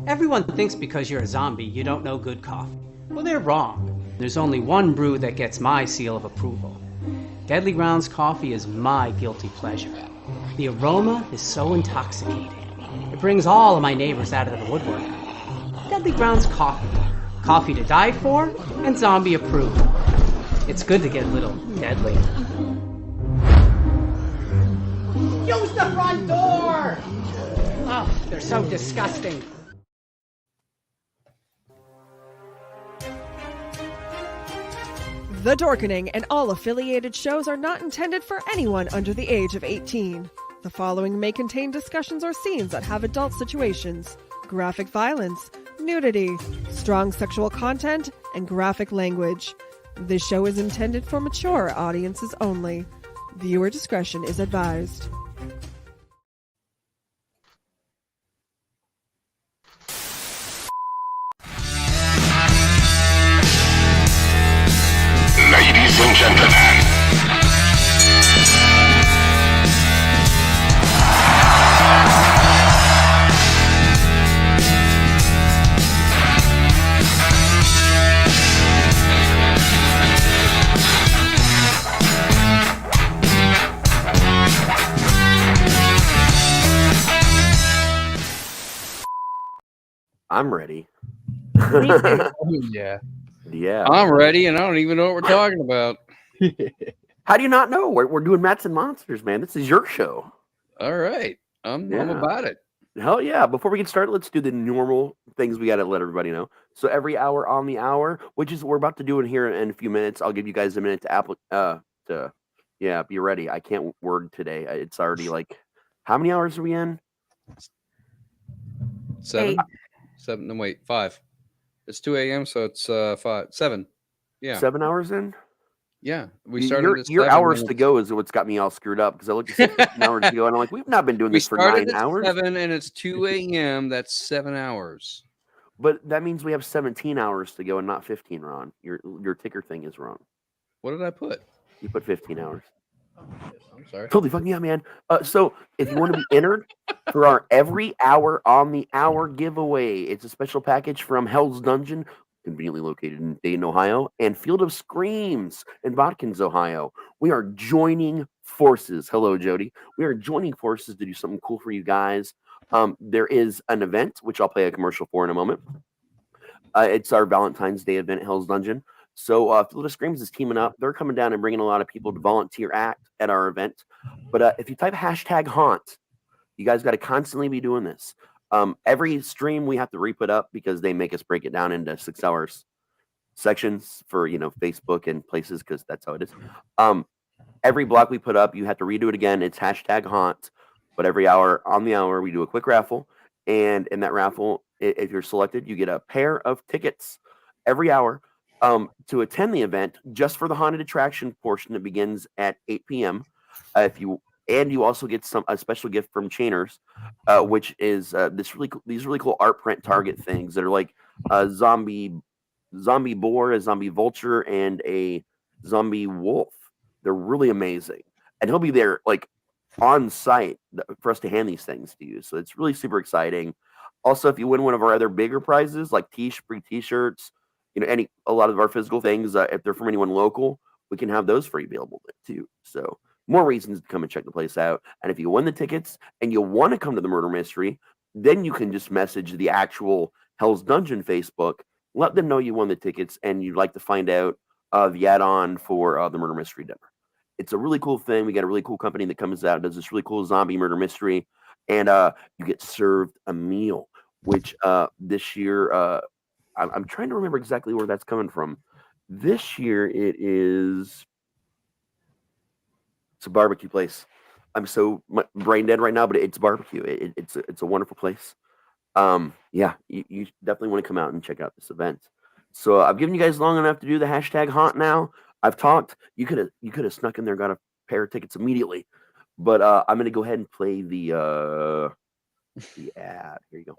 Everyone thinks because you're a zombie, you don't know good coffee. Well, they're wrong. There's only one brew that gets my seal of approval. Deadly Grounds coffee is my guilty pleasure. The aroma is so intoxicating. It brings all of my neighbors out of the woodwork. Deadly Grounds coffee. Coffee to die for, and zombie approved. It's good to get a little deadly. Use the front door! Oh, they're so disgusting. The Dorkening and all affiliated shows are not intended for anyone under the age of 18. The following may contain discussions or scenes that have adult situations, graphic violence, nudity, strong sexual content, and graphic language. This show is intended for mature audiences only. Viewer discretion is advised. Ladies and gentlemen, I'm ready. Yeah. Yeah. I'm ready, and I don't even know what we're talking about. How do you not know? We're doing Mats and Monsters, man. This is your show. All right. I'm about it. Hell yeah. Before we get started, let's do the normal things we got to let everybody know. So every hour on the hour, which is what we're about to do in here in a few minutes. I'll give you guys a minute to be ready. I can't word today. It's already like, how many hours are we in? 7. 7. No, wait, 5. It's 2 a.m., so it's 5. 7. Yeah. 7 hours in? Yeah. We started your hours to go is what's got me all screwed up because I looked at 15 hours to go and I'm like, we've not been doing this for 9 hours. 7 and it's 2 a.m. That's 7 hours. But that means we have 17 hours to go and not 15, Ron. Your ticker thing is wrong. What did I put? You put 15 hours. I'm sorry. Totally fucking yeah, man. So if you want to be entered for our every hour on the hour giveaway, it's a special package from Hell's Dungeon, conveniently located in Dayton, Ohio, and Field of Screams in Watkins, Ohio. We are joining forces. Hello, Jody. We are joining forces to do something cool for you guys. There is an event, which I'll play a commercial for in a moment. It's our Valentine's Day event, Hell's Dungeon. So Field of Screams is teaming up. They're coming down and bringing a lot of people to volunteer act at our event. But if you type hashtag haunt, you guys got to constantly be doing this. Every stream we have to re-put up because they make us break it down into 6 hours sections for, Facebook and places because that's how it is. Every block we put up, you have to redo it again. It's hashtag haunt. But every hour on the hour, we do a quick raffle. And in that raffle, if you're selected, you get a pair of tickets every hour to attend the event just for the haunted attraction portion that begins at 8 p.m. You also get a special gift from Chainers, which is these really cool art print target things that are like a zombie boar, a zombie vulture, and a zombie wolf. They're really amazing, and he'll be there like on site for us to hand these things to you. So it's really super exciting. Also, if you win one of our other bigger prizes like free T-shirts, a lot of our physical things, if they're from anyone local, we can have those free available too. So more reasons to come and check the place out. And if you win the tickets and you want to come to the murder mystery, then you can just message the actual Hell's Dungeon Facebook, let them know you won the tickets and you'd like to find out the add-on for the murder mystery dinner. It's a really cool thing. We got a really cool company that comes out and does this really cool zombie murder mystery, and you get served a meal, which this year I'm trying to remember exactly where that's coming from. This year it's a barbecue place. I'm so brain dead right now, but it's barbecue. It's a wonderful place. You definitely want to come out and check out this event. So I've given you guys long enough to do the hashtag haunt now. I've talked. You could have snuck in there, got a pair of tickets immediately. But I'm going to go ahead and play the ad. Here you go.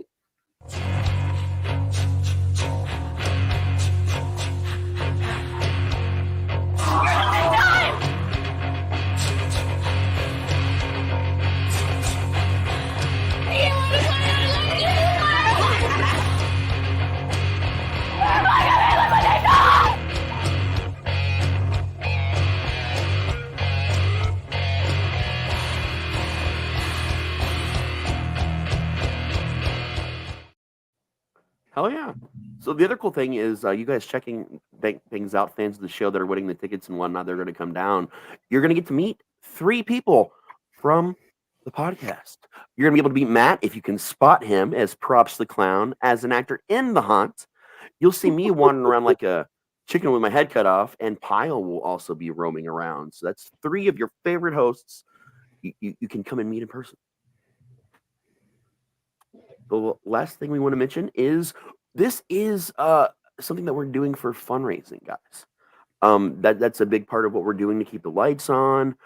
Hell yeah. So the other cool thing is you guys checking things out, fans of the show that are winning the tickets and whatnot, they're going to come down. You're going to get to meet 3 people from the podcast. You're going to be able to meet Matt if you can spot him as Propz the Clown, as an actor in The Haunt. You'll see me wandering around like a chicken with my head cut off, and Pyle will also be roaming around. So that's 3 of your favorite hosts you can come and meet in person. The last thing we want to mention is this is something that we're doing for fundraising, guys. That's a big part of what we're doing to keep the lights on.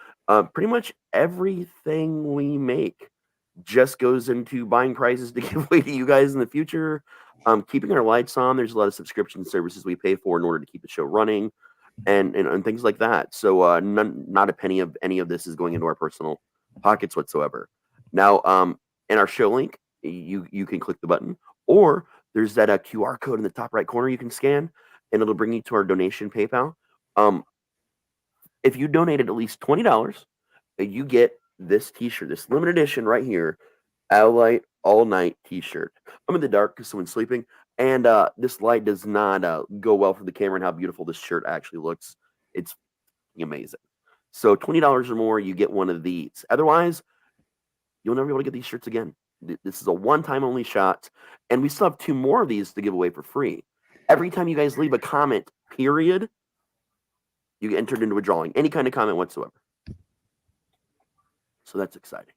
Pretty much everything we make just goes into buying prizes to give away to you guys in the future. Keeping our lights on. There's a lot of subscription services we pay for in order to keep the show running, and things like that. So not a penny of any of this is going into our personal pockets whatsoever. Now, in our show link, you can click the button, or there's that QR code in the top right corner you can scan, and it'll bring you to our donation PayPal. If you donated at least $20, you get this T-shirt, this limited edition right here, Light All Night T-shirt. I'm in the dark because someone's sleeping, and this light does not go well for the camera and how beautiful this shirt actually looks. It's amazing. So $20 or more, you get one of these. Otherwise, you'll never be able to get these shirts again. This is a one-time only shot, and we still have 2 more of these to give away for free. Every time you guys leave a comment, period, you get entered into a drawing. Any kind of comment whatsoever. So that's exciting.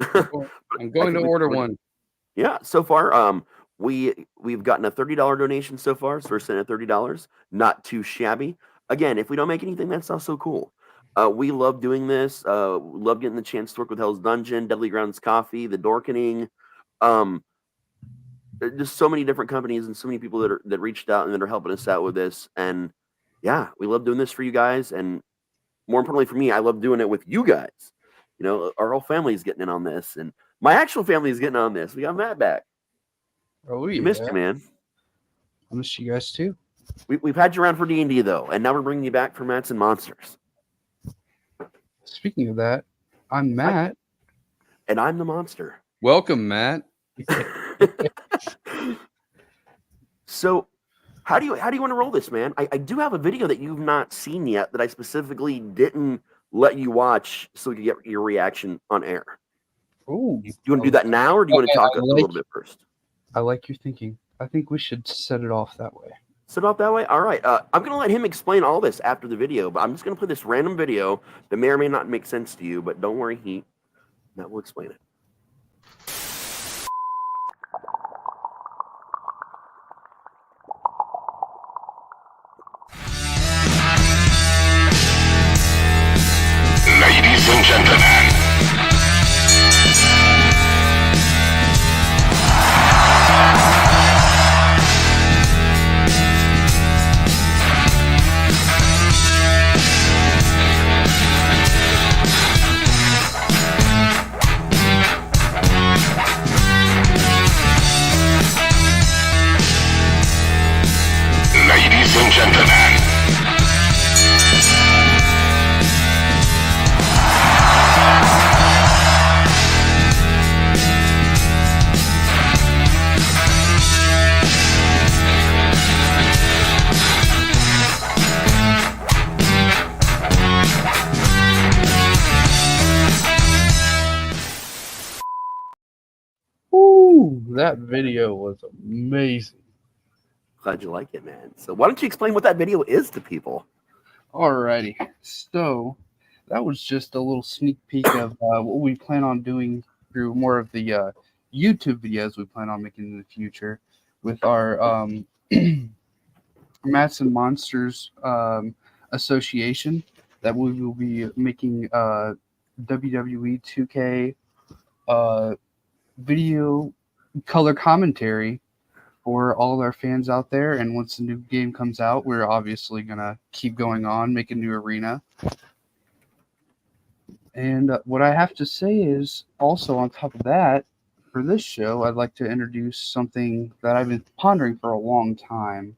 I'm going to order one. Yeah, so far, we've gotten a $30 donation so far, so we're sitting at $30. Not too shabby. Again, if we don't make anything, that's also cool. We love doing this. Love getting the chance to work with Hell's Dungeon, Deadly Grounds Coffee, The Dorkening. Just so many different companies and so many people that reached out and that are helping us out with this. And yeah, we love doing this for you guys. And more importantly for me, I love doing it with you guys. You know, our whole family is getting in on this, and my actual family is getting on this. We got Matt back. Oh, yeah. We missed you, man. I missed you guys too. We've had you around for D&D though, and now we're bringing you back for Mats and Monsters. Speaking of that, I'm Matt. And I'm the monster. Welcome, Matt. So, how do you want to roll this, man? I do have a video that you've not seen yet that I specifically didn't let you watch so we could get your reaction on air. Oh, Do you want to do that now, or do you want to talk a little bit first? I like your thinking. I think we should set it off that way. Set it off that way? All right. I'm going to let him explain all this after the video, but I'm just going to play this random video that may or may not make sense to you, but don't worry, Matt will explain it. Ladies and gentlemen, ladies and gentlemen, Ooh, that video was amazing. Glad you like it, man. So why don't you explain what that video is to people? Alrighty, so that was just a little sneak peek of what we plan on doing through more of the YouTube videos we plan on making in the future with our Mats and Monsters association that we will be making WWE 2K video color commentary for all of our fans out there. And once the new game comes out, we're obviously going to keep going on, make a new arena. And what I have to say is also on top of that, for this show, I'd like to introduce something that I've been pondering for a long time.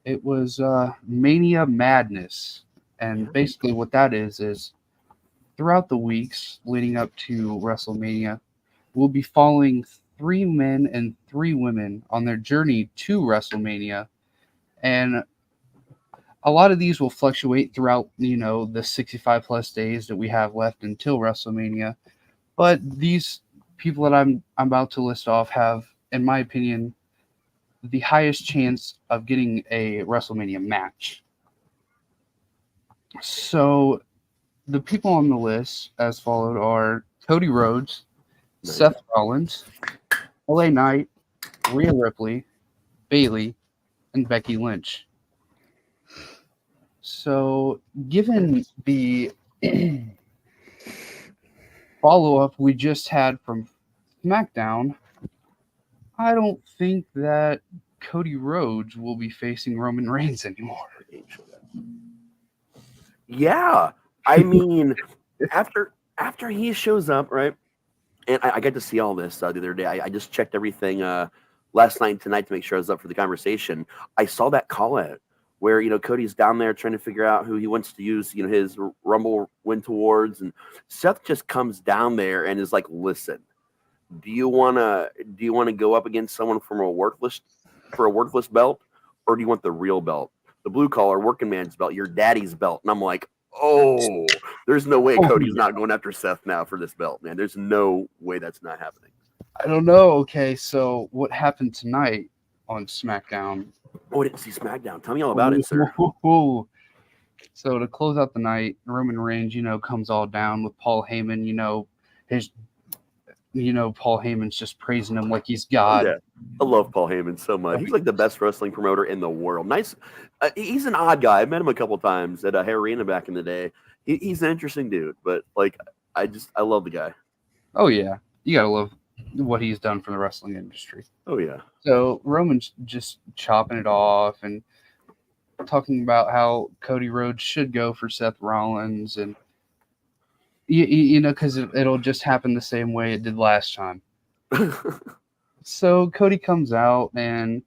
It was Mania Madness. And basically what that is throughout the weeks leading up to WrestleMania, we'll be following 3 men and 3 women on their journey to WrestleMania. And a lot of these will fluctuate throughout, the 65 plus days that we have left until WrestleMania. But these people that I'm about to list off have, in my opinion, the highest chance of getting a WrestleMania match. So the people on the list as followed are Cody Rhodes, Seth Rollins, LA Knight, Rhea Ripley, Bayley, and Becky Lynch. So given the follow-up we just had from SmackDown, I don't think that Cody Rhodes will be facing Roman Reigns anymore. Yeah, I mean, after he shows up, right? And I got to see all this the other day. I just checked everything last night and tonight to make sure I was up for the conversation. I saw that call out where Cody's down there trying to figure out who he wants to use his Rumble win towards, and Seth just comes down there and is like, "Listen, do you wanna go up against someone from a worthless belt, or do you want the real belt, the blue collar working man's belt, your daddy's belt?" And I'm like, oh, there's no way Cody's not going after Seth now for this belt, man. There's no way that's not happening. I don't know. Okay, so what happened tonight on SmackDown? Oh, I didn't see SmackDown. Tell me all about it, sir. So to close out the night, Roman Reigns, comes all down with Paul Heyman. Paul Heyman's just praising him like he's God. Yeah. I love Paul Heyman so much. He's like the best wrestling promoter in the world. Nice. He's an odd guy. I met him a couple times at a Arena back in the day. He's an interesting dude, but I love the guy. Oh yeah, you gotta love what he's done for the wrestling industry. Oh yeah. So Roman's just chopping it off and talking about how Cody Rhodes should go for Seth Rollins, and because it'll just happen the same way it did last time. So Cody comes out, and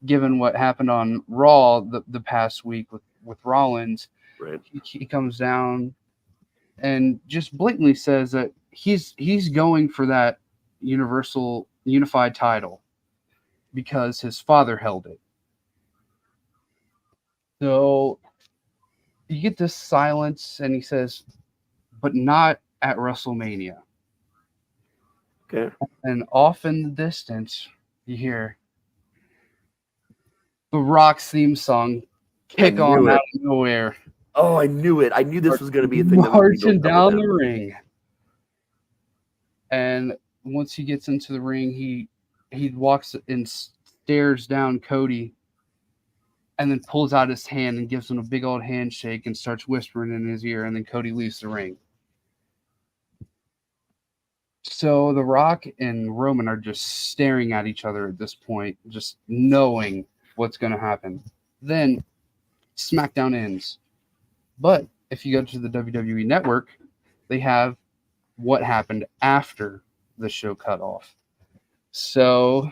given what happened on Raw the past week with Rollins, right, he comes down and just blatantly says that he's going for that unified title because his father held it. So you get this silence, and he says, but not at WrestleMania. Okay. And off in the distance, you hear The Rock's theme song kick on out of nowhere. Oh, I knew it. I knew this was going to be a thing. Marching down the ring. And once he gets into the ring, he walks and stares down Cody, and then pulls out his hand and gives him a big old handshake and starts whispering in his ear, and then Cody leaves the ring. So The Rock and Roman are just staring at each other at this point, just knowing what's going to happen. Then SmackDown ends. But if you go to the WWE Network, they have what happened after the show cut off. So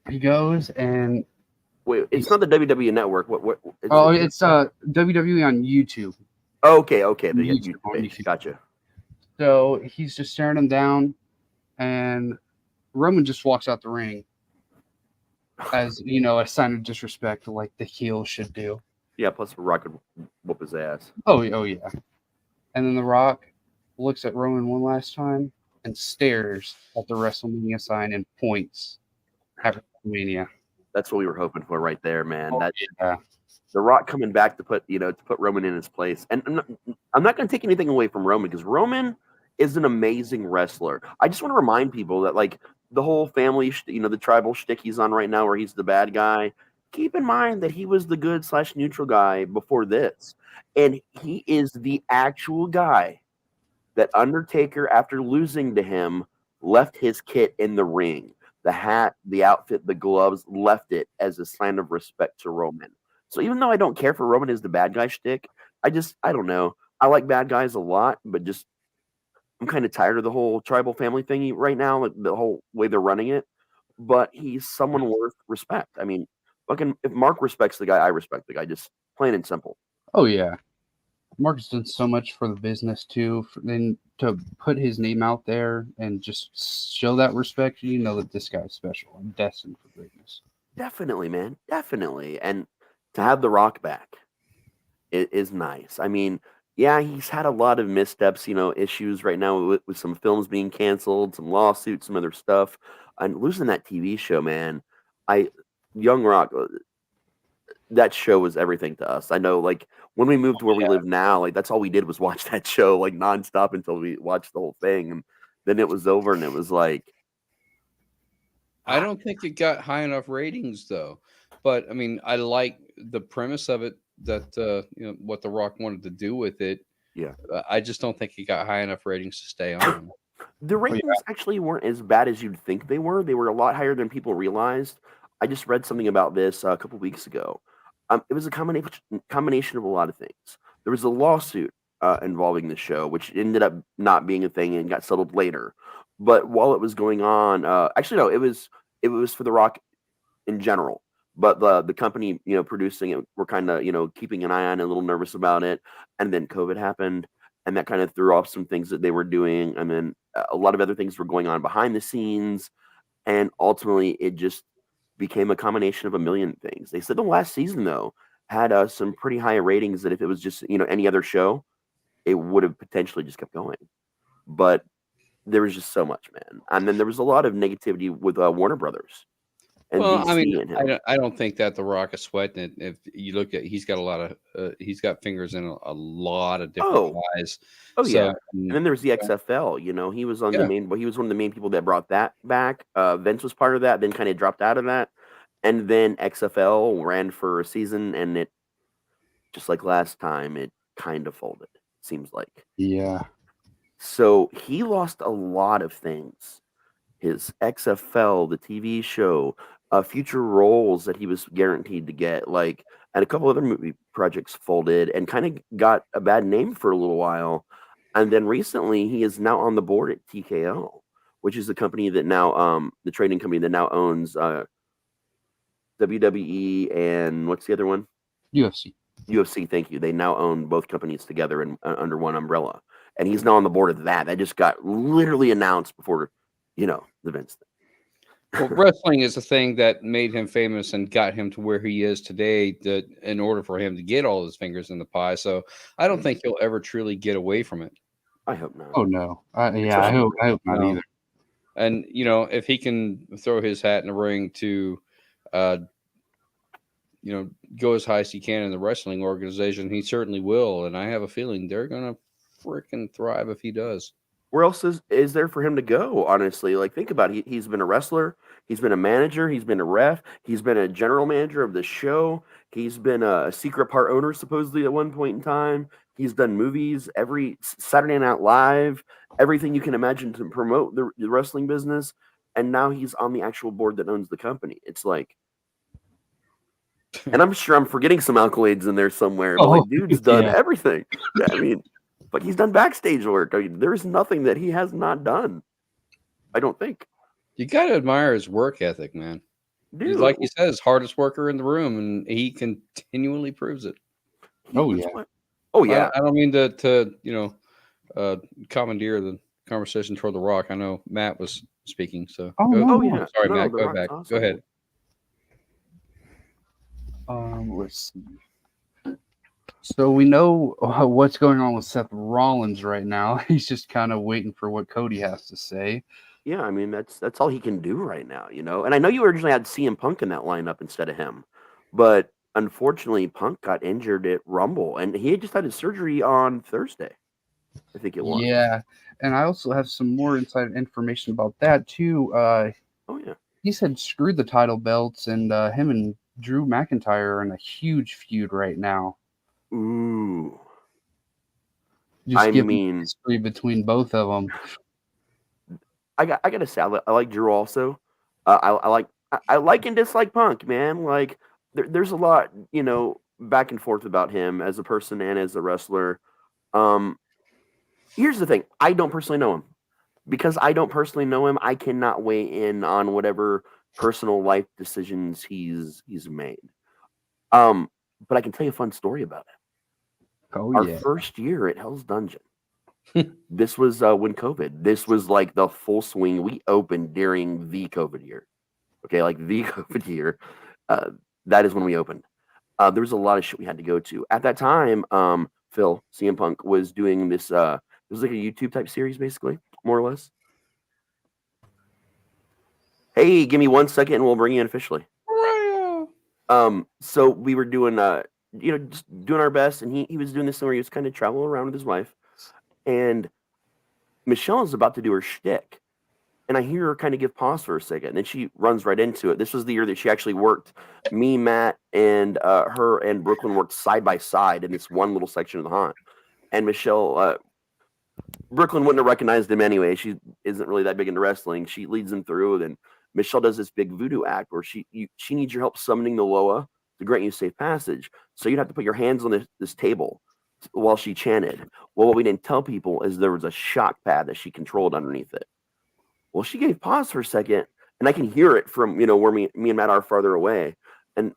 he goes and... Wait, it's not the WWE Network. What it's WWE on YouTube. Okay. The YouTube page. Gotcha. So he's just staring him down, and Roman just walks out the ring as, a sign of disrespect, like the heel should do. Yeah, plus The Rock could whoop his ass. Oh, yeah. And then The Rock looks at Roman one last time and stares at the WrestleMania sign and points at WrestleMania. That's what we were hoping for right there, man. Yeah. The Rock coming back to put Roman in his place. And I'm not going to take anything away from Roman, because Roman is an amazing wrestler. I just want to remind people that, like, the whole family, the tribal shtick he's on right now, where he's the bad guy, keep in mind that he was the good/neutral guy before this. And he is the actual guy that Undertaker, after losing to him, left his kit in the ring. The hat, the outfit, the gloves, left it as a sign of respect to Roman. So even though I don't care for Roman as the bad guy shtick, I don't know. I like bad guys a lot, but just I'm kind of tired of the whole tribal family thingy right now, like the whole way they're running it. But he's someone worth respect. I mean, if Mark respects the guy, I respect the guy. Just plain and simple. Oh, yeah. Mark's done so much for the business too. Then to put his name out there and just show that respect, you know that this guy's special and destined for greatness. Definitely, man. Definitely. And to have The Rock back is nice. I mean, yeah, he's had a lot of missteps, issues right now with some films being canceled, some lawsuits, some other stuff. And losing that TV show, man. Young Rock, that show was everything to us. I know, like, when we moved to where we live now, like, that's all we did was watch that show, like, nonstop until we watched the whole thing. And then it was over, and it was like, I don't think it got high enough ratings, though. But, I mean, I like the premise of it, that, what The Rock wanted to do with it. yeah. I just don't think it got high enough ratings to stay on. The ratings actually weren't as bad as you'd think they were. They were a lot higher than people realized. I just read something about this a couple weeks ago. It was a combination of a lot of things. There was a lawsuit involving the show, which ended up not being a thing and got settled later. But while it was going on, actually no, it was for The Rock in general. But the company, producing it, were kind of, keeping an eye on it, a little nervous about it. And then COVID happened, and that kind of threw off some things that they were doing. And then a lot of other things were going on behind the scenes. And ultimately, it just became a combination of a million things. They said the last season, though, had some pretty high ratings that if it was just, any other show, it would have potentially just kept going. But there was just so much, man. And then there was a lot of negativity with Warner Brothers. And Well, DC I mean, and him. I don't think that The Rock is sweating it. If you look at, he's got a lot of, he's got fingers in a lot of different pies. Oh So, yeah, and then there was the XFL. He was on Yeah. he was one of the main people that brought that back. Vince was part of that, then kind of dropped out of that, and then XFL ran for a season, and it, just like last time, it kind of folded. Seems like. Yeah. So he lost a lot of things. His XFL, the TV show, future roles that he was guaranteed to get, like, and a couple other movie projects folded and kind of got a bad name for a little while. And then recently, he is now on the board at TKO, which is the company that now, the trading company that now owns WWE and what's the other one? UFC. UFC, thank you. They now own both companies together and under one umbrella. And he's now on the board of that. That just got literally announced before, the Vince thing. well, wrestling is the thing that made him famous and got him to where he is today, that in order for him to get all his fingers in the pie. So I don't think he'll ever truly get away from it. I hope not. Oh no. I hope not No. either. And, if he can throw his hat in the ring to, go as high as he can in the wrestling organization, he certainly will. And I have a feeling they're going to freaking thrive if he does. Where else is there for him to go, honestly? Like, think about it. He's been a wrestler. He's been a manager. He's been a ref. He's been a general manager of the show. He's been a secret part owner, supposedly, at one point in time. He's done movies, every Saturday Night Live, everything you can imagine to promote the wrestling business. And now he's on the actual board that owns the company. It's like, and I'm sure I'm forgetting some accolades in there somewhere, but like, dude's done everything. Yeah, I mean, but he's done backstage work. I mean, there's nothing that he has not done. I don't think. You got to admire his work ethic, man. Dude. He's, like he says, hardest worker in the room, and he continually proves it. Oh yeah. Oh yeah. I don't mean to commandeer the conversation toward The Rock. I know Matt was speaking, so. Oh yeah. Sorry, No, Matt. The Go Rock's back. awesome. Go ahead. Let's see. So we know what's going on with Seth Rollins right now. He's just kind of waiting for what Cody has to say. Yeah, I mean that's all he can do right now, And I know you originally had CM Punk in that lineup instead of him, but unfortunately, Punk got injured at Rumble, and he had just had his surgery on Thursday. I think it was. Yeah, and I also have some more inside information about that too. Oh yeah. He said screw the title belts, and him and Drew McIntyre are in a huge feud right now. Ooh. Just I give mean, history between both of them. I gotta say, I like Drew also. I like and dislike Punk, man. Like there's a lot, back and forth about him as a person and as a wrestler. Here's the thing: I don't personally know him. Because I don't personally know him, I cannot weigh in on whatever personal life decisions he's made. But I can tell you a fun story about Oh Our yeah. first year at Hell's Dungeon. This was when COVID. This was like the full swing. We opened during the COVID year. Okay, like the COVID year. That is when we opened. There was a lot of shit we had to go to at that time. Phil CM Punk was doing this. It was like a YouTube type series, basically, more or less. Hey, give me 1 second, and we'll bring you in officially. So we were doing, just doing our best, and he was doing this thing where he was kind of traveling around with his wife, and Michelle is about to do her shtick, and I hear her kind of give pause for a second, and then she runs right into it. This was the year that she actually worked. Me, Matt, and her and Brooklyn worked side by side in this one little section of the haunt, and Michelle. Brooklyn wouldn't have recognized him anyway. She isn't really that big into wrestling. She leads him through, and Michelle does this big voodoo act where she needs your help summoning the Loa to grant you safe passage. So you'd have to put your hands on this table while she chanted. Well, what we didn't tell people is there was a shock pad that she controlled underneath it. Well, she gave pause for a second, and I can hear it from where me and Matt are farther away, and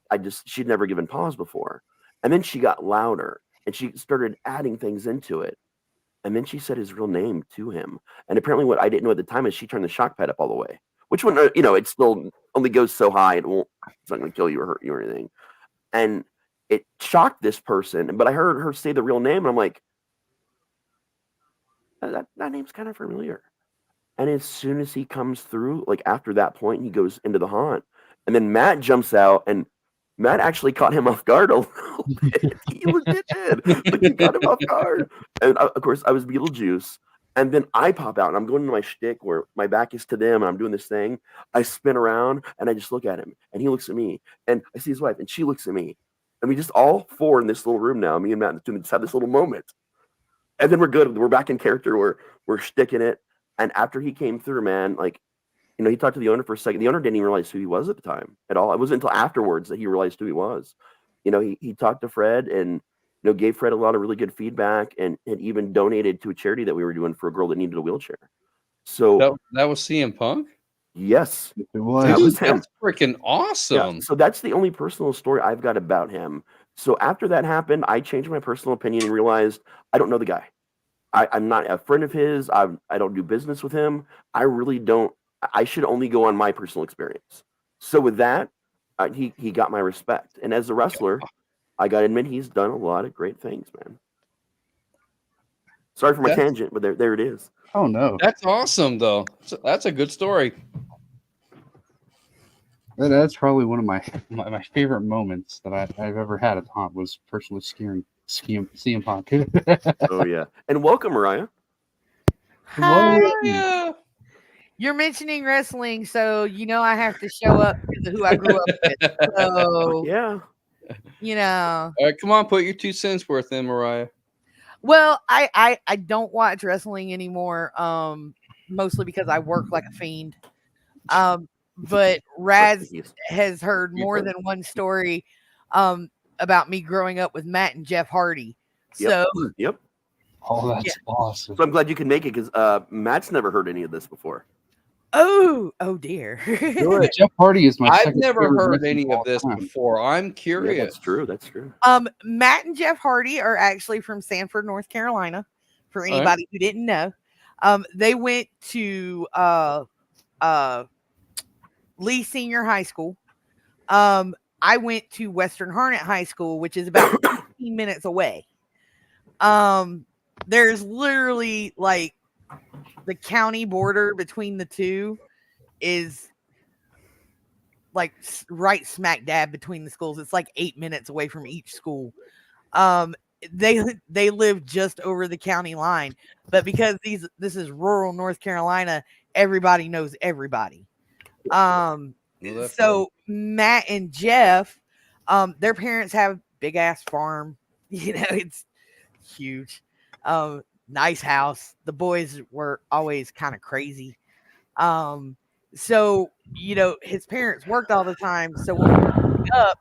she'd never given pause before, and then she got louder and she started adding things into it. And then she said his real name to him. And apparently what I didn't know at the time is she turned the shock pad up all the way. Which one, it still only goes so high. It's not going to kill you or hurt you or anything. And it shocked this person. But I heard her say the real name. And I'm like, that name's kind of familiar. And as soon as he comes through, like after that point, he goes into the haunt. And then Matt jumps out, and Matt actually caught him off guard a little bit. He legit did. Like, he caught him off guard. And of course, I was Beetlejuice. And then I pop out, and I'm going into my shtick where my back is to them, and I'm doing this thing. I spin around, and I just look at him, and he looks at me. And I see his wife, and she looks at me. And we just all four in this little room now, me and Matt, just have this little moment. And then we're good. We're back in character. We're sticking it. And after he came through, man, like, he talked to the owner for a second. The owner didn't even realize who he was at the time at all. It wasn't until afterwards that he realized who he was. He talked to Fred and, gave Fred a lot of really good feedback and even donated to a charity that we were doing for a girl that needed a wheelchair. So that was CM Punk? Yes. It was. That was him. That's freaking awesome. Yeah, so that's the only personal story I've got about him. So after that happened, I changed my personal opinion and realized I don't know the guy. I'm not a friend of his. I don't do business with him. I really don't. I should only go on my personal experience. So with that, he got my respect. And as a wrestler, I got to admit he's done a lot of great things, man. Sorry for my tangent, but there it is. Oh no, that's awesome though. That's a good story. That's probably one of my favorite moments that I've ever had at the haunt was personally scaring CM Punk. Oh yeah, and welcome, Mariah. Hi. You're mentioning wrestling, so I have to show up because of who I grew up with. So yeah, All right, come on, put your 2 cents worth in, Mariah. Well, I don't watch wrestling anymore, mostly because I work like a fiend. But Raz has heard more than one story about me growing up with Matt and Jeff Hardy. Yep. So yep. Oh, that's awesome. So I'm glad you can make it because Matt's never heard any of this before. Oh dear. Jeff Hardy is my I've never heard any of this before. I'm curious. Yeah, that's true. Matt and Jeff Hardy are actually from Sanford, North Carolina, for anybody who didn't know. They went to Lee Senior High School. I went to Western Harnett High School, which is about 15 minutes away. There's literally like the county border between the two is like right smack dab between the schools. It's like 8 minutes away from each school. They live just over the county line, but because this is rural North Carolina, everybody knows everybody. So Matt and Jeff, their parents have big ass farm. It's huge. Nice house. The boys were always kind of crazy. So, his parents worked all the time. So when we were growing up,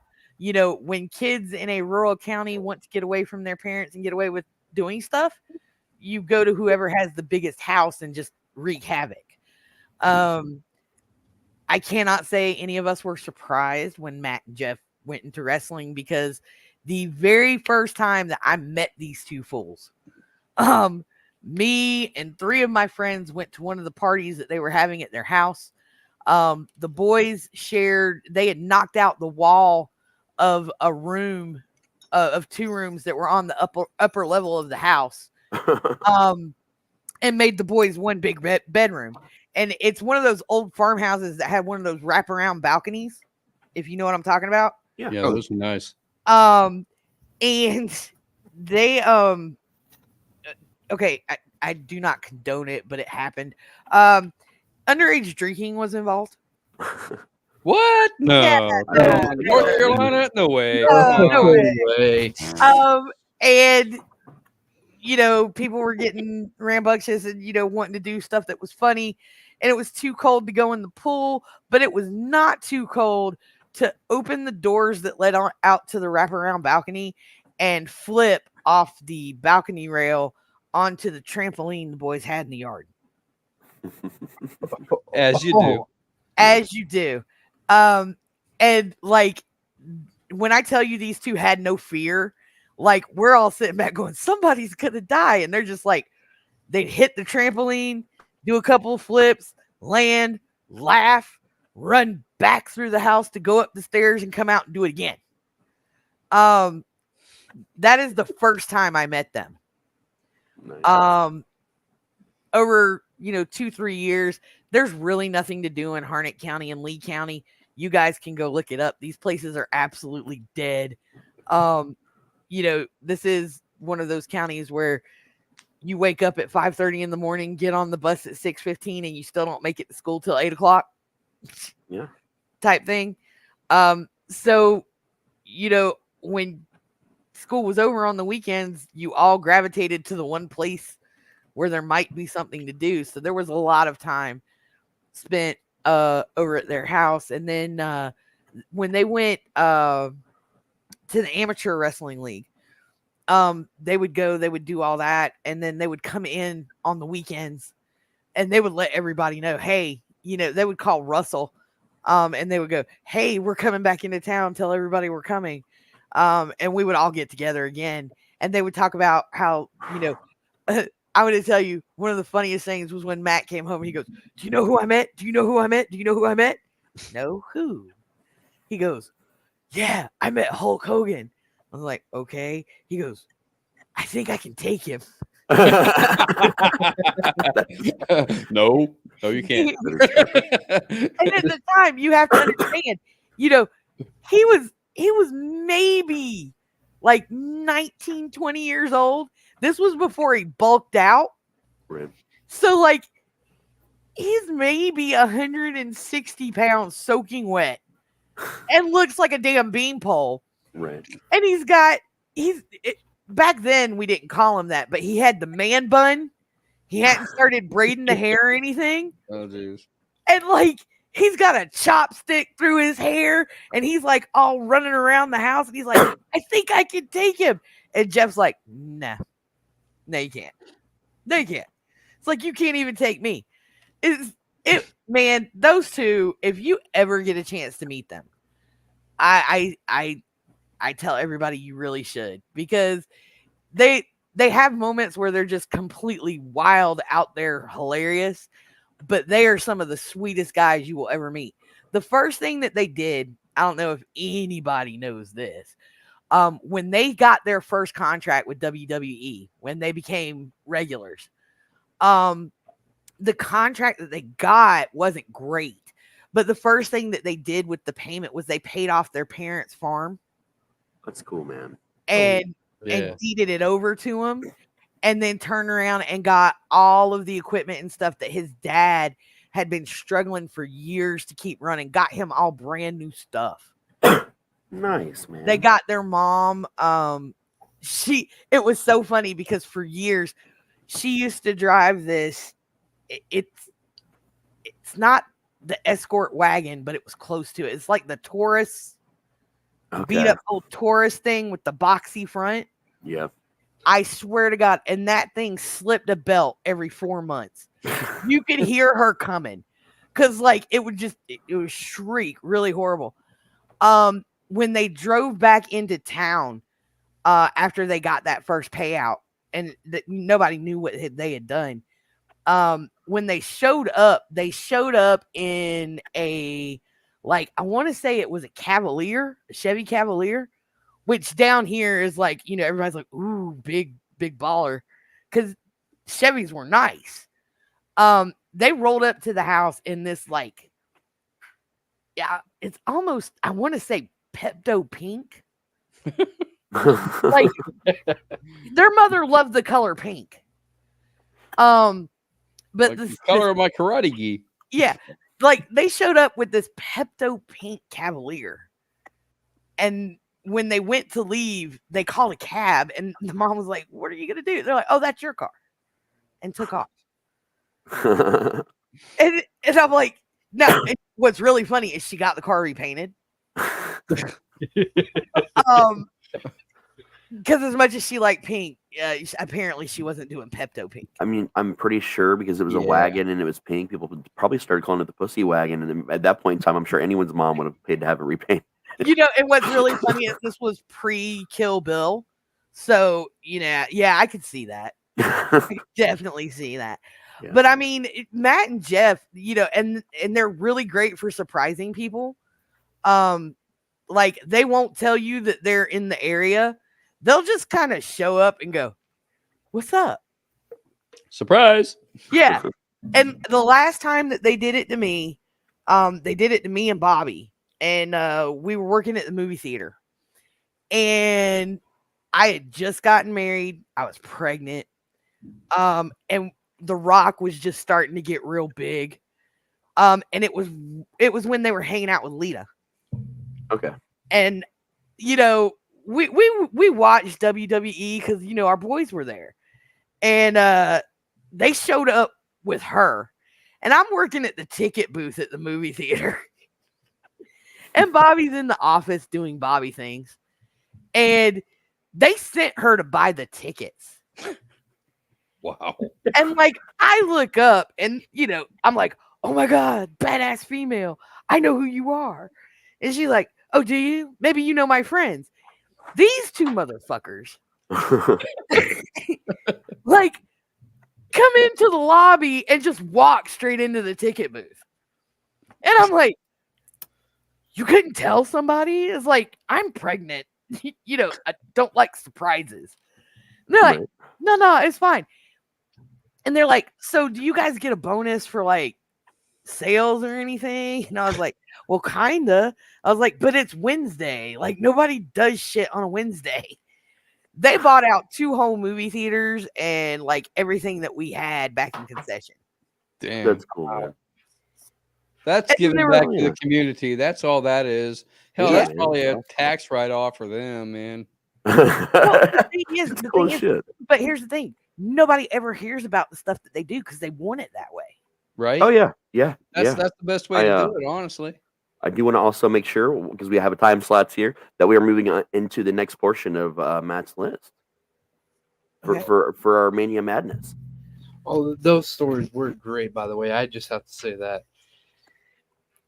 when kids in a rural county want to get away from their parents and get away with doing stuff, you go to whoever has the biggest house and just wreak havoc. I cannot say any of us were surprised when Matt and Jeff went into wrestling because the very first time that I met these two fools. Me and 3 of my friends went to one of the parties that they were having at their house. The boys shared, they had knocked out the wall of a room, of 2 rooms that were on the upper level of the house, and made the boys one big bedroom. And it's one of those old farmhouses that had one of those wraparound balconies, if you know what I'm talking about. Yeah, those are nice. And they okay, I do not condone it, but it happened. Underage drinking was involved. What? No. Yeah, North Carolina? No way. No way. And you know, people were getting rambunctious and, you know, wanting to do stuff that was funny. And it was too cold to go in the pool, but it was not too cold to open the doors that led out to the wraparound balcony and flip off the balcony rail onto the trampoline the boys had in the yard. As you do. As you do. And like, when I tell you these two had no fear, like, we're all sitting back going, somebody's gonna die. And they're just like, they'd hit the trampoline, do a couple of flips, land, laugh, run back through the house to go up the stairs and come out and do it again. That is the first time I met them. Nice. Over, you know, 2-3 years, there's really nothing to do in Harnett County and Lee County. You guys can go look it up. These places are absolutely dead. You know, this is one of those counties where you wake up at 5:30 in the morning, get on the bus at 6:15, and you still don't make it to school till 8 o'clock. Yeah. Type thing. So, you know, when school was over on the weekends, you all gravitated to the one place where there might be something to do. So there was a lot of time spent over at their house. And then when they went to the amateur wrestling league, they would go, they would do all that, and then they would come in on the weekends and they would let everybody know, hey, you know, they would call Russell, and they would go, hey, we're coming back into town, tell everybody we're coming. And we would all get together again, and they would talk about how, you know, I want to tell you, one of the funniest things was when Matt came home and he goes, do you know who I met? Do you know who I met? Do you know who I met? No, who? He goes, yeah, I met Hulk Hogan. I was like, okay. He goes, I think I can take him. No, you can't. And at the time, you have to understand, you know, he was maybe like 19, 20 years old. This was before he bulked out. Right. So, like, he's maybe 160 pounds soaking wet and looks like a damn beanpole. Right. And back then we didn't call him that, but he had the man bun. He hadn't started braiding the hair or anything. Oh, jeez. And like, he's got a chopstick through his hair and he's like all running around the house and he's like, I think I can take him. And Jeff's like, nah, no, you can't. No, you can't. It's like, you can't even take me. Man, those two, if you ever get a chance to meet them, I tell everybody you really should, because they have moments where they're just completely wild out there, hilarious, but they are some of the sweetest guys you will ever meet. The first thing that they did, I don't know if anybody knows this, when they got their first contract with WWE, when they became regulars, the contract that they got wasn't great, but the first thing that they did with the payment was they paid off their parents' farm. That's cool, man. And deeded it over to him, and then turned around and got all of the equipment and stuff that his dad had been struggling for years to keep running. Got him all brand new stuff. Nice, man. They got their mom. It was so funny because for years she used to drive this. It's not the escort wagon, but it was close to it. It's like the Taurus. Okay. Beat up old Taurus thing with the boxy front. Yeah. I swear to God. And that thing slipped a belt every 4 months. You could hear her coming. Cause like it would shriek really horrible. When they drove back into town, after they got that first payout, and nobody knew what they had done. When they showed up in a, like, I want to say it was a Chevy Cavalier, which down here is like, everybody's like, ooh, big baller, because Chevys were nice. They rolled up to the house in this, like, yeah, it's almost, I want to say Pepto pink. Like, their mother loved the color pink. But like the color of my karate gi. Yeah, like they showed up with this Pepto pink Cavalier, and when they went to leave, they called a cab, and the mom was like, "What are you gonna do?" They're like, "Oh, that's your car," and took off. and I'm like, no. And what's really funny is she got the car repainted. Because as much as she liked pink, apparently she wasn't doing Pepto pink. I mean, I'm pretty sure because it was a wagon and it was pink, people probably started calling it the pussy wagon. And at that point in time, I'm sure anyone's mom would have paid to have it repainted. And what's really funny is this was pre-Kill Bill. So, yeah, I could see that. I could definitely see that. Yeah. But I mean, Matt and Jeff, and they're really great for surprising people. Like, they won't tell you that they're in the area. They'll just kind of show up and go, "What's up?" Surprise. Yeah. And the last time that they did it to me, they did it to me and Bobby. And we were working at the movie theater. And I had just gotten married. I was pregnant. And The Rock was just starting to get real big. And it was when they were hanging out with Lita. Okay. And, we watched WWE because, our boys were there. And they showed up with her. And I'm working at the ticket booth at the movie theater. And Bobby's in the office doing Bobby things. And they sent her to buy the tickets. Wow. And, like, I look up and, I'm like, "Oh my God, badass female. I know who you are." And she's like, "Oh, do you? Maybe you know my friends." These two motherfuckers, like, come into the lobby and just walk straight into the ticket booth. And I'm like, you couldn't tell somebody? It's like, I'm pregnant. I don't like surprises. And they're like, no, it's fine. And they're like, "So do you guys get a bonus for, like, sales or anything?" And I was like, "Well, kinda." I was like, "But it's Wednesday. Like, nobody does shit on a Wednesday." They bought out 2 whole movie theaters and, like, everything that we had back in concession. Damn. That's cool, man. That's giving back to the community. That's all that is. Hell, that's probably a tax write-off for them, man. The thing is, but here's the thing. Nobody ever hears about the stuff that they do because they want it that way. Right? Oh, yeah. That's the best way to do it, honestly. I do want to also make sure, because we have a time slots here, that we are moving on into the next portion of Matt's list for our Mania Madness. Oh, those stories were great, by the way. I just have to say that.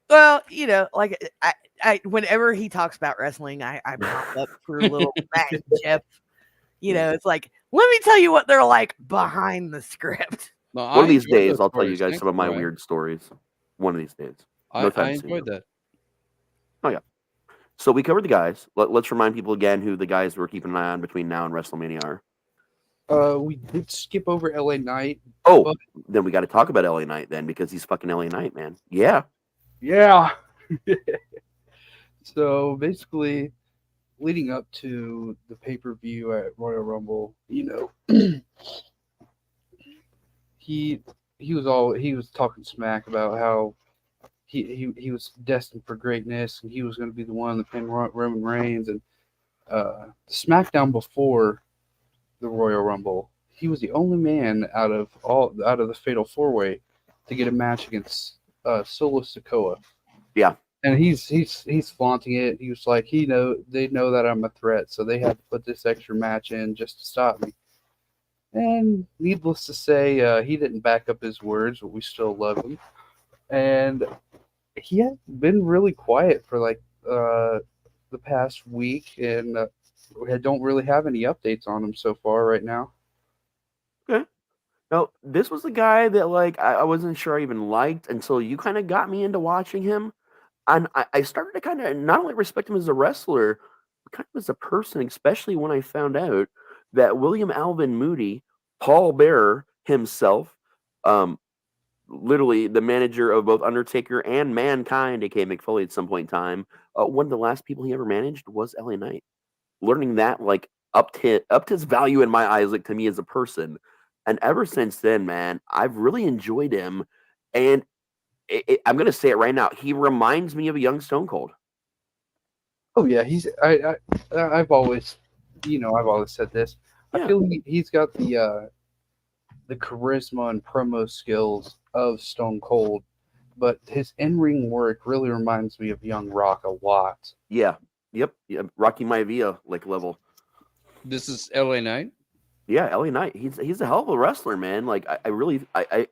Well, like, I whenever he talks about wrestling, I pop up for a little Matt and Jeff. It's like, let me tell you what they're like behind the script. No, one of these days, I'll tell you guys some of my weird stories. One of these days. I enjoyed that. Oh, yeah. So we covered the guys. Let's remind people again who the guys we're keeping an eye on between now and WrestleMania are. We did skip over LA Knight. Oh, then we got to talk about LA Knight then, because he's fucking LA Knight, man. Yeah. Yeah. So basically, leading up to the pay-per-view at Royal Rumble, he was talking smack about how he was destined for greatness and he was going to be the one to pin Roman Reigns. And the SmackDown before the Royal Rumble, he was the only man out of the Fatal 4-Way to get a match against Solo Sikoa. Yeah. And he's flaunting it. He was like, they know that I'm a threat, so they had to put this extra match in just to stop me. And needless to say, he didn't back up his words, but we still love him. And he had been really quiet for like the past week, and we don't really have any updates on him so far right now. Okay. No, this was the guy that like I wasn't sure I even liked until you kind of got me into watching him, and I started to kind of not only respect him as a wrestler, but kind of as a person, especially when I found out that William Alvin Moody, Paul Bearer himself, literally the manager of both Undertaker and Mankind, aka Mick Foley, at some point in time, one of the last people he ever managed was LA Knight. Learning that like upped his value in my eyes, like to me as a person. And ever since then, man, I've really enjoyed him. And I'm gonna say it right now, he reminds me of a young Stone Cold. Oh yeah, I've always said this. Yeah. I feel he's got the charisma and promo skills of Stone Cold, but his in-ring work really reminds me of Young Rock a lot. Yeah. Yep. Rocky Maivia like level. This is LA Knight. Yeah, LA Knight. He's a hell of a wrestler, man. Like I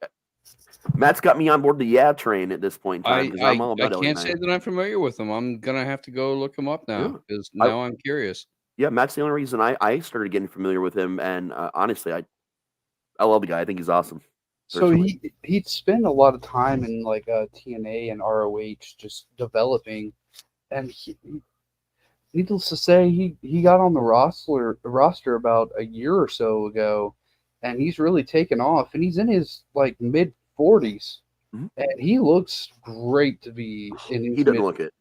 Matt's got me on board the train at this point in time because I'm all about LA can't Knight. say that I'm familiar with him. I'm gonna have to go look him up now because I'm curious. Yeah, Matt's the only reason I started getting familiar with him, and honestly, I love the guy. I think he's awesome. Personally. So he'd spend a lot of time in like TNA and ROH just developing, and needless to say, he got on the roster about a year or so ago, and he's really taken off. And he's in his like mid-40s, and he looks great to be in his He doesn't look it.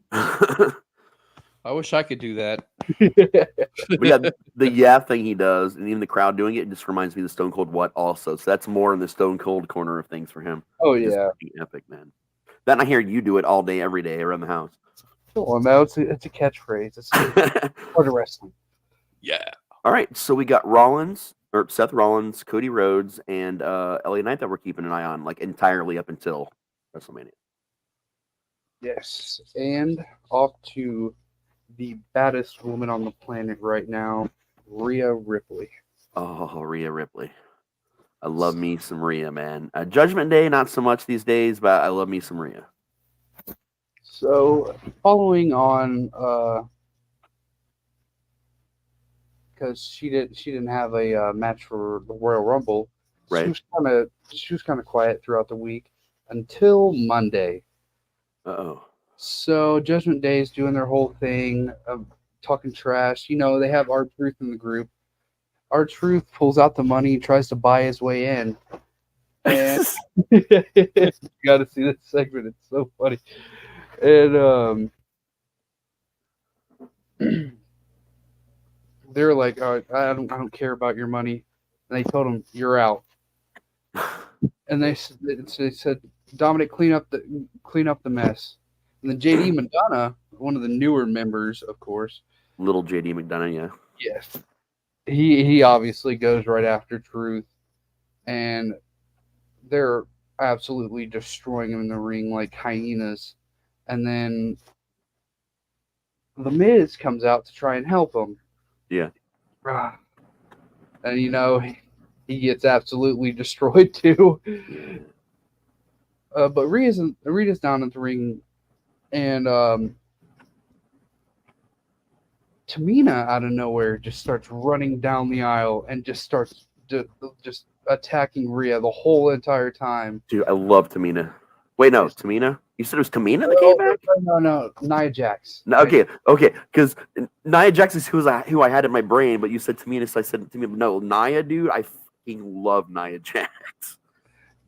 I wish I could do that. But yeah, the thing he does, and even the crowd doing it, just reminds me of the Stone Cold what also. So that's more in the Stone Cold corner of things for him. Oh yeah, epic, man. Then I hear you do it all day, every day around the house. Well, no, it's a catchphrase. It's part of wrestling. Yeah. All right, so we got Seth Rollins, Cody Rhodes, and LA Knight that we're keeping an eye on, like entirely up until WrestleMania. Yes, and off to the baddest woman on the planet right now, Rhea Ripley. Oh, Rhea Ripley. I love me some Rhea, man. Judgment Day, not so much these days, but I love me some Rhea. So, following on, because she didn't have a match for the Royal Rumble, right? She was kind of quiet throughout the week until Monday. Uh-oh. So Judgment Day is doing their whole thing of talking trash. You know, they have R-Truth in the group. R-Truth pulls out the money, tries to buy his way in. And you got to see this segment. It's so funny. And they're like, I don't care about your money. And they told him, you're out. And they said, Dominic, clean up the mess. And then JD McDonough, one of the newer members, of course. Little JD McDonough, yeah. Yes. He obviously goes right after Truth. And they're absolutely destroying him in the ring like hyenas. And then The Miz comes out to try and help him. Yeah. And, you know, he gets absolutely destroyed too. But Rita's down at the ring. And Tamina out of nowhere just starts running down the aisle and just starts just attacking Rhea the whole entire time. Dude, I love Tamina. Wait, no, Tamina? You said it was Tamina that came back? No, Nia Jax. No, okay, because Nia Jax is who I had in my brain, but you said Tamina, so I said Tamina. No, Nia, dude, I fucking love Nia Jax.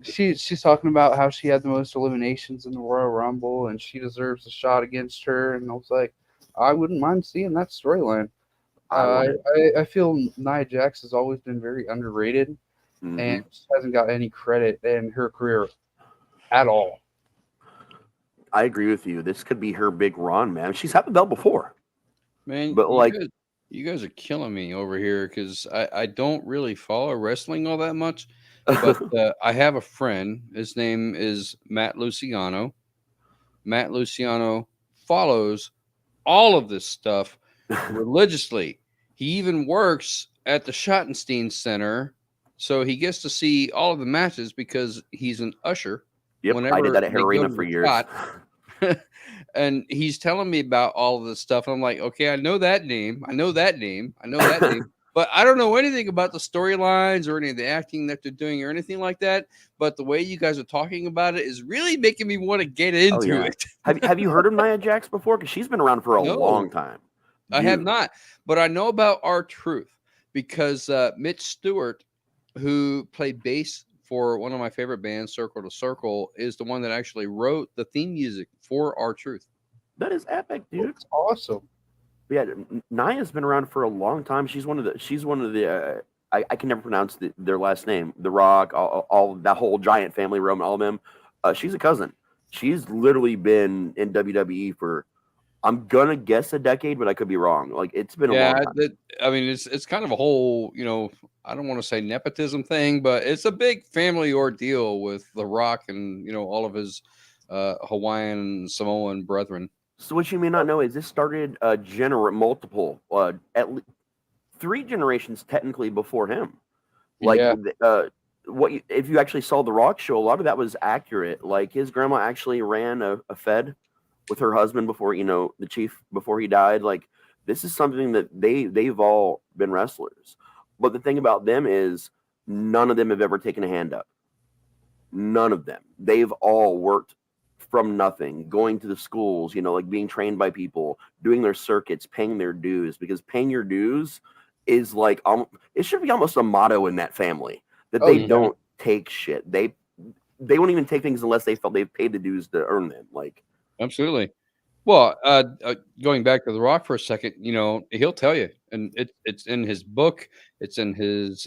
She's talking about how she had the most eliminations in the Royal Rumble and she deserves a shot against her. And I was like, I wouldn't mind seeing that storyline. I feel Nia Jax has always been very underrated and hasn't got any credit in her career at all. I agree with you. This could be her big run, man. She's had the belt before. Man, but like you guys are killing me over here because I don't really follow wrestling all that much. But I have a friend. His name is Matt Luciano. Matt Luciano follows all of this stuff religiously. He even works at the Schottenstein Center, so he gets to see all of the matches because he's an usher. Yep, I did that at her arena for years. And he's telling me about all of this stuff. And I'm like, okay, I know that name. I know that name. I know that name. But I don't know anything about the storylines or any of the acting that they're doing or anything like that. But the way you guys are talking about it is really making me want to get into it. Have you heard of Nia Jax before? Because she's been around for a long time. I have not. But I know about R-Truth because Mitch Stewart, who played bass for one of my favorite bands, Circle to Circle, is the one that actually wrote the theme music for R-Truth. That is epic, dude. It's awesome. Yeah, Nia's been around for a long time. She's one of the. I can never pronounce their last name. The Rock, all that whole giant family, Roman, all of them. She's a cousin. She's literally been in WWE for, I'm gonna guess, a decade, but I could be wrong. Like, it's been a long time. I mean, it's kind of a whole, I don't want to say nepotism thing, but it's a big family ordeal with The Rock and all of his Hawaiian and Samoan brethren. So what you may not know is this started multiple, at least 3 generations technically before him. Like, if you actually saw The Rock show, a lot of that was accurate. Like, his grandma actually ran a Fed with her husband before, the chief, before he died. Like, this is something that they've all been wrestlers. But the thing about them is none of them have ever taken a hand up. None of them. They've all worked from nothing, going to the schools, like being trained by people, doing their circuits, paying their dues, because paying your dues is like, it should be almost a motto in that family, that they don't take shit. They won't even take things unless they felt they've paid the dues to earn them. Like, absolutely. Well, going back to The Rock for a second, he'll tell you, and it's in his book, it's in his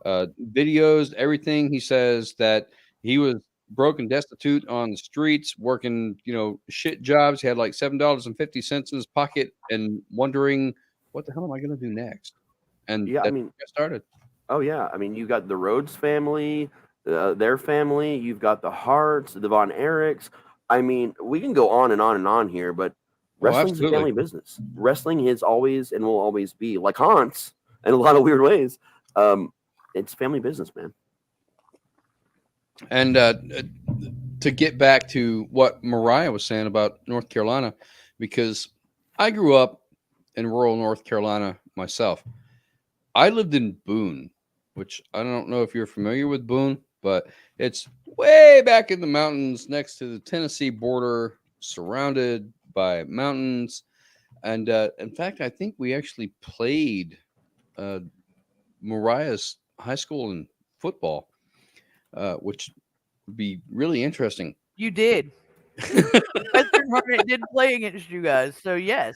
videos, everything. He says that he was broke and destitute on the streets, working, shit jobs. He had like $7.50 in his pocket and wondering, what the hell am I going to do next? And yeah, I mean, started. Oh yeah, I mean, you got the Rhodes family, their family. You've got the Harts, the Von Erichs. I mean, we can go on and on and on here, but wrestling's a family business. Wrestling is always and will always be, like Hans in a lot of weird ways. It's family business, man. And to get back to what Mariah was saying about North Carolina, because I grew up in rural North Carolina myself. I lived in Boone, which I don't know if you're familiar with Boone, but it's way back in the mountains next to the Tennessee border, surrounded by mountains. And in fact, I think we actually played Mariah's high school in football, which would be really interesting. You did. Western Market did play against you guys, so yes.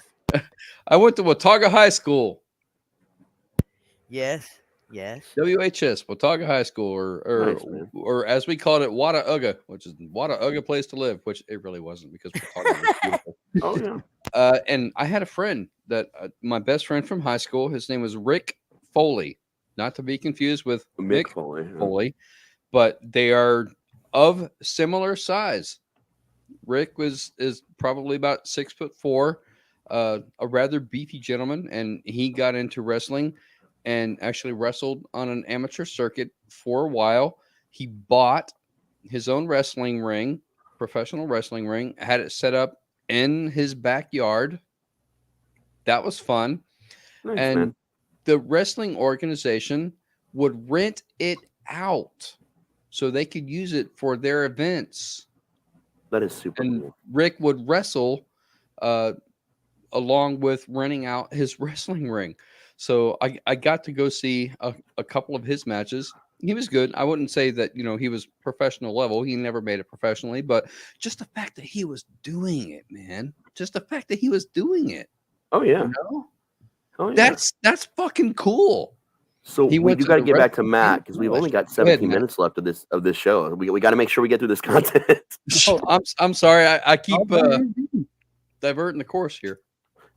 I went to Watauga High School. Yes. WHS, Watauga High School, or as we called it, Watauga, which is Watauga place to live, which it really wasn't, because Watauga was beautiful. Oh yeah. And I had a friend that my best friend from high school. His name was Rick Foley, not to be confused with Mick Foley, but they are of similar size. Rick is probably about 6'4", a rather beefy gentleman, and he got into wrestling and actually wrestled on an amateur circuit for a while. He bought his own wrestling ring, professional wrestling ring, had it set up in his backyard. That was fun. Nice, and man. The wrestling organization would rent it out so they could use it for their events. That is super cool. Rick would wrestle along with renting out his wrestling ring. So I got to go see a couple of his matches. He was good. I wouldn't say that, he was professional level. He never made it professionally, but just the fact that he was doing it, man. Just the fact that he was doing it. Oh yeah. Oh yeah. That's fucking cool. So we do got to get back to Matt, because we've only got 17 minutes left of this show. We got to make sure we get through this content. I'm sorry. I keep diverting the course here.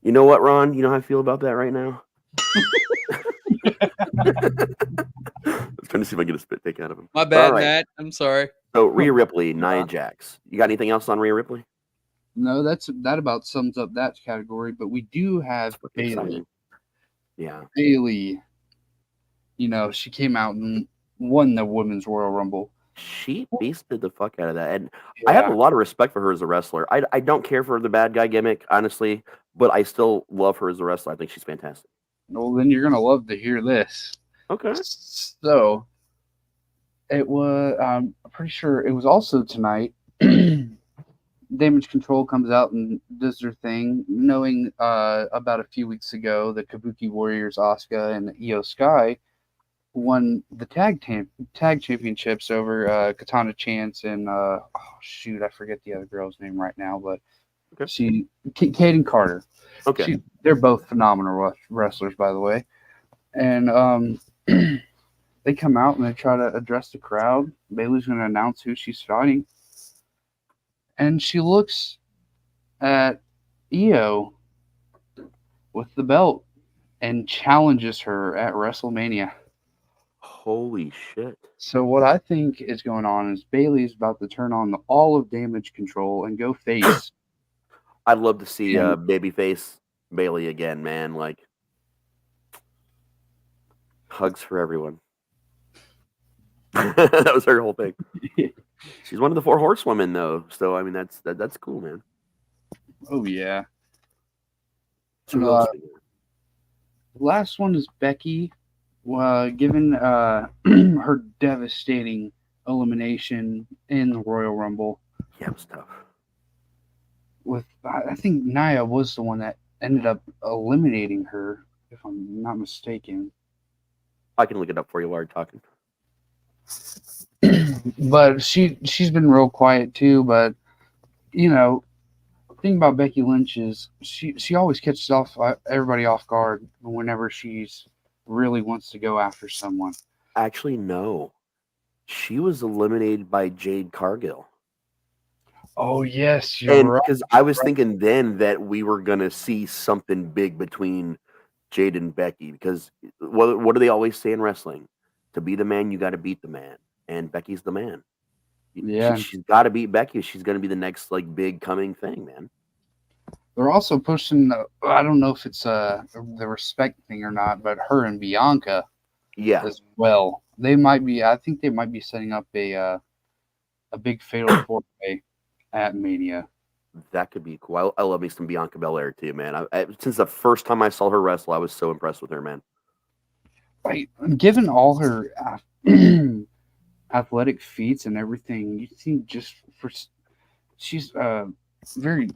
You know what, Ron? You know how I feel about that right now? I was trying to see if I can get a spit take out of him. My bad, right. Matt. I'm sorry. So Rhea Ripley, Nia Jax. You got anything else on Rhea Ripley? No, that about sums up that category. But we do have Bayley. Yeah, Bayley. She came out and won the Women's Royal Rumble. she beasted the fuck out of that. And I have a Yeah. lot of respect for her as a wrestler. I don't care for the bad guy gimmick, honestly, but I still love her as a wrestler. I think she's fantastic. Well, then you're gonna love to hear this. Okay. So it was. I'm pretty sure it was also tonight. Damage Control comes out and does their thing, knowing about a few weeks ago the Kabuki Warriors, Asuka and Io Sky, won the tag championships over Katana Chance and I forget the other girl's name right now, but Okay. Kaden Carter. Okay. They're both phenomenal wrestlers, by the way, and they come out and they try to address the crowd. Bayley's going to announce who she's fighting, and she looks at Io with the belt and challenges her at WrestleMania. Holy shit. So what I think is going on is Bayley's about to turn on all of Damage Control and go face. I'd love to see babyface Bayley again, man. Like, hugs for everyone. That was her whole thing. She's one of the 4 horsewomen, though. So I mean, that's cool, man. Oh yeah. So The last one is Becky, given her devastating elimination in the Royal Rumble. Yeah, it was tough. With I think Nia was the one that ended up eliminating her, if I'm not mistaken. I can look it up for you while you're talking. But she's been real quiet too. But you know, the thing about Becky Lynch is she always catches everybody off guard whenever she's really wants to go after someone. Actually, no. She was eliminated by Jade Cargill. Oh yes, you're right. Because I was thinking then that we were gonna see something big between Jade and Becky. Because what do they always say in wrestling? To be the man, you got to beat the man, and Becky's the man. Yeah, she's got to beat Becky. She's gonna be the next like big coming thing, man. They're also pushing. I don't know if it's the respect thing or not, but her and Bianca, as well. They might be. I think they might be setting up a big fatal 4-way at Mania. That could be cool. I love me some Bianca Belair too, man. Since the first time I saw her wrestle, I was so impressed with her, man. Like, given all her athletic feats and everything, you think she's a very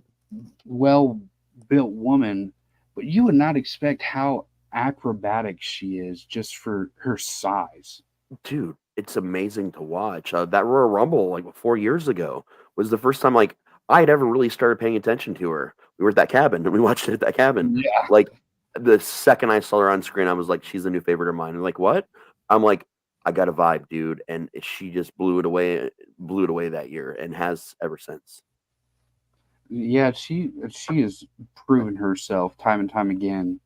well-built woman, but you would not expect how acrobatic she is just for her size. Dude, it's amazing to watch. That Royal Rumble, like 4 years ago, was the first time like I had ever really started paying attention to her. We were at that cabin and we watched it at that cabin. Yeah. Like the second I saw her on screen, I was like, she's a new favorite of mine. And like, what? I'm like, I got a vibe, dude. And she just blew it away that year and has ever since. Yeah, she has proven herself time and time again,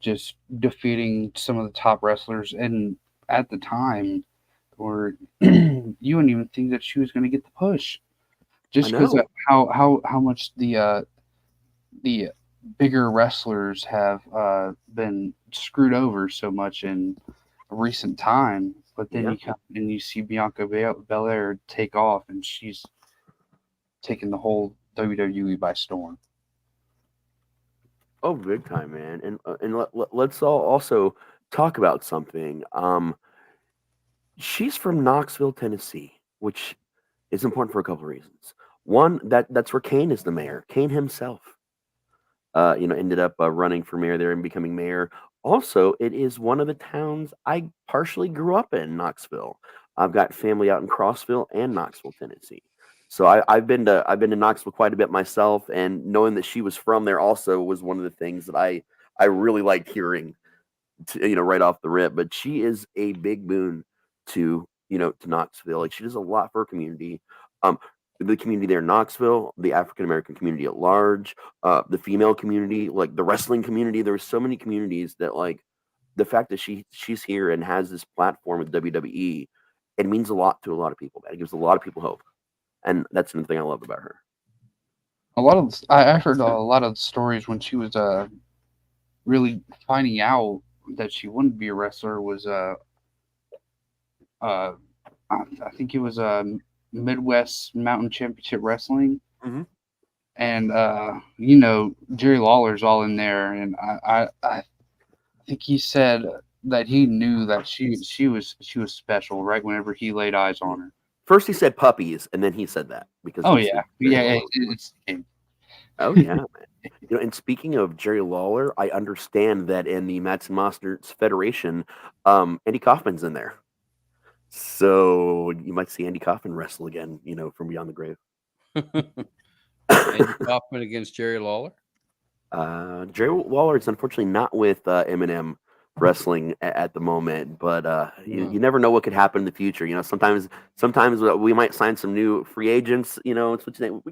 just defeating some of the top wrestlers. And at the time, where you wouldn't even think that she was going to get the push, just because of how much the bigger wrestlers have been screwed over so much in recent time. But then you come and you see Bianca Belair take off, and she's taking the whole WWE by storm. Oh, big time, man! And let's all also talk about something. She's from Knoxville, Tennessee, which is important for a couple of reasons. One, that's where Kane is the mayor. Kane himself, ended up running for mayor there and becoming mayor. Also, it is one of the towns I partially grew up in, Knoxville. I've got family out in Crossville and Knoxville, Tennessee. So I've been to Knoxville quite a bit myself, and knowing that she was from there also was one of the things that I really liked hearing, right off the rip. But she is a big boon to Knoxville. Like, she does a lot for her community. The community there in Knoxville, the African American community at large, the female community, like the wrestling community. There were so many communities that, like, the fact that she's here and has this platform with WWE, it means a lot to a lot of people, man. It gives a lot of people hope. And that's another thing I love about her. I heard a lot of stories when she was really finding out that she wouldn't be a wrestler was I think it was Midwest Mountain Championship Wrestling. Mhm. And you know, Jerry Lawler's all in there, and I think he said that he knew that she was special right whenever he laid eyes on her. First he said puppies, and then he said that because. Oh he's yeah, Jerry yeah, Lawler. it's Oh yeah, man. You know, and speaking of Jerry Lawler, I understand that in the Mats and Monsters Federation, Andy Kaufman's in there. So you might see Andy Kaufman wrestle again, you know, from beyond the grave. Andy Kaufman against Jerry Lawler. Jerry Lawler is unfortunately not with Eminem wrestling at the moment, but you never know what could happen in the future. You know, sometimes we might sign some new free agents. You know,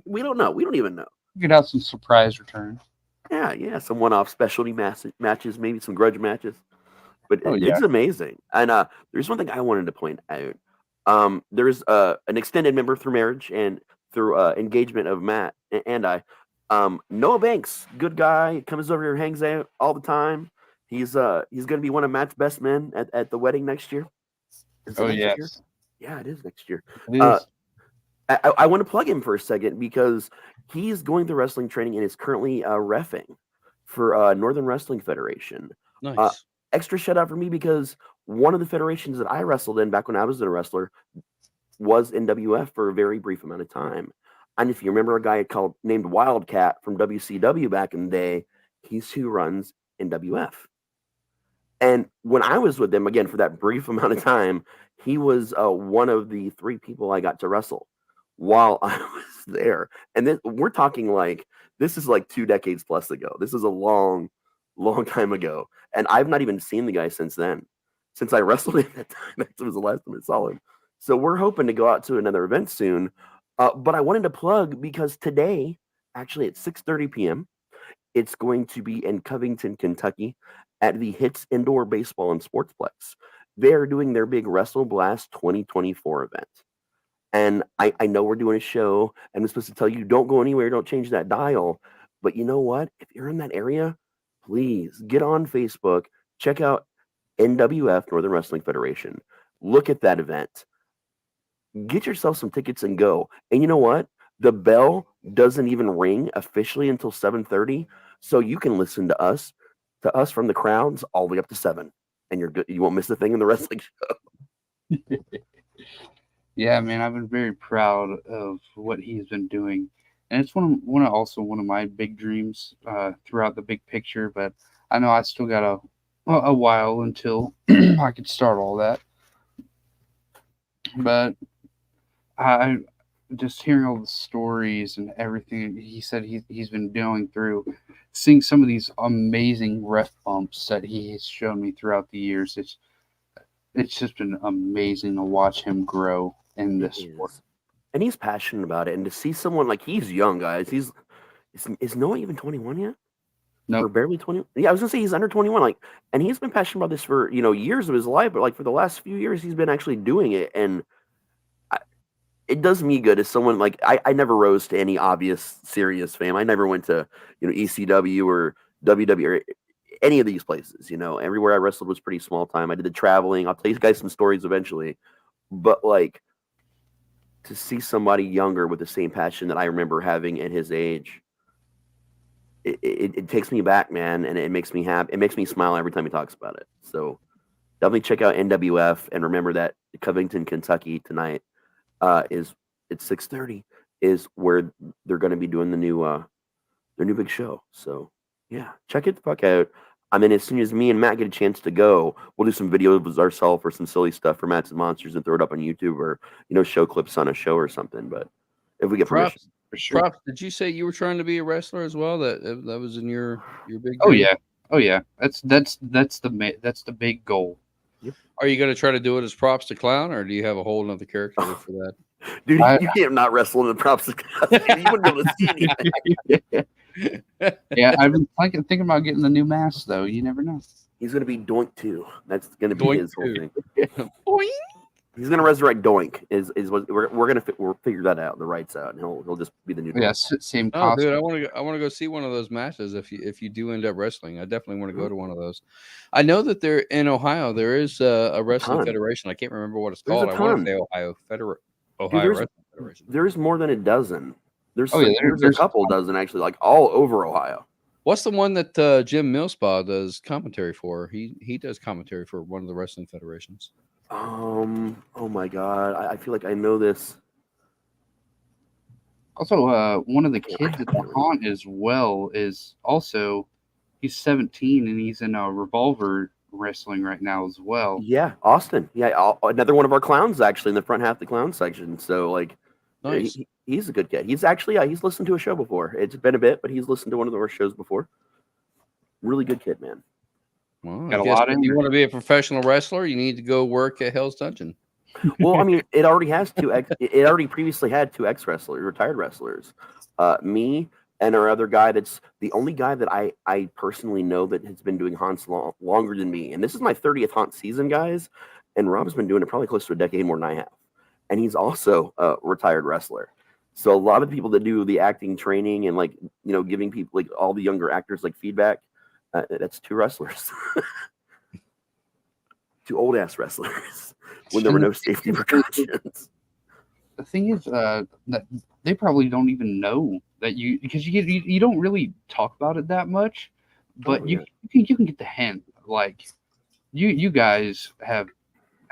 we don't know. We don't even know. We could have some surprise returns. Yeah, some one-off specialty matches, maybe some grudge matches. But Oh, it's yeah. amazing. And there's one thing I wanted to point out. There's an extended member through marriage and through engagement of Matt and I. Noah Banks, good guy, comes over here, hangs out all the time. He's going to be one of Matt's best men at the wedding next year. Is it Oh next yes, year? Yeah, it is next year. it is. I want to plug him for a second because he's going through wrestling training and is currently reffing for Northern Wrestling Federation. Nice. Extra shout out for me because one of the federations that I wrestled in back when I was a wrestler was NWF for a very brief amount of time. And if you remember a guy named Wildcat from WCW back in the day, he's who runs NWF. And when I was with them, again, for that brief amount of time, he was one of the 3 people I got to wrestle while I was there. And then we're talking like, this is like 2 decades plus ago. This is a long time ago. And I've not even seen the guy since then. Since I wrestled him that time, that was the last time I saw him. So we're hoping to go out to another event soon. But I wanted to plug because today, actually at 6:30 p.m., it's going to be in Covington, Kentucky at the Hits Indoor Baseball and Sportsplex. They're doing their big Wrestle Blast 2024 event. And I know we're doing a show, and I'm supposed to tell you, don't go anywhere, don't change that dial. But you know what? If you're in that area, please get on Facebook, check out NWF, Northern Wrestling Federation. Look at that event. Get yourself some tickets and go. And you know what? The bell doesn't even ring officially until 7:30, so you can listen to us from the crowds all the way up to 7, and you're good. You won't miss a thing in the wrestling show. Yeah, man, I've been very proud of what he's been doing, and it's one of my big dreams throughout the big picture. But I know I still got a while until I could start all that. But I just hearing all the stories and everything he said he's been going through, seeing some of these amazing ref bumps that he has shown me throughout the years. It's just been amazing to watch him grow in this sport. And he's passionate about it. And to see someone like, he's young, guys. Is Noah even 21 yet? No, Or barely 20? Yeah, I was gonna say he's under 21. Like, and he's been passionate about this for years of his life. But like for the last few years, he's been actually doing it, and it does me good as someone like I never rose to any obvious serious fame. I never went to ECW or WWE or any of these places. Everywhere I wrestled was pretty small time. I did the traveling. I'll tell you guys some stories eventually. But like to see somebody younger with the same passion that I remember having at his age, it takes me back, man, and it makes me happy. It makes me smile every time he talks about it. So definitely check out NWF and remember that Covington, Kentucky tonight. Is at 6:30 is where they're going to be doing their new big show. So yeah, check it the fuck out. I mean, as soon as me and Matt get a chance to go, we'll do some videos ourselves or some silly stuff for Mats and Monsters and throw it up on YouTube or show clips on a show or something. But if we get permission, for sure. Propz, did you say you were trying to be a wrestler as well? That was in your big. Oh dream? yeah. That's the big goal. Are you going to try to do it as Propz the Clown, or do you have a whole other character for that? Dude, you can't not wrestle in the Propz. You wouldn't be able to see anything. Yeah, I've been thinking about getting the new mask, though. You never know. He's going to be Doink 2. That's going to be Doink his whole 2. thing. He's gonna resurrect Doink. Is what we'll figure that out. The rights out, and he'll just be the new. Yeah, Doink. same Oh, costume. dude, I want to go see one of those matches. If you do end up wrestling, I definitely want to go to one of those. I know that there in Ohio there is a wrestling federation. I can't remember what it's called. I want to say Ohio Wrestling Federation. There's more than a dozen. There's there's a couple dozen actually, like all over Ohio. What's the one that Jim Millspaw does commentary for? He does commentary for one of the wrestling federations. Oh my god, I feel like I know this. Also, one of the kids at the haunt as well is also, he's 17 and he's in a Revolver wrestling right now as well. Yeah, Austin. Yeah, another one of our clowns actually in the front half of the clown section. So like, nice. He's a good kid. He's actually he's listened to a show before. It's been a bit, but he's listened to one of our shows before. Really good kid, man. Well, I guess if you want to be a professional wrestler, you need to go work at Hell's Dungeon. Well, I mean, it already has it already previously had two retired wrestlers. Me and our other guy that's the only guy that I personally know that has been doing haunts longer than me. And this is my 30th haunt season, guys. And Rob's been doing it probably close to a decade more than I have. And he's also a retired wrestler. So a lot of the people that do the acting training and giving people like all the younger actors like feedback, that's two wrestlers. Two old ass wrestlers when there were no safety precautions. The thing is that they probably don't even know that because you don't really talk about it that much, but you can get the hint. Like you guys have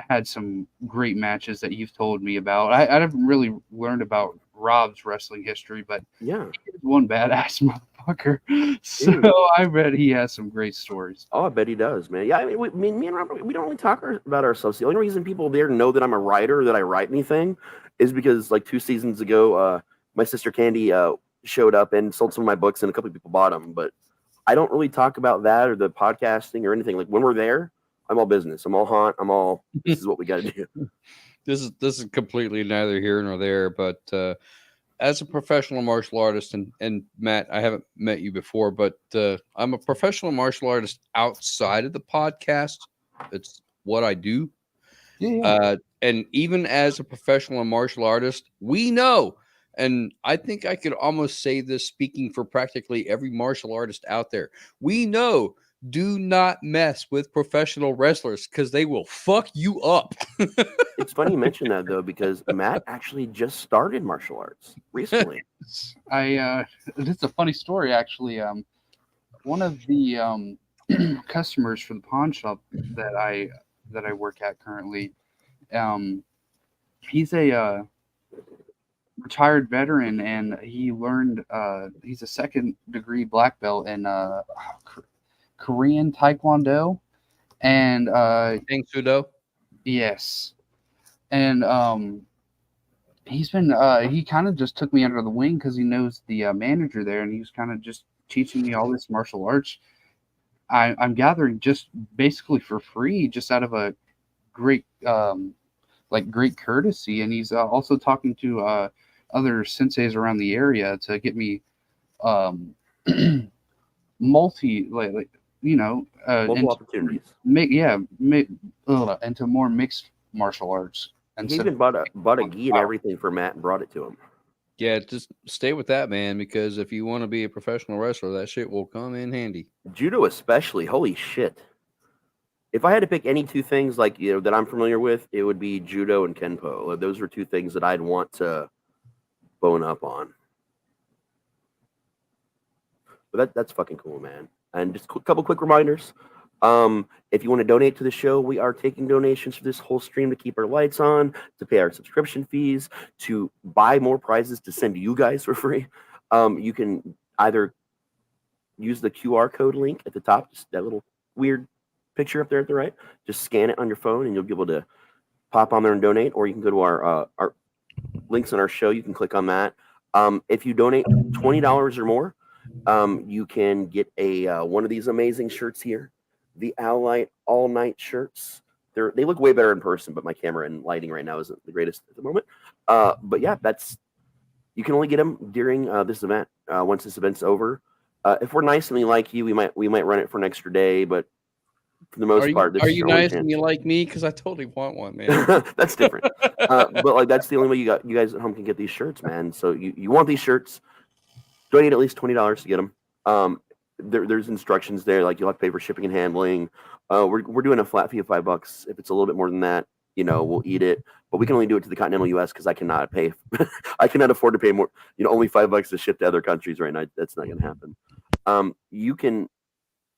had some great matches that you've told me about. I haven't really learned about Rob's wrestling history, but yeah, he's one badass motherfucker. So I bet he has some great stories. Oh, I bet he does, man. Yeah, I mean, me and Rob, we don't really talk about ourselves. The only reason people there know that I'm a writer, that I write anything, is because like 2 seasons ago, my sister Candy showed up and sold some of my books, and a couple of people bought them. But I don't really talk about that or the podcasting or anything. Like when we're there, I'm all business. I'm all haunt. I'm all. This is what we got to do. This is completely neither here nor there, but as a professional martial artist, and Matt, I haven't met you before, but I'm a professional martial artist outside of the podcast. It's what I do. Yeah. And even as a professional martial artist, we know, and I think I could almost say this speaking for practically every martial artist out there, we know, do not mess with professional wrestlers because they will fuck you up. It's funny you mention that though, because Matt actually just started martial arts recently. It's a funny story actually. One of the customers for the pawn shop that I work at currently, he's a retired veteran, and he learned he's a 2nd degree black belt in Korean Taekwondo and Tang Sudo. Yes. And he's been he kind of just took me under the wing because he knows the manager there, and he was kind of just teaching me all this martial arts. I'm gathering just basically for free, just out of a great great courtesy, and he's also talking to other senseis around the area to get me multiple opportunities. Into more mixed martial arts. And he even bought a gi and everything for Matt and brought it to him. Yeah, just stay with that, man, because if you want to be a professional wrestler, that shit will come in handy. Judo especially, holy shit. If I had to pick any 2 things that I'm familiar with, it would be judo and kenpo. Those are 2 things that I'd want to bone up on. But that's fucking cool, man. And just a couple quick reminders. If you want to donate to the show, we are taking donations for this whole stream to keep our lights on, to pay our subscription fees, to buy more prizes to send to you guys for free. You can either use the QR code link at the top, just that little weird picture up there at the right. Just scan it on your phone, and you'll be able to pop on there and donate. Or you can go to our links on our show. You can click on that. If you donate $20 or more, you can get one of these amazing shirts here, the Owlite All Night shirts. They look way better in person, but my camera and lighting right now isn't the greatest at the moment. But yeah, you can only get them during this event. Once this event's over, if we're nice and we like you, we might run it for an extra day. But for the most part. Are you nice and you like me? Because I totally want one, man. That's different. But like that's the only way you guys at home can get these shirts, man. So you want these shirts? Donate at least $20 to get them. There's instructions there, like you'll have to pay for shipping and handling. We're doing a flat fee of $5. If it's a little bit more than that, we'll eat it. But we can only do it to the continental U.S. because I cannot pay. I cannot afford to pay more. Only $5 to ship to other countries right now. That's not going to happen. You can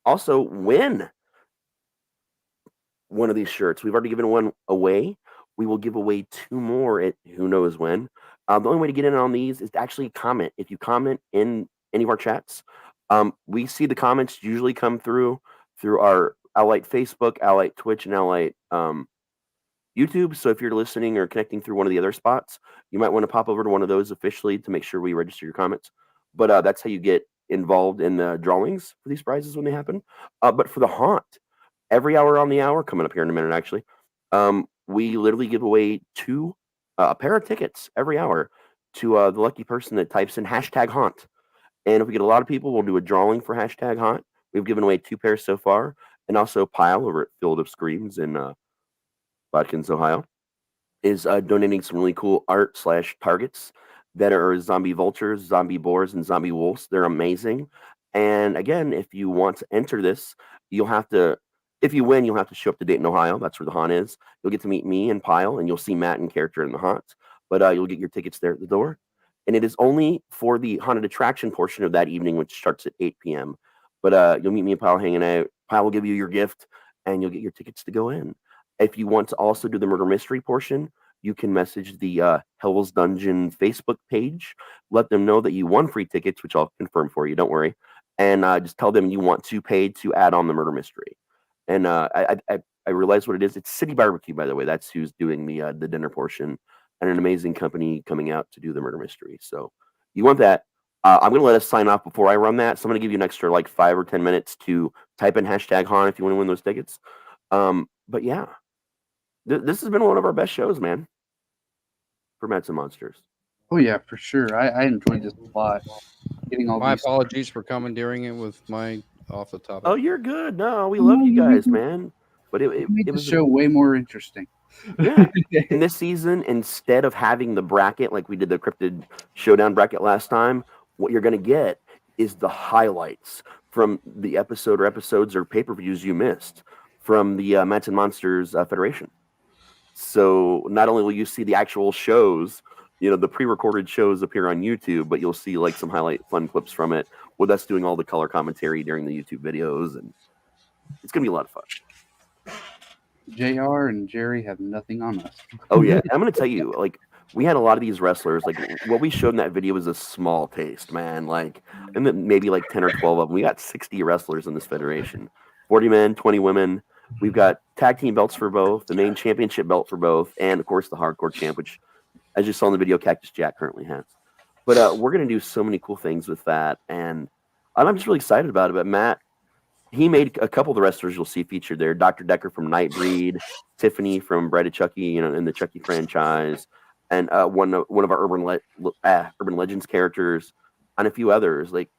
also win one of these shirts. We've already given one away. We will give away 2 more at who knows when. The only way to get in on these is to actually comment. If you comment in any of our chats, we see the comments usually come through our Elliott Facebook, Elliott Twitch, and Elliott YouTube. So if you're listening or connecting through one of the other spots, you might want to pop over to one of those officially to make sure we register your comments. But that's how you get involved in the drawings for these prizes when they happen. But for the haunt, every hour on the hour, coming up here in a minute actually, we literally give away a pair of tickets every hour to the lucky person that types in #haunt. And if we get a lot of people, we'll do a drawing for #haunt. We've given away 2 pairs so far. And also Pyle over at Field of Screams in Watkins, Ohio, is donating some really cool art / targets that are zombie vultures, zombie boars, and zombie wolves. They're amazing. And again, if you want to enter this, if you win, you'll have to show up to Dayton, Ohio. That's where the haunt is. You'll get to meet me and Pyle, and you'll see Matt in character in the haunt. But you'll get your tickets there at the door. And it is only for the haunted attraction portion of that evening, which starts at 8 p.m. But you'll meet me and Pyle hanging out. Pyle will give you your gift, and you'll get your tickets to go in. If you want to also do the murder mystery portion, you can message the Hell's Dungeon Facebook page. Let them know that you won free tickets, which I'll confirm for you. Don't worry. And just tell them you want to pay to add on the murder mystery. And I realize what it is. It's City Barbecue, by the way. That's who's doing the dinner portion, and an amazing company coming out to do the murder mystery. So you want that. I'm going to let us sign off before I run that. So I'm going to give you an extra like 5 or 10 minutes to type in #haunt if you want to win those tickets. But yeah, this has been one of our best shows, man, for Mets and Monsters. Oh yeah, for sure. I enjoyed this a lot. Getting all my apologies for commandeering it with my off the top. Oh, you're good. No, we love you guys, man. But it made the was show way more interesting. Yeah. In this season, instead of having the bracket like we did the Cryptid Showdown bracket last time, what you're going to get is the highlights from the episodes or pay-per-views you missed from the Mets and Monsters Federation. So not only will you see the actual shows, the pre-recorded shows appear on YouTube, but you'll see like some highlight fun clips from it with us doing all the color commentary during the YouTube videos, and it's going to be a lot of fun. JR and Jerry have nothing on us. Oh yeah, I'm going to tell you, like, we had a lot of these wrestlers. Like, what we showed in that video was a small taste, man. Like, and then maybe like 10 or 12 of them. We got 60 wrestlers in this federation, 40 men, 20 women. We've got tag team belts for both, the main championship belt for both, and of course the hardcore champ, which, as you saw in the video, Cactus Jack currently has. But we're going to do so many cool things with that, and I'm just really excited about it. But Matt, he made a couple of the wrestlers you'll see featured there. Dr. Decker from Nightbreed, Tiffany from Bride of Chucky, in the Chucky franchise, and one of our Urban Legends characters, and a few others. Like,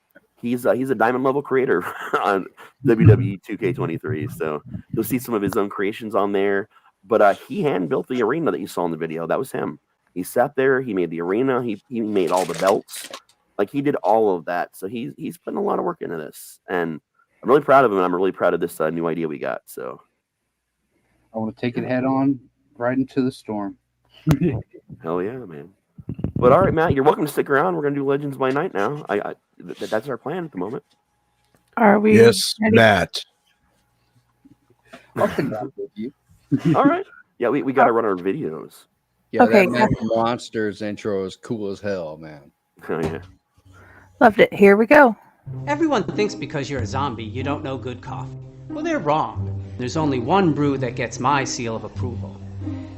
he's a diamond level creator on WWE 2K23, so you'll see some of his own creations on there. But he hand built the arena that you saw in the video. That was him. He sat there. He made the arena. He made all the belts. Like, he did all of that. So he's putting a lot of work into this, and I'm really proud of him. And I'm really proud of this new idea we got. So I want to take it head on right into the storm. Hell yeah, man. But all right, Matt, you're welcome to stick around. We're gonna do Legends by Night now. That's our plan at the moment. Are we? Yes, ready? Matt. I'll pick that with you. All right. Yeah, we got to run our videos. Yeah, Okay. that Mets and Monsters intro is cool as hell, man. Oh yeah. Loved it. Here we go. Everyone thinks because you're a zombie, you don't know good coffee. Well, they're wrong. There's only one brew that gets my seal of approval.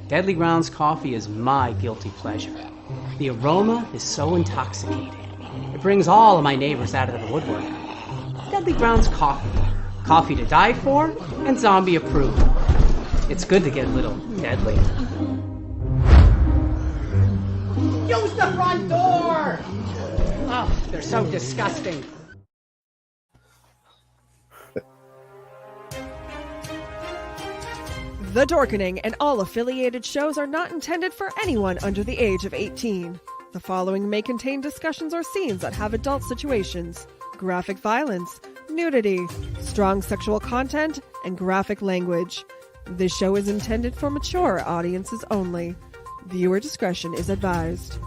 Deadly Grounds coffee is my guilty pleasure. The aroma is so intoxicating. It brings all of my neighbors out of the woodwork. Deadly Grounds coffee. Coffee to die for and zombie approved. It's good to get a little deadly. Use the front door! Oh, they're so disgusting. The Dorkening and all affiliated shows are not intended for anyone under the age of 18. The following may contain discussions or scenes that have adult situations, graphic violence, nudity, strong sexual content, and graphic language. This show is intended for mature audiences only. Viewer discretion is advised.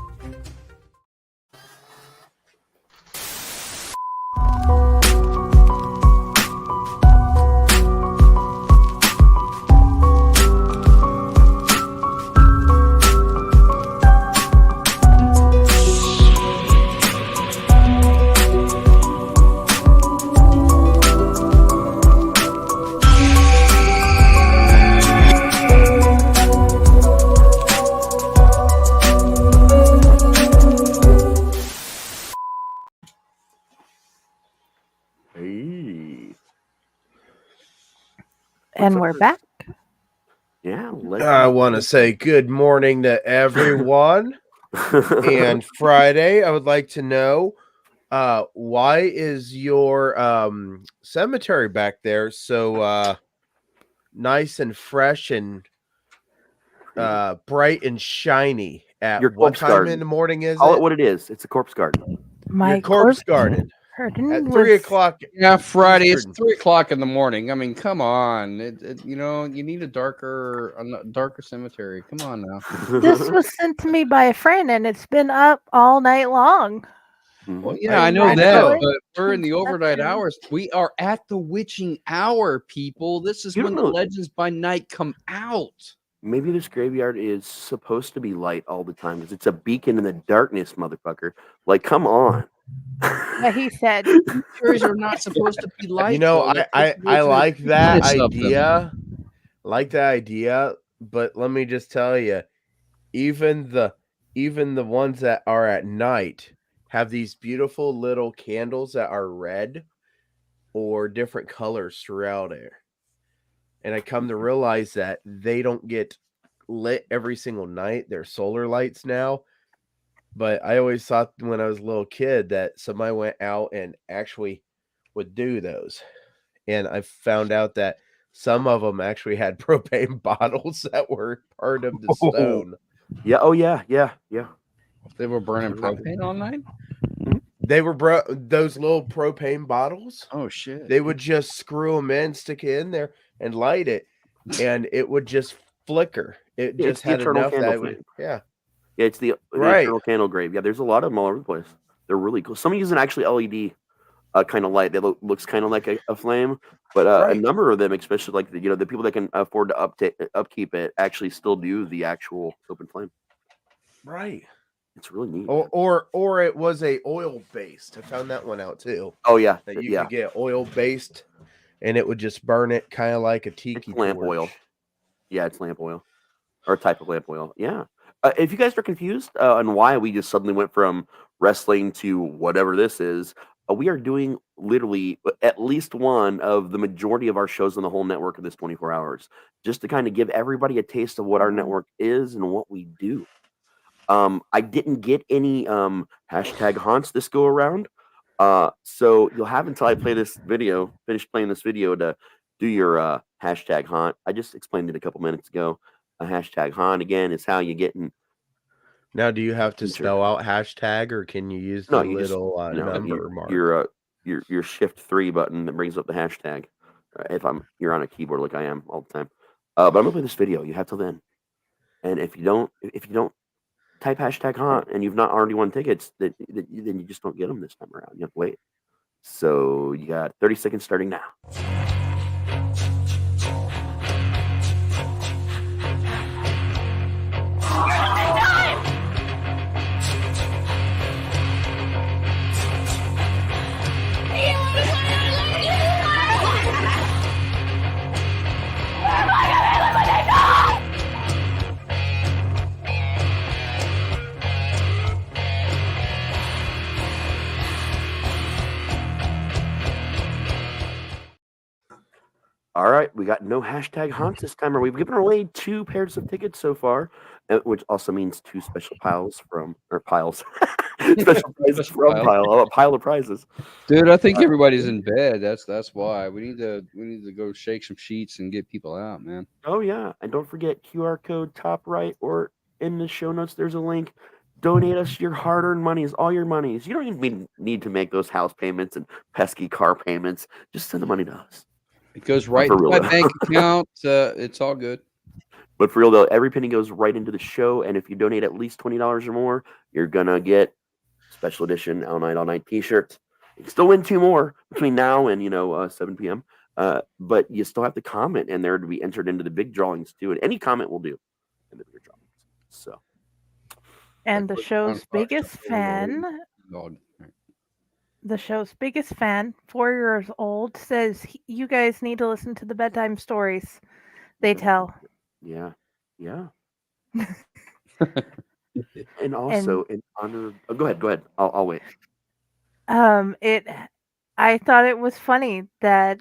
And we're back. Yeah. I want to say good morning to everyone. And Friday, I would like to know why is your cemetery back there so nice and fresh and bright and shiny at Your what corpse time garden. in the morning is Call it? it what it is. It's a corpse garden. Your corpse garden. At 3 o'clock. Yeah, Friday. It's Eastern. 3 o'clock in the morning. I mean, come on. You know, you need a darker cemetery. Come on now. This was sent to me by a friend, and it's been up all night long. Well, yeah, I know I that, know. but we're in the overnight hours. We are at the witching hour, people. This is You when don't the know. legends by night come out. Maybe this graveyard is supposed to be light all the time because it's a beacon in the darkness, motherfucker. Like, come on. Yeah, he said. Cemeteries are not supposed to be light. You know, though. They're I supposed to be like the that brightness of them. idea. Like that idea, but let me just tell you, even the ones that are at night have these beautiful little candles that are red or different colors throughout it. And I come to realize that they don't get lit every single night. They're solar lights now. But I always thought when I was a little kid that somebody went out and actually would do those. And I found out that some of them actually had propane bottles that were part of the stone. Yeah. Oh, yeah. Yeah. Yeah. They were burning propane all night. They were those little propane bottles. Oh shit! They would just screw them in, stick it in there, and light it, and it would just flicker. It Yeah, just it's the had eternal enough that candle it would, flame. yeah. Yeah, it's the Right. eternal candle grave. Yeah, there's a lot of them all over the place. They're really cool. Some use an actually LED kind of light that looks kind of like a flame, but Right. a number of them, especially like the people that can afford to upkeep it, actually still do the actual open flame. Right. It's really neat. Or it was a oil based. I found that one out too. Oh yeah, That you yeah. could get oil based, and it would just burn it kind of like a tiki It's lamp torch. oil. Yeah, it's lamp oil, or a type of lamp oil. Yeah. If you guys are confused on why we just suddenly went from wrestling to whatever this is, we are doing literally at least one of the majority of our shows on the whole network of this 24 hours, just to kind of give everybody a taste of what our network is and what we do. I didn't get any hashtag haunts this go around. So you'll have until I finish playing this video to do your hashtag haunt. I just explained it a couple minutes ago. A hashtag haunt again is how you get in. Now, do you have to Sure. spell out hashtag, or can you use the No, you just little number mark? your shift 3 button that brings up the hashtag. If you're on a keyboard like I am all the time. But I'm gonna play this video. You have till then. And if you don't type hashtag haunt and you've not already won tickets, then you just don't get them this time around. You have to wait. So you got 30 seconds starting now. All right, we got no hashtag haunts this time. We've given away 2 pairs of tickets so far, which also means 2 special piles, special prizes from Pyle. A pile of prizes. Dude, I think everybody's in bed. That's why we need to go shake some sheets and get people out, man. Oh yeah, and don't forget QR code top right or in the show notes. There's a link. Donate us your hard-earned monies, all your monies. You don't even need to make those house payments and pesky car payments. Just send the money to us. It goes right into my bank account. It's all good. But for real though, every penny goes right into the show, and if you donate at least $20 or more, you're gonna get special edition All Night T-shirts. You can still win 2 more between now and 7 p.m. But you still have to comment, and they're to be entered into the big drawings too. And any comment will do in the bigger drawings. So. And the show's biggest fan, 4 years old, says you guys need to listen to the bedtime stories they tell. Yeah. And also in honor. Oh, go ahead. I'll wait. I thought it was funny that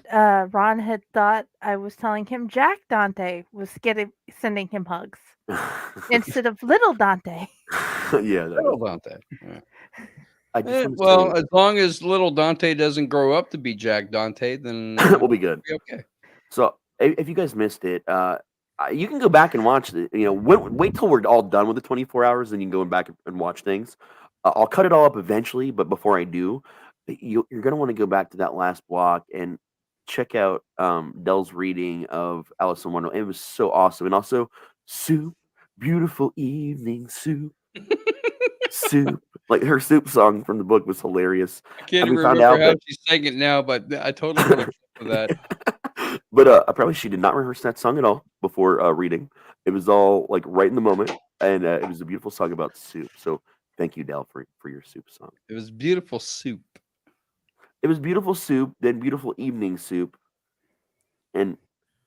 Ron had thought I was telling him Jack Dante was sending him hugs instead of little Dante. Yeah, little Dante. Yeah. As long as little Dante doesn't grow up to be Jack Dante, then we'll be good. We'll be okay. So if you guys missed it, you can go back and watch it. Wait till we're all done with the 24 hours, then you can go back and watch things. I'll cut it all up eventually, but before I do, you're going to want to go back to that last block and check out Dell's reading of Alice in Wonderland. It was so awesome. And also, Soup, Beautiful Evening Soup. Soup. Like her soup song from the book was hilarious. I can't remember how she sang it now, but I totally want to for that. But apparently she did not rehearse that song at all before reading. It was all like right in the moment, and it was a beautiful song about soup. So thank you, Dell, for your soup song. It was beautiful soup. It was beautiful soup, then beautiful evening soup, and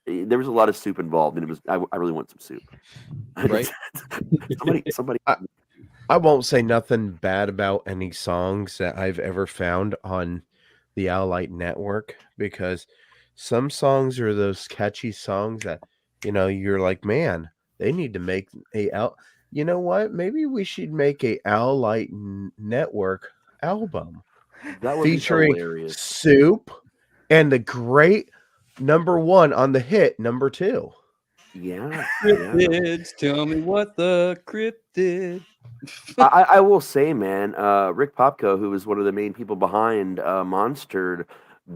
there was a lot of soup involved, and it was I really want some soup. Right? somebody. I won't say nothing bad about any songs that I've ever found on the Elliott Network, because some songs are those catchy songs that, you're like, man, they need to make you know what? Maybe we should make a Elliott Network album featuring Soup and the great #1 on the hit #2. Yeah. Cryptids, tell me what the cryptid. I will say, man, Rick Popko, who was one of the main people behind Monstered,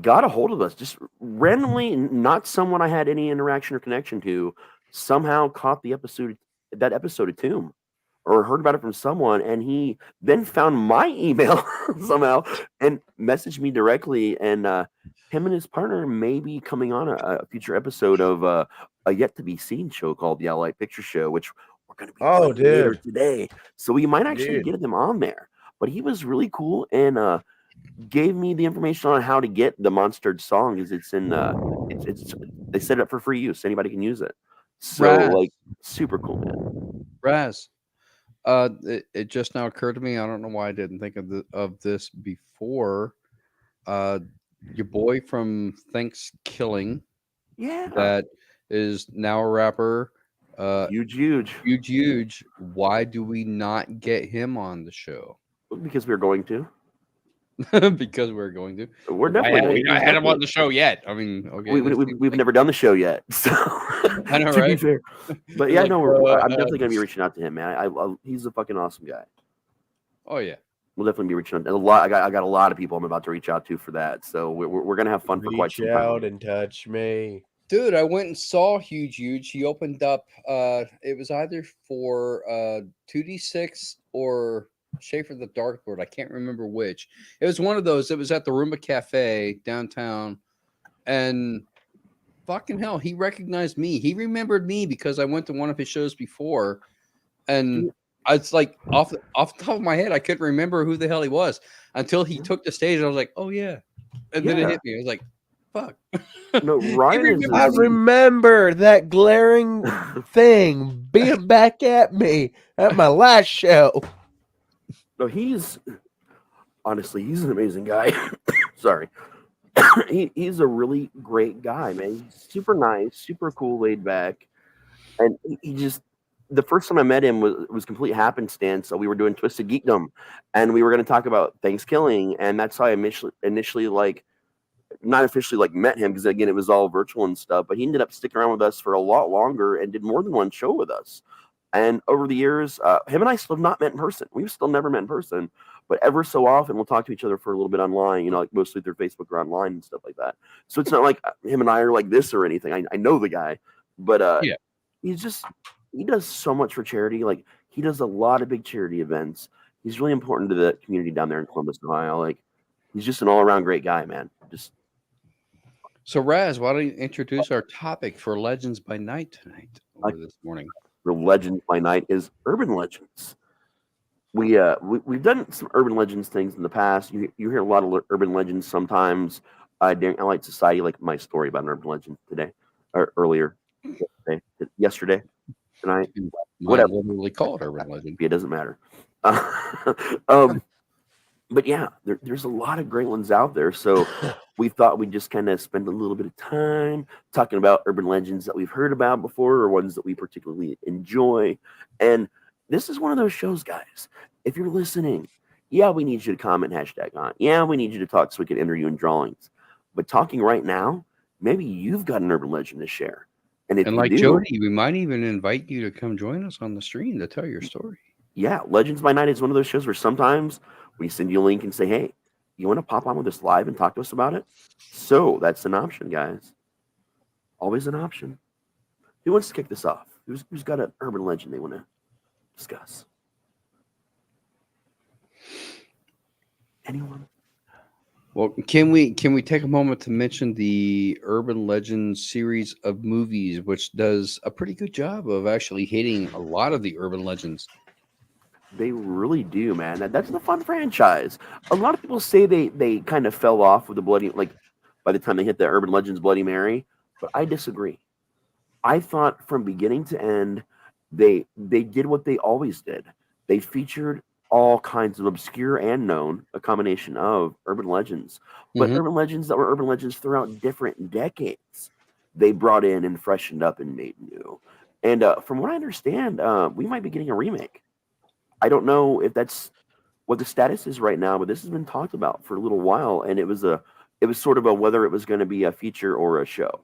got a hold of us just randomly, not someone I had any interaction or connection to, somehow caught that episode of Tomb, or heard about it from someone, and he then found my email somehow and messaged me directly, and him and his partner may be coming on a future episode of a yet-to-be-seen show called The Elliott Picture Show, which we're going to be later today. So we might actually get them on there. But he was really cool and gave me the information on how to get the Monstered song. It's in they set it up for free use. Anybody can use it. So Raz. Super cool, man. Raz. It just now occurred to me. I don't know why I didn't think of this before. Your boy from Thanksgiving, that is now a rapper. Huge. Why do we not get him on the show? Because we're going to. Because we're going to. We're definitely. I had him on the show yet. I mean, okay. We've never done the show yet, so I know, to right? be fair. But yeah, I'm definitely gonna be reaching out to him, man. He's a fucking awesome guy. Oh yeah. We'll definitely be reaching out. I got a lot of people I'm about to reach out to for that. So we're gonna have fun for quite some time. Reach out and touch me. Dude, I went and saw Huge. He opened up it was either for 2D6 or Schaefer the Darklord. I can't remember which. It was one of those. It was at the Roomba Cafe downtown. And fucking hell, he recognized me. He remembered me because I went to one of his shows before. And it's like off the top of my head, I couldn't remember who the hell he was until he took the stage. I was like, oh yeah. And then it hit me. I was like, fuck. No, Ryan is. I remember that glaring thing being back at me at my last show. No, honestly, he's an amazing guy. Sorry. he's a really great guy, man. He's super nice, super cool, laid back, and he just. The first time I met him was complete happenstance. So we were doing Twisted Geekdom, and we were going to talk about Thanksgiving, and that's how I initially like not officially like met him because again it was all virtual and stuff. But he ended up sticking around with us for a lot longer and did more than one show with us. And over the years, him and I still have not met in person. We've still never met in person, but ever so often we'll talk to each other for a little bit online. You know, like mostly through Facebook or online and stuff like that. So it's not like him and I are like this or anything. I know the guy, but Yeah. he does so much for charity. Like he does a lot of big charity events. He's really important to the community down there in Columbus, Ohio. Like he's just an all around great guy, man. Just So, Raz, why don't you introduce our topic for Legends by Night tonight or this morning? the Legends by Night is urban legends. We've done some urban legends things in the past. You hear a lot of urban legends sometimes during Allied Society, like my story about an urban legend today or earlier yesterday. Tonight, Whatever literally called urban legend. It doesn't matter. But yeah, there's a lot of great ones out there. So we thought we'd just kind of spend a little bit of time talking about urban legends that we've heard about before or ones that we particularly enjoy. And this is one of those shows, guys. If you're listening, yeah, we need you to comment hashtag on. Yeah, we need you to talk so we can enter you in drawings. But talking right now, maybe you've got an urban legend to share. And like Jody, we might even invite you to come join us on the stream to tell your story. Yeah, Legends by Night is one of those shows where sometimes we send you a link and say, hey, you want to pop on with us live and talk to us about it? So that's an option, guys. Always an option. Who wants to kick this off? Who's got an urban legend they want to discuss? Anyone? Well, can we take a moment to mention the Urban Legends series of movies, which does a pretty good job of actually hitting a lot of the urban legends. They really do, man. That's the fun franchise. A lot of people say they kind of fell off with the Bloody, like by the time they hit the Urban Legends Bloody Mary, but I disagree. I thought from beginning to end, they did what they always did. They featured all kinds of obscure and known, a combination of urban legends, but urban legends that were urban legends throughout different decades. They brought in and freshened up and made new. And from what I understand, we might be getting a remake. I don't know if that's what the status is right now, but this has been talked about for a little while, and it was sort of a whether it was going to be a feature or a show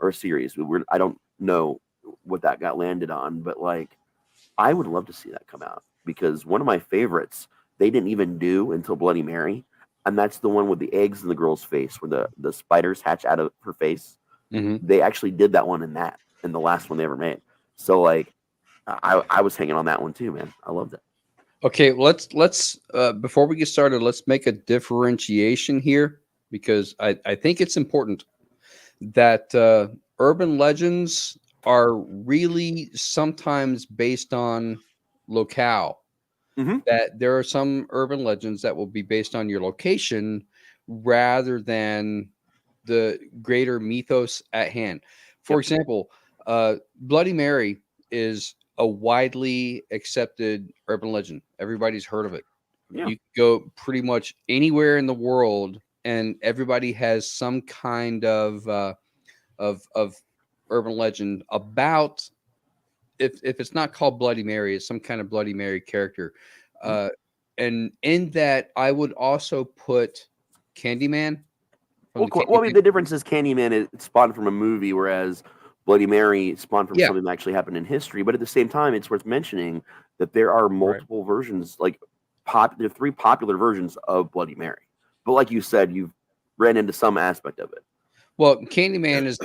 or a series. I don't know what that got landed on, but like I would love to see that come out because one of my favorites they didn't even do until Bloody Mary, and that's the one with the eggs in the girl's face where the spiders hatch out of her face. They actually did that one in the last one they ever made. So like I was hanging on that one too, man. I loved it. Okay, let's before we get started, let's make a differentiation here because I think it's important that urban legends are really sometimes based on locale. That there are some urban legends that will be based on your location rather than the greater mythos at hand. For example, Bloody Mary is a widely accepted urban legend. Everybody's heard of it. Yeah. You go pretty much anywhere in the world, and everybody has some kind of urban legend about. If it's not called Bloody Mary, it's some kind of Bloody Mary character. And in that, I would also put Candyman. The difference is Candyman is spawned from a movie, whereas Bloody Mary spawned from something that actually happened in history. But at the same time, it's worth mentioning that there are multiple versions, like there are 3 popular versions of Bloody Mary. But like you said, you've ran into some aspect of it. Well, Candyman is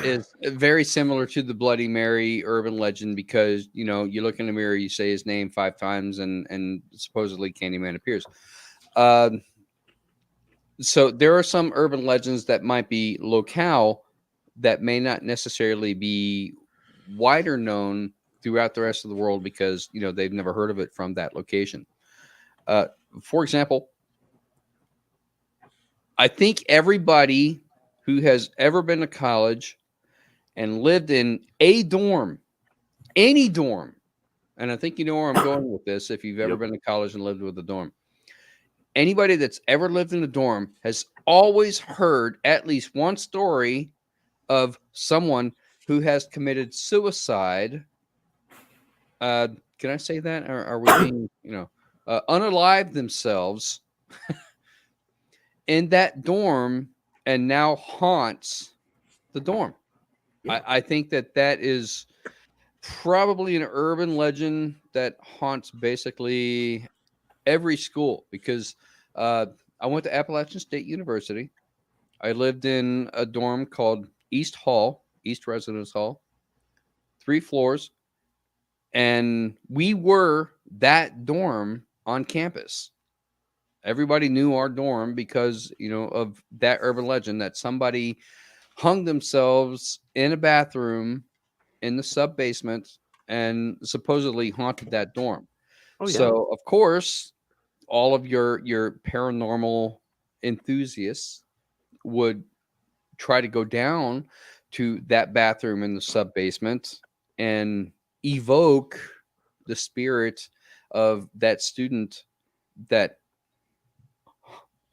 very similar to the Bloody Mary urban legend because, you know, you look in the mirror, you say his name 5 times, and supposedly Candyman appears. So there are some urban legends that might be locale that may not necessarily be wider known throughout the rest of the world because, you know, they've never heard of it from that location. For example, I think everybody who has ever been to college and lived in a dorm, any dorm, and I think you know where I'm going with this if you've ever been to college and lived with a dorm. Anybody that's ever lived in a dorm has always heard at least one story of someone who has committed suicide. Can I say that? Or are we being, unalived themselves in that dorm and now haunts the dorm? Yeah. I think that is probably an urban legend that haunts basically every school, because I went to Appalachian State University. I lived in a dorm called East Hall, East Residence Hall, 3 floors. And we were that dorm on campus. Everybody knew our dorm because, of that urban legend that somebody hung themselves in a bathroom in the sub basement and supposedly haunted that dorm. Oh, yeah. So, of course, all of your paranormal enthusiasts would try to go down to that bathroom in the sub basement and evoke the spirit of that student that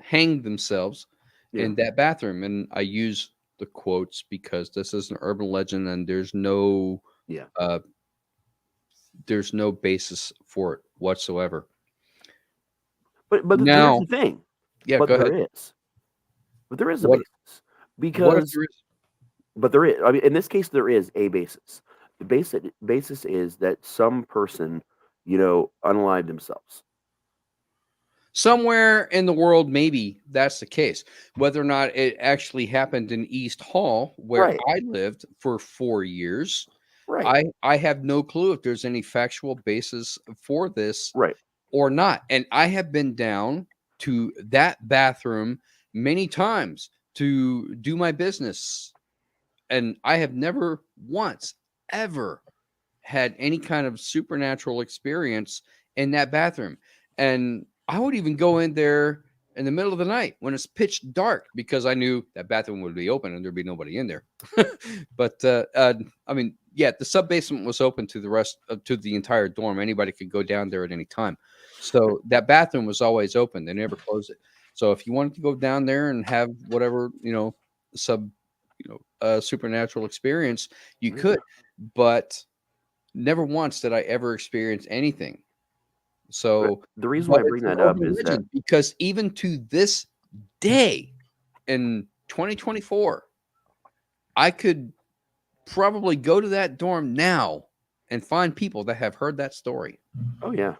hanged themselves in that bathroom. And I use the quotes because this is an urban legend and there's no basis for it whatsoever. But now, here's the thing. Yeah, but go there ahead. But there is a basis. Because but there is. I mean, in this case, there is a basis. The basis is that some person, unalived themselves. Somewhere in the world, maybe that's the case. Whether or not it actually happened in East Hall, where I lived for 4 years, I have no clue if there's any factual basis for this or not. And I have been down to that bathroom many times to do my business. And I have never once ever had any kind of supernatural experience in that bathroom. And I would even go in there in the middle of the night when it's pitch dark because I knew that bathroom would be open and there'd be nobody in there. But I mean, yeah, the sub basement was open to the rest to the entire dorm. Anybody could go down there at any time. So that bathroom was always open. They never closed it. So if you wanted to go down there and have whatever, supernatural experience, you could, but never once did I ever experience anything. So the reason why I bring that up is that because even to this day in 2024, I could probably go to that dorm now and find people that have heard that story. Oh yeah.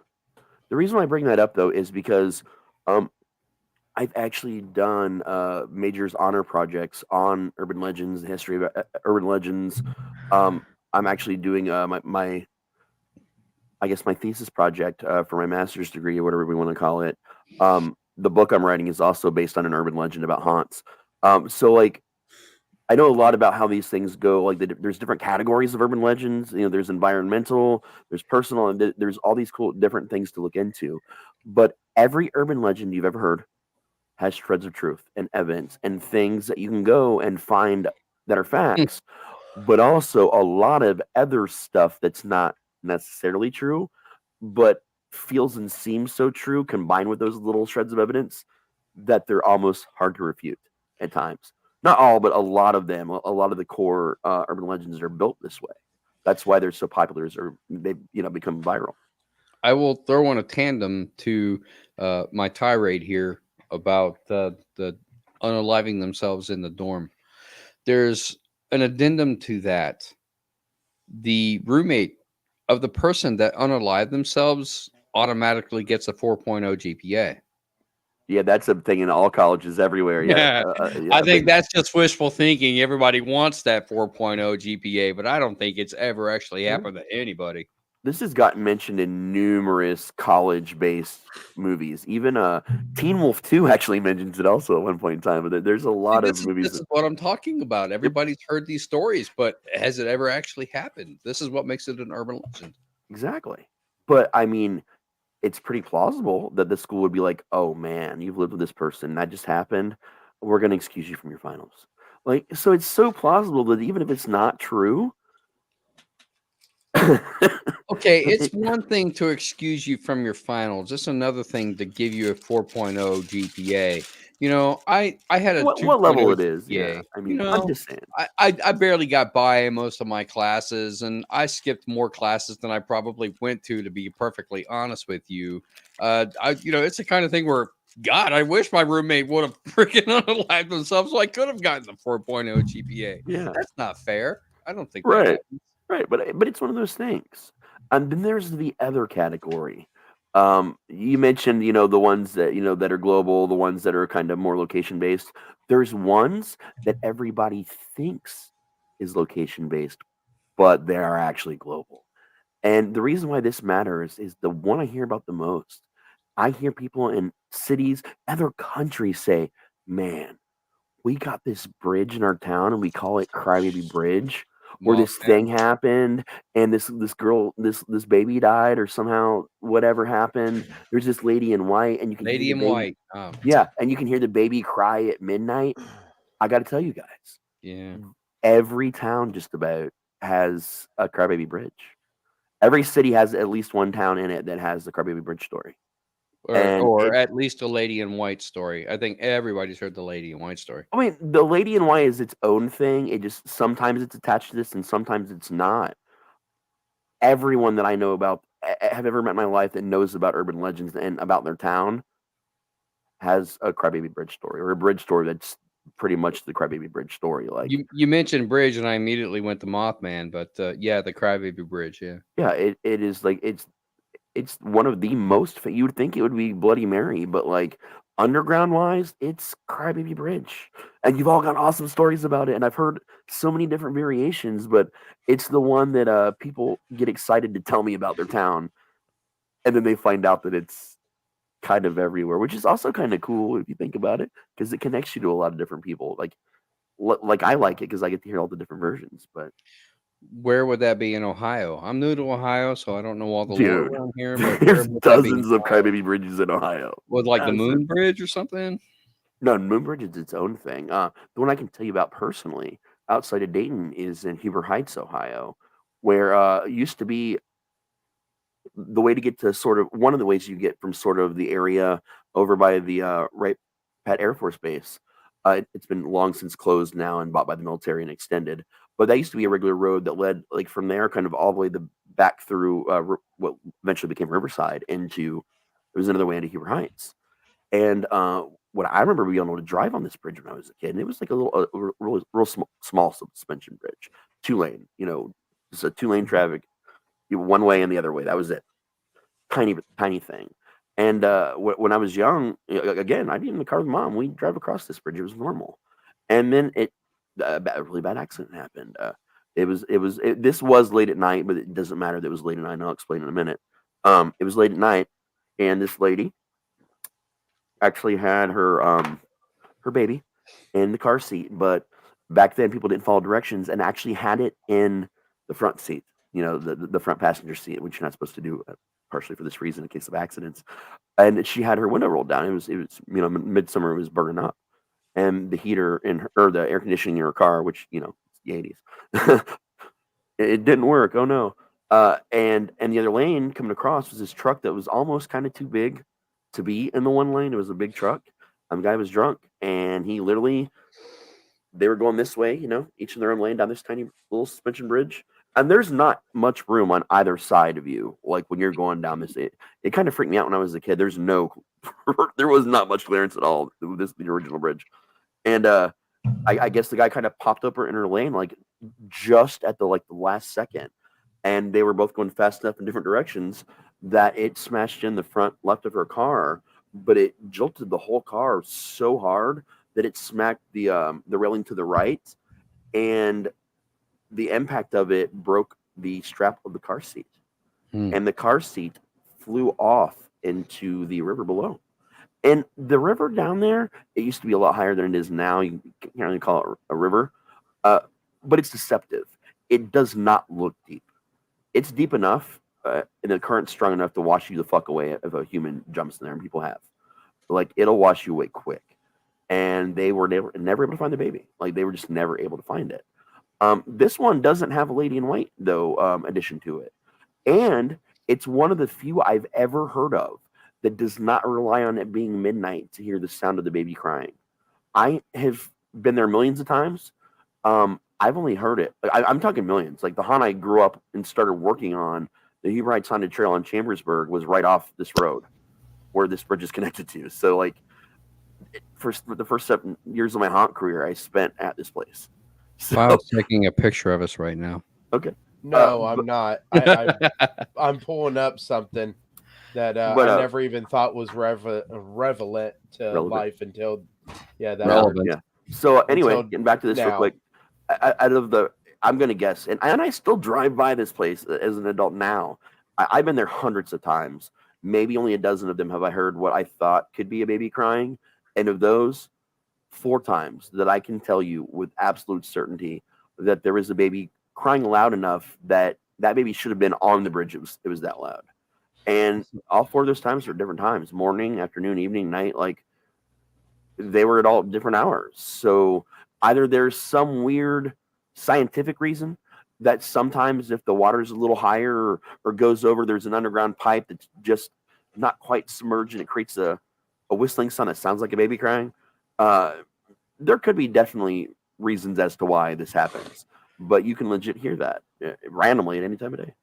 The reason why I bring that up though is because I've actually done majors honor projects on urban legends, the history of urban legends. I'm actually doing my thesis project for my master's degree or whatever we want to call it. The book I'm writing is also based on an urban legend about haunts. So like, I know a lot about how these things go. Like there's different categories of urban legends. There's environmental, there's personal, and there's all these cool different things to look into. But every urban legend you've ever heard has shreds of truth and evidence and things that you can go and find that are facts, but also a lot of other stuff that's not necessarily true, but feels and seems so true combined with those little shreds of evidence that they're almost hard to refute at times. Not all, but a lot of them, a lot of the core urban legends are built this way. That's why they're so popular, or they become viral. I will throw on a tandem to my tirade here about the unaliving themselves in the dorm. There's an addendum to that. The roommate of the person that unalived themselves automatically gets a 4.0 GPA. Yeah, that's a thing in all colleges everywhere. Yeah, I think that's just wishful thinking. Everybody wants that 4.0 GPA, but I don't think it's ever actually happened to anybody. This has gotten mentioned in numerous college-based movies. Even Teen Wolf 2 actually mentions it also at one point in time. But there's a lot of movies. This is what I'm talking about. Everybody's heard these stories, but has it ever actually happened? This is what makes it an urban legend. Exactly. But I mean, it's pretty plausible that the school would be like, "Oh man, you've lived with this person. That just happened. We're going to excuse you from your finals." Like, so it's so plausible that even if it's not true. Okay, it's one thing to excuse you from your finals. It's another thing to give you a 4.0 GPA You know, I had a What level it 2.0 is? Yeah, GPA. I You mean, I'm know, just saying. I barely got by in most of my classes, and I skipped more classes than I probably went to be perfectly honest with you. It's the kind of thing where, God, I wish my roommate would have freaking unalived themselves so I could have gotten the 4.0 GPA. Yeah, That's not fair. I don't think that right, happens. right. But it's one of those things. And then there's the other category. You mentioned, the ones that that are global, the ones that are kind of more location based. There's ones that everybody thinks is location based, but they are actually global. And the reason why this matters is the one I hear about the most. I hear people in cities, other countries say, "Man, we got this bridge in our town and we call it Crybaby Bridge, where this thing Mothman. happened and this girl, this baby died, or somehow whatever happened. There's this lady in white and you can hear Lady the in baby." white. Oh, Yeah, and you can hear the baby cry at midnight. I got to tell you guys, yeah. every town just about has a Crybaby Bridge. Every city has at least one town in it that has the Crybaby Bridge story. And Or at least a lady in white story. I think everybody's heard the lady in white story. I mean, the Lady in White is its own thing. It just sometimes it's attached to this and sometimes it's not. Everyone that I know about, have ever met in my life that knows about urban legends and about their town has a Crybaby Bridge story, or a bridge story that's pretty much the Crybaby Bridge story. Like, You mentioned bridge, and I immediately went to Mothman, but yeah, the Crybaby Bridge, yeah. yeah, it is like it's one of the most. You would think it would be Bloody Mary, but like underground wise, it's Crybaby Bridge, and you've all got awesome stories about it. And I've heard so many different variations, but it's the one that people get excited to tell me about their town, and then they find out that it's kind of everywhere, which is also kind of cool if you think about it, because it connects you to a lot of different people. Like I like it because I get to hear all the different versions. But Where would that be in Ohio? I'm new to Ohio, so I don't know all the lore dude, around here. But where there's would that be? dozens of Crybaby Bridges in Ohio. Would like the As Moon Bridge or something? No, Moonbridge is its own thing. The one I can tell you about personally, outside of Dayton, is in Huber Heights, Ohio, where it used to be the way to get to sort of one of the ways you get from sort of the area over by the Wright Pat Air Force Base. It's been long since closed now and bought by the military and extended. But that used to be a regular road that led like from there, kind of all the way back through what eventually became Riverside into. It was another way into Huber Heights. And what I remember being able to drive on this bridge when I was a kid, and it was like a little, real small suspension bridge, 2-lane, just a 2-lane traffic, one way and the other way. That was it, tiny thing. And when I was young, again, I'd be in the car with mom. We'd drive across this bridge. It was normal. And then a really bad accident happened. This was late at night, but it doesn't matter that it was late at night. I'll explain in a minute. It was late at night, and this lady actually had her baby in the car seat, but back then people didn't follow directions and actually had it in the front seat, the front passenger seat, which you're not supposed to do, partially for this reason in case of accidents. And she had her window rolled down. It was midsummer, it was burning up, and the heater or the air conditioning in her car, which it's the 80s, it didn't work. Oh no. And the other lane coming across was this truck that was almost kind of too big to be in the one lane. It was a big truck. The guy was drunk, and they were going this way, each in their own lane down this tiny little suspension bridge. And there's not much room on either side of you. Like when you're going down this, it kind of freaked me out when I was a kid. There was not much clearance at all. This the original bridge. And I guess the guy kind of popped up in her lane, like just at the last second. And they were both going fast enough in different directions that it smashed in the front left of her car, but it jolted the whole car so hard that it smacked the railing to the right, and the impact of it broke the strap of the car seat, and the car seat flew off into the river below. And the river down there, it used to be a lot higher than it is now. You can't really call it a river, but it's deceptive. It does not look deep. It's deep enough, and the current's strong enough to wash you the fuck away if a human jumps in there, and people have. Like, it'll wash you away quick. And they were never able to find the baby. Like, they were just never able to find it. This one doesn't have a lady in white, though, addition to it. And it's one of the few I've ever heard of that does not rely on it being midnight to hear the sound of the baby crying. I have been there millions of times. I've only heard it. I'm talking millions. Like the haunt I grew up and started working on, the Huberite Haunted Trail in Chambersburg, was right off this road where this bridge is connected to. So like, the first 7 years of my haunt career, I spent at this place. So, Pyle's taking a picture of us right now. Okay. No, I'm not. I'm pulling up something that I never even thought was relevant to life until that relevant. Yeah. So anyway, getting back to this real quick, out of the, I'm gonna guess, and I still drive by this place as an adult now. I've been there hundreds of times. Maybe only a dozen of them have I heard what I thought could be a baby crying, and of those, 4 times that I can tell you with absolute certainty that there was a baby crying loud enough that baby should have been on the bridge. It was that loud. And all 4 of those times were different times: morning, afternoon, evening, night. Like, they were at all different hours. So either there's some weird scientific reason that sometimes if the water's a little higher or goes over, there's an underground pipe that's just not quite submerged and it creates a whistling sound that sounds like a baby crying. There could be definitely reasons as to why this happens, but you can legit hear that randomly at any time of day.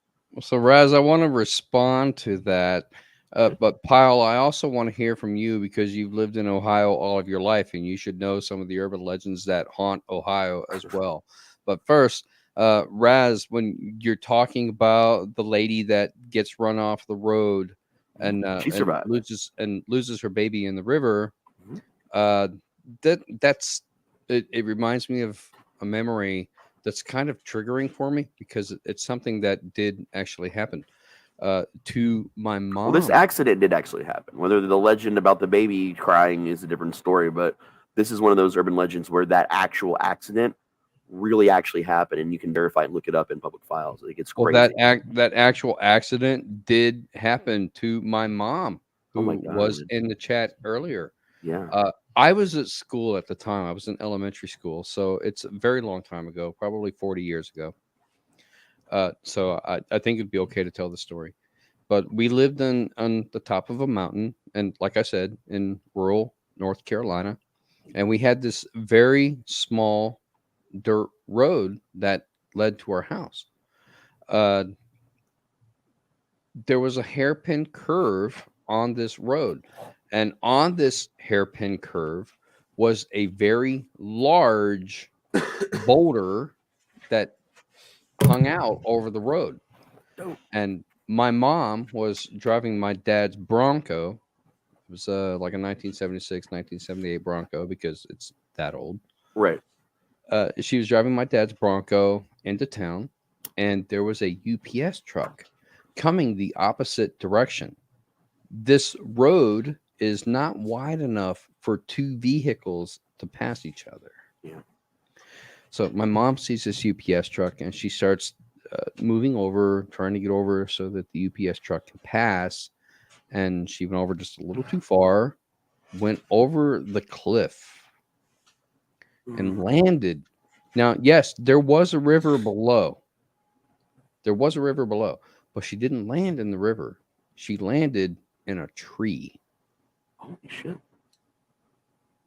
So, Raz, I want to respond to that. But Pyle, I also want to hear from you because you've lived in Ohio all of your life, and you should know some of the urban legends that haunt Ohio as well. But first, Raz, when you're talking about the lady that gets run off the road and loses her baby in the river, it reminds me of a memory that's kind of triggering for me because it's something that did actually happen to my mom. Well, this accident did actually happen. Whether the legend about the baby crying is a different story, but this is one of those urban legends where that actual accident really actually happened, and you can verify and look it up in public files. Like, it's crazy. That actual accident did happen to my mom, who was in the chat earlier. Yeah. I was at school at the time. I was in elementary school, so it's a very long time ago, probably 40 years ago. So I think it'd be okay to tell the story. But we lived on the top of a mountain, and like I said, in rural North Carolina, and we had this very small dirt road that led to our house. There was a hairpin curve on this road, and on this hairpin curve was a very large boulder that hung out over the road. And my mom was driving my dad's Bronco. It was like a 1976, 1978 Bronco because it's that old. Right. She was driving my dad's Bronco into town, and there was a UPS truck coming the opposite direction. This road is not wide enough for 2 vehicles to pass each other. Yeah. So my mom sees this UPS truck, and she starts moving over, trying to get over so that the UPS truck can pass. And she went over just a little too far, went over the cliff, and landed. Now, yes, there was a river below. But she didn't land in the river. She landed in a tree. Holy shit.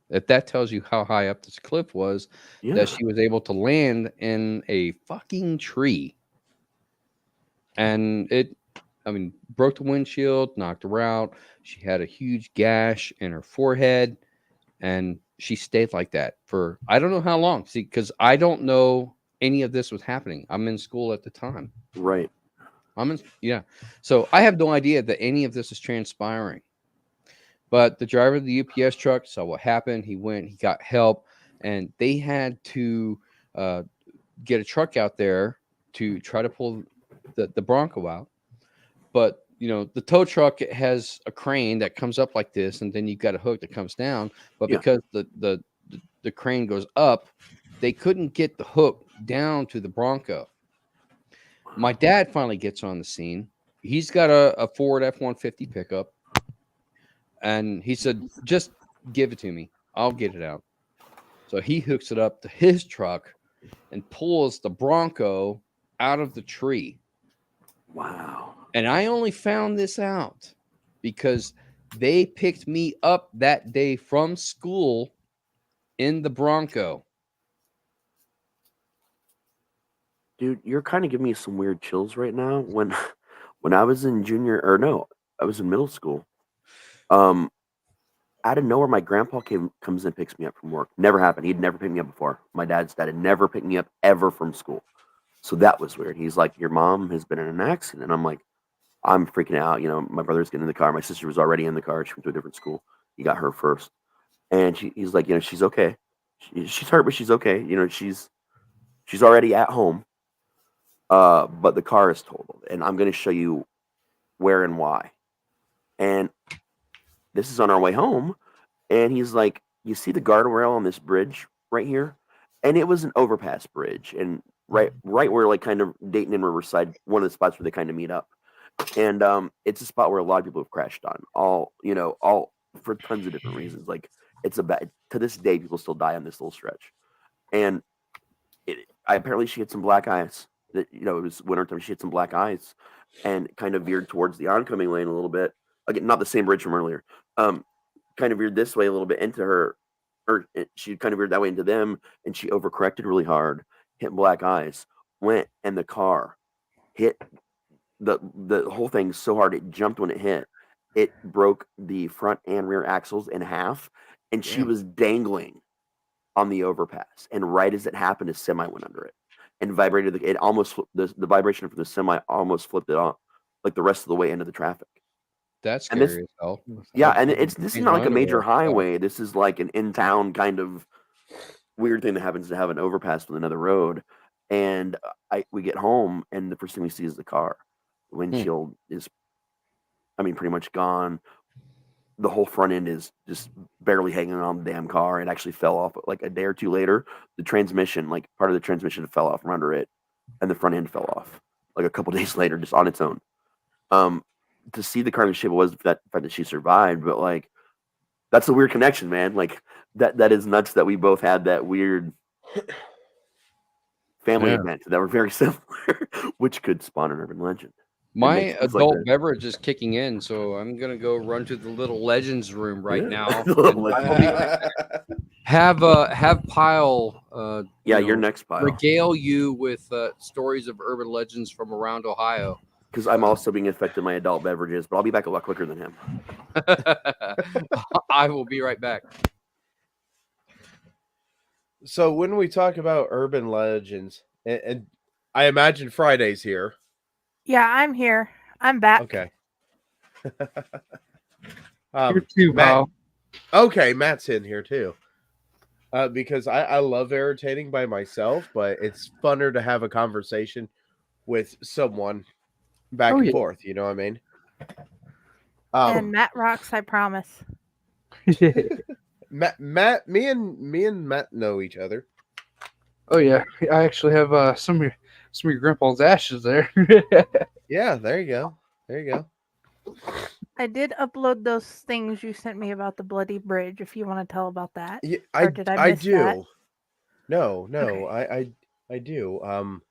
If that tells you how high up this cliff was, that she was able to land in a fucking tree. And broke the windshield, knocked her out. She had a huge gash in her forehead, and she stayed like that for I don't know how long. See, because I don't know any of this was happening. I'm in school at the time. Right. So I have no idea that any of this is transpiring. But the driver of the UPS truck saw what happened. He went, he got help, and they had to get a truck out there to try to pull the Bronco out. But the tow truck has a crane that comes up like this, and then you've got a hook that comes down. But because the crane goes up, they couldn't get the hook down to the Bronco. My dad finally gets on the scene. He's got a Ford F-150 pickup, and he said, "Just give it to me. I'll get it out." So he hooks it up to his truck and pulls the Bronco out of the tree. Wow. And I only found this out because They picked me up that day from school in the Bronco. Dude, you're kind of giving me some weird chills right now. When I was in I was in middle school. Um, Out of nowhere, my grandpa comes and picks me up from work. Never happened. He'd never picked me up before. My dad's dad had never picked me up ever from school. So that was weird. He's like, "Your mom has been in an accident." I'm like, I'm freaking out. You know, my brother's getting in the car. My sister was already in the car. She went to a different school. He got her first. And he's like, you know, she's okay. She's hurt, but she's okay. You know, she's already at home. But the car is totaled. And I'm going to show you where and why. And this is on our way home. And he's like, you see the guardrail on this bridge right here? And it was an overpass bridge. And right where like kind of Dayton and Riverside, one of the spots where they kind of meet up. And it's a spot where a lot of people have crashed on, all for tons of different reasons. Like to this day, people still die on this little stretch. And apparently she had some black eyes. That, you know, it was wintertime. She had some black eyes and kind of veered towards the oncoming lane a little bit. Again, not the same bridge from earlier. Kind of veered this way a little bit into her, or she kind of veered that way into them, and she overcorrected really hard, hit black eyes, went, and the car hit the whole thing so hard it jumped when it hit. It broke the front and rear axles in half, and she was dangling on the overpass. And right as it happened, a semi went under it and vibrated. It almost the vibration from the semi almost flipped it off, like the rest of the way into the traffic. That's scary as hell. Yeah, and this is not like a major highway. This is like an in-town kind of weird thing that happens to have an overpass with another road. And we get home, and the first thing we see is the car. The windshield is, pretty much gone. The whole front end is just barely hanging on the damn car. It actually fell off like a day or two later. The transmission, like part of the transmission fell off from under it, and the front end fell off like a couple days later just on its own. To see the car in the shape it was, the fact that she survived, but like that's a weird connection, man. Like that is nuts that we both had that weird family event that were very similar, which could spawn an urban legend. My adult beverage is kicking in, so I'm gonna go run to the little legends room right now. Have Pyle. Your next Pyle. Regale you with stories of urban legends from around Ohio. Because I'm also being affected by my adult beverages, but I'll be back a lot quicker than him. I will be right back. So when we talk about urban legends, and I imagine Friday's here. Yeah, I'm here. I'm back. Okay. Here too, Matt. Okay, Matt's in here too. Because I love irritating by myself, but it's funner to have a conversation with someone back and forth. You know what I mean? And Matt rocks, I promise. Matt, me and Matt know each other. Oh yeah, I actually have some of your grandpa's ashes there. Yeah, there you go. There you go. I did upload those things you sent me about the bloody bridge. If you want to tell about that, Yeah, or did I miss do. that? No, Okay. I do.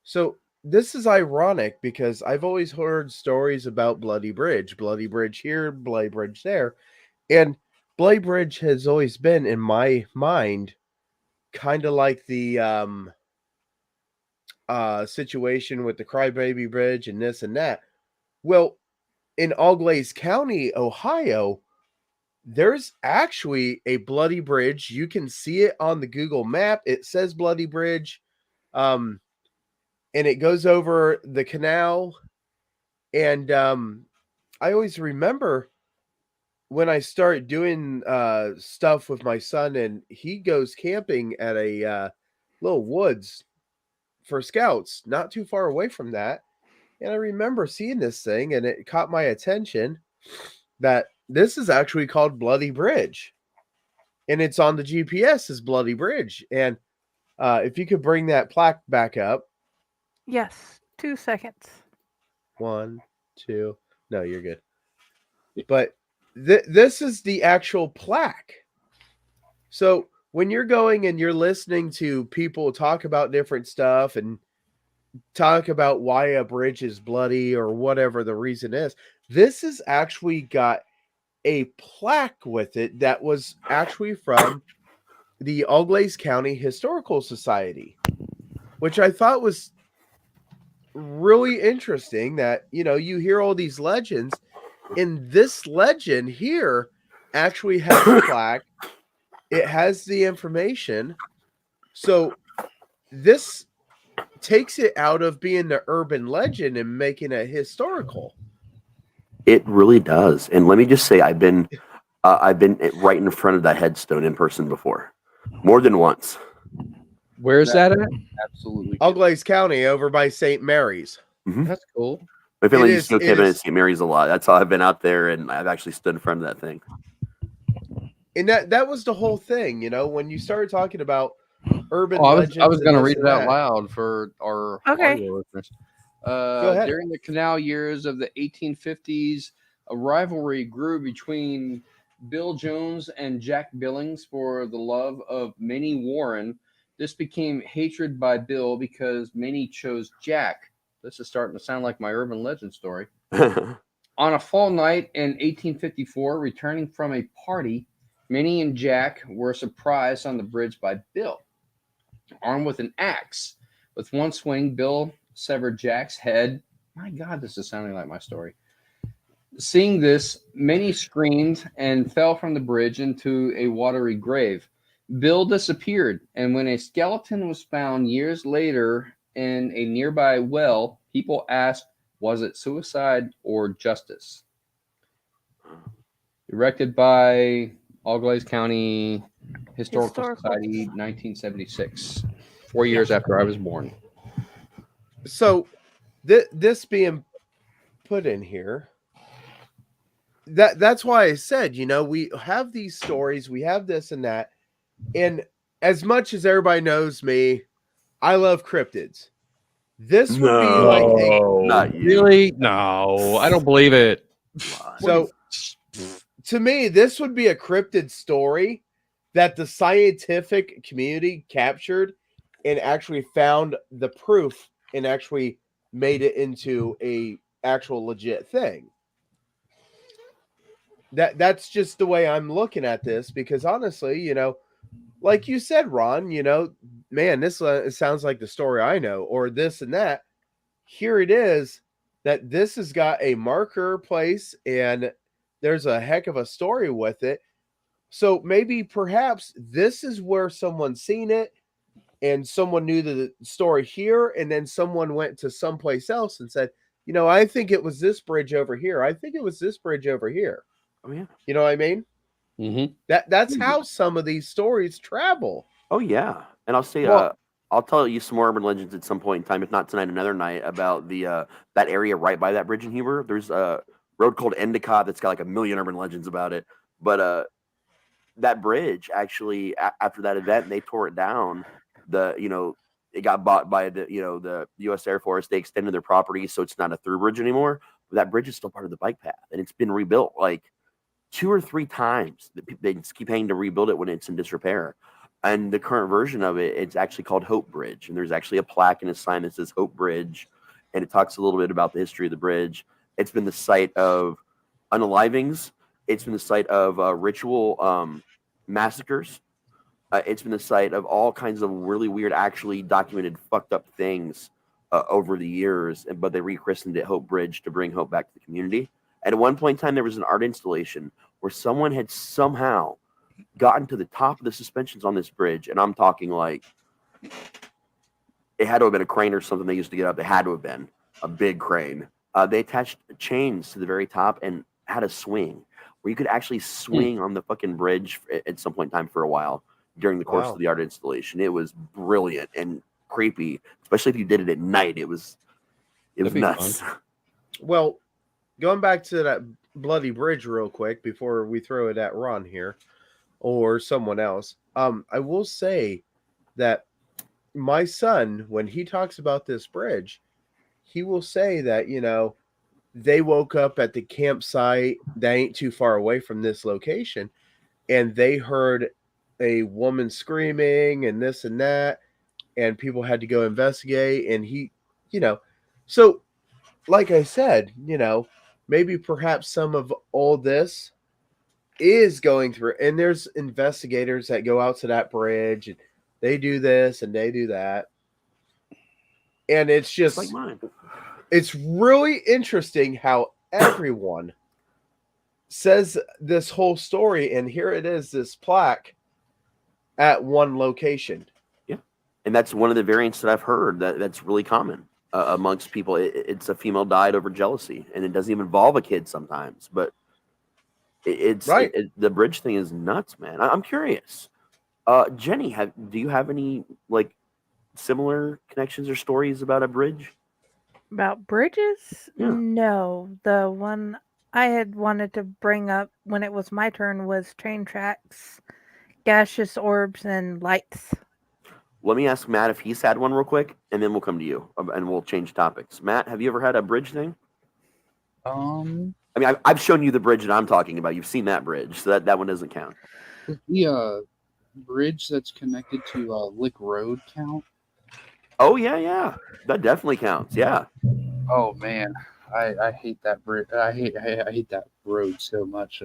So this is ironic because I've always heard stories about Bloody Bridge here, Bloody Bridge there, and Bloody Bridge has always been in my mind kind of like the situation with the Crybaby Bridge and this and that. Well, in Auglaize County, Ohio, there's actually a bloody bridge. You can see it on the Google map. It says Bloody Bridge. And it goes over the canal. And I always remember when I start doing stuff with my son, and he goes camping at a little woods for scouts, not too far away from that. And I remember seeing this thing, and it caught my attention that this is actually called Bloody Bridge. And it's on the GPS as Bloody Bridge. And if you could bring that plaque back up. Yes, 2 seconds. 1, 2. No, you're good. But this is the actual plaque. So when you're going and you're listening to people talk about different stuff and talk about why a bridge is bloody or whatever the reason is, this has actually got a plaque with it that was actually from the Auglaize County Historical Society, which I thought was really interesting. That, you know, you hear all these legends, and this legend here actually has a plaque. It has the information. So this takes it out of being the urban legend and making it historical. It really does. And let me just say, I've been right in front of that headstone in person before, more than once. Where's that at? Absolutely. Auglaize County, over by St. Mary's. That's cool. My family It used to is- go camping it at is- St. Mary's a lot. That's how I've been out there, and I've actually stood in front of that thing. And that was the whole thing, you know, when you started talking about urban I legends. was going to and this read it and out that. loud for our Okay. audio listeners. Go ahead. During the canal years of the 1850s, a rivalry grew between Bill Jones and Jack Billings for the love of Minnie Warren. This became hatred by Bill because Minnie chose Jack. This is starting to sound like my urban legend story. On a fall night in 1854, returning from a party, Minnie and Jack were surprised on the bridge by Bill, armed with an axe. With one swing, Bill severed Jack's head. My God, this is sounding like my story. Seeing this, Minnie screamed and fell from the bridge into a watery grave. Bill disappeared, and when a skeleton was found years later in a nearby well, people asked, was it suicide or justice? Erected by Auglaize County Historical Society, 1976, 4 years after I was born. So this being put in here, that's why I said, you know, we have these stories, we have this and that, and as much as everybody knows me, I love cryptids. This would be like Not you. Really? No, I don't believe it. so to me, this would be a cryptid story that the scientific community captured and actually found the proof and actually made it into a actual legit thing. That's just the way I'm looking at this, because honestly, you know, like you said, Ron, you know, man, this it sounds like the story I know, or this and that. Here it is, that this has got a marker place and there's a heck of a story with it. So maybe perhaps this is where someone seen it and someone knew the story here, and then someone went to someplace else and said, you know, I think it was this bridge over here. I think it was this bridge over here. Oh yeah. You know what I mean? Mm-hmm. That's how some of these stories travel. Oh yeah. And I'll say, Well- I'll tell you some more urban legends at some point in time, if not tonight, another night, about the that area right by that bridge in Huber. There's a road called Endicott that's got like a million urban legends about it. But that bridge actually, after that event, they tore it down. It got bought by the U.S. Air Force. They extended their property, so it's not a through bridge anymore. But that bridge is still part of the bike path, and it's been rebuilt like 2 or 3 times. They just keep having to rebuild it when it's in disrepair. And the current version of it, it's actually called Hope Bridge. And there's actually a plaque and a sign that says Hope Bridge. And it talks a little bit about the history of the bridge. It's been the site of unalivings. It's been the site of ritual massacres. It's been the site of all kinds of really weird, actually documented fucked up things over the years. But they rechristened it Hope Bridge to bring hope back to the community. And at one point in time, there was an art installation where someone had somehow gotten to the top of the suspensions on this bridge. And I'm talking like, it had to have been a crane or something they used to get up. It had to have been a big crane. They attached chains to the very top and had a swing where you could actually swing on the fucking bridge at some point in time for a while during the course of the art installation. It was brilliant and creepy, especially if you did it at night. It was nuts. Well, going back to that bloody bridge real quick before we throw it at Ron here or someone else, I will say that my son, when he talks about this bridge, he will say that, you know, they woke up at the campsite that ain't too far away from this location, and they heard a woman screaming and this and that, and people had to go investigate. And he, you know, so like I said, you know, maybe perhaps some of all this is going through, and there's investigators that go out to that bridge, and they do this and they do that, and it's just It's like mine. it's really interesting how everyone says this whole story, and here it is, this plaque at one location. Yeah, and that's one of the variants that I've heard that's really common amongst people. It's a female died over jealousy, and it doesn't even involve a kid sometimes. But it's Right. The bridge thing is nuts, man. I'm curious. Jenny, do you have any like similar connections or stories about a bridge? About bridges? Yeah. No. The one I had wanted to bring up when it was my turn was train tracks, gaseous orbs, and lights. Let me ask Matt if he's had one real quick, and then we'll come to you, and we'll change topics. Matt, have you ever had a bridge thing? I mean, I've shown you the bridge that I'm talking about. You've seen that bridge, so that one doesn't count. The bridge that's connected to Lick Road count? Oh yeah, that definitely counts. Yeah. Oh man, I hate that bridge. I hate that road so much.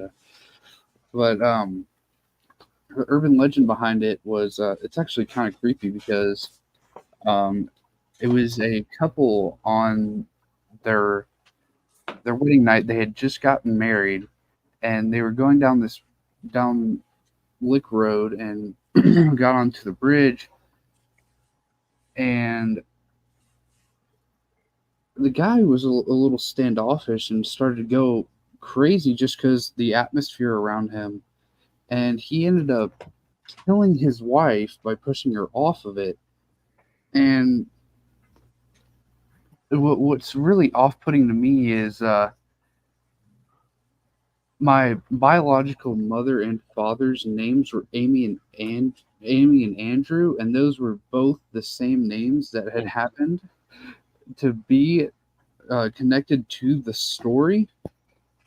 But the urban legend behind it was it's actually kind of creepy because it was a couple on their wedding night. They had just gotten married, and they were going down Lick Road and got onto the bridge, and the guy was a little standoffish and started to go crazy just because the atmosphere around him, and he ended up killing his wife by pushing her off of it. And what's really off-putting to me is my biological mother and father's names were Amy and Andrew, and those were both the same names that had happened to be connected to the story.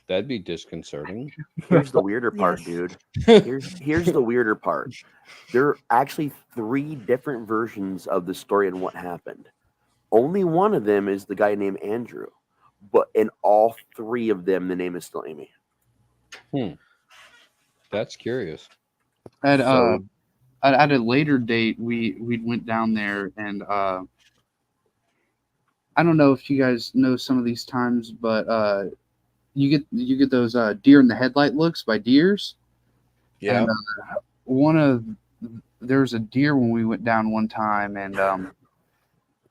That'd be disconcerting. Here's the weirder part, dude. Here's the weirder part. There are actually 3 different versions of the story and what happened. Only one of them is the guy named Andrew, but in all 3 of them, the name is still Amy. That's curious. At a later date, we went down there, and I don't know if you guys know some of these times, but you get those deer in the headlight looks by deers. Yeah. And there was a deer when we went down one time, and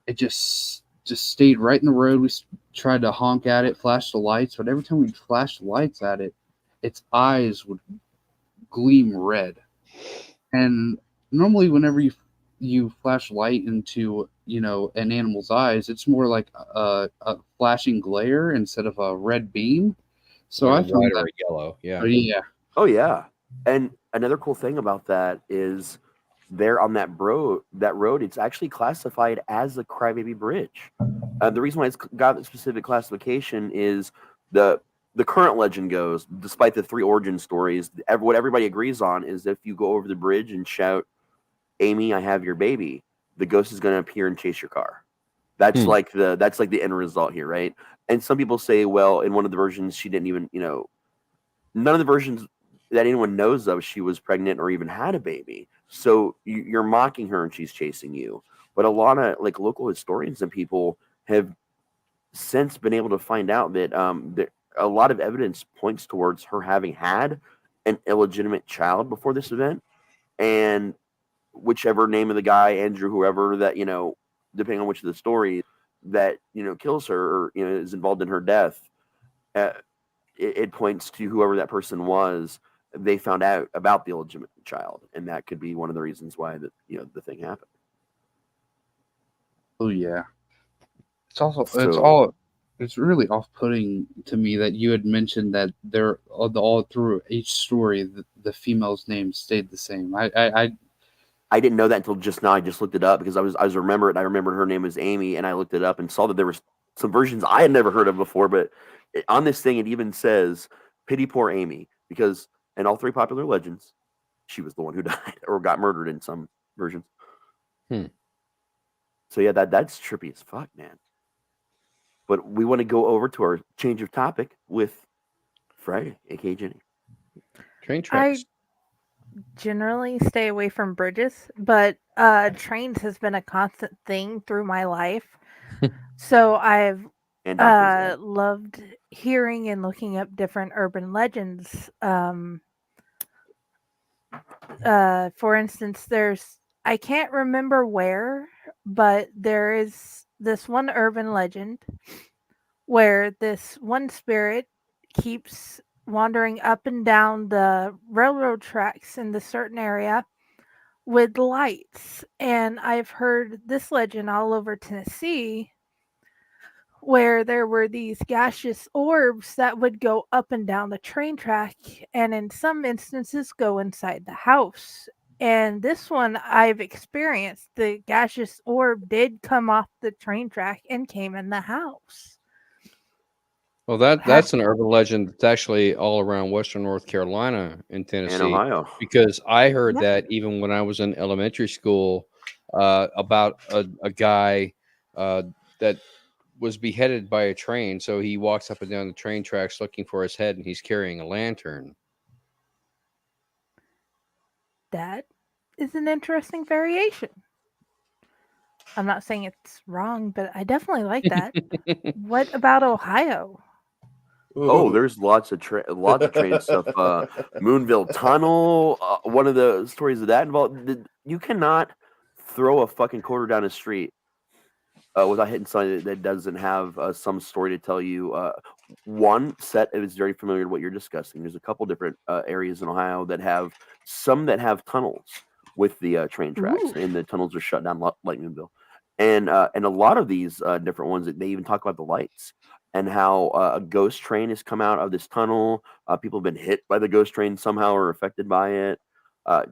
it just stayed right in the road. We tried to honk at it, flash the lights, but every time we flashed the lights at it, its eyes would gleam red. And normally, whenever you flash light into an animal's eyes, it's more like a flashing glare instead of a red beam. So Like I found red or that a yellow. Yeah. Oh yeah. And another cool thing about that is there on that road, it's actually classified as a crybaby bridge. The reason why it's got the specific classification is the current legend goes, despite the 3 origin stories, what everybody agrees on is if you go over the bridge and shout, "Amy, I have your baby," the ghost is going to appear and chase your car. That's like the end result here, right? And some people say, well, in one of the versions, she didn't even, none of the versions that anyone knows of, she was pregnant or even had a baby. So you're mocking her and she's chasing you. But a lot of like local historians and people have since been able to find out that a lot of evidence points towards her having had an illegitimate child before this event, and whichever name of the guy, Andrew, whoever that, depending on which of the stories that, kills her or, is involved in her death, it points to whoever that person was. They found out about the illegitimate child, and that could be one of the reasons why the thing happened. Oh yeah. It's really off-putting to me that you had mentioned that they're all through each story the female's name stayed the same. I didn't know that until just now. I just looked it up because I remembered her name was Amy, and I looked it up and saw that there was some versions I had never heard of before. But on this thing, it even says "Pity poor Amy," because in all 3 popular legends, she was the one who died or got murdered in some versions. So yeah, that's trippy as fuck, man. But we want to go over to our change of topic with Friday, aka Jenny. Train tracks. Generally stay away from bridges, but trains has been a constant thing through my life. So I've And Dante's Dad. loved hearing and looking up different urban legends. For instance, I can't remember where, but there is this one urban legend where this one spirit keeps wandering up and down the railroad tracks in this certain area with lights. And I've heard this legend all over Tennessee where there were these gaseous orbs that would go up and down the train track and in some instances go inside the house. And this one I've experienced. The gaseous orb did come off the train track and came in the house. Well, that's an urban legend that's actually all around Western North Carolina and Tennessee. And Ohio. Because I heard Yeah. that even when I was in elementary school about a guy that was beheaded by a train. So he walks up and down the train tracks looking for his head, and he's carrying a lantern. That is an interesting variation. I'm not saying it's wrong, but I definitely like that. What about Ohio? Oh, there's lots of train stuff. Moonville Tunnel. One of the stories of that involved. You cannot throw a fucking quarter down a street without hitting something that doesn't have some story to tell you. One set is very familiar to what you're discussing. There's a couple different areas in Ohio that have tunnels with the train tracks, Ooh. and the tunnels are shut down like Moonville. And a lot of these different ones, they even talk about the lights and how a ghost train has come out of this tunnel. People have been hit by the ghost train somehow or affected by it.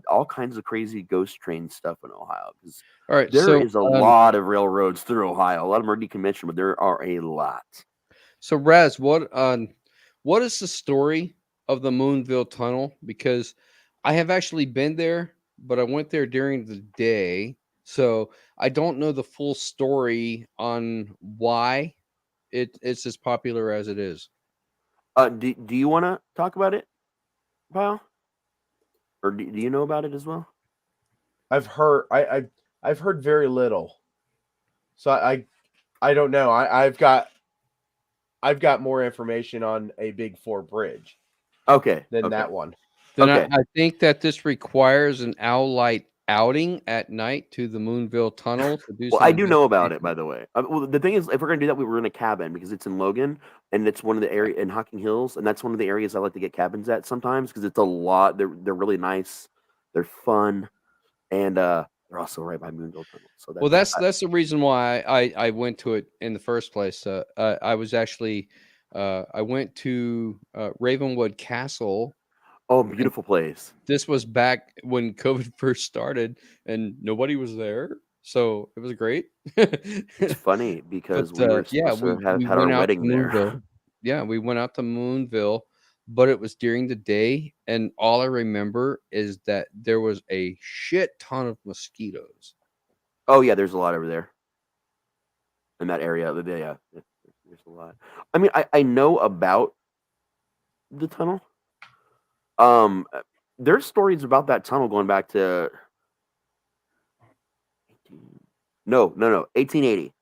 All kinds of crazy ghost train stuff in Ohio. All right, There is a lot of railroads through Ohio. A lot of them are decommissioned, but there are a lot. So Raz, what is the story of the Moonville Tunnel? Because I have actually been there, but I went there during the day, so I don't know the full story on why it's as popular as it is. Do you want to talk about it, Pyle? Or do you know about it as well? I've heard I've heard very little, so I don't know. I've got more information on a Big Four bridge. Okay. Than that one. Then Okay. I think that this requires an owl light outing at night to the Moonville Tunnel. To do Well, some I do know about it, investigation. by the way. Well, the thing is, if we're gonna do that, we were in a cabin because it's in Logan, and it's one of the area in Hocking Hills, and that's one of the areas I like to get cabins at sometimes because it's a lot. They're really nice, they're fun, and they're also right by Moonville Tunnel. So Well, that's the reason why I went to it in the first place. I was actually I went to Ravenwood Castle. Oh, beautiful place. This was back when COVID first started, and nobody was there, so it was great. It's funny because we were supposed to have had our went out wedding to there. Moonville. Yeah, we went out to Moonville, but it was during the day, and all I remember is that there was a shit ton of mosquitoes. Oh yeah, there's a lot over there in that area. Yeah, there's a lot. I mean, I know about the tunnel. There's stories about that tunnel going back to 1880.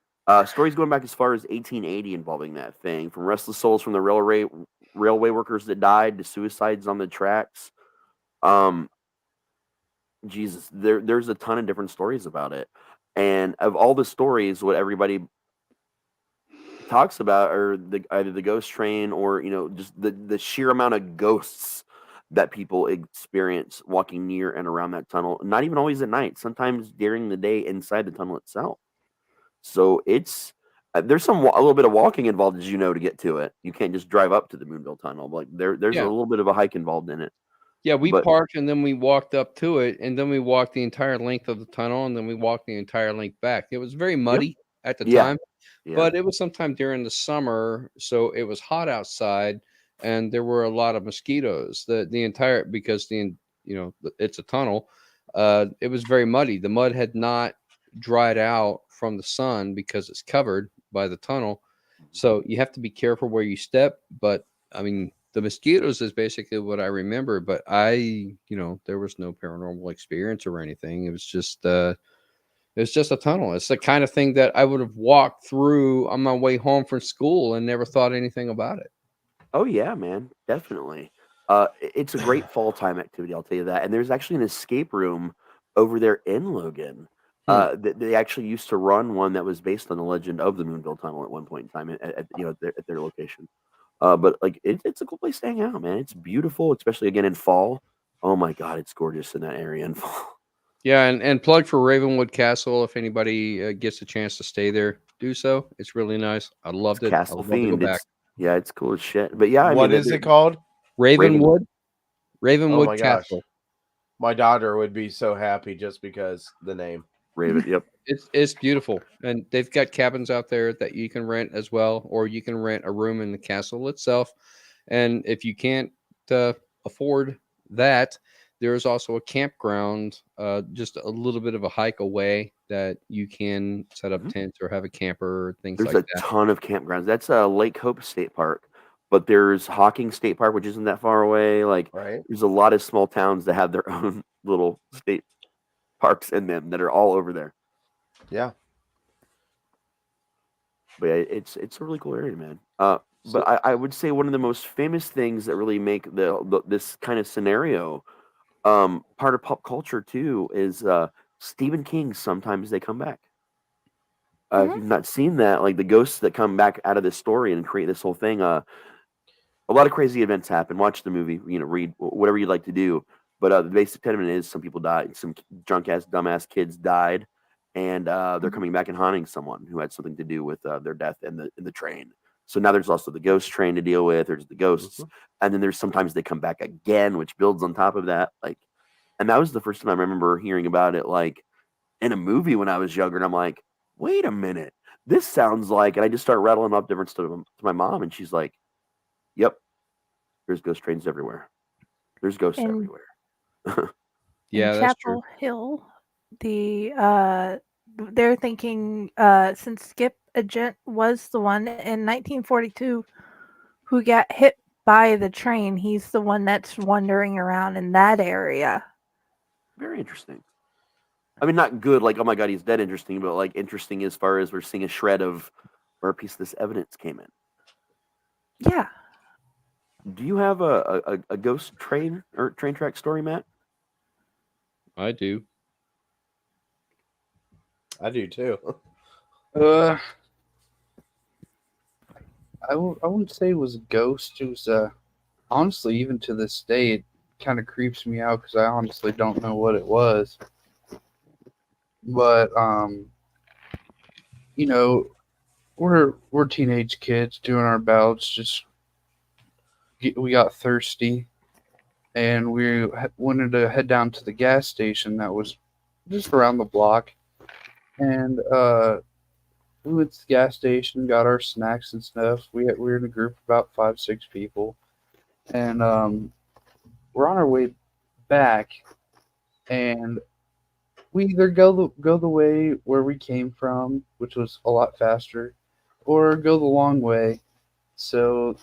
Stories going back as far as 1880 involving that thing, from restless souls from the railway workers that died to suicides on the tracks. Jesus, there's a ton of different stories about it, and of all the stories, what everybody talks about are either the ghost train or just the sheer amount of ghosts that people experience walking near and around that tunnel. Not even always at night, sometimes during the day inside the tunnel itself. So it's there's a little bit of walking involved, as to get to it. You can't just drive up to the Moonville Tunnel. Like there's a little bit of a hike involved in it. Yeah, we parked and then we walked up to it, and then we walked the entire length of the tunnel, and then we walked the entire length back. It was very muddy at the time, but it was sometime during the summer, so it was hot outside, and there were a lot of mosquitoes. Because it's a tunnel. It was very muddy. The mud had not dried out from the sun because it's covered by the tunnel, so you have to be careful where you step. But I mean, the mosquitoes is basically what I remember, but there was no paranormal experience or anything. It was just a tunnel. It's the kind of thing that I would have walked through on my way home from school and never thought anything about it. Oh yeah, man, definitely. It's a great fall time activity, I'll tell you that. And there's actually an escape room over there in Logan. They actually used to run one that was based on the legend of the Moonville Tunnel at one point in time at their location. But like it's a cool place to hang out, man. It's beautiful, especially again in fall. Oh my God, it's gorgeous in that area in fall. Yeah, and plug for Ravenwood Castle. If anybody gets a chance to stay there, do so. It's really nice. I loved it. Castle I would love to go themed. back. Yeah, it's cool as shit. But yeah, What is it called? Ravenwood. Oh Ravenwood my gosh. Castle. My daughter would be so happy just because the name. Raven. Yep. It's beautiful, and they've got cabins out there that you can rent as well, or you can rent a room in the castle itself. And if you can't afford that, there is also a campground, just a little bit of a hike away that you can set up tents or have a camper or things There's like a that. ton of campgrounds. That's Lake Hope State Park, but there's Hawking State Park, which isn't that far away. Like, Right. there's a lot of small towns that have their own little state parks in them that are all over there. Yeah. But yeah, it's a really cool area, man. But I would say one of the most famous things that really make this kind of scenario part of pop culture too is Stephen King. Sometimes they come back. If you've not seen that, like the ghosts that come back out of this story and create this whole thing, a lot of crazy events happen. Watch the movie, read whatever you'd like to do. But the basic tenet is some people died, some drunk ass, dumbass kids died, and they're coming back and haunting someone who had something to do with their death in the train. So now there's also the ghost train to deal with. There's the ghosts, and then there's sometimes they come back again, which builds on top of that. Like, and that was the first time I remember hearing about it, like in a movie when I was younger. And I'm like, wait a minute, this sounds like, and I just start rattling off different stuff to my mom, and she's like, yep, there's ghost trains everywhere. There's ghosts everywhere. Yeah, in that's Chapel true. Hill, they're thinking since Skip Agent was the one in 1942 who got hit by the train, he's the one that's wandering around in that area. Very interesting. I mean, not good, like, oh my God, he's dead interesting, but like interesting as far as we're seeing a shred of where a piece of this evidence came in. Yeah. Do you have a ghost train or train track story, Matt? I do. I do too. I wouldn't say it was a ghost. It was honestly, even to this day, it kind of creeps me out because I honestly don't know what it was. But we're teenage kids doing our bouts. We got thirsty, and we wanted to head down to the gas station that was just around the block. And we went to the gas station, got our snacks and stuff. We were in a group of about 5-6 people, and we're on our way back, and we either go the way where we came from, which was a lot faster, or go the long way. So,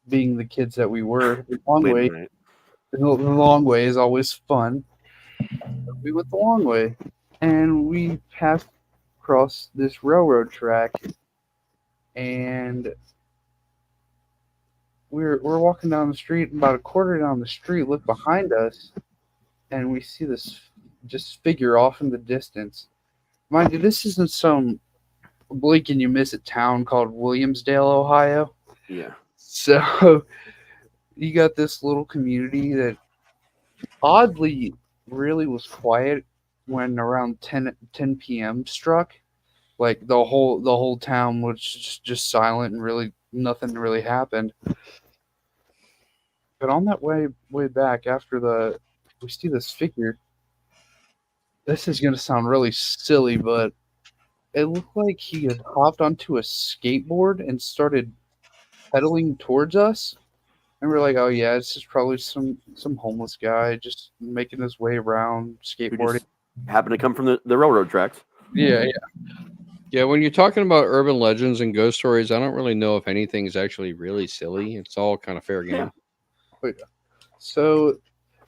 being the kids that we were, the long way is always fun. We went the long way, and we passed across this railroad track, and we're walking down the street. About a quarter down the street, look behind us, and we see this just figure off in the distance. Mind you, this isn't some blink and you miss it town called Williamsdale, Ohio. Yeah. So you got this little community that oddly really was quiet when around 10 p.m. struck. Like the whole town was just silent and really nothing really happened. But on that way back after we see this figure. This is going to sound really silly, but it looked like he had hopped onto a skateboard and started pedaling towards us. And we're like, oh yeah, it's just probably some homeless guy just making his way around skateboarding. Happened to come from the railroad tracks. Yeah. Yeah, when you're talking about urban legends and ghost stories, I don't really know if anything is actually really silly. It's all kind of fair game. So,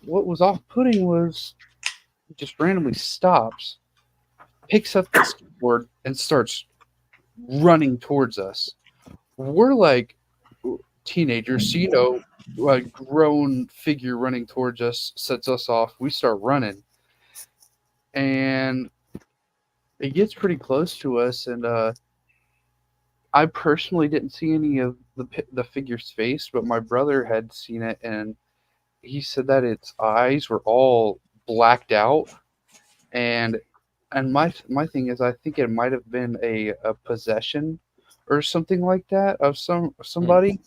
what was off-putting was he just randomly stops, picks up the skateboard, and starts running towards us. We're like teenagers, so a grown figure running towards us sets us off. We start running, and it gets pretty close to us. And I personally didn't see any of the figure's face, but my brother had seen it, and he said that its eyes were all blacked out, and my thing is, I think it might have been a possession or something like that of somebody.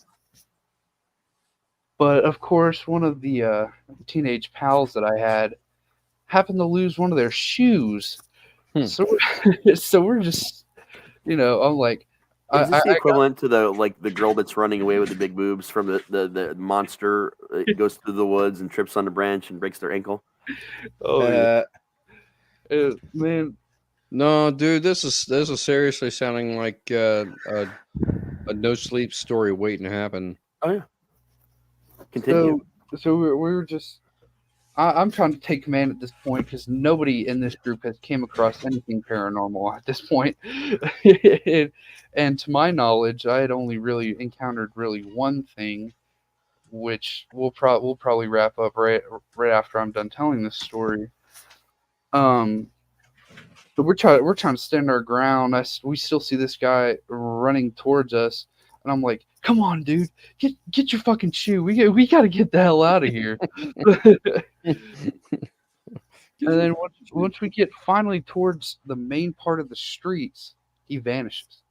But of course, one of the teenage pals that I had happened to lose one of their shoes, so we're just, I'm like, is this the equivalent to the girl that's running away with the big boobs from the monster? It goes through the woods and trips on the branch and breaks their ankle. Oh man, no, dude, this is seriously sounding like a no sleep story waiting to happen. Oh yeah. Continue. So we were just. I'm trying to take command at this point because nobody in this group has came across anything paranormal at this point. And to my knowledge, I had only really encountered one thing, which we'll probably wrap up right after I'm done telling this story. But we're trying to stand our ground. We still see this guy running towards us, and I'm like, "Come on, dude, get your fucking shoe. We got to get the hell out of here." And then once we get finally towards the main part of the streets, he vanishes.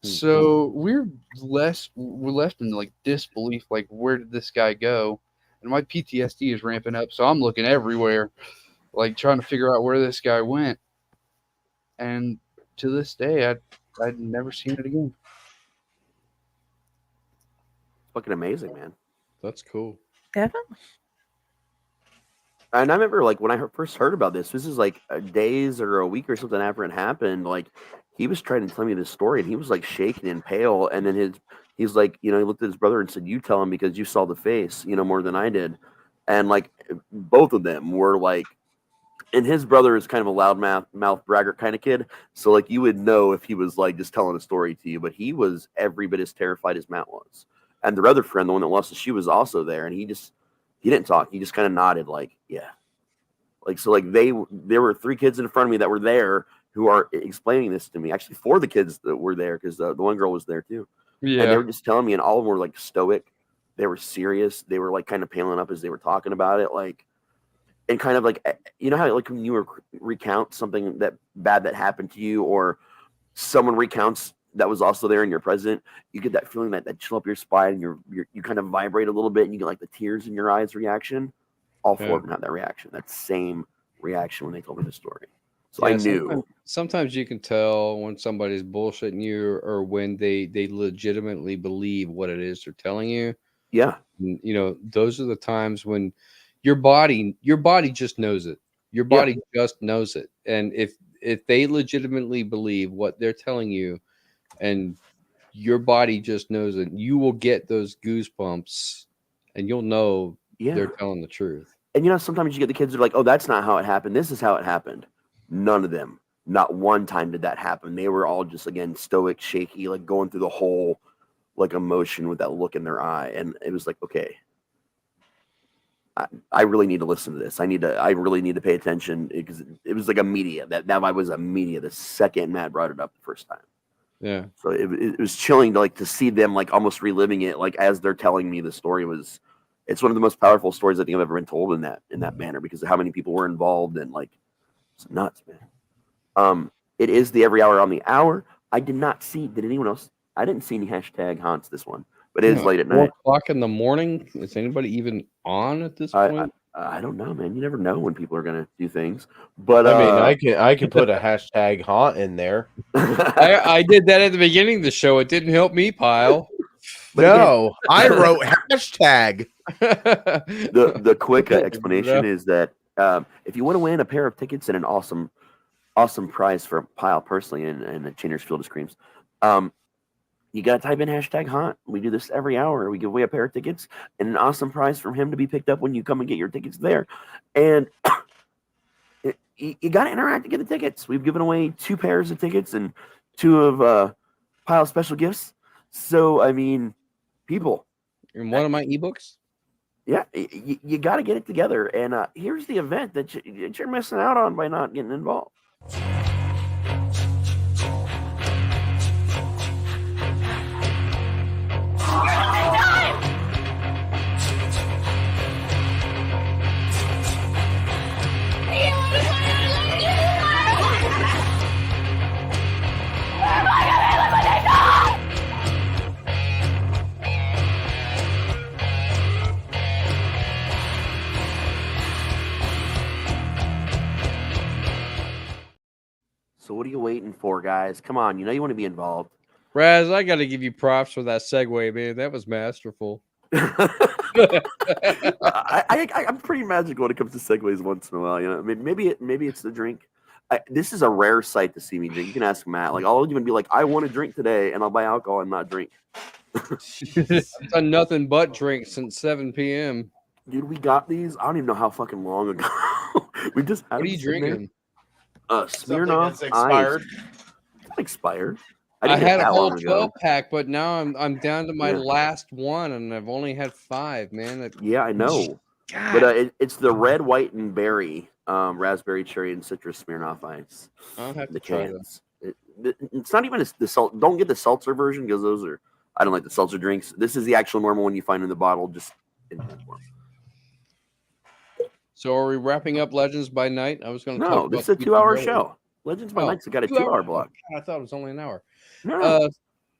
So we're left in like disbelief, like, where did this guy go? And my PTSD is ramping up, so I'm looking everywhere, like trying to figure out where this guy went. And to this day, I'd never seen it again. Fucking amazing, man. That's cool. Definitely. And I remember, like, when I first heard about this is like days or a week or something after it happened. Like, he was trying to tell me this story, and he was like shaking and pale. And then he's like, he looked at his brother and said, "You tell him because you saw the face, more than I did." And like, both of them were like, and his brother is kind of a loudmouth braggart kind of kid. So like, you would know if he was like just telling a story to you, but he was every bit as terrified as Matt was. And their other friend, the one that lost the shoe, was also there, and he didn't talk. He just kind of nodded, like, yeah. Like, so like there were 3 kids in front of me that were there who are explaining this to me. Actually, 4 of the kids that were there, because the one girl was there too. Yeah. And they were just telling me, and all of them were like stoic. They were serious. They were like kind of paling up as they were talking about it, like, and kind of like, how like when you recount something that bad that happened to you, or someone recounts that was also there and you're present, you get that feeling that chill up your spine, and you kind of vibrate a little bit, and you get like the tears in your eyes reaction. All 4 of them had that reaction, that same reaction when they told me the story. So yeah, I knew. Sometimes you can tell when somebody's bullshitting you, or when they legitimately believe what it is they're telling you. Yeah. And, those are the times when your body just knows it. Your body just knows it. And if they legitimately believe what they're telling you, and your body just knows it, you will get those goosebumps, and you'll know they're telling the truth. And sometimes you get the kids that are like, "Oh, that's not how it happened. This is how it happened." None of them, not one time did that happen. They were all just, again, stoic, shaky, like going through the whole like emotion with that look in their eye. And it was like, okay, I really need to listen to this. I really need to pay attention, because it was like immediate. That vibe was immediate the second Matt brought it up the first time. Yeah. So it was chilling to see them like almost reliving it, like as they're telling me the story. It's one of the most powerful stories I think I've ever been told in that manner, because of how many people were involved, and like, it's nuts, man. It is the every hour on the hour. I did not see. Did anyone else? I didn't see any hashtag haunts this one, but it is late at night. 4 o'clock in the morning. Is anybody even on at this point? I don't know, man. You never know when people are gonna do things. But I mean, I can put a hashtag haunt in there. I did that at the beginning of the show. It didn't help me, Pyle. No, I wrote hashtag. The quick explanation is that if you want to win a pair of tickets and an awesome awesome prize for Pyle personally and the Chainer's Field of Screams. You got to type in #haunt. We do this every hour. We give away a pair of tickets and an awesome prize from him to be picked up when you come and get your tickets there. And you got to interact to get the tickets. We've given away 2 pairs of tickets and 2 of Pyle's special gifts. So, I mean, people. And one of my ebooks? Yeah, you got to get it together. And here's the event that you're missing out on by not getting involved. So what are you waiting for, guys? Come on, you know you want to be involved. Raz, I got to give you props for that segue, man. That was masterful. I'm pretty magical when it comes to segues once in a while. You know, I mean, maybe it's the drink. This is a rare sight to see me drink. You can ask Matt. Like, I'll even be like, I want to drink today, and I'll buy alcohol and not drink. I've done nothing but drink since 7 p.m. Dude, we got these. I don't even know how fucking long ago. We just had. What are you drinking? Smirnoff expired. Ice. It's not expired. I had a whole 12-pack, but now I'm down to my last one, and I've only had 5, man. Yeah, I know. God. But it's the red, white, and berry, raspberry, cherry, and citrus Smirnoff Ice. I'll have to try that. It's not even the salt. Don't get the seltzer version because those are. I don't like the seltzer drinks. This is the actual normal one you find in the bottle, just in the form. So are we wrapping up Legends by Night? I was going to talk about this is a 2-hour show. Legends by Night's got a 2-hour block. I thought it was only an hour. No.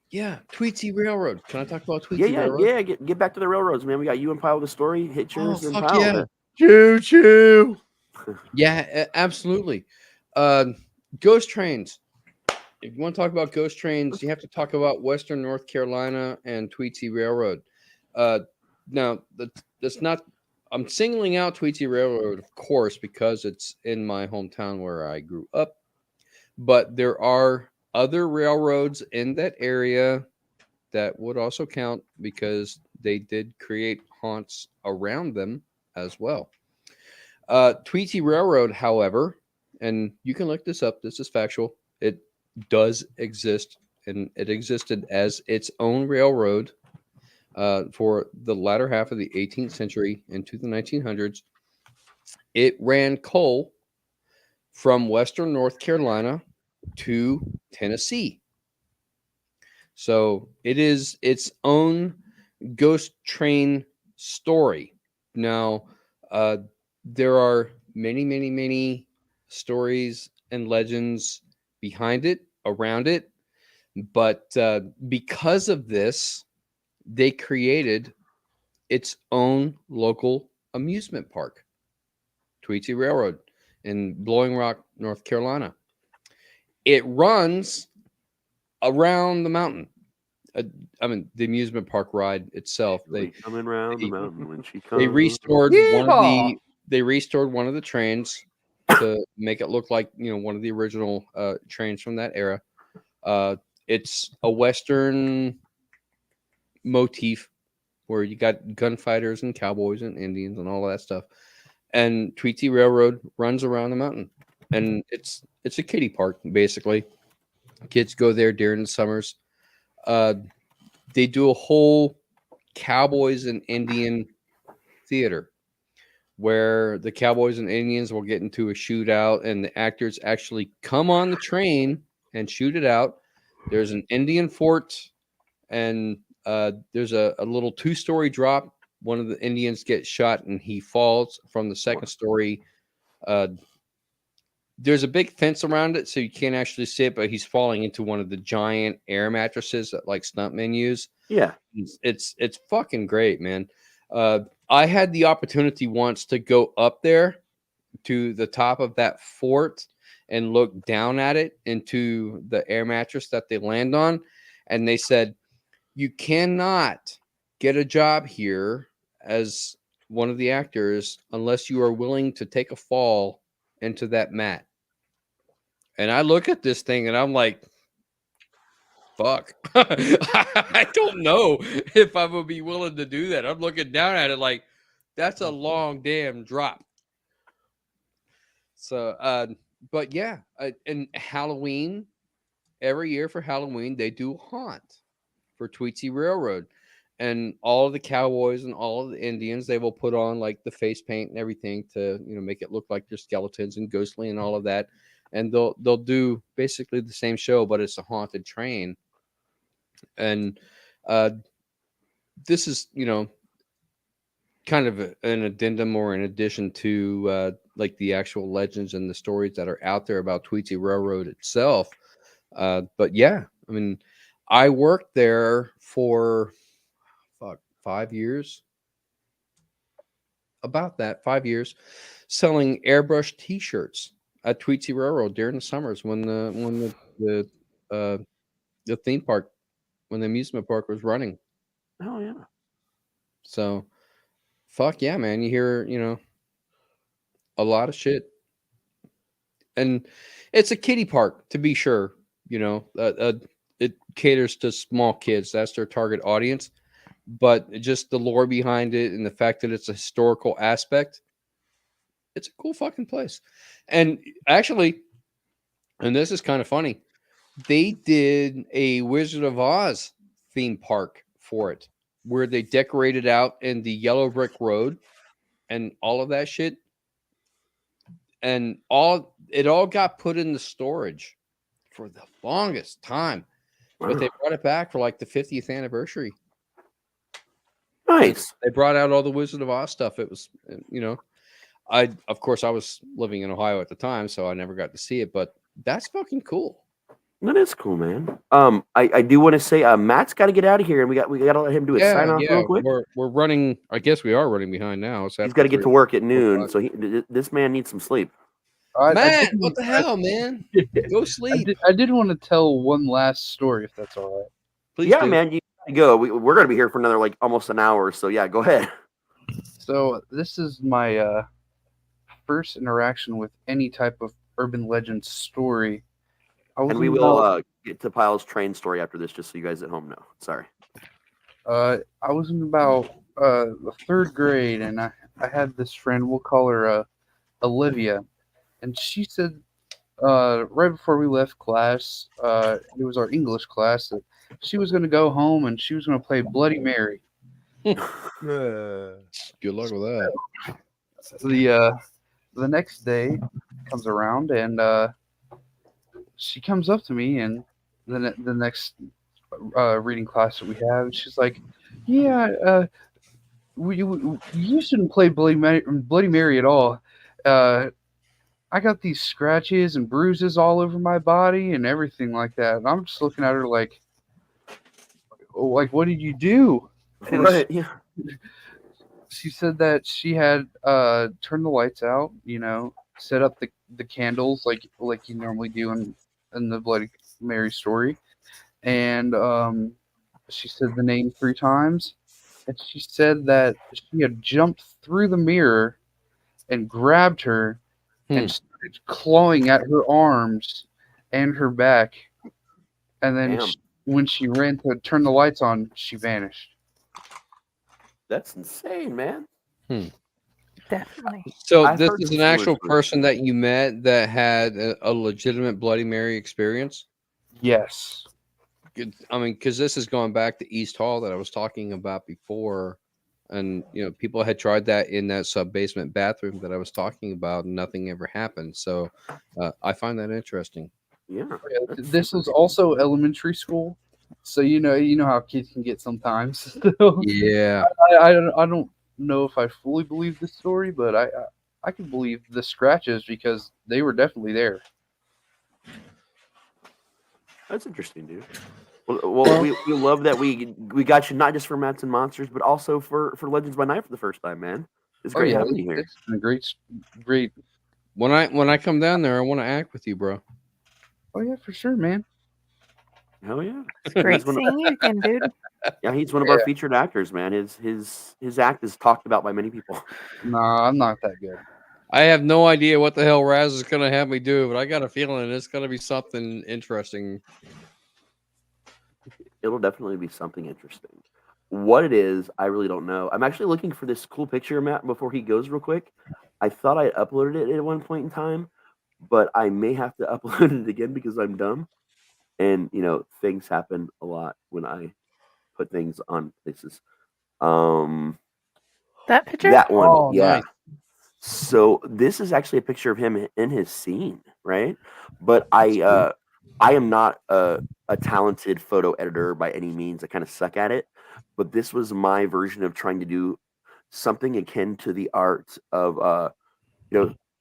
Yeah, Tweetsy Railroad. Can I talk about Tweetsy Railroad? Yeah. Get back to the railroads, man. We got you and Pyle with the story. Hit yours and Pyle. Yeah. Choo choo. Yeah, absolutely. Ghost trains. If you want to talk about ghost trains, you have to talk about Western North Carolina and Tweetsy Railroad. Now, that's not. I'm singling out Tweetsy Railroad, of course, because it's in my hometown where I grew up. But there are other railroads in that area that would also count because they did create haunts around them as well. Tweetsy Railroad, however, and you can look this up, this is factual, it does exist, and it existed as its own railroad for the latter half of the 18th century into the 1900s. It ran coal from Western North Carolina to Tennessee. So it is its own ghost train story. Now, there are many, many, many stories and legends behind it, around it. But because of this, they created its own local amusement park, Tweetsy Railroad in Blowing Rock, North Carolina. It runs around the mountain. I mean, the amusement park ride itself. They coming around the mountain when she comes. They restored one of the trains to make it look like, you know, one of the original trains from that era. It's a Western motif where you got gunfighters and cowboys and Indians and all that stuff. And Tweetsy Railroad runs around the mountain, and it's a kiddie park basically. Kids go there during the summers. They do a whole cowboys and Indian theater where the cowboys and Indians will get into a shootout, and the actors actually come on the train and shoot it out. There's an Indian fort, and there's a little 2-story drop. One of the Indians gets shot, and he falls from the second story. There's a big fence around it, so you can't actually see it, but he's falling into one of the giant air mattresses that like stuntmen use. Yeah. It's fucking great, man. I had the opportunity once to go up there to the top of that fort and look down at it into the air mattress that they land on. And they said, you cannot get a job here as one of the actors unless you are willing to take a fall into that mat. And I look at this thing and I'm like, fuck. I don't know if I would be willing to do that. I'm looking down at it like, that's a long damn drop. So, but yeah, and Halloween, every year for Halloween, they do a haunt for Tweetsie Railroad. And all of the cowboys and all of the Indians, they will put on like the face paint and everything to, make it look like they're skeletons and ghostly and all of that. And they'll do basically the same show, but it's a haunted train. And this is, kind of an addendum or an addition to like the actual legends and the stories that are out there about Tweetsie Railroad itself. But yeah, I mean, I worked there for 5 years. About that, 5 years, selling airbrush T-shirts at Tweetsie Railroad during the summers when the theme park, when the amusement park was running. Oh yeah. So, fuck yeah, man! You hear a lot of shit, and it's a kiddie park to be sure. It caters to small kids. That's their target audience. But just the lore behind it and the fact that it's a historical aspect, it's a cool fucking place. And actually, and this is kind of funny, they did a Wizard of Oz theme park for it, where they decorated out in the yellow brick road and all of that shit. And it all got put in the storage for the longest time. But they brought it back for like the 50th anniversary. Nice. They brought out all the Wizard of Oz stuff. It was, I was living in Ohio at the time, so I never got to see it, but that's fucking cool. That is cool, man. I do want to say, Matt's got to get out of here, and we got to let him do a sign off real quick. We're running. I guess we are running behind now. So he's got to get to work at noon, so this man needs some sleep. Matt, what the hell, man? Go sleep. I did want to tell one last story, if that's all right. Please yeah, do. man, you gotta go. We're going to be here for another almost an hour, so yeah, go ahead. So this is my first interaction with any type of urban legend story. And we will get to Pyle's train story after this, just so you guys at home know. Sorry. I was in about the third grade, and I had this friend. We'll call her Olivia, and she said right before we left class, it was our English class, that she was going to go home and she was going to play Bloody Mary. Good luck with that. The next day comes around, and she comes up to me, and then the next reading class that we have, she's like, "Yeah, you shouldn't play Bloody Mary at all. I got these scratches and bruises all over my body and everything like that." And I'm just looking at her like, what did you do? And right. Yeah. She said that she had turned the lights out, set up the candles like you normally do in the Bloody Mary story, and she said the name 3 times, and she said that she had jumped through the mirror and grabbed her and started clawing at her arms and her back, and then when she ran to turn the lights on, she vanished. That's insane, man. Definitely. So this is an actual person that you met that had a legitimate Bloody Mary experience? Yes. I mean, because this is going back to East Hall that I was talking about before. And, people had tried that in that sub-basement bathroom that I was talking about, and nothing ever happened. So I find that interesting. Yeah. This was also elementary school. So, you know how kids can get sometimes. So, yeah. I don't know if I fully believe this story, but I can believe the scratches because they were definitely there. That's interesting, dude. Well, we love that we got you not just for Mats and Monsters, but also for Legends by Night for the first time, man. It's great having you here. It's been a great. When I come down there, I want to act with you, bro. Oh yeah, for sure, man. Hell yeah! It's great seeing you again, dude. Yeah, he's one of our featured actors, man. His act is talked about by many people. Nah, I'm not that good. I have no idea what the hell Raz is going to have me do, but I got a feeling it's going to be something interesting. It'll definitely be something interesting. What it is, I really don't know. I'm actually looking for this cool picture, Matt, before he goes real quick. I thought I uploaded it at one point in time, but I may have to upload it again because I'm dumb. And, things happen a lot when I put things on places. That picture? That one, Oh, yeah. nice. So this is actually a picture of him in his scene, right? But I am not a talented photo editor by any means. I kind of suck at it. But this was my version of trying to do something akin to the art of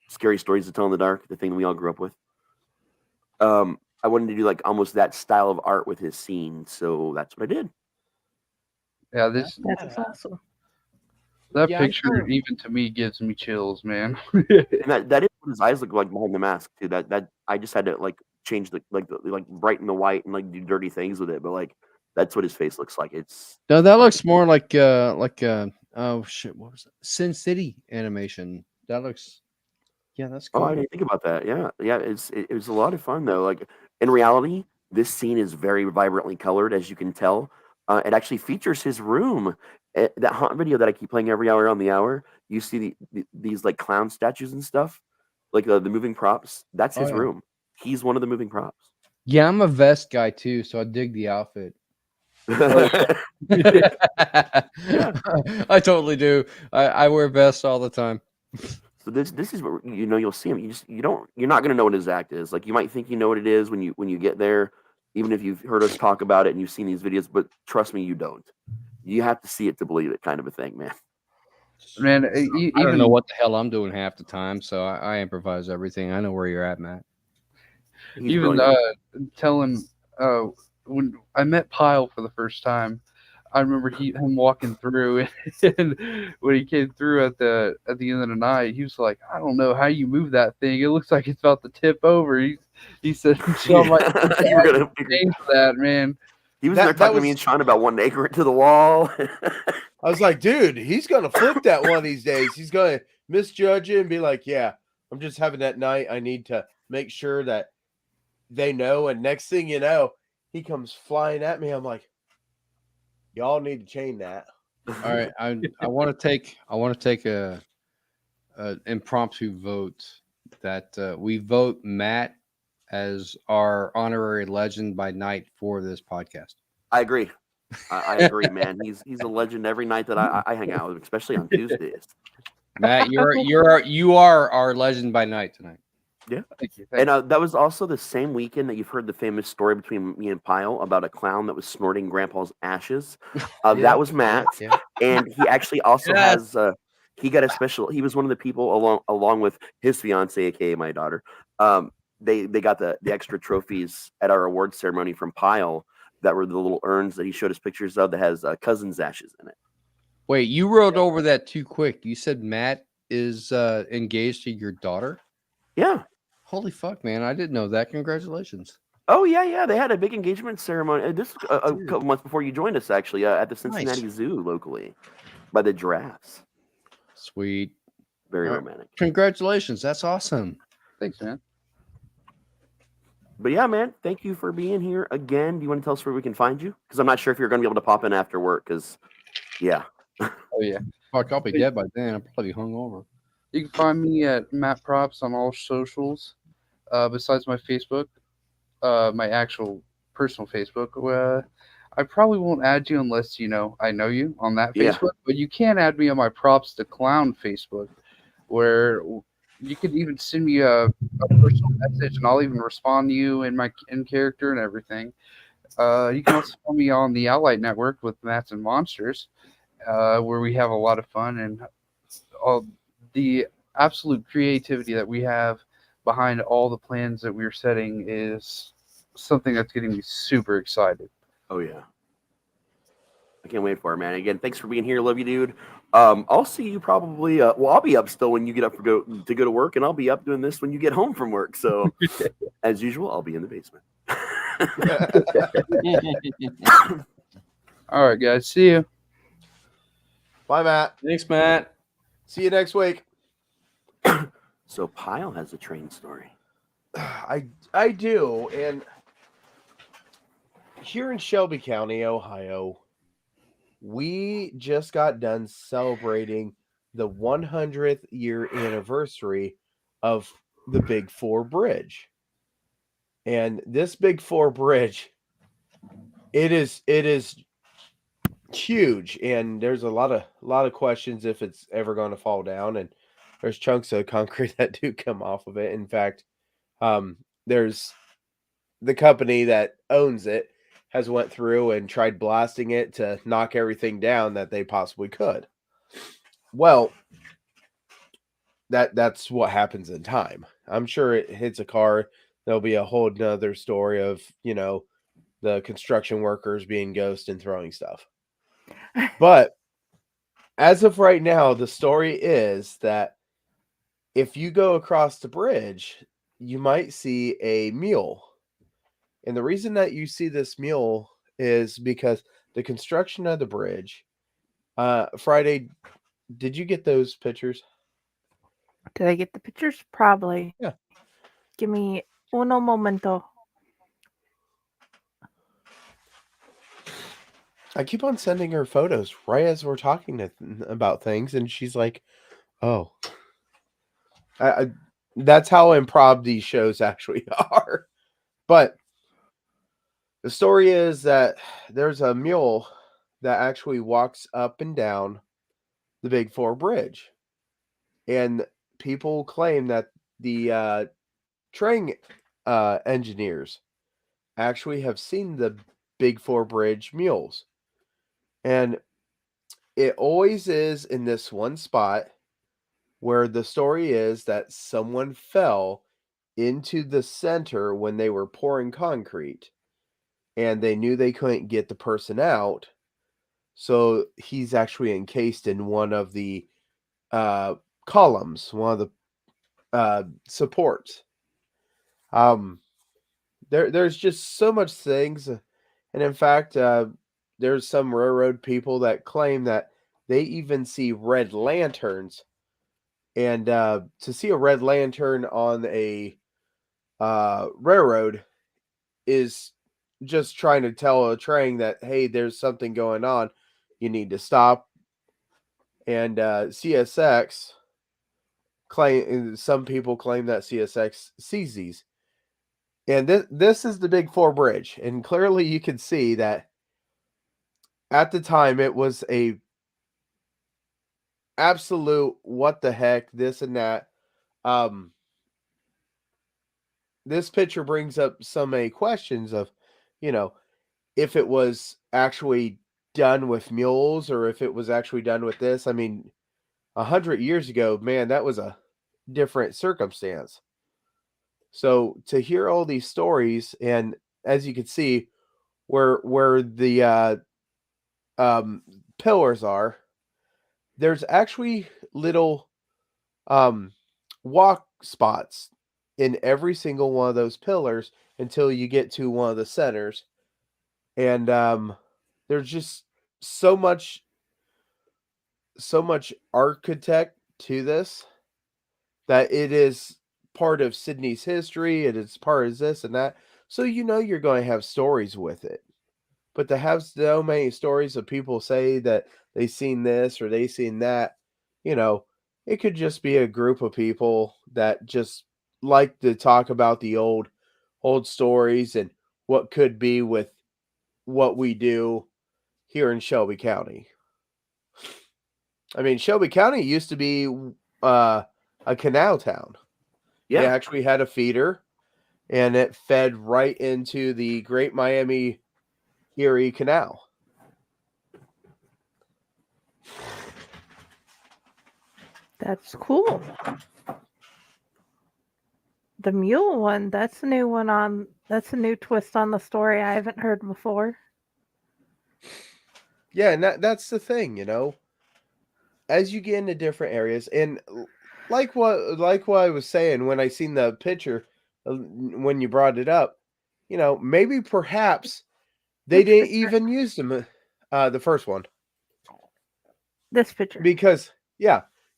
Scary Stories to Tell in the Dark, the thing we all grew up with. I wanted to do like almost that style of art with his scene, so that's what I did. Yeah, That's awesome. that Yeah, picture even to me gives me chills, man. And that is what his eyes look like behind the mask too. That I just had to like change the brighten the white and like do dirty things with it, but like that's what his face looks like. It's No, that looks more like oh shit, what was it? Sin City animation. That looks, yeah, that's oh, cool. I didn't think about that. Yeah, it was a lot of fun though. Like in reality, this scene is very vibrantly colored, as you can tell. It actually features his room. That haunt video that I keep playing every hour on the hour. You see these like clown statues and stuff, like the moving props. That's his yeah. room. He's one of the moving props. Yeah, I'm a vest guy too, so I dig the outfit. Yeah. I totally do. I wear vests all the time. So this is what you'll see him. You're not gonna know what his act is. Like you might think you know what it is when you get there, even if you've heard us talk about it and you've seen these videos. But trust me, you don't. You have to see it to believe it, kind of a thing, man. Man, I don't know what the hell I'm doing half the time, so I improvise everything. I know where you're at, Matt. He's even brilliant. telling when I met Pyle for the first time, I remember him walking through, and when he came through at the end of the night, he was like, "I don't know how you move that thing. It looks like it's about to tip over." He said, "So I'm like, You're gonna change that, man." He was there talking to me and Sean about wanting to anchor it to the wall. I was like, dude, he's gonna flip that one of these days. He's gonna misjudge it and be like, yeah, I'm just having that night. I need to make sure that they know. And next thing you know, he comes flying at me. I'm like, y'all need to chain that. All right, I want to take a impromptu vote that we vote Matt as our honorary legend by night for this podcast. I agree. I agree, man. He's a legend every night that I hang out with him, especially on Tuesdays. Matt, you are our legend by night tonight. Yeah. Thank you. And that was also the same weekend that you've heard the famous story between me and Pyle about a clown that was snorting Grandpa's ashes. That was Matt. Yeah. And he actually also has he got a special. He was one of the people along with his fiance, aka my daughter. They got the extra trophies at our award ceremony from Pyle that were the little urns that he showed us pictures of that has cousin's ashes in it. Wait, you rolled over that too quick. You said Matt is engaged to your daughter? Yeah. Holy fuck, man. I didn't know that. Congratulations. Oh, yeah. They had a big engagement ceremony. This was a couple months before you joined us, actually, at the Cincinnati Zoo locally by the giraffes. Sweet. Very romantic. Congratulations. That's awesome. Thanks, man. But yeah, man, thank you for being here again. Do you want to tell us where we can find you? Because I'm not sure if you're going to be able to pop in after work. Because, yeah. Oh yeah. Fuck, I'll be dead by then. I'll probably be hungover. You can find me at Matt Propz on all socials. Besides my Facebook, my actual personal Facebook. I probably won't add you unless I know you on that Facebook. But you can add me on my Props the Clown Facebook, where you could even send me a personal message, and I'll even respond to you in character and everything. You can also find me on the Outlight Network with Mats and Monsters, where we have a lot of fun, and all the absolute creativity that we have behind all the plans that we're setting is something that's getting me super excited. Oh, yeah. I can't wait for it, man. Again, thanks for being here. Love you, dude. I'll see you probably. I'll be up still when you get up to go to work, and I'll be up doing this when you get home from work. So, as usual, I'll be in the basement. All right, guys. See you. Bye, Matt. Thanks, Matt. See you next week. So Pyle has a train story. I do, and here in Shelby County, Ohio, we just got done celebrating the 100th year anniversary of the Big Four Bridge. And this Big Four Bridge, it is huge, and there's a lot of questions if it's ever going to fall down, and there's chunks of concrete that do come off of it. In fact, there's the company that owns it has went through and tried blasting it to knock everything down that they possibly could. Well, that's what happens in time. I'm sure it hits a car. There'll be a whole nother story of, the construction workers being ghosts and throwing stuff. But as of right now, the story is that if you go across the bridge, you might see a mule. And the reason that you see this mule is because the construction of the bridge, Friday, did you get those pictures? Did I get the pictures? Probably. Yeah. Give me uno momento. I keep on sending her photos right as we're talking about things, and she's like, "Oh, that's how improv these shows actually are." But the story is that there's a mule that actually walks up and down the Big Four Bridge, and people claim that the train engineers actually have seen the Big Four Bridge mules. And it always is in this one spot where the story is that someone fell into the center when they were pouring concrete, and they knew they couldn't get the person out. So he's actually encased in one of the columns, one of the supports. There's just so much things. And in fact, there's some railroad people that claim that they even see red lanterns. And to see a red lantern on a railroad is just trying to tell a train that, hey, there's something going on. You need to stop. And CSX some people claim that CSX sees these. And this is the Big Four Bridge. And clearly you can see that at the time, it was a absolute what the heck, this and that. This picture brings up some questions of, if it was actually done with mules or if it was actually done with this. I mean, 100 years ago, man, that was a different circumstance. So to hear all these stories, and as you can see, where the pillars are, there's actually little walk spots in every single one of those pillars until you get to one of the centers. And there's just so much architect to this that it is part of Sydney's history. It is part of this and that. So you're going to have stories with it. But to have so many stories of people say that they seen this or they seen that, it could just be a group of people that just like to talk about the old stories and what could be with what we do here in Shelby County. I mean, Shelby County used to be a canal town. Yeah. It actually had a feeder, and it fed right into the Great Miami Erie Canal. That's cool. The mule one, that's a new twist on the story I haven't heard before. Yeah, and that's the thing, as you get into different areas, and like what I was saying when I seen the picture, when you brought it up, maybe perhaps they didn't even use them, the first one. This picture. Because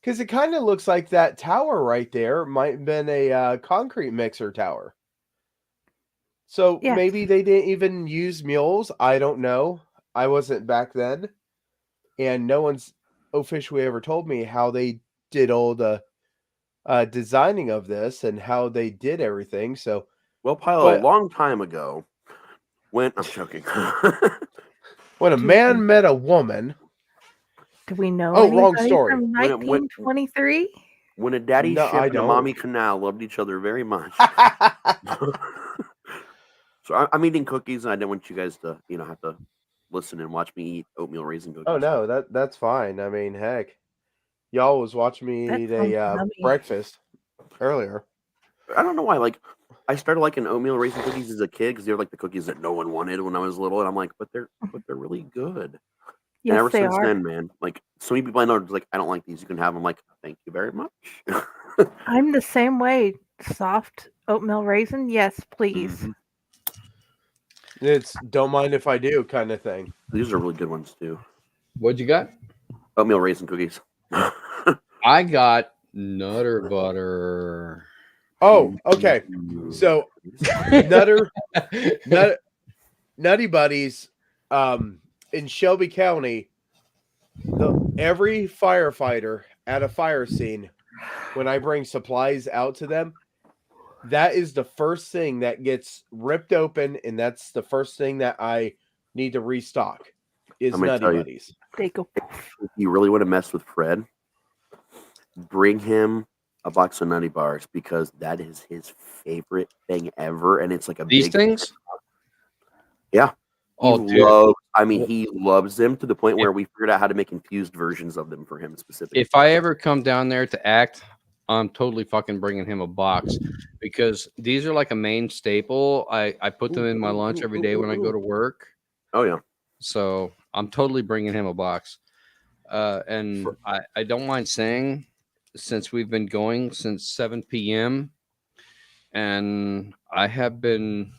Because it kind of looks like that tower right there might have been a concrete mixer tower. So Yes. maybe they didn't even use mules. I don't know. I wasn't back then. And no one's officially ever told me how they did all the designing of this and how they did everything. So, Well, Pyle, But- a long time ago, I'm joking. when a man met a woman, Do we know Oh, wrong anybody story. from When it went- 1923? when a daddy No, ship I and a don't. mommy canal loved each other very much. So I'm eating cookies, and I didn't want you guys to, have to listen and watch me eat oatmeal raisin cookies. oh no, that's fine. I mean, heck, y'all was watching me That eat sounds a yummy. breakfast earlier. I don't know why. Like, I started liking oatmeal raisin cookies as a kid because they're like the cookies that no one wanted when I was little, and I'm like, but they're really good. And Yes, ever they since are. then, man, like so many people I know are just like, I don't like these. You can have them. Like, thank you very much. I'm the same way. Soft oatmeal raisin, yes, please. Mhm. It's don't mind if I do kind of thing. These are really good ones too. What'd you got? Oatmeal raisin cookies. I got Nutter Butter. Oh, okay. So Nutty Buddies, in Shelby County, every firefighter at a fire scene, when I bring supplies out to them, that is the first thing that gets ripped open, and that's the first thing that I need to restock is I'm gonna Nutty tell you. Buddies. They go. If you really want to mess with Fred, bring him a box of Nutty Bars because that is his favorite thing ever, and it's like a These big things? Yeah. Oh, dude. He loves them to the point where we figured out how to make infused versions of them for him specifically. If I ever come down there to act, I'm totally fucking bringing him a box because these are like a main staple. I put them in my lunch every day when I go to work. Oh yeah. So I'm totally bringing him a box. And I don't mind saying, since we've been going since 7 p.m. and I have been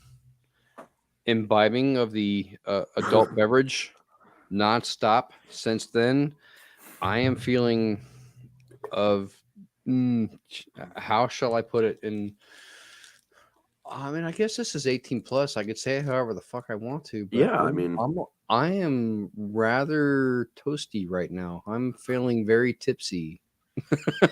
imbibing of the adult beverage nonstop since then, I am feeling of how shall I put it? I mean, I guess this is 18 plus. I could say it however the fuck I want to. But Yeah, I mean, I am rather toasty right now. I'm feeling very tipsy.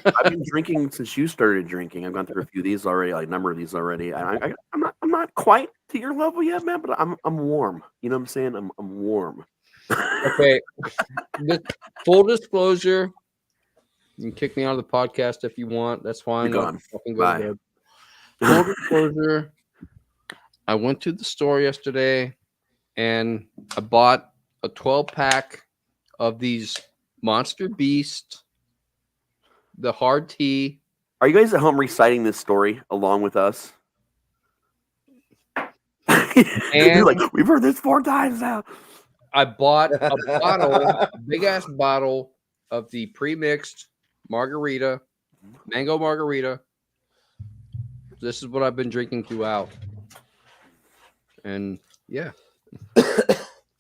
I've been drinking since you started drinking. I've gone through a few of these already, like a number of these already. And I'm not quite to your level yet, man, but I'm warm. You know what I'm saying? I'm warm. Okay. Full disclosure, you can kick me out of the podcast if you want. That's fine. You're gone. Fucking go Bye. to bed. Full disclosure, I went to the store yesterday and I bought a 12-pack of these Monster Beast, the hard tea. Are you guys at home reciting this story along with us? You're like, we've heard this 4 times now. I bought a bottle, a big ass bottle of the pre-mixed margarita, mango margarita. This is what I've been drinking throughout. And yeah.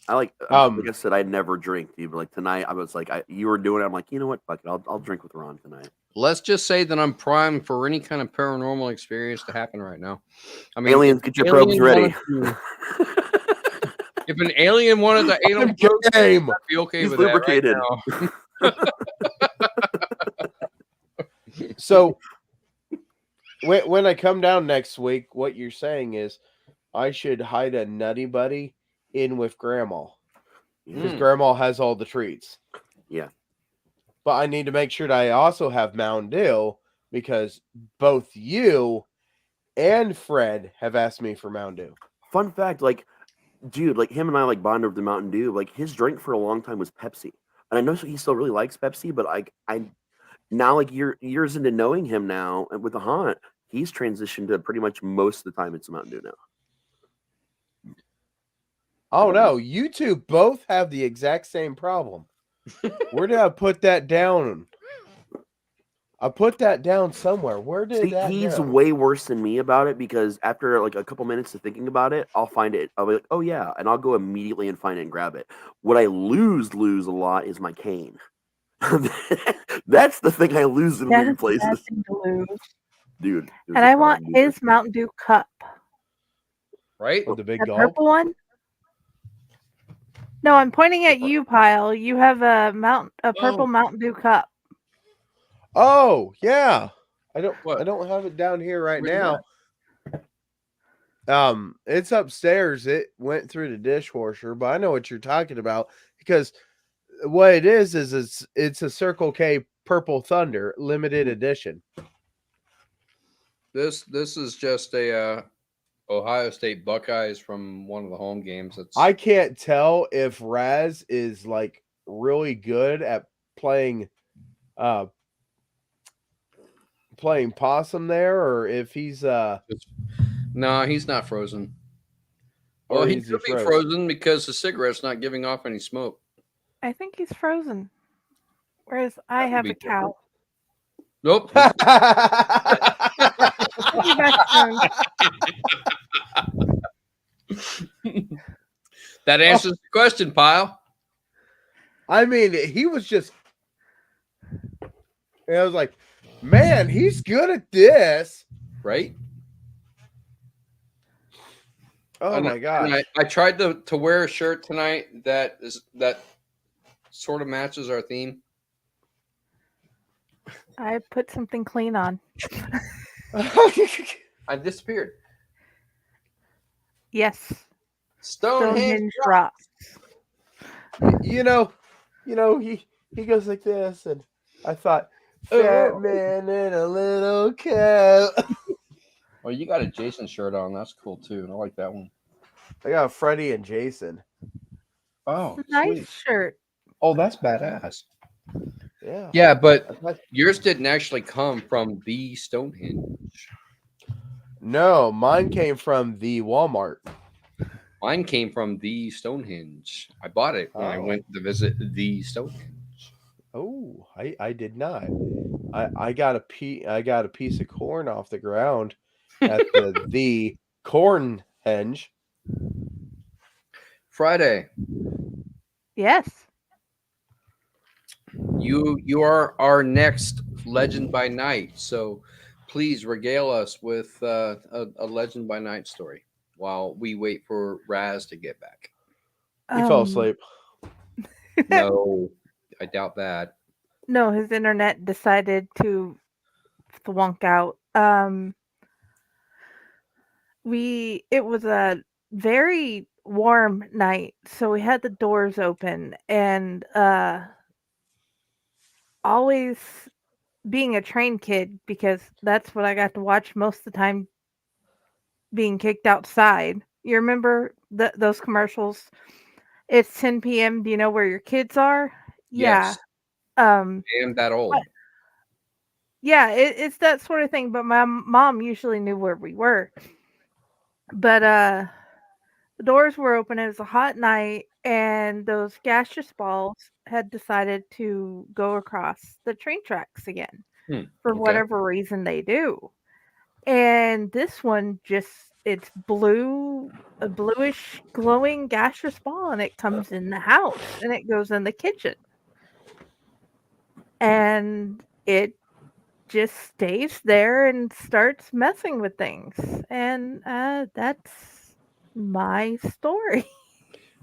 Like I said, I never drink. But like tonight, I was like, you were doing it. I'm like, you know what? Fuck it. I'll drink with Ron tonight. Let's just say that I'm primed for any kind of paranormal experience to happen right now. I mean, aliens, get your probes ready. If an alien wanted to anal probe, I'd be okay He's with lubricated. that right now. So when I come down next week, what you're saying is I should hide a Nutty Buddy in with Grandma because Grandma has all the treats. Yeah. But I need to make sure that I also have Mountain Dew because both you and Fred have asked me for Mountain Dew. Fun fact, like, dude, like him and I like bonded over the Mountain Dew. Like his drink for a long time was Pepsi, and I know he still really likes Pepsi. But I now like years into knowing him now and with the haunt, he's transitioned to pretty much most of the time it's Mountain Dew now. Oh no, you two both have the exact same problem. Where did I put that down? I put that down somewhere. Where did that he's go? way worse than me about it because after like a couple minutes of thinking about it, I'll find it. I'll be like, oh yeah, and I'll go immediately and find it and grab it. What I lose a lot is my cane. That's the thing I lose in That weird is the bad places, thing to lose. dude. it was And a I fun want movie. his Mountain Dew cup. Right? With the big That gulp. purple one? No, I'm pointing at you, Pyle. You have a purple Oh. Mountain Dew cup. Oh yeah, I What? don't have it down here right Where you now. It's upstairs. It went through the dishwasher, but I know what you're talking about because what it is it's a Circle K Purple Thunder limited edition. This is just a Ohio State Buckeyes from one of the home games. I can't tell if Raz is like really good at playing possum there, or if he's no, he's not frozen. or Well, he is could be frozen? frozen because the cigarette's not giving off any smoke. I think he's frozen. Whereas I would have be a cow. Nope. He'll be back soon. That answers the question, Pyle. I mean, he was just. And I was like, man, he's good at this, Right? Oh And my gosh! I tried to wear a shirt tonight that sort of matches our theme. I put something clean on. I disappeared. Yes. Stonehenge rocks. you know, he goes like this, and I thought, fat man in a little coat. Oh, you got a Jason shirt on. That's cool too. I like that one. I got Freddie and Jason. Oh, Nice sweet. shirt. Oh, that's badass. Yeah. Yeah, but yours didn't actually come from the Stonehenge. No, mine came from the Walmart. Mine came from the Stonehenge. I bought it when I went to visit the Stonehenge. Oh, I did not. I got a piece of corn off the ground at the corn henge. Friday, Yes. you are our next legend by night. So please regale us with a legend by night story while we wait for Raz to get back. He fell asleep. No, I doubt that. No, his internet decided to thwonk out. It was a very warm night, so we had the doors open, and always being a train kid, because that's what I got to watch most of the time, being kicked outside. You remember those commercials? It's 10 p.m. Do you know where your kids are? Yes. Yeah. I am that old. Yeah, it's that sort of thing. But my mom usually knew where we were. But the doors were open. It was a hot night, and those gaseous balls had decided to go across the train tracks again for whatever reason they do. And this one it's blue, a bluish glowing gaseous ball, and it comes in the house and it goes in the kitchen. And it just stays there and starts messing with things. And that's my story.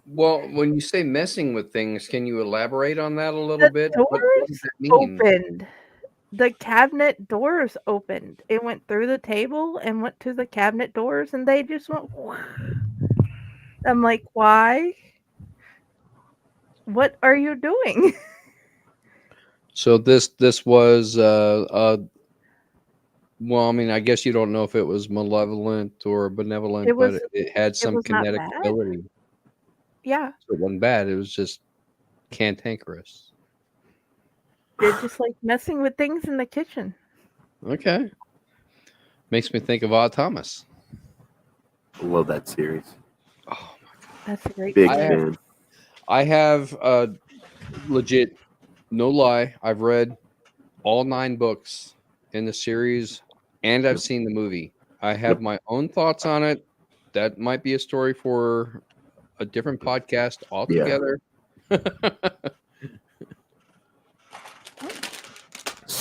Well, when you say messing with things, can you elaborate on that a little bit? What does that mean? Opened. The cabinet doors opened. It went through the table and went to the cabinet doors, and they just went. I'm like, why? What are you doing? So this was well, I mean, I guess you don't know if it was malevolent or benevolent, but it had some kinetic ability. Yeah. So it wasn't bad. It was just cantankerous. They're just like messing with things in the kitchen. Okay. Makes me think of Odd Thomas. Love that series. Oh my god. That's a great Big fan. I have legit, no lie, I've read all 9 books in the series and I've seen the movie. I have my own thoughts on it. That might be a story for a different podcast altogether. Yeah.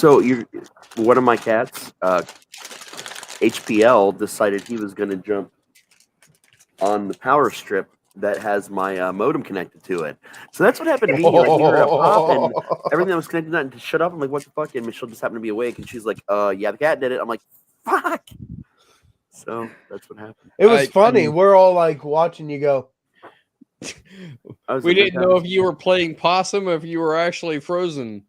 So one of my cats, HPL, decided he was going to jump on the power strip that has my modem connected to it. So that's what happened to me. Like, you heard a pop and everything that was connected to that, and shut up. I'm like, what the fuck? And Michelle just happened to be awake, and she's like, yeah, the cat did it. I'm like, fuck. So that's what happened. It was funny. We're all like watching you go. We didn't know if you were playing possum or if you were actually frozen.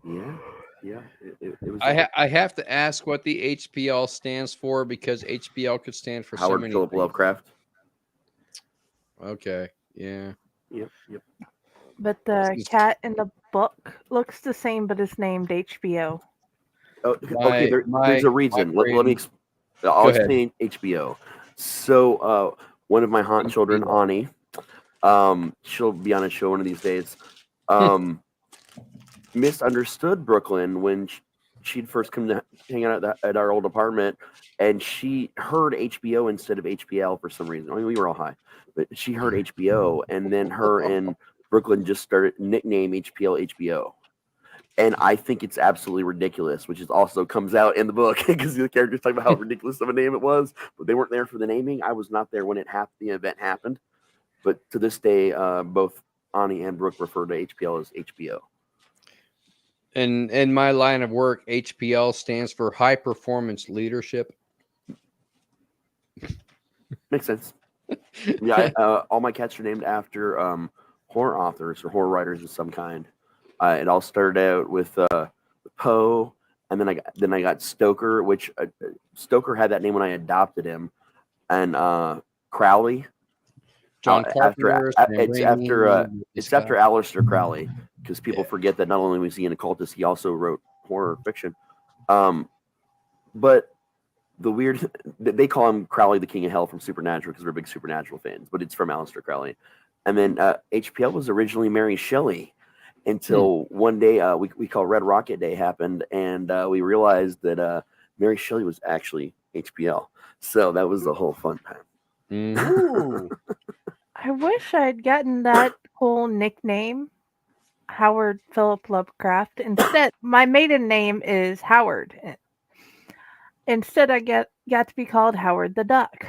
Yeah. It was. I have to ask what the HPL stands for, because HPL could stand for Howard so many Philip things. Lovecraft. Okay. Yeah. Yep. But the cat in the book looks the same, but is named HBO. Oh, okay, there's a reason. Let me. I'll explain HBO. So, one of my haunt children, Ani, she'll be on a show one of these days. Misunderstood Brooklyn when she'd first come to hang out at our old apartment, and she heard HBO instead of HPL for some reason. I mean, we were all high, but she heard HBO, and then her and Brooklyn just started nickname HBO. And I think it's absolutely ridiculous, which is also comes out in the book because the characters talk about how ridiculous of a name it was, but they weren't there for the naming. I was not there when the event happened, but to this day, both Ani and Brooke refer to HPL as HBO. In my line of work, HPL stands for High Performance Leadership. Makes sense. Yeah, all my cats are named after horror authors or horror writers of some kind. It all started out with Poe, and then I got Stoker, which Stoker had that name when I adopted him, and Crowley. John Carpenter. It's after Aleister Crowley, because people forget that not only was he an occultist, he also wrote horror fiction. But the weird, they call him Crowley, the King of Hell from Supernatural, because we're big Supernatural fans, but it's from Aleister Crowley. And then HPL was originally Mary Shelley, until one day we call Red Rocket Day happened, and we realized that Mary Shelley was actually HPL. So that was the whole fun time. Ooh. I wish I'd gotten that whole nickname, Howard Philip Lovecraft. Instead, my maiden name is Howard. Instead, I got to be called Howard the Duck.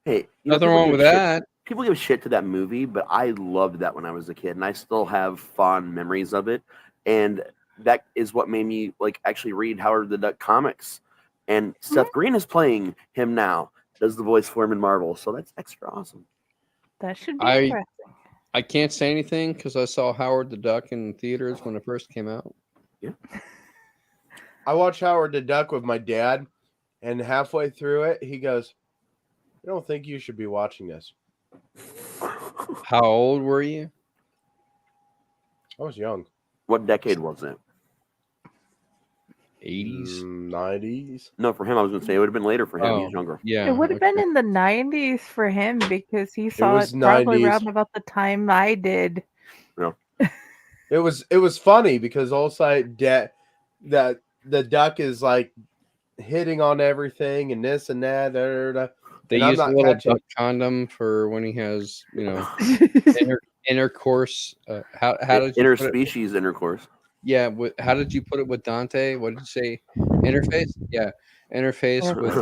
Hey, nothing wrong with that. People give shit to that movie, but I loved that when I was a kid, and I still have fond memories of it. And that is what made me actually read Howard the Duck comics. And Seth Green is playing him now, does the voice for him in Marvel, so that's extra awesome. That should be interesting. I can't say anything because I saw Howard the Duck in theaters when it first came out. Yeah. I watched Howard the Duck with my dad, and halfway through it, he goes, "I don't think you should be watching this." How old were you? I was young. What decade was it? 80s? 90s? No, for him, I was going to say it would have been later for him. He's younger. Yeah. It would have been in the 90s for him because he saw it probably around about the time I did. No. It was funny because also that the duck is like hitting on everything and this and that. They use a little duck condom for when he has, intercourse. How did you interspecies intercourse? Yeah. How did you put it with Dante? What did you say? Interface? Yeah. Interface with.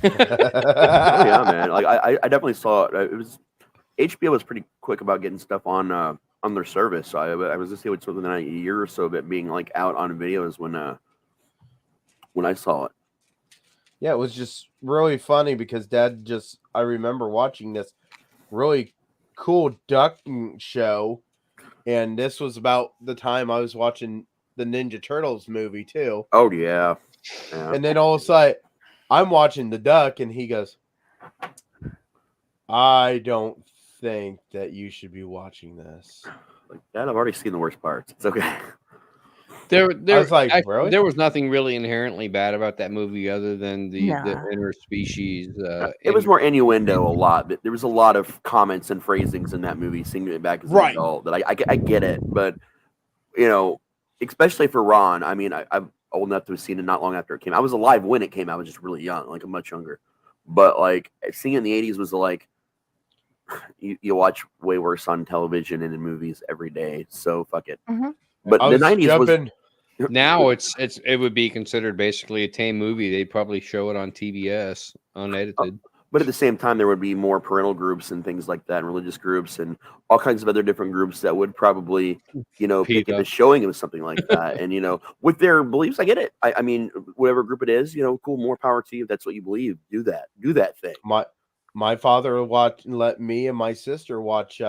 Yeah, man. I definitely saw it. It was HBO was pretty quick about getting stuff on their service. So I was just within a year or so of it being out on videos when I saw it. Yeah, it was just really funny because Dad I remember watching this really cool duck show, and this was about the time I was watching the Ninja Turtles movie too. Oh yeah. And then all of a sudden, I'm watching the duck, and he goes, "I don't think that you should be watching this." Dad, I've already seen the worst parts. It's okay. There was really? There was nothing really inherently bad about that movie other than the interspecies. It was more innuendo a lot. There was a lot of comments and phrasings in that movie, singing it back as an adult. That I get it, but especially for Ron. I mean, I'm old enough to have seen it not long after it came out. I was alive when it came out. I was just really young, much younger. But seeing it in the 80s was you watch way worse on television and in movies every day. So fuck it. Mhm. But I the was 90s jumping. Now it would be considered basically a tame movie. They'd probably show it on TBS unedited. but at the same time, there would be more parental groups and things like that, and religious groups, and all kinds of other different groups that would probably, pick PETA. a showing of something like that. And with their beliefs, I get it. I mean, whatever group it is, cool, more power to you. If that's what you believe, do that thing. My father let me and my sister watch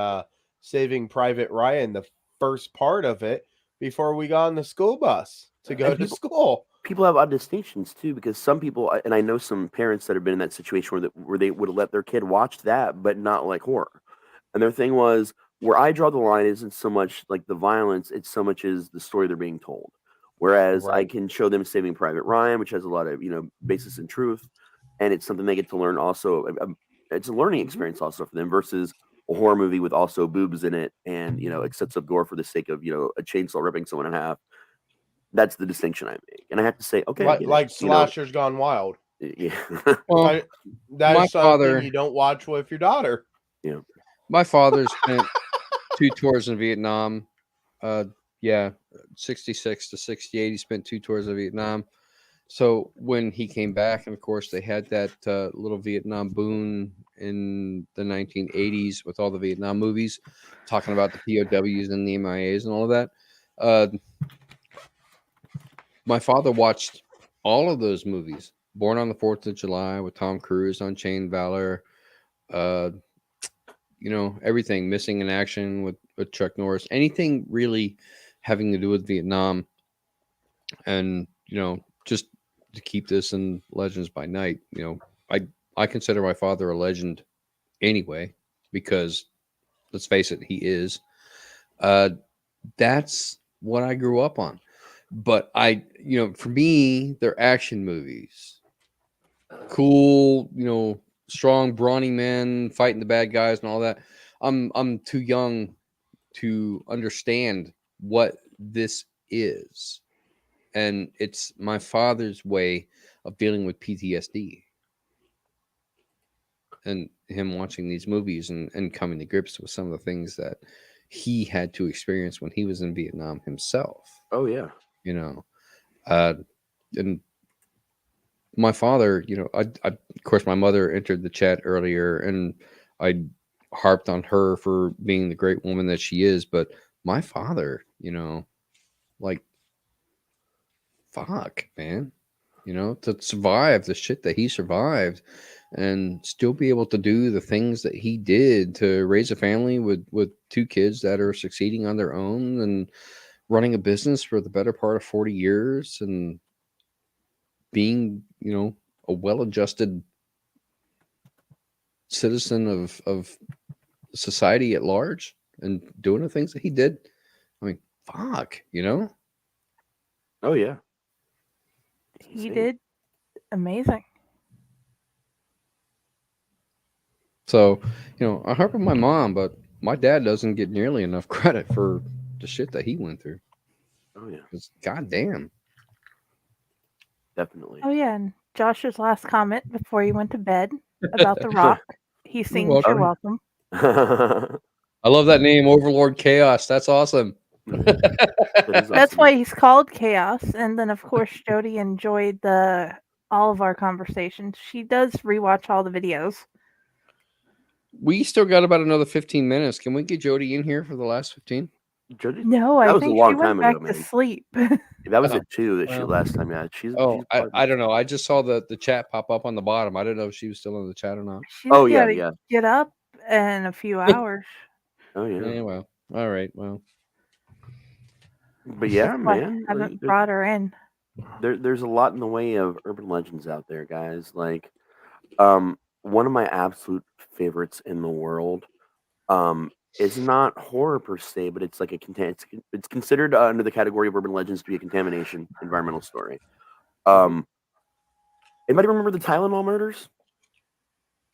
Saving Private Ryan, the first part of it, before we got on the school bus to go to school. People have odd distinctions too, because some people, and I know some parents that have been in that situation where they would let their kid watch that, but not like horror. And their thing was, where I draw the line isn't so much like the violence, it's so much as the story they're being told. Whereas I can show them Saving Private Ryan, which has a lot of basis in truth, and it's something they get to learn also. It's a learning experience also for them versus a horror movie with also boobs in it and excessive gore for the sake of a chainsaw ripping someone in half. That's the distinction I make, and I have to say, okay, like Slashers Gone Wild. Yeah, Well, that's something father- you don't watch with your daughter. yeah. My father spent 2 tours in Vietnam. 66 to 68. He spent 2 tours of Vietnam. So when he came back, and of course they had that little Vietnam boom in the 1980s with all the Vietnam movies, talking about the POWs and the MIAs and all of that. My father watched all of those movies. Born on the 4th of July with Tom Cruise, Unchained Valor, everything, Missing in Action with Chuck Norris, anything really having to do with Vietnam. And, just to keep this in Legends by Night, I consider my father a legend anyway, because let's face it, he is. That's what I grew up on. But for me, they're action movies. Cool, strong, brawny men fighting the bad guys and all that. I'm too young to understand what this is. And it's my father's way of dealing with PTSD. And him watching these movies and coming to grips with some of the things that he had to experience when he was in Vietnam himself. Oh yeah. And my father, I of course, my mother entered the chat earlier, and I harped on her for being the great woman that she is. But my father, fuck, man, to survive the shit that he survived and still be able to do the things that he did to raise a family with 2 kids that are succeeding on their own and running a business for the better part of 40 years and being, a well-adjusted citizen of society at large and doing the things that he did. I mean, fuck, Oh yeah. He did amazing. So, I harp on my mom, but my dad doesn't get nearly enough credit for the shit that he went through. Oh yeah. It's goddamn. Definitely. Oh yeah, and Josh's last comment before he went to bed about The Rock. He sings "You're welcome." I love that name, Overlord Chaos. That's awesome. That's why he's called Chaos. And then, of course, Jody enjoyed all of our conversations. She does rewatch all the videos. We still got about another 15 minutes. Can we get Jody in here for the last 15? Jody? No, I think she went back to sleep. That was it too. That she last time. Yeah, she's. I don't know. I just saw the chat pop up on the bottom. I didn't know if she was still in the chat or not. She's gotta get up in a few hours. Oh yeah. Yeah. Well. All right. Well. But yeah, man. I haven't brought her in. There's a lot in the way of urban legends out there, guys. Like, one of my absolute favorites in the world, is not horror per se, but it's like it's considered under the category of urban legends to be a contamination environmental story. Anybody remember the Tylenol murders?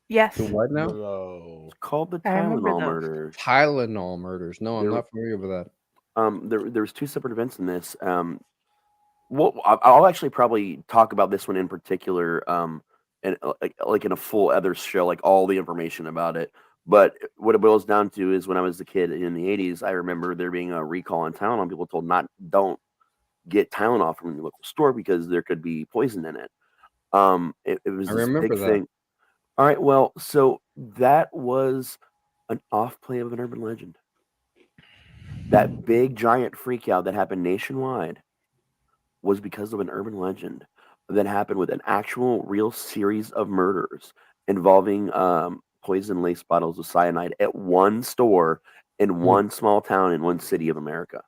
Yes. The what now? No. It's called the Tylenol murders. Tylenol murders. No, I'm not familiar with that. There was 2 separate events in this. Well, I'll actually probably talk about this one in particular, and like in a full other show, like all the information about it. But what it boils down to is when I was a kid in the 80s, I remember there being a recall in Tylenol. People told don't get Tylenol from your local store because there could be poison in it. It was I this remember big that. thing. All right, well, so that was an off play of an urban legend. That big giant freak out that happened nationwide was because of an urban legend that happened with an actual real series of murders involving poison lace bottles of cyanide at one store in one small town in one city of America.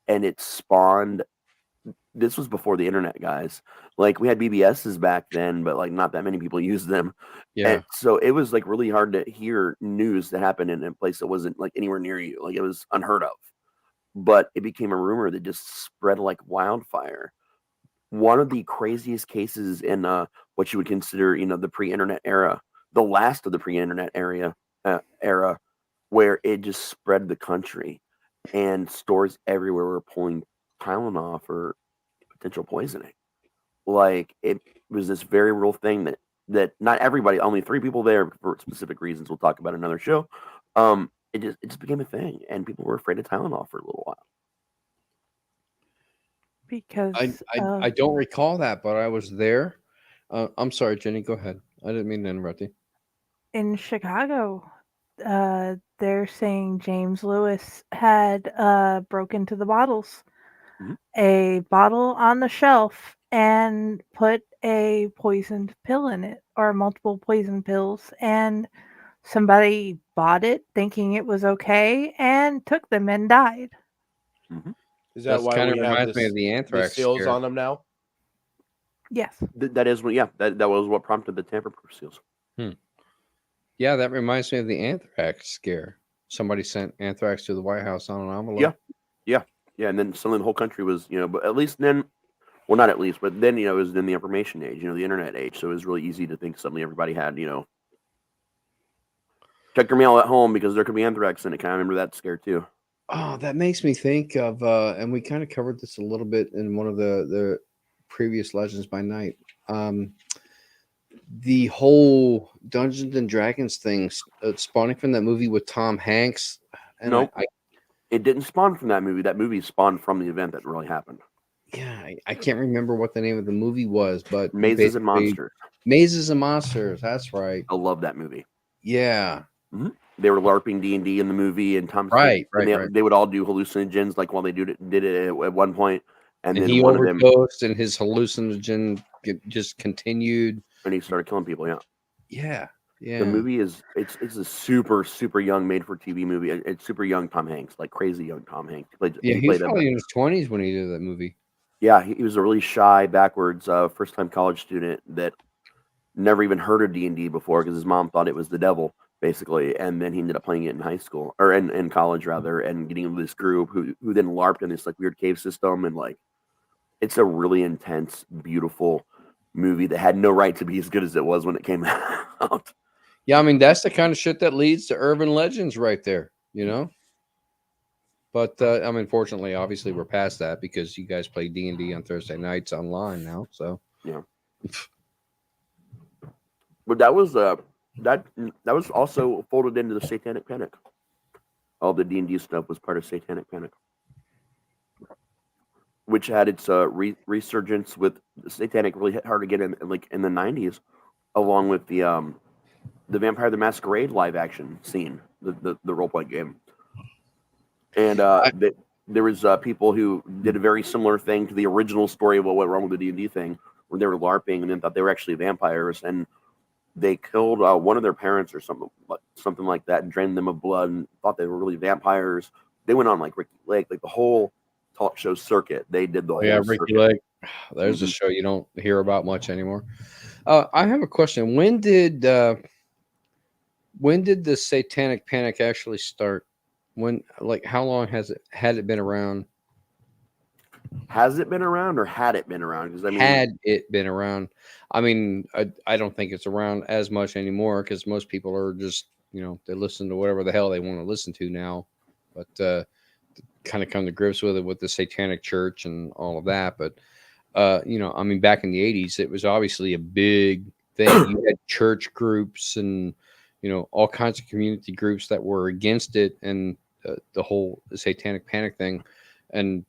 And it spawned, this was before the internet, guys. Like, we had BBSs back then, but like not that many people used them. Yeah. And so it was like really hard to hear news that happened in a place that wasn't like anywhere near you. Like, it was unheard of. But it became a rumor that just spread like wildfire. One of the craziest cases in what you would consider, the pre-internet era, the last of the pre-internet era, where it just spread the country, and stores everywhere were pulling Tylenol for potential poisoning. Like, it was this very real thing that not everybody, only 3 people there for specific reasons we'll talk about in another show. It just became a thing, and people were afraid of Tylenol for a little while. Because I don't recall that, but I was there. I'm sorry, Jenny. Go ahead. I didn't mean to interrupt you. in Chicago, they're saying James Lewis had broke into the bottles, a bottle on the shelf, and put a poisoned pill in it, or multiple poison pills, and somebody bought it thinking it was okay and took them and died. Is that why kind we of have reminds me of the the anthrax seals scare. on them now? Yes. That is what, that was what prompted the tamper-proof seals. Yeah, that reminds me of the anthrax scare. Somebody sent anthrax to the White House on an envelope. Yeah. And then suddenly the whole country was, but at least then, well, not at least, but then, it was in the information age, the internet age. So it was really easy to think suddenly everybody had, check your mail at home because there could be anthrax in it. Kind of remember that scare too. Oh, that makes me think of, and we kind of covered this a little bit in one of the previous Legends by Night. The whole Dungeons and Dragons thing spawning from that movie with Tom Hanks. And nope. It didn't spawn from that movie. That movie spawned from the event that really happened. Yeah, I can't remember what the name of the movie was, but Mazes and Monsters. Mazes and Monsters. That's right. I love that movie. Yeah. They were LARPing D&D in the movie, and Tom. Right. They would all do hallucinogens, like while they did it at one point, and then he one of them overdosed, and his hallucinogen just continued, and he started killing people. Yeah. The movie it's a super, super young made for TV movie. It's super young Tom Hanks, like crazy young Tom Hanks. He was probably in his 20s when he did that movie. Yeah, he was a really shy, backwards, first-time college student that never even heard of D&D before because his mom thought it was the devil, basically. And then he ended up playing it in high school, or in college rather, and getting into this group who then LARPed in this like weird cave system, and like it's a really intense, beautiful movie that had no right to be as good as it was when it came out. Yeah, I mean, that's the kind of shit that leads to urban legends right there, But, unfortunately, obviously, we're past that because you guys play D&D on Thursday nights online now, so. Yeah. But that was also folded into the Satanic Panic. All the D&D stuff was part of Satanic Panic, which had its resurgence with Satanic really hit hard again in the 90s, along with the Vampire the Masquerade live action scene, the role playing game, and there was people who did a very similar thing to the original story of what went wrong with the D&D thing, where they were LARPing and then thought they were actually vampires, and they killed one of their parents or something like that, and drained them of blood, and thought they were really vampires. They went on like Ricky Lake, like the whole talk show circuit. They did the whole Ricky circuit. Lake. There's a show you don't hear about much anymore. I have a question. When did the Satanic Panic actually start? How long had it been around? Has it been around or had it been around? Because had it been around, I mean, I don't think it's around as much anymore because most people are just they listen to whatever the hell they want to listen to now, but kind of come to grips with it with the Satanic Church and all of that. But I mean, back in the 80s, it was obviously a big thing. You had church groups and all kinds of community groups that were against it and the whole satanic panic thing, and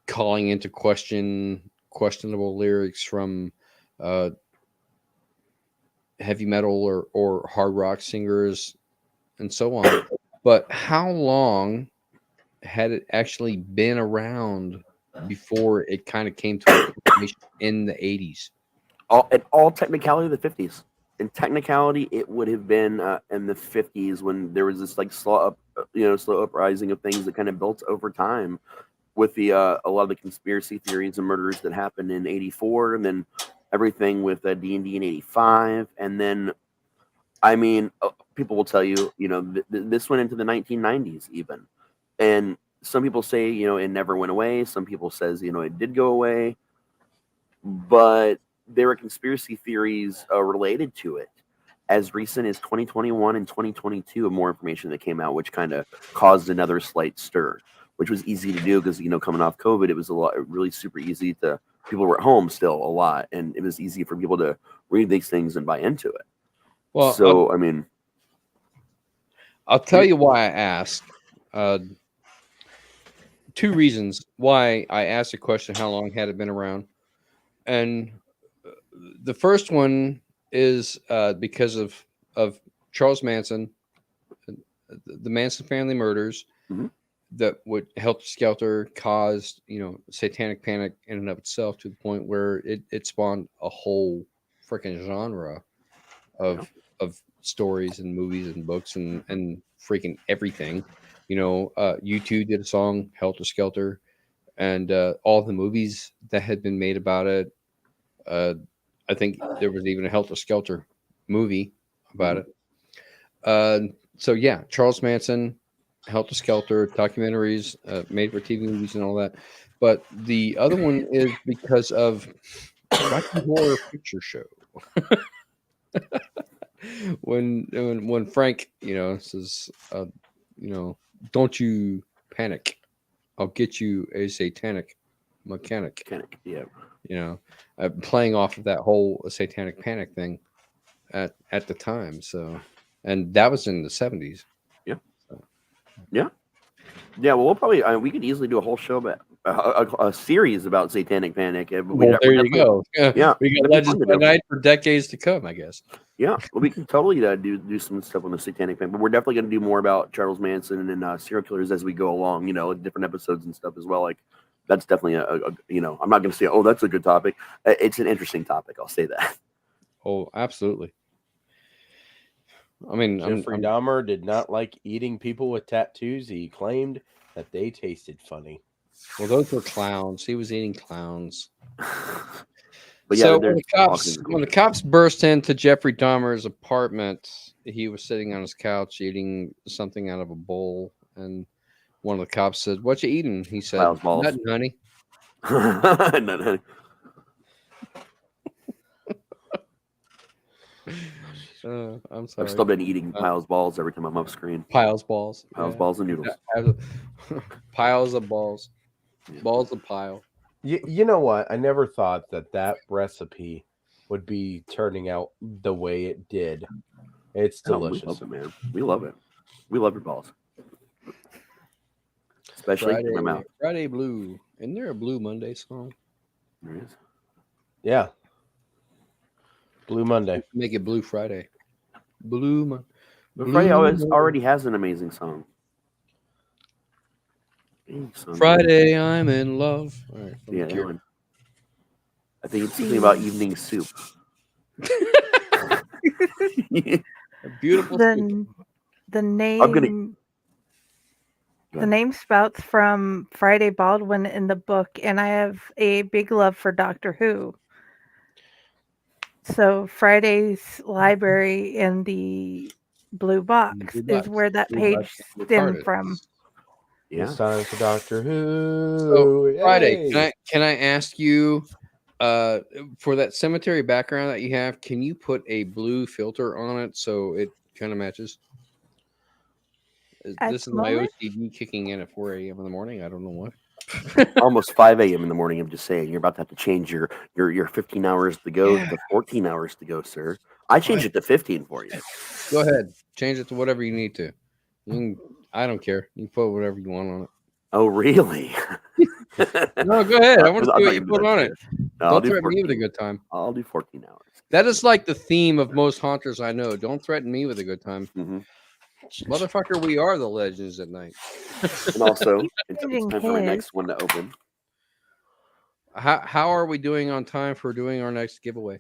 calling into questionable lyrics from heavy metal or hard rock singers and so on. But how long had it actually been around before it kind of came to in the 80s? All technicality, the 50s. In technicality, it would have been in the 50s when there was this like slow uprising of things that kind of built over time with the a lot of the conspiracy theories and murders that happened in 84, and then everything with D&D in 85, and then I mean people will tell you, this went into the 1990s even, and some people say it never went away. Some people says it did go away, but there were conspiracy theories related to it as recent as 2021 and 2022 of more information that came out, which kind of caused another slight stir, which was easy to do because, coming off COVID, it was really super easy people were at home still a lot, and it was easy for people to read these things and buy into it. Well, so, I'll tell you why I asked. Two reasons why I asked the question, how long had it been around? And the first one is because of Charles Manson, the Manson family murders, that would Helter Skelter caused, satanic panic in and of itself, to the point where it spawned a whole freaking genre of stories and movies and books and freaking everything. U2 did a song, Helter Skelter, and all the movies that had been made about it. I think there was even a Helter Skelter movie about it. So yeah, Charles Manson, Helter Skelter, documentaries, made for TV movies and all that. But the other one is because of Rocky Horror Picture Show. when Frank, says, don't you panic, I'll get you a satanic mechanic. Yeah. Playing off of that whole satanic panic thing at the time. So, and that was in the 70s. Yeah. So. Yeah. Yeah. Well, we'll probably, we could easily do a whole show about a series about satanic panic. Well, there you go. Yeah. We got Legends by Night for decades to come, I guess. Yeah. Well, we can totally do some stuff on the satanic panic, but we're definitely going to do more about Charles Manson and serial killers as we go along, different episodes and stuff as well. Like, that's definitely I'm not going to say, oh, that's a good topic. It's an interesting topic. I'll say that. Oh, absolutely. I mean, Jeffrey Dahmer did not like eating people with tattoos. He claimed that they tasted funny. Well, those were clowns. He was eating clowns. But yeah, so when the cops burst into Jeffrey Dahmer's apartment, he was sitting on his couch eating something out of a bowl, and one of the cops said, "What you eating?" He said, "Nothing, honey." Nothing, honey. I'm sorry. I've still been eating Pyle's balls every time I'm off screen. Pyle's balls. Pyle's balls and noodles. Piles of balls. Balls of Pyle. You know what? I never thought that recipe would be turning out the way it did. It's delicious. We love it, man. We love it. We love your balls. Especially in my mouth. Friday Blue. Isn't there a Blue Monday song? There is. Yeah. Blue Monday. Make it Blue Friday. Blue Monday. Friday already has an amazing song. Friday, I'm in love. All right, yeah, I think it's something about evening soup. A beautiful soup. The name. The name spouts from Friday Baldwin in the book, and I have a big love for Doctor Who. So Friday's library in the blue box is where that page stemmed from. Yeah. It's time for Doctor Who. So, Friday, can I ask you, for that cemetery background that you have, can you put a blue filter on it so it kind of matches? This is my OCD kicking in at 4 a.m. in the morning. I don't know what. Almost 5 a.m. in the morning. I'm just saying, you're about to have to change your 15 hours to go to 14 hours to go, sir. I changed it to 15 for you. Go ahead. Change it to whatever you need to. I don't care. You can put whatever you want on it. Oh, really? No, go ahead. I want to I see thought what you put on it. No, Don't threaten me with a good time. I'll do 14 hours. That is like the theme of most haunters I know. Don't threaten me with a good time. Mm-hmm. Motherfucker, we are the legends at night. And also, it's time for our next one to open. How are we doing on time for doing our next giveaway?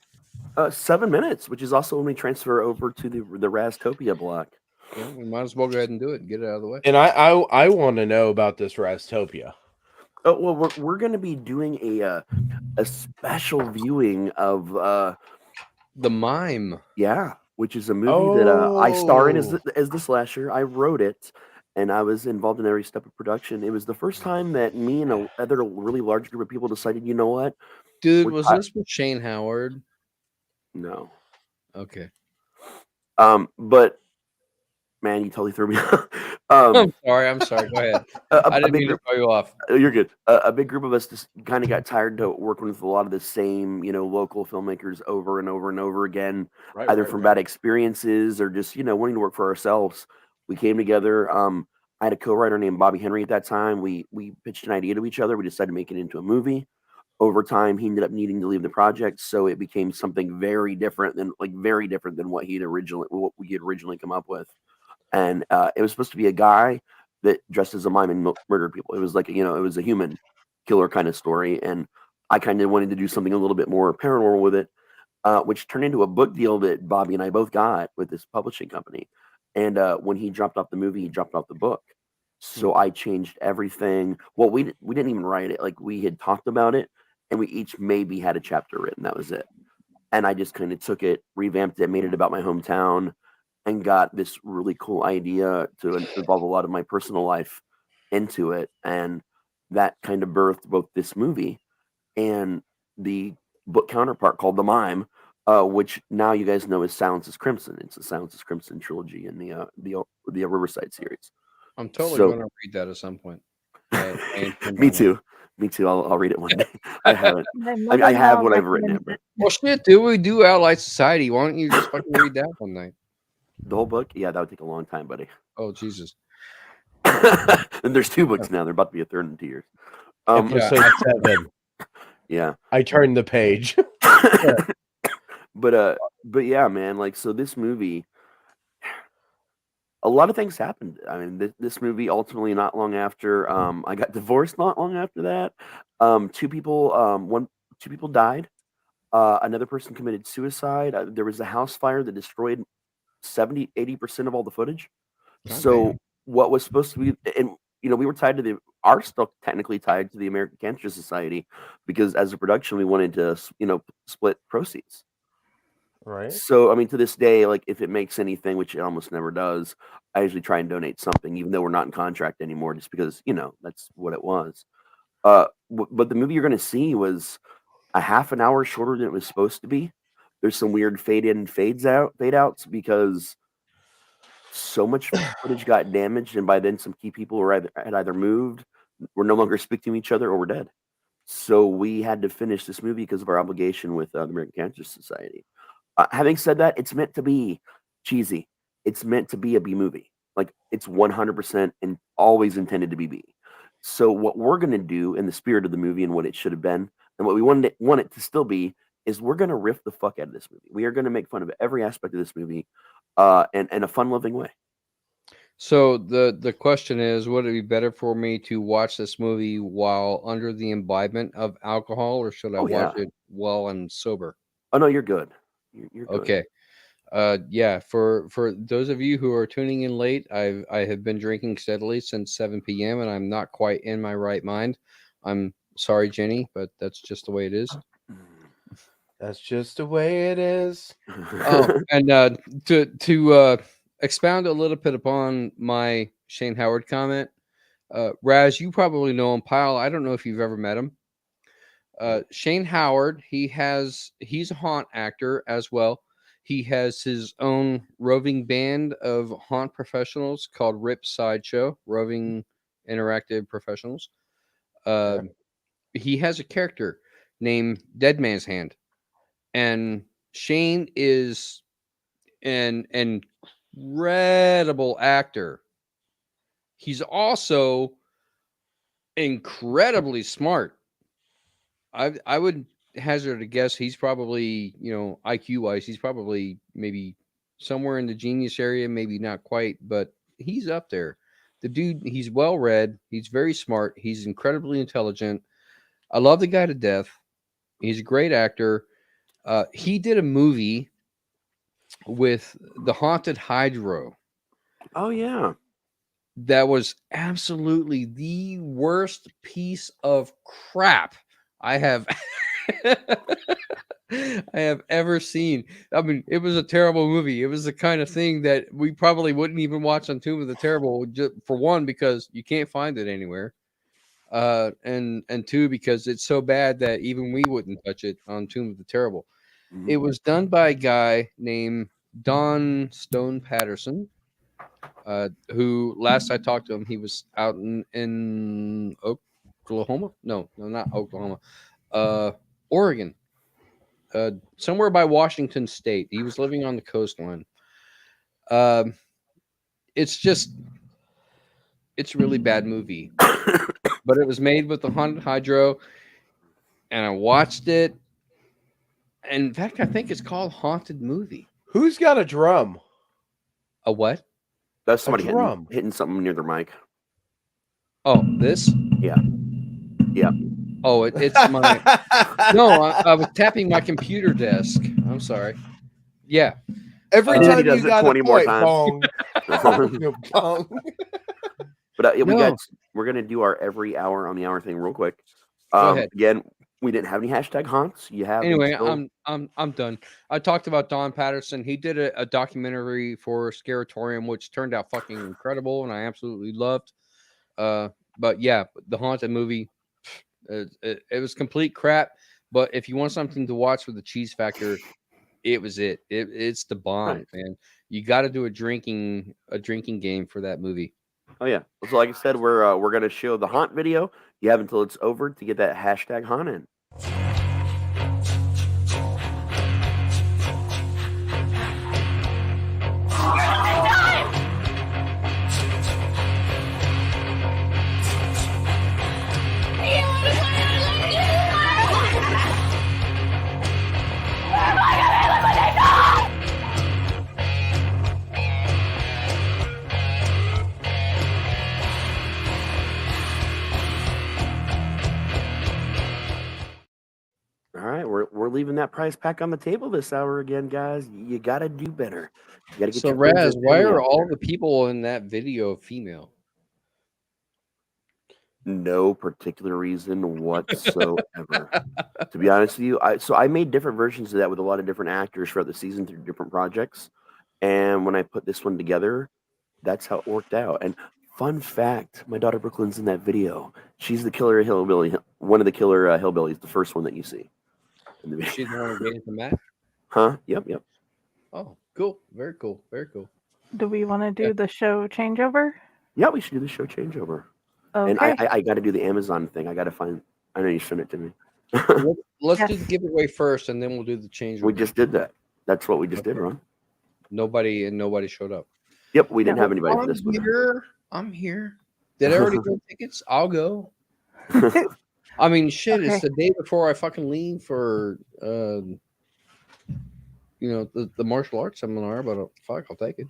7 minutes, which is also when we transfer over to the Raztopia block. Yeah, we might as well go ahead and do it and get it out of the way. And I want to know about this Raztopia. Oh, well, we're going to be doing a special viewing of the Mime. Yeah, which is a movie that I star in as the slasher. I wrote it, and I was involved in every step of production. It was the first time that me and a really large group of people decided, you know what, dude, was this with Shane Howard? No. Okay. But man, you totally threw me off. I'm sorry. Go ahead. I didn't mean to throw you off. You're good. A big group of us just kind of got tired to working with a lot of the same, local filmmakers over and over and over again, either from bad experiences or just, wanting to work for ourselves. We came together. I had a co-writer named Bobby Henry at that time. We pitched an idea to each other. We decided to make it into a movie. Over time, he ended up needing to leave the project, so it became something very different than what we had originally come up with. And it was supposed to be a guy that dressed as a mime and murdered people. It was like, it was a human killer kind of story. And I kind of wanted to do something a little bit more paranormal with it, which turned into a book deal that Bobby and I both got with this publishing company. And when he dropped off the movie, he dropped off the book. So I changed everything. Well, we didn't even write it. Like, we had talked about it, and we each maybe had a chapter written. That was it. And I just kind of took it, revamped it, made it about my hometown, and got this really cool idea to involve a lot of my personal life into it. And that kind of birthed both this movie and the book counterpart called The Mime, which now you guys know as Silence is Crimson. It's the Silence is Crimson trilogy in the Riverside series. I'm totally going to read that at some point. Me too. I'll read it one day. I haven't. I have what I've written. But... Well, shit, dude. We do Outlight Society. Why don't you just fucking read that one night? The whole book? Yeah, that would take a long time, buddy. Oh, Jesus. And there's 2 books now. They're about to be a third in 2 years. Episode 7. Yeah. I turned the page. But yeah, man, like, so this movie, a lot of things happened. I mean, this movie ultimately, not long after, I got divorced. Not long after that, 2 people died. Another person committed suicide. There was a house fire that destroyed 70-80% of all the footage. So what was supposed to be, and we were tied to are still technically tied to the American Cancer Society, because as a production we wanted to split proceeds. Right. So I mean, to this day, like, if it makes anything, which it almost never does, I usually try and donate something, even though we're not in contract anymore, just because that's what it was. But the movie you're going to see was a half an hour shorter than it was supposed to be. There's some weird fade in, fade outs because so much footage got damaged, and by then some key people had either moved, were no longer speaking to each other, or were dead. So we had to finish this movie because of our obligation with the American Cancer Society. Having said that, it's meant to be cheesy. It's meant to be a B movie. Like, it's 100% and always intended to be B. So what we're going to do in the spirit of the movie and what it should have been, and what we want it to still be, is we're going to riff the fuck out of this movie. We are going to make fun of every aspect of this movie in a fun-loving way. So the question is, would it be better for me to watch this movie while under the imbibement of alcohol, or should I watch it while I'm sober? Oh, no, you're good. You're good. Okay. Yeah, for those of you who are tuning in late, I have been drinking steadily since 7 p.m. and I'm not quite in my right mind. I'm sorry, Jenny, but that's just the way it is. That's just the way it is. And to expound a little bit upon my Shane Howard comment, Raz, you probably know him. Pyle, I don't know if you've ever met him. Shane Howard, he's a haunt actor as well. He has his own roving band of haunt professionals called RIP Sideshow, Roving Interactive Professionals. He has a character named Dead Man's Hand. And Shane is an incredible actor. He's also incredibly smart. I would hazard a guess he's probably, IQ wise, he's probably maybe somewhere in the genius area, maybe not quite, but he's up there. The dude, he's well read, he's very smart, he's incredibly intelligent. I love the guy to death. He's a great actor. He did a movie with the Haunted Hydro. Oh yeah. That was absolutely the worst piece of crap I have ever seen. I mean, it was a terrible movie. It was the kind of thing that we probably wouldn't even watch on Tomb of the Terrible, just for one, because you can't find it anywhere. And two, because it's so bad that even we wouldn't touch it on Tomb of the Terrible. Mm-hmm. It was done by a guy named Don Stone Patterson, who last I talked to him, he was out in Oklahoma. No, not Oklahoma. Oregon. Somewhere by Washington State. He was living on the coastline. It's a really bad movie. But it was made with the Haunted Hydro, and I watched it. And in fact, I think it's called Haunted Movie. Who's got a drum? A what? That's somebody hitting something near their mic. Oh, this? Yeah. Yeah. Oh, it's my... No, I was tapping my computer desk. I'm sorry. Yeah. Every time he does you it got 20 a more point, times. bong. But we're gonna do our every hour on the hour thing real quick. Go ahead. Again, we didn't have any hashtag haunts. You have anyway. I'm done. I talked about Don Patterson. He did a documentary for Scaratorium, which turned out fucking incredible, and I absolutely loved. But yeah, the Haunted Movie, it was complete crap. But if you want something to watch with the cheese factor, it was it. It's the bomb, right, man. You got to do a drinking game for that movie. Oh yeah. So like I said, we're gonna show the haunt video. You have until it's over to get that hashtag haunt in. We're leaving that prize pack on the table this hour again, guys. You got to do better. You got to get. So, Raz, why are all the people in that video female? No particular reason whatsoever. To be honest with you, I made different versions of that with a lot of different actors throughout the season through different projects, and when I put this one together, that's how it worked out. And fun fact, my daughter Brooklyn's in that video. She's the killer hillbilly, one of the killer hillbillies, the first one that you see. She's the one who gave it to Matt? Huh? Yep. Oh, cool. Very cool. Very cool. Do we want to do the show changeover? Yeah, we should do the show changeover. Okay. And I got to do the Amazon thing. I got to find. I know you sent it to me. Let's do the giveaway first, and then we'll do the changeover. We just did that. That's what we just did, Ron. Nobody showed up. Yep, we didn't have anybody for this one. I'm here. Did I already get tickets? I'll go. I mean, shit, okay. It's the day before I fucking leave for, the martial arts seminar, but fuck, I'll take it.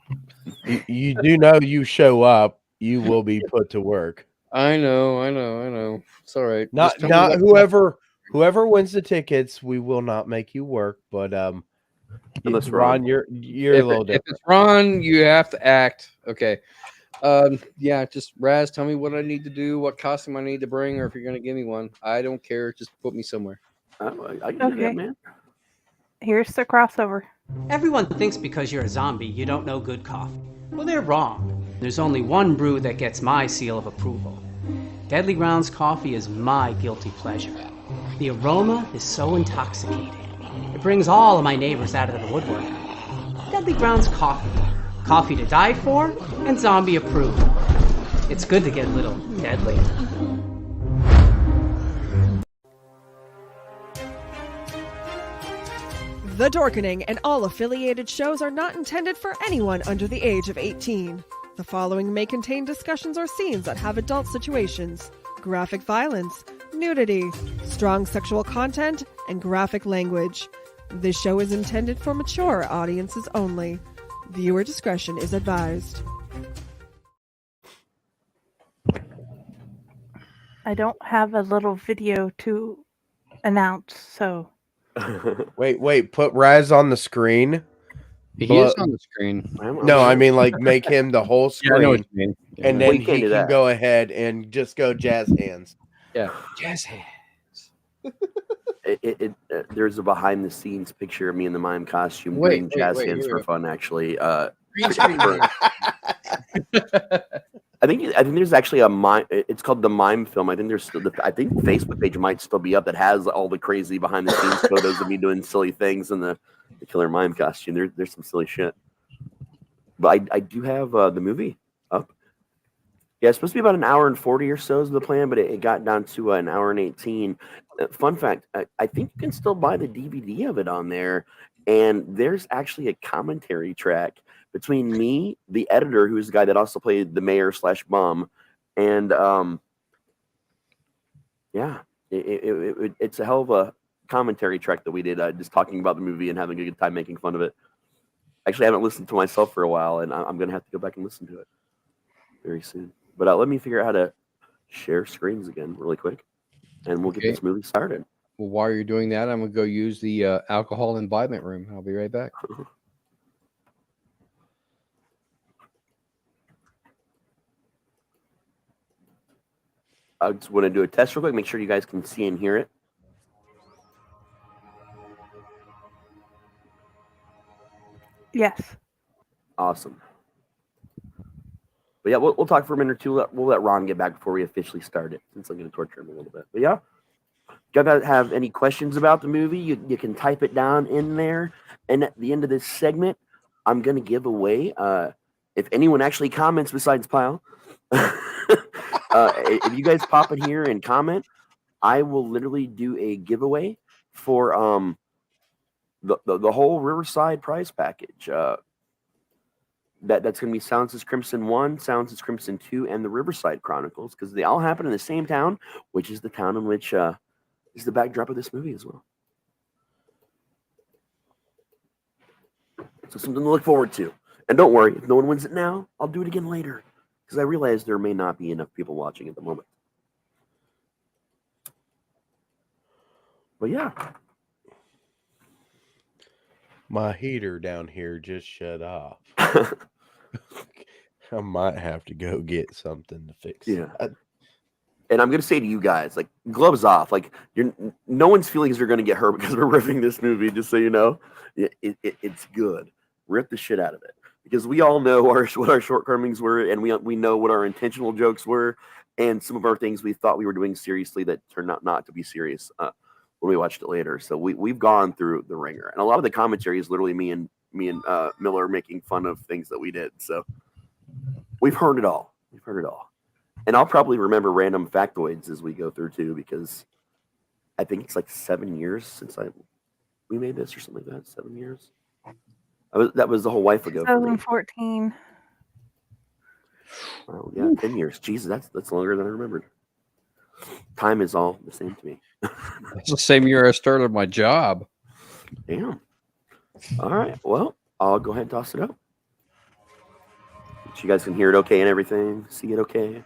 You do know you show up, you will be put to work. I know. It's all right. Not whoever wins the tickets, we will not make you work, but unless Ron, you're a little different. If it's Ron, you have to act. Okay. Yeah, just Raz, tell me what I need to do, what costume I need to bring, or if you're going to give me one. I don't care. Just put me somewhere. I can do that, man. Here's the crossover. Everyone thinks because you're a zombie, you don't know good coffee. Well, they're wrong. There's only one brew that gets my seal of approval. Deadly Grounds coffee is my guilty pleasure. The aroma is so intoxicating. It brings all of my neighbors out of the woodwork. Deadly Grounds coffee. Coffee to die for, and zombie approved. It's good to get a little deadly. The Dorkening and all affiliated shows are not intended for anyone under the age of 18. The following may contain discussions or scenes that have adult situations, graphic violence, nudity, strong sexual content, and graphic language. This show is intended for mature audiences only. Viewer discretion is advised. I don't have a little video to announce, so Wait, put Raz on the screen. He is on the screen. No, I mean like make him the whole Yeah, I know what screen, you mean. Yeah. and Well, then you can't he do can that. go ahead and just go jazz hands. Yeah. Jazz hands. There's a behind the scenes picture of me in the mime costume Wait, doing wait, jazz wait, hands here for we go. fun. Actually, Green screen. I think there's actually a mime. It's called the Mime Film. I think there's still. I think the Facebook page might still be up that has all the crazy behind the scenes photos of me doing silly things in the killer mime costume. There's some silly shit. But I do have the movie up. Yeah, it's supposed to be about an hour and 40 or so is the plan, but it got down to an hour and 18. Fun fact, I think you can still buy the DVD of it on there, and there's actually a commentary track between me, the editor, who's the guy that also played the mayor/bum, and yeah, it's a hell of a commentary track that we did, just talking about the movie and having a good time making fun of it. Actually, I haven't listened to myself for a while, and I'm going to have to go back and listen to it very soon. But let me figure out how to share screens again really quick, and we'll get this movie started. Well, while you're doing that, I'm going to go use the alcohol imbibement room. I'll be right back. I just want to do a test real quick, make sure you guys can see and hear it. yes. Awesome. But yeah, we'll talk for a minute or two. We'll let Ron get back before we officially start it, since I'm going to torture him a little bit. But yeah, if you guys have any questions about the movie, you can type it down in there. And at the end of this segment, I'm going to give away, if anyone actually comments besides Pyle, if you guys pop in here and comment, I will literally do a giveaway for the whole Riverside prize package. That's going to be Silence's Crimson 1, Silence's Crimson 2, and the Riverside Chronicles, because they all happen in the same town, which is the town in which is the backdrop of this movie as well. So something to look forward to. And don't worry, if no one wins it now, I'll do it again later, because I realize there may not be enough people watching at the moment. But yeah. My heater down here just shut off. I might have to go get something to fix it. Yeah. And I'm going to say to you guys, like, gloves off. Like, no one's feelings are going to get hurt because we're ripping this movie, just so you know. It's good. Rip the shit out of it. Because we all know what our shortcomings were, and we know what our intentional jokes were, and some of our things we thought we were doing seriously that turned out not to be serious when we watched it later. So we've gone through the ringer. And a lot of the commentary is literally me and Miller making fun of things that we did. So we've heard it all. And I'll probably remember random factoids as we go through too, because I think it's like 7 years since we made this or something like that. 7 years. That was the whole wife ago. 2014. Oh yeah, 10 years. Jesus, that's longer than I remembered. Time is all the same to me. It's the same year I started my job. Damn. All right. Well, I'll go ahead and toss it up. So you guys can hear it okay and everything. See it okay.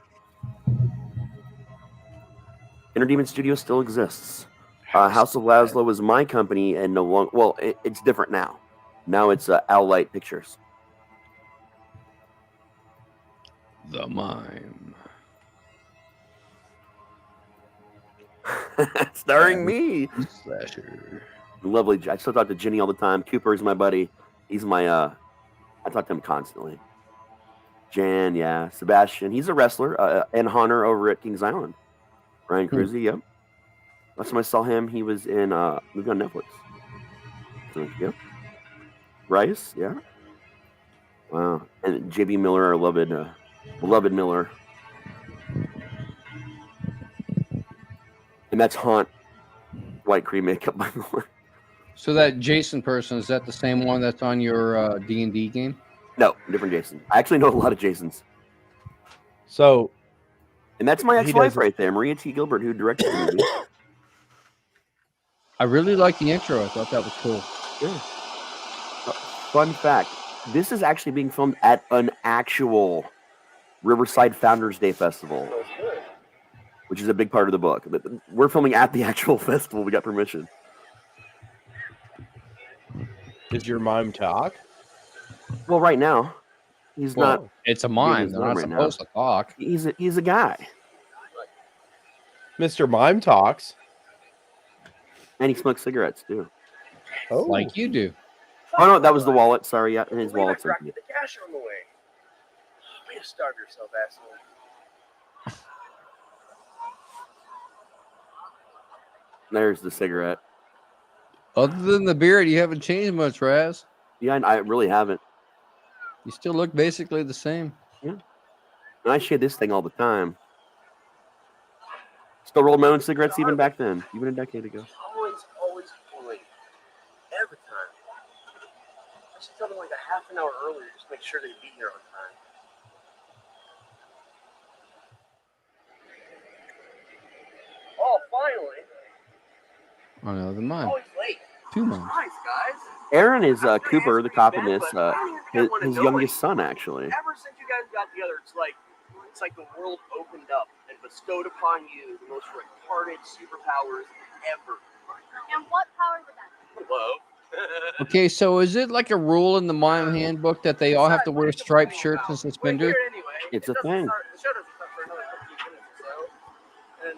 Inner Demon Studio still exists. House of Laszlo was my company, and no longer. Well, it's different now. Now it's Owlite Pictures. The Mime. Starring me. Slasher. Lovely. I still talk to Jenny all the time. Cooper is my buddy. He's my. I talk to him constantly. Jan, yeah. Sebastian. He's a wrestler. And Hunter over at Kings Island. Ryan Cruzy, yep. Last time I saw him, he was in movie on Netflix. So, yep. Rice, yeah. Wow. And JB Miller, our beloved Miller. And that's Haunt. White cream makeup, by the way. So that Jason person, is that the same one that's on your D&D game? No, different Jason. I actually know a lot of Jasons. So, and that's my he ex-wife doesn't- right there, Maria T. Gilbert, who directed the movie. I really like the intro. I thought that was cool. Yeah. Fun fact, this is actually being filmed at an actual Riverside Founders Day Festival, which is a big part of the book. But we're filming at the actual festival. We got permission. Does your mime talk? Well, right now, he's not. It's a mime. his They're norm not right now. supposed to talk. He's a guy, Mr. Mime talks. and he smokes cigarettes too. Oh, Like you do. Oh no, that was the wallet. Sorry, yeah, and his wallet's The empty. cash on the way. Way to starve yourself, asshole. There's the cigarette. Other than the beard, you haven't changed much, Raz. Yeah, I really haven't. You still look basically the same. And I share this thing all the time. Still rolled my own cigarettes even back then, even a decade ago. Always late. Every time. I should tell them like a half an hour earlier, just make sure they be here on time. Oh, finally. Oh no, the mime. Always late. 2 mimes. Nice, guys. Aaron is Cooper, the cop in this, his know youngest son, actually. Ever since you guys got together, it's like the world opened up and bestowed upon you the most retarded superpowers ever. And what power would that be? Love. Okay, so is it like a rule in the mime handbook that they all have to wear striped shirts and suspenders? It's a thing. The show doesn't start for another 15 minutes or so. And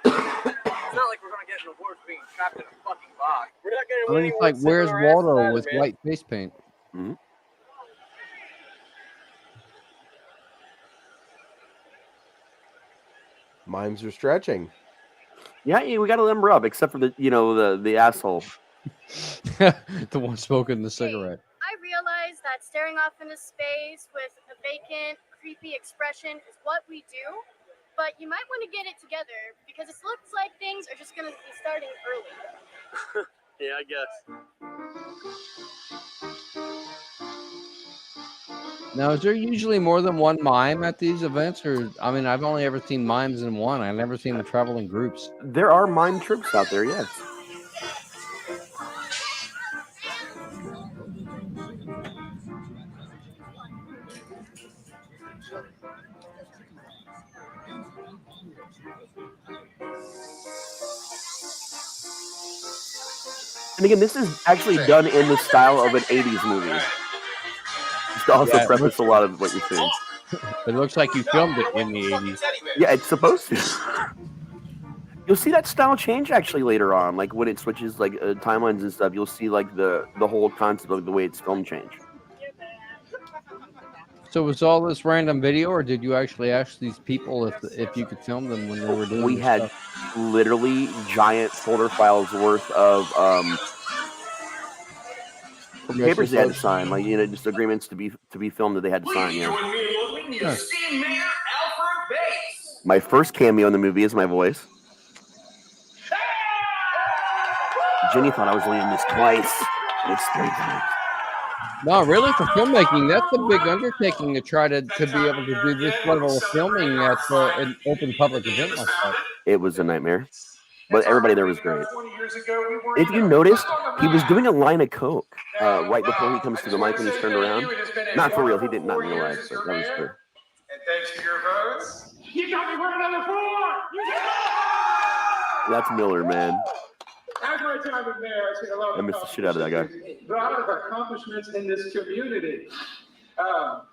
it's not like we're going to get an award for being trapped in a fucking box. We're not going I to mean, it's like, where's Waldo with man. white face paint? Mm-hmm. mimes are stretching. Yeah, we got to let him rub, except for the asshole. The one smoking the cigarette. I realize that staring off into space with a vacant, creepy expression is what we do, but you might want to get it together because it looks like things are just going to be starting early. Yeah, I guess. Now, is there usually more than one mime at these events? Or, I mean, I've only ever seen mimes in one. I've never seen them travel in groups. There are mime troops out there, yes. And again, this is actually done in the style of an 80s movie. Just to also preface a lot of what you're saying. It looks like you filmed it in the 80s. Yeah, it's supposed to. You'll see that style change actually later on, like when it switches like timelines and stuff. You'll see like the whole concept of the way it's filmed change. So was all this random video, or did you actually ask these people if you could film them when they were doing We this had stuff? literally giant folder files worth of papers they had to sign, like just agreements to be filmed that they had to sign. Yeah. My first cameo in the movie is my voice. Jenny thought I was only in this twice. It's 3 times. No, really, for filmmaking, that's a big undertaking to try to be able to do this level of filming at an open public event like that. It was a nightmare, but everybody there was great. If you noticed, he was doing a line of coke right before he comes to the mic when he's turned around. Not for real, he did not realize, but that was true. And thanks to your votes, you got me for another 4! That's Miller, man. After my time in there, I seen a lot I missed the shit out of that guy. A lot of accomplishments in this community. A lot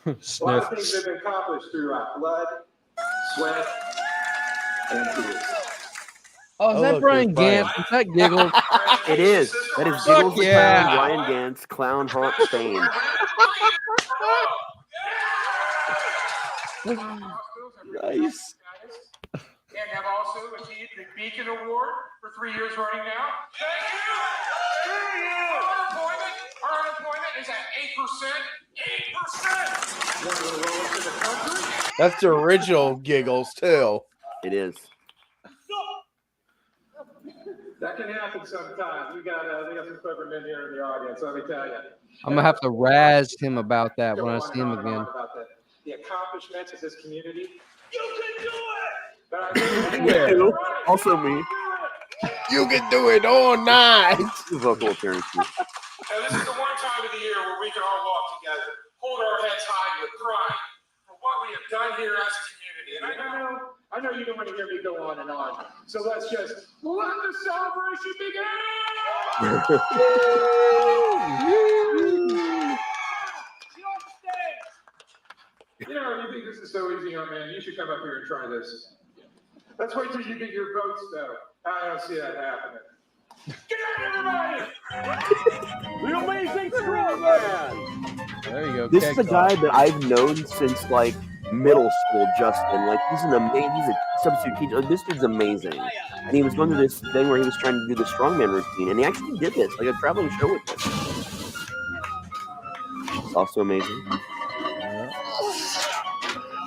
of things have been accomplished through blood, sweat, and tears. Oh, is that Brian Gantz? Is that Giggles? It is. That is Giggles the Clown, Brian Gantz, Clown Haunt Spain. Nice. And have also achieved the Beacon Award for 3 years running now. Thank you! Our unemployment is at 8%. 8%! One of the lowest in the country. That's the original Giggles too. It is. That can happen sometimes. We got some clever men here in the audience, let me tell you. I'm gonna have to razz him about that when I see him again. About the accomplishments of this community. You can do it! Me too. Also me. You can do it all night. Vocal appearances. Now, this is the one time of the year where we can all walk together, hold our heads high with pride for what we have done here as a community. And I know you don't want to hear me go on and on. So let's just let the celebration begin! You know, you think this is so easy, young man. You should come up here and try this. Let's wait till you get your votes, though. I don't see that happening. Get out, everybody! The amazing strongman! There you go. This is a guy that I've known since like middle school, Justin. Like he's a substitute teacher. Like, this dude's amazing. And he was going through this thing where he was trying to do the strongman routine, and he actually did this, like a traveling show with this. It's also amazing.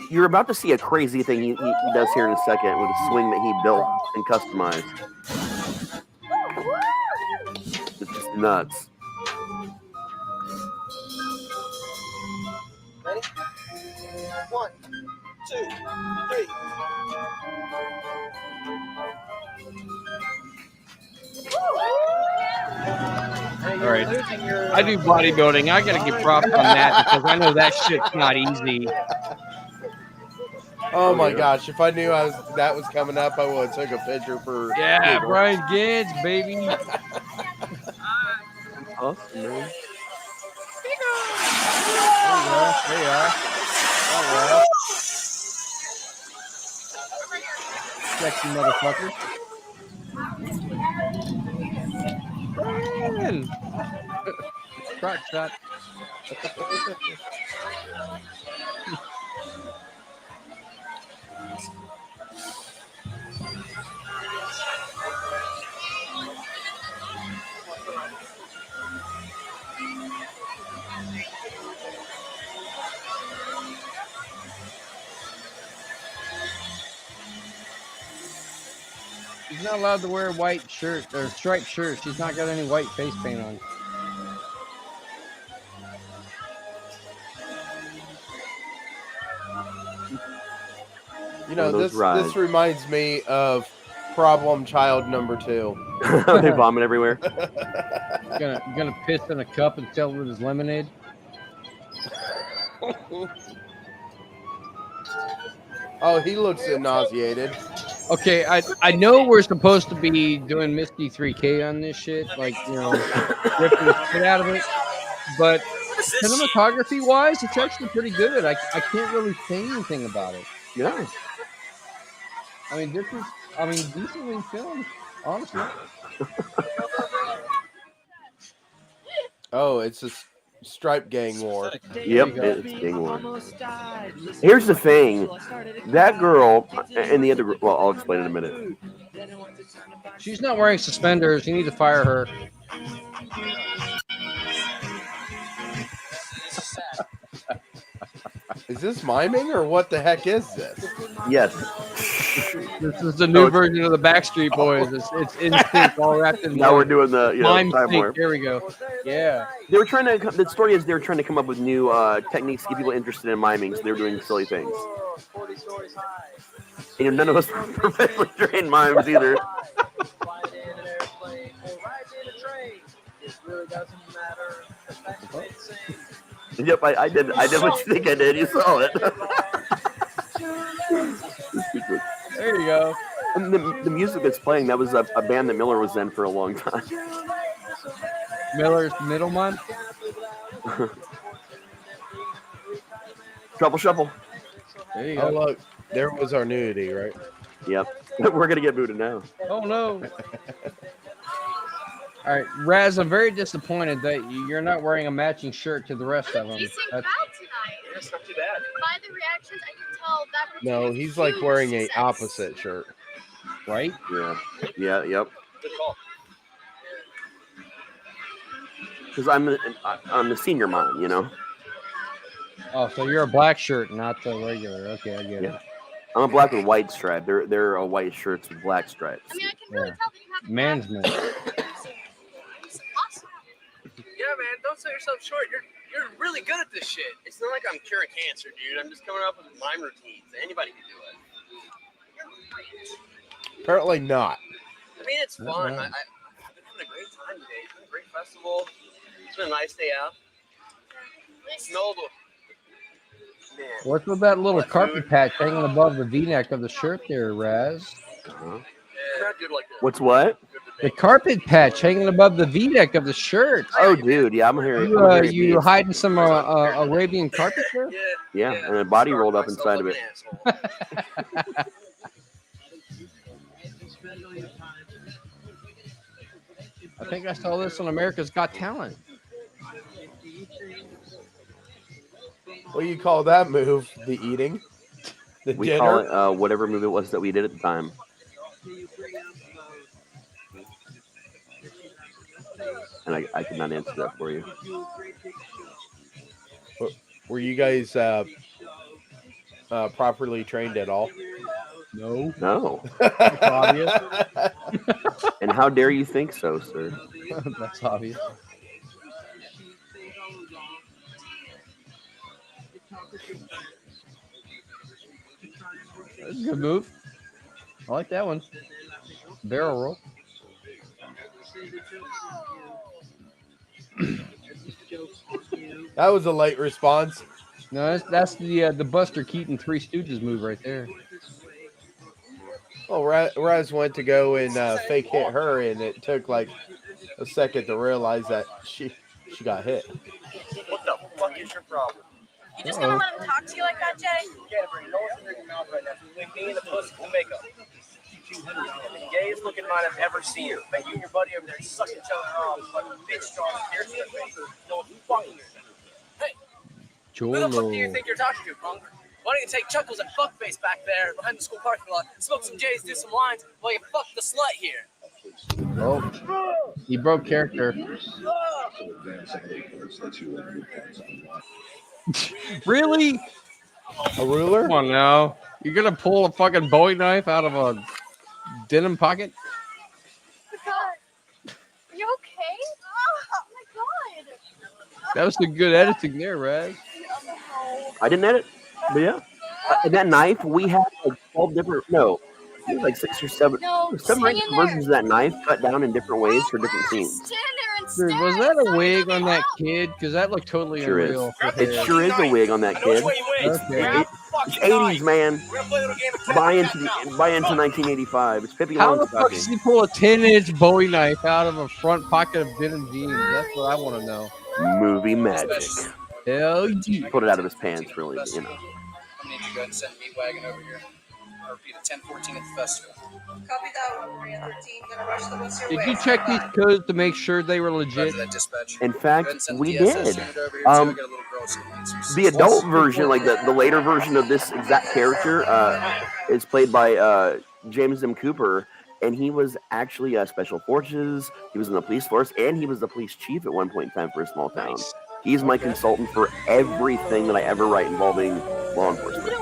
You're about to see a crazy thing he does here in a second with a swing that he built and customized. It's just nuts. Ready? 1, 2, 3. All right. I do bodybuilding. I gotta give props on that because I know that shit's not easy. Oh my gosh! If I knew that was coming up, I would have took a picture for. Yeah, Brian Gibbs, baby. Awesome, man. There you are. All right. Sexy motherfucker. Brian. Crotch shot. She's not allowed to wear a white shirt or striped shirt. She's not got any white face paint on. You know, this reminds me of problem child number 2. They vomit everywhere. Gonna piss in a cup and fill it with his lemonade. Oh, he looks nauseated. Okay, I know we're supposed to be doing Misty 3K on this shit, like, you know, ripping the shit out of it. But cinematography wise, it's actually pretty good. I can't really say anything about it. Yeah. I mean, decently filmed, honestly. Oh, it's a Stripe Gang War. Yep, it's Gang War. Here's the thing. That girl and the other girl, well, I'll explain in a minute. She's not wearing suspenders. You need to fire her. Is this miming or what the heck is this? Yes. This is the new version of the Backstreet Boys. It's instinct all wrapped in. Now we're doing the Mime time sync. warp. There we go. Yeah. They were trying to. The story is they were trying to come up with new techniques to get people interested in miming, so they were doing silly things. And none of us were professionally trained mimes either. Yep, I did what you think I did. You saw it. There you go. And the music that's playing, that was a band that Miller was in for a long time. Miller's Middleman. Trouble Shuffle. There you Oh, go. look. There was our nudity, right? Yep. We're going to get booted now. Oh, no. All right, Raz, I'm very disappointed that you're not wearing a matching shirt to the rest of them. You seem proud tonight. That's not too bad. By the reactions, I can tell that routine No, is he's like huge wearing a success. opposite shirt. Right? Yeah. Yeah, yep. Good call. Because I'm the senior mime, you know? Oh, so you're a black shirt, not the regular. Okay, I get it. I'm a black with white stripe. They're a white shirts with black stripes. I mean, I can really tell that you Mansman. Awesome. Yeah, man, don't sell yourself short. You're really good at this shit. It's not like I'm curing cancer, dude. I'm just coming up with mime routines. Anybody can do it. Apparently not. I mean, it's fun. I've been having a great time today. It's been a great festival. It's been a nice day out. Smelled. Man. What's with that little carpet patch hanging above the V-neck of the shirt there, Raz? What's what? The carpet patch hanging above the V-neck of the shirt. Oh, dude, yeah, I'm here. You hiding some Arabian carpet there? Yeah, and a body rolled up inside of it. I think I saw this on America's Got Talent. What do you call that move? The eating? The We dinner? call it whatever move it was that we did at the time. And I could not answer that for you. Were you guys properly trained at all? No. No. That's obvious. And how dare you think so, sir? That's obvious. That's a good move. I like that one. Barrel roll. That was a late response. No, that's the Buster Keaton Three Stooges move right there. Oh, Raz went to go and fake hit her, and it took like a second to realize that she got hit. What the fuck is your problem? You just gonna let him talk to you like that, Jay? Yeah, bring no one in your mouth right now. Between me and the pussy, we'll make up. The gayest looking man I've ever seen you. But you and your buddy over there sucking each other off like a bitch strong pierce their face. No fucking. Hey, who the fuck do you think you're talking to, punk? Why don't you take Chuckles and Fuckface back there behind the school parking lot, smoke some J's, do some lines while you fuck the slut here? Oh, he broke character. Really? A ruler? Come on now. You're gonna pull a fucking Bowie knife out of a denim pocket? God. Are you okay? Oh my God. That was some good editing there, Raz. I didn't edit, but yeah. And that knife, we had like 12 different, no, it was like 6 or 7, No, 7 or 8 versions of that knife cut down in different ways for different scenes. Dude, was that a wig on that kid? Because that looked totally Sure unreal. is. It sure is a wig on that kid. Okay. It's 80s, man. Buy into 1985. It's Pippi How the fuck Longstocking. does he pull a 10-inch Bowie knife out of a front pocket of denim jeans? That's what I want to know. Movie magic. Hell yeah. Pulled it out of his pants, really, you know. I need to go ahead and send me wagon over here. I'll repeat at 10:14 at the festival. Copy that one, Maria 13. Gonna rush the bus your Did way. you check these codes to make sure they were legit? In fact, we did. The adult version, like the later version of this exact character, is played by James M. Cooper, and he was actually Special Forces. He was in the police force, and he was the police chief at one point in time for a small town. He's my consultant for everything that I ever write involving law enforcement.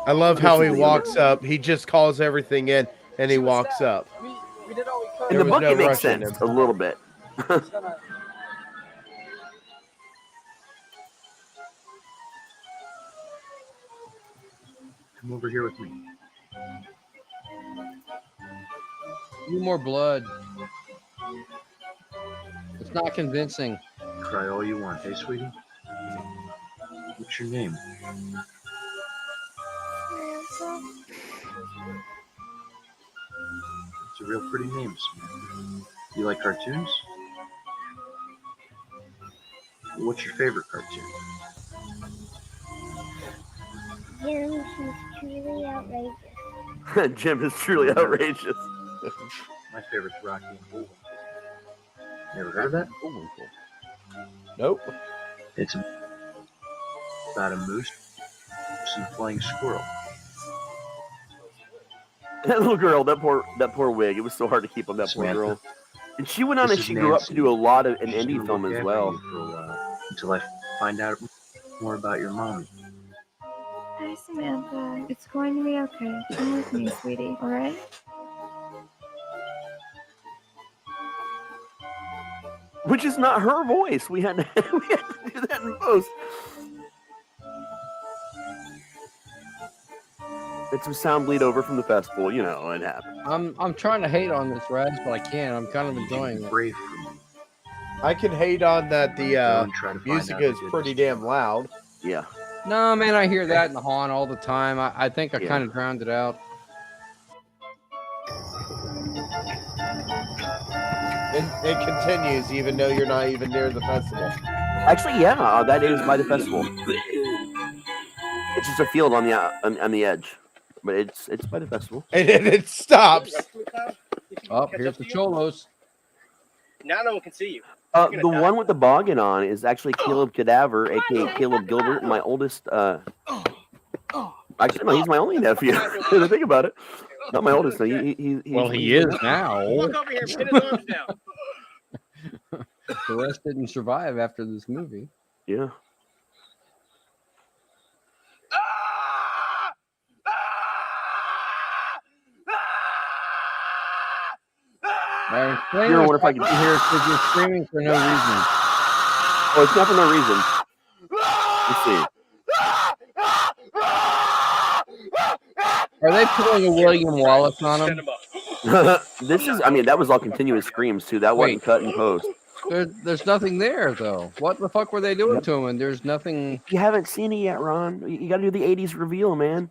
I love how he walks up. He just calls everything in, and he walks up. In the book, it makes sense a little bit. Come over here with me. Need more blood. It's not convincing. Cry all you want, hey, sweetie? What's your name? It's a real pretty name, Samantha. You like cartoons? What's your favorite cartoon? Jim, she's truly outrageous. Jim is truly outrageous. My favorite's Rocky and Bullwinkle. Never heard of that? Bullwinkle. Nope. It's about a moose and flying squirrel. That little girl, that poor wig. It was so hard to keep on that poor girl. And she went on This as is she grew up to Nancy. do a lot of an She's indie gonna film look as after well. you for a while, until I find out more about your mommy. Hi, Samantha. It's going to be okay. Come with me, sweetie. All right? Which is not her voice. We had to do that in post. It's some sound bleed over from the festival, you know, it happened. I'm trying to hate on this, Raz, but I can't. I'm kind of enjoying it. I can hate on that the music is pretty damn loud. Yeah. No, man, I hear that in the horn all the time. I think I kind of drowned it out. It continues even though you're not even near the festival. Actually, yeah, that is by the festival. It's just a field on the edge, but it's by the festival. And then it stops. Oh, here's the Cholos. Now no one can see you. The one with the boggin on is actually Caleb Cadaver, aka Caleb Gilbert, my oldest. Actually, no, he's my only nephew. To think about it, not my oldest. He is now. Walk over here, pin his arms down. The rest didn't survive after this movie. Yeah. You're wondering if I can hear because you're screaming for no reason. Oh, it's not for no reason. Let's see. Are they pulling a William Wallace on him? This is, I mean, that was all continuous screams too. That wasn't cut in post. There's nothing there though. What the fuck were they doing to him? And there's nothing. You haven't seen it yet, Ron. You got to do the '80s reveal, man.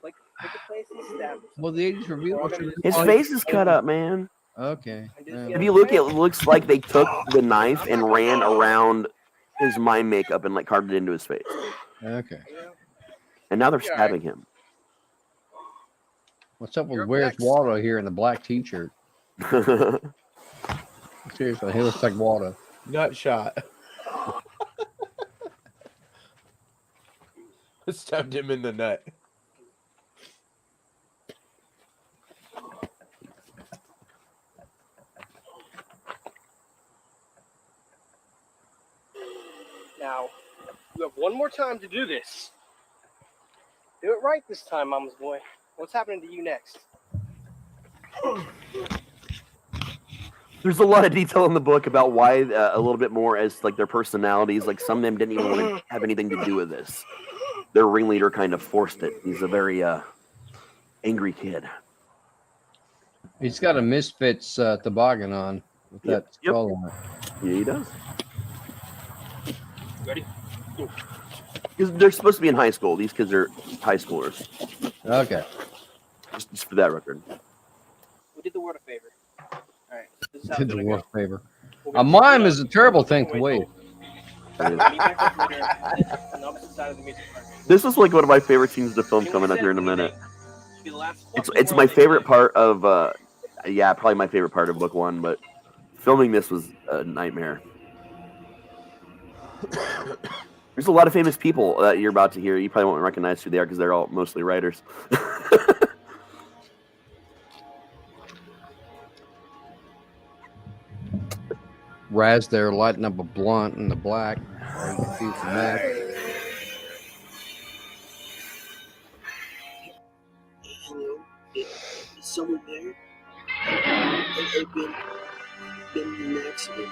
Well, the '80s reveal. His face is cut up, man. Okay. If you look, it looks like they took the knife and ran around his mime makeup and like carved it into his face. Okay. And now they're stabbing him. What's up with Where's Waldo here in the black t-shirt? Seriously, he looks like Waldo. Nut shot. Stabbed him in the nut. Now, you have one more time to do this. Do it right this time, Mama's boy. What's happening to you next? There's a lot of detail in the book about why a little bit more as like their personalities. Like some of them didn't even want to have anything to do with this. Their ringleader kind of forced it. He's a very angry kid. He's got a Misfits toboggan on with that skull on it. Yeah, he does. Ready? Because they're supposed to be in high school. These kids are high schoolers. Okay. Just for that record. We did the world a favor. All right. This is how Did it's the gonna worst go. favor. A mime is a terrible thing to wait. This is like one of my favorite scenes of the film coming up here in a minute. It's my favorite part of probably my favorite part of book one, but filming this was a nightmare. There's a lot of famous people that you're about to hear. You probably won't recognize who they are because they're all mostly writers. Raz there lighting up a blunt in the black. You can see from that. Hello? Is someone there? I've been in an accident.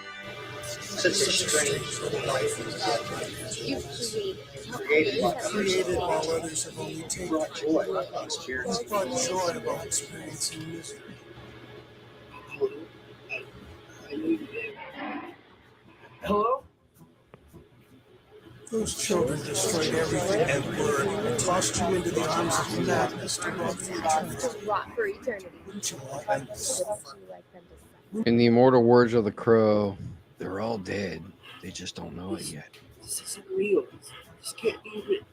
Such a strange life. Created while others have only taken joy about experiencing misery. Hello? I knew you there. Hello? Those children destroyed everything and were and tossed you into the arms of madness to rot for eternity. Wouldn't you want them to suffer? In the immortal words of the crow, they're all dead. They just don't know it yet. This isn't real. This can't be real.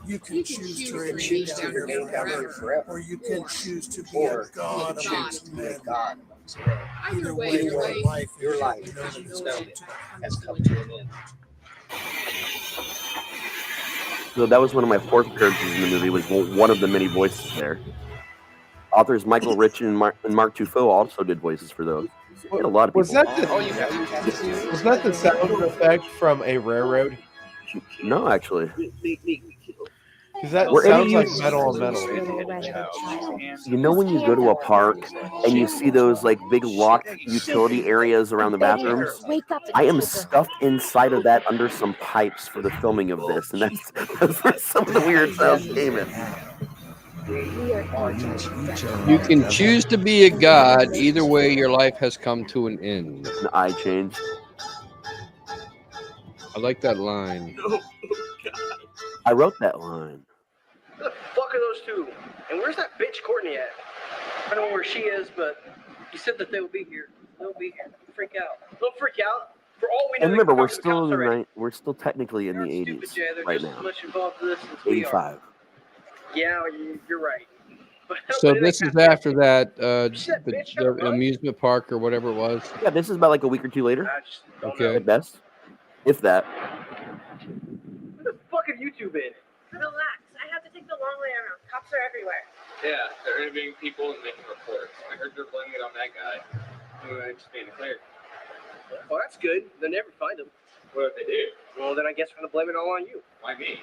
You can choose to remain down forever, or you can choose to be a god amongst men. Either way, your life has come to an end. So that was one of my fourth appearances in the movie. Was one of the many voices there. Authors Michael Rich and Mark Tufo also did voices for those. We had a lot of people. Was that the sound effect from a railroad? No, actually. Because that Were any sounds of like you- metal. You know when you go to a park and you see those like big locked utility areas around the bathrooms? I am stuffed inside of that under some pipes for the filming of this, and that's where some of the weird sounds came in. You can choose to be a god. Either way, your life has come to an end. I changed. I like that line. I wrote that line. Who the fuck are those two? And where's that bitch Courtney at? I don't know where she is, but you said that they will be here. They'll be here. Don't freak out. Don't freak out. For all we know, And remember, they we're can talk to the still cops in the already. night. We're still technically in the They're 80s stupid, Jay. They're right just as now. much involved in this as we are. 85. Yeah, you're right. But So this is after that bitch the amusement park or whatever it was. Yeah, this is about like a week or two later. Okay. At best, if that. Where the fuck have you two been? Relax. I have to take the long way around. Cops are everywhere. Yeah, they're interviewing people and making reports. I heard they're blaming it on that guy. I just made it clear. Well, that's good. They'll never find him. What if they do? Well, then I guess we're gonna blame it all on you. Why me?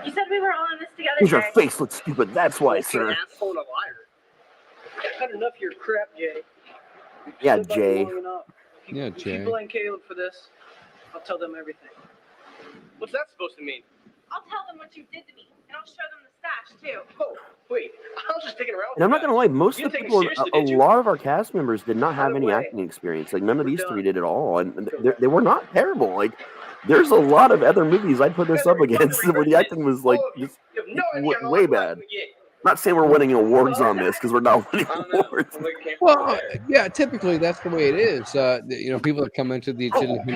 You said we were all in this together. Because your Jay. face looks stupid. That's why, You're sir. an asshole and a liar. I've had enough of your crap, Jay. Yeah, Stood by me Jay. long enough. Yeah, If Jay. you blame Caleb for this, I'll tell them everything. What's that supposed to mean? I'll tell them what you did to me, and I'll show them the stash too. Oh, wait. I was just taking around. And I'm not gonna lie, most You of the didn't people, take it seriously, a did you? lot of our cast members did not have By the any way, acting experience. Like none of these we're three done. did at all, and they were not terrible. Like there's a lot of other movies I'd put this up against where the acting was like just You have no idea how way much bad. we get. Not saying we're winning awards on this because we're not winning awards. Well, yeah, typically that's the way it is. People that come into the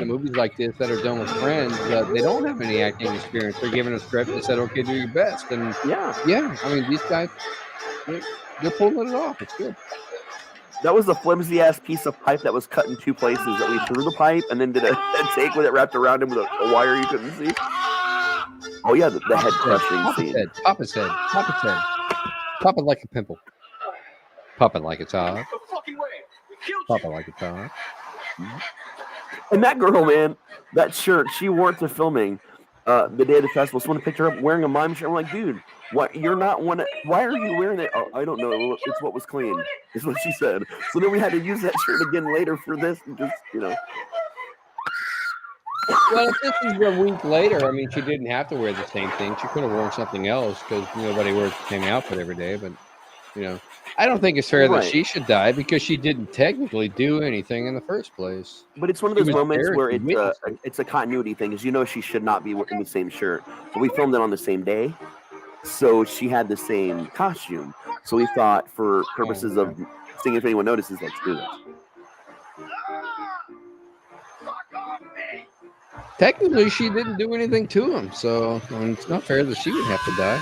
movies like this that are done with friends, they don't have any acting experience. They're given a script and said, "Okay, do your best." And yeah, I mean, these guys, they're pulling it off. It's good. That was a flimsy ass piece of pipe that was cut in two places that we threw the pipe and then did a take with it wrapped around him with a wire you couldn't see. Oh yeah, the head crushing scene. Pop his head. Pop his head. Pop it like a pimple. Pop it like it's hot. No fucking way. We killed Pop it like it's hot. And that girl, man, that shirt, she wore it to filming the day of the festival. Someone picked her up wearing a Mime shirt. I'm like, dude, what? You're not one. Why are you wearing it? Oh, I don't know. It's what was clean, is what she said. So then we had to use that shirt again later for this. Just Well, if this is a week later, I mean, she didn't have to wear the same thing. She could have worn something else because nobody wears the same outfit every day. But, I don't think it's fair that she should die because she didn't technically do anything in the first place. But it's one of those moments where it's a continuity thing, because she should not be wearing the same shirt. But we filmed it on the same day, so she had the same costume. So we thought, for purposes of seeing if anyone notices, let's do this. Technically, she didn't do anything to him, so it's not fair that she would have to die.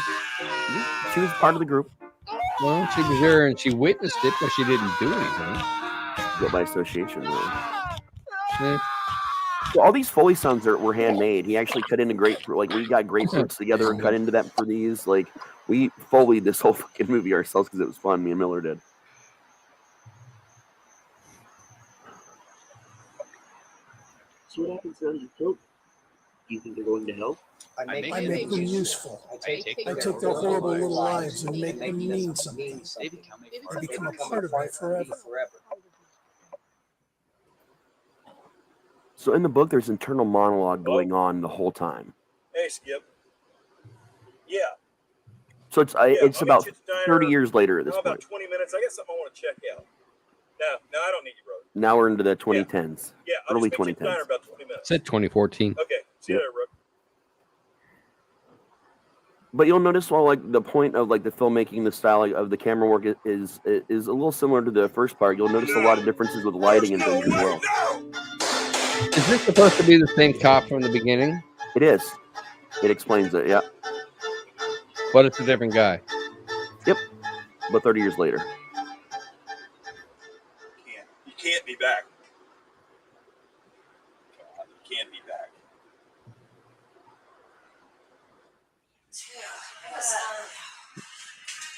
She was part of the group. Well, she was there and she witnessed it, but she didn't do anything. But by association, really. Yeah. So all these Foley sounds were handmade. He actually cut into we got grapefruits together and cut into that for these. Like, we Foleyed this whole fucking movie ourselves because it was fun. Me and Miller did. So what happens when you kill them? Do you think they're going to hell? I make them useful. I take their horrible little lives and make them mean something. They become a part of me forever. So in the book, there's internal monologue going on the whole time. Hey, Skip. Yeah. So it's about 30 years later at this About point. 20 minutes. I got something I want to check out. No, I don't need you, brother. Now we're into the 2010s, Yeah, I'll early just meet you at the 2010s. diner about 20 minutes. Said 2014. Okay, see you later, Rook. But you'll notice while the point of the filmmaking, the style of the camera work is a little similar to the first part. You'll notice a lot of differences with lighting and things as well. Is this supposed to be the same cop from the beginning? It is. It explains it, yeah. But it's a different guy. Yep. But 30 years later. You can't be back. You can't be back.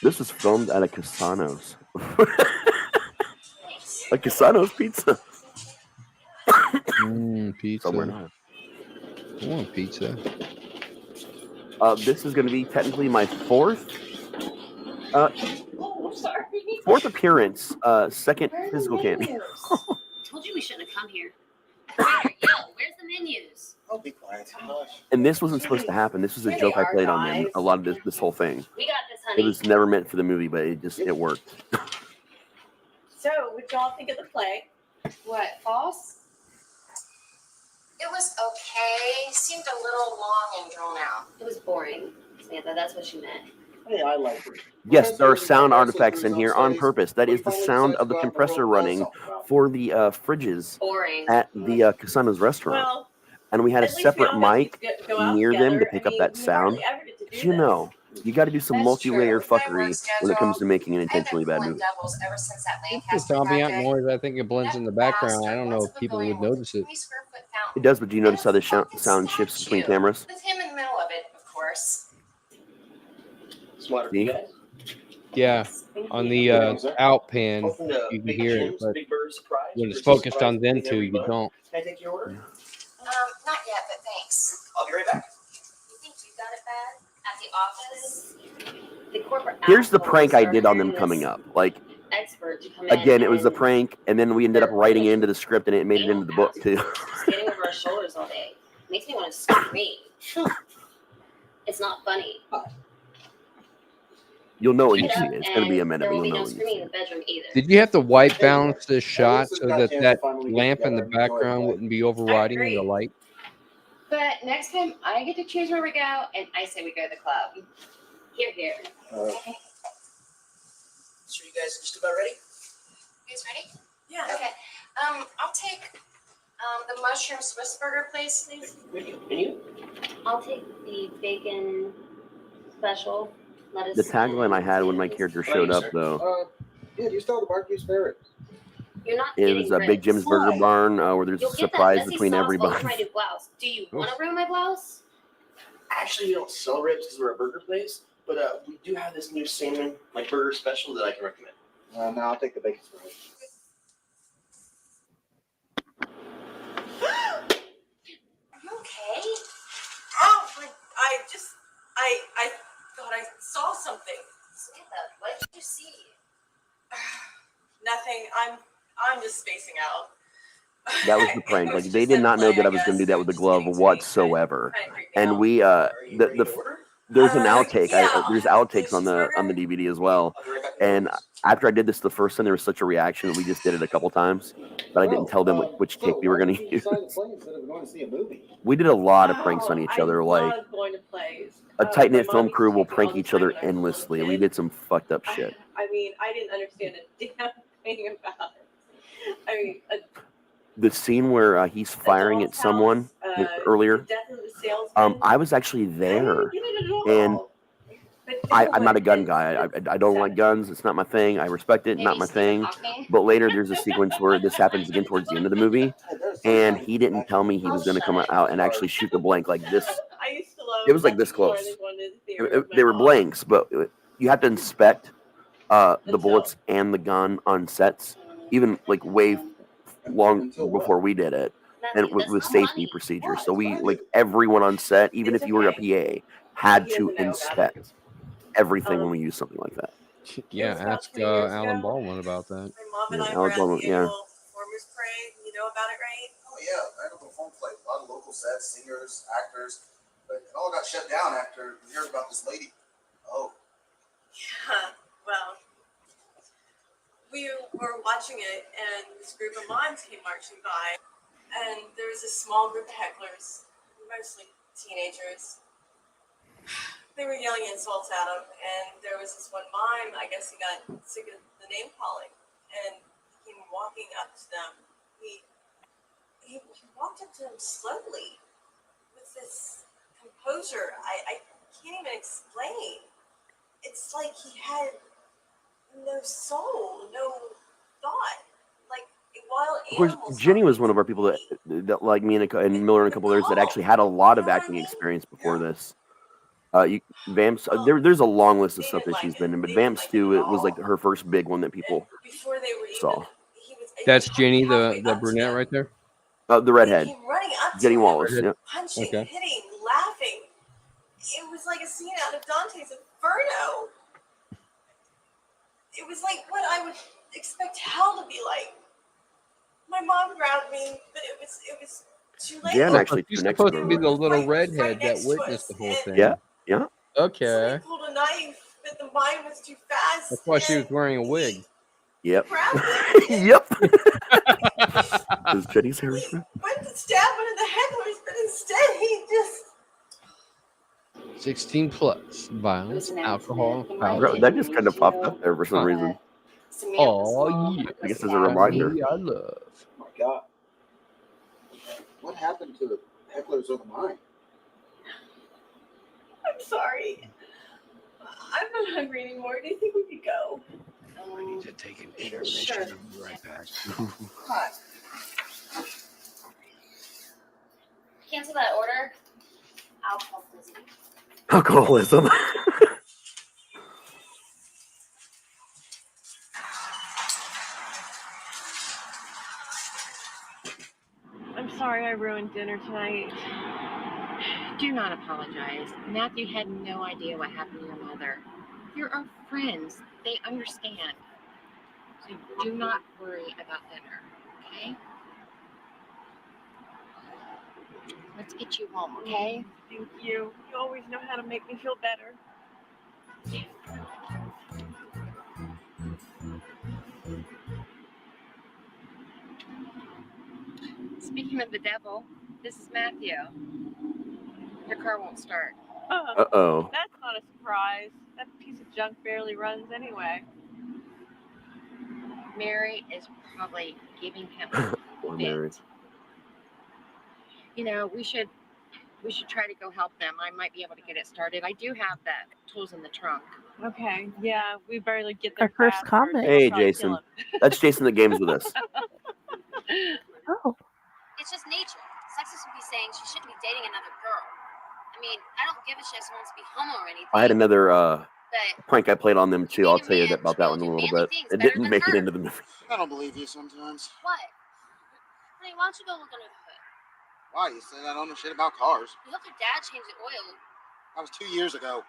This was filmed at a Casano's. A Casano's pizza. Pizza. Somewhere not. I want pizza. This is going to be technically my fourth appearance, second physical cameo. Told you we shouldn't have come here. Yo, where's the menus? I'll be quiet. And this wasn't supposed to happen. This was a joke I played on them. A lot of this whole thing. We got this, honey. It was never meant for the movie, but it worked. So, what y'all think of the play? What, false? It was okay. Seemed a little long and drawn out. It was boring, Samantha. That's what she meant. Hey, I like it. Yes, there are sound artifacts in here on purpose. That is the sound of the compressor running for the fridges at the Kasana's restaurant. Well, And we had a at least we separate all got mic to go out near them to together. pick I up mean, that we sound. hardly ever get to do But you this. know, you got to do some That's multi-layer true. fuckery when it comes to making an intentionally bad movie. Devils ever since that It's Lancaster ambient project. noise. I think it blends in the background. I don't know if people would notice it. It does, but do you notice how the sound shifts between cameras? With him in the middle of it, of course. See? Yeah, on the out pan, you can hear it, but when it's focused on them two, you don't. Can I take your order? Not yet, but thanks. I'll be right back. You think you got it bad at the office? The corporate Here's the assholes prank I are did on them hiring coming this up. Like, expert to come in again, it was a and prank, and then we ended up writing into the script, and it made it into the book, too. just getting over our shoulders all day. Makes me want to scream. It's not funny. You'll know when you Get see up it. It's going to be a and minute, there but will you'll be know no when you see screaming it. in the bedroom either. Did you have to white balance this shot so that lamp in the background wouldn't be overriding the light? But next time I get to choose where we go, and I say we go to the club. Here. Okay. So you guys just about ready? You guys ready? Yeah. Okay. I'll take the mushroom Swiss burger, please. And you? I'll take the bacon special. Lettuce. The tagline I had when my character showed up, though, Yeah, do you still have the barbecue spare ribs? You're not is getting Big ribs. Jim's Burger Barn, where there's You'll a get that surprise messy between sauce all everybody. over my new blouse. Do you want to ruin my blouse? Actually, we don't sell ribs because we're a burger place, but we do have this new salmon burger special that I can recommend. No, I'll take the bacon spare ribs. Are you okay? Oh, I thought I saw something. Samantha, what did you see? Nothing. I'm just spacing out. That was the prank. Like, they did not know that I was going to do that with the glove whatsoever. And we, there's an outtake. There's outtakes on the DVD as well. And after I did this the first time, there was such a reaction that we just did it a couple times. But I didn't tell them which take we were going to use. We did a lot of pranks on each other. Like, love going to plays. a tight-knit film crew will prank each other endlessly. We did some fucked up shit. I mean, I didn't understand a damn thing about it. I mean, The scene where he's firing at someone earlier, Death of the Salesman. I was actually there. And I'm not a gun guy. I don't like guns. It's not my thing. I respect it. Not my thing. But later, there's a sequence where this happens again towards the end of the movie, and he didn't tell me he was going to come out and actually shoot the blank like this. I used to love It was like this close. They were blanks, but you have to inspect the bullets and the gun on sets, even like way long before we did it, and with safety procedures. So we, like, everyone on set, even if you were a PA, had to inspect everything when we use something like that. Yeah, ask Alan Baldwin about that. Alan Baldwin, yeah. Performers Parade. You know about it, right? Oh yeah, I know perform play. A lot of local sets, singers, actors, but it all got shut down after we heard about this lady. Oh. Yeah. Well, we were watching it, and this group of moms came marching by, and there was a small group of hecklers, mostly teenagers. They were yelling insults at him, and there was this one mime. I guess he got sick of the name calling, and he came walking up to them. He walked up to them slowly with this composure. I can't even explain. It's like he had no soul, no thought. Like, while Of course, Jenny was one of our people that like me and Miller and a couple others that actually had a lot of acting experience before this. Vamps, there's a long list of stuff that she's been in, but Vamps too, it was like her first big one that people saw. That's Jenny, the brunette right there? The redhead. running up Jenny to him, Wallace, yeah. punching, Okay. hitting, laughing. It was was like a scene out of Dante's Inferno. It was like what I would expect hell to be like. My mom grabbed me, but it was too late. Jan actually She's threw next supposed to to be her. the little redhead that witnessed the whole thing. Yeah, yeah. Okay. Somebody pulled a knife, but the mine was too fast. That's why she was wearing a wig. Yep. Grabbed me. Yep. Is Jenny's hair? Went to stab one of the hecklers, but instead he just 16 plus violence, alcohol, power. That just kind of popped up there for some reason. Oh yeah. I guess as a reminder. I love. Oh my God. What happened to the hecklers of the mine? I'm sorry. I'm not hungry anymore. Do you think we could go? I need to take an intermission. Sure. I'll be right back. Hi. Cancel that order. Alcoholism. I'm sorry I ruined dinner tonight. Do not apologize. Matthew had no idea what happened to your mother. You're our friends. They understand. So do not worry about dinner, okay? Let's get you home, okay? Thank you. You always know how to make me feel better. Speaking of the devil, this is Matthew. Your car won't start. Uh-oh. That's not a surprise. That piece of junk barely runs anyway. Mary is probably giving him Poor Mary. You know, we should try to go help them. I might be able to get it started. I do have the tools in the trunk. Okay, yeah, we barely get there. Our first comment. Hey, Jason. That's Jason that games with us. Oh. It's just nature. Sexist would be saying she shouldn't be dating another girl. I mean, I don't give a shit if someone wants to be homo or anything. I had another but prank I played on them too. I'll tell you about that one in a little bit. It didn't make it into the movie. I don't believe you sometimes. what? Honey, why don't you go look under the hood? Why? You said I don't know shit about cars. You hope your dad changed the oil. That was 2 years ago.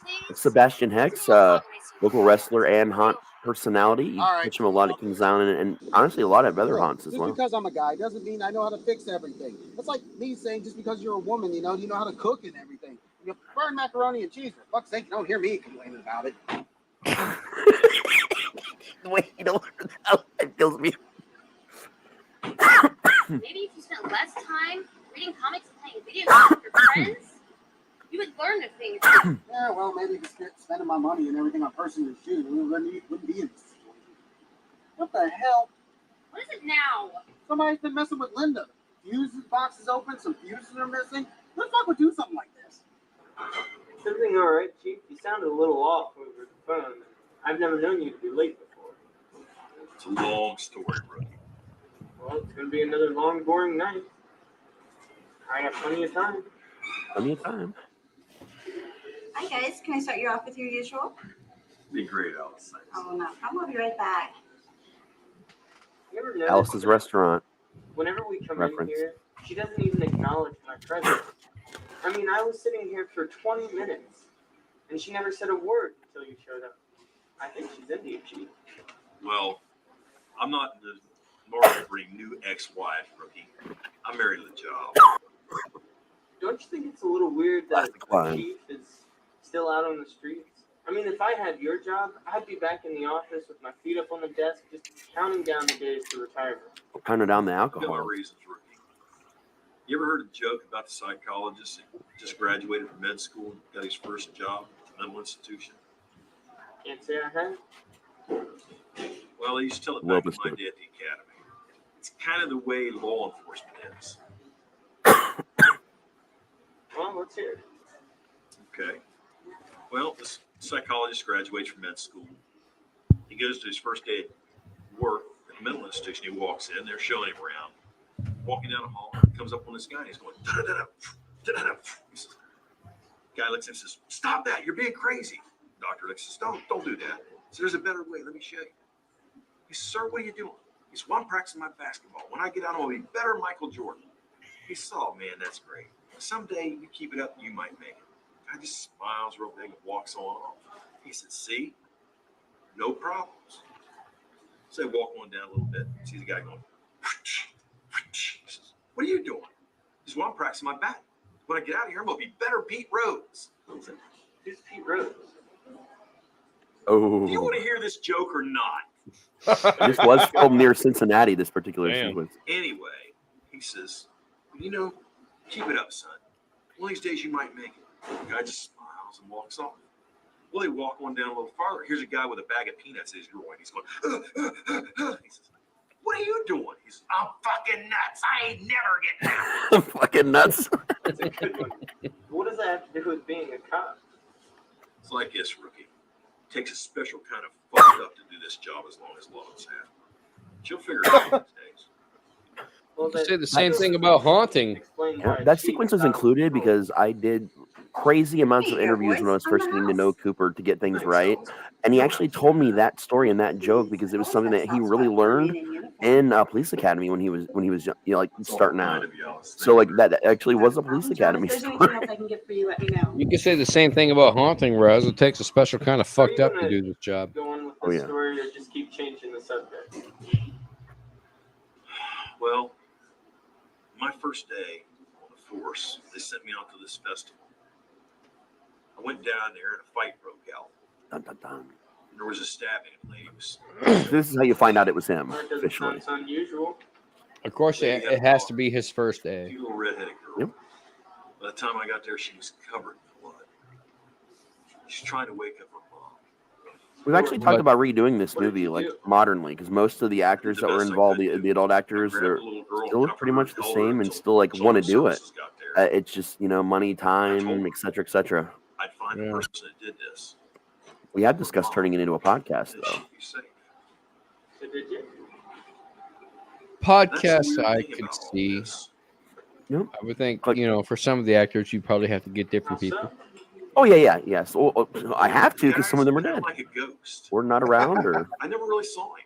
Please? Sebastian Hex, local wrestler and haunt personality. You All right. catch him a lot at Kings Island and honestly a lot at other haunts as Just well. because I'm a guy doesn't mean I know how to fix everything. It's like me saying just because you're a woman, you know how to cook and everything. You burn macaroni and cheese. For fuck's sake, you don't hear me complaining about it. The way you don't learn that, it kills me. Maybe if you spent less time reading comics and playing video games with your friends, you would learn a thing or two. Yeah, well, maybe if you spending my money and everything on personal shoes, we wouldn't be in this situation. What the hell? What is it now? Somebody's been messing with Linda. Fuse box is open, some fuses are missing. Who the fuck would do something like this? Is everything all right, Chief? You sounded a little off over the phone. I've never known you to be late before. It's a long story, Rookie. Well, it's going to be another long, boring night. I have plenty of time. Plenty of time. Hi guys, can I start you off with your usual? Be great, Alice. Oh no, I'll be right back. You ever notice Alice's Restaurant. whenever we come Reference. in here, she doesn't even acknowledge my presence. I mean, I was sitting here for 20 minutes, and she never said a word until you showed up. I think she's into you, Chief. Well, I'm not in the market for any new ex-wife, Rookie. I'm married to the job. Don't you think it's a little weird that Classic the line. Chief is still out on the streets? I mean, if I had your job, I'd be back in the office with my feet up on the desk, just counting down the days to retirement. Counting down the I've got my alcohol. reasons, Rookie. You ever heard a joke about the psychologist that just graduated from med school and got his first job at a mental institution? Can't say I have. Well, they used to tell it Well back in my bestowed. day at the academy. It's kind of the way law enforcement is. Well, let's hear it. Okay. Well, this psychologist graduates from med school. He goes to his first day at work at the mental institution. He walks in, they're showing him around. Walking down the hall, comes up on this guy, and he's going, da-da-da-da, da-da-da. Guy looks at him and says, "Stop that, you're being crazy." Doctor looks and says, don't do that. So there's a better way, let me show you. He says, "Sir, what are you doing?" He says, "Well, I'm practicing my basketball. When I get out, I'm going to be better than Michael Jordan." He says, "Oh, man, that's great. Someday you keep it up, you might make it." Guy just smiles real big and walks on off. He said, see? No problems. So they walk on down a little bit. See the guy going, he says, what are you doing? He says, well, I'm practicing my batting. When I get out of here, I'm going to be better Pete Rose. I said, who's Pete Rose? Oh. Do you want to hear this joke or not? This was filmed near Cincinnati, this particular sequence. Anyway, he says, you know, keep it up, son. One of these days you might make it. The guy just smiles and walks off. Well, they walk on down a little farther. Here's a guy with a bag of peanuts in his groin. He's going, He says, what are you doing? He says, I'm fucking nuts. I ain't never getting out. Fucking nuts. What does that have to do with being a cop? It's like this, rookie. It takes a special kind of fucked up to do this job as long as Lois has. She'll figure it out these days. You can say the same thing about Haunting. Yeah, that sequence was included because I did crazy amounts of interviews when I was first getting to know Cooper to get things right. And he actually told me that story and that joke because it was something that he really learned in police academy when he was you know, like starting out. So like that actually was a police academy If there's story. anything else I can get for you, let me know. You can say the same thing about Haunting, Raz. It takes a special kind of fucked up to do this job. Go on with the Oh, yeah. story or just keep changing the subject? Well, my first day on the force, they sent me out to this festival. I went down there and a fight broke out. Dun, dun, dun. There was a stabbing and lady was This is how you find out it was him That doesn't officially. sound unusual. Of course, it has to be his first day. little redheaded girl. Yep. By the time I got there, she was covered in blood. She's trying to wake up her mom. We've actually talked about redoing this movie like modernly because most of the actors that were involved, the adult actors, they're still pretty much the same and still like want to do it. It's just, you know, money, time, et cetera, et cetera. I'd find the person that did this. We had discussed turning it into a podcast though. You say, So did you? Podcasts, I could see. Yep. I would think, you know, for some of the actors, you probably have to get different people. Oh yeah, yes. Oh, I have to because some of them are dead like a ghost. or not around or. I never really saw him.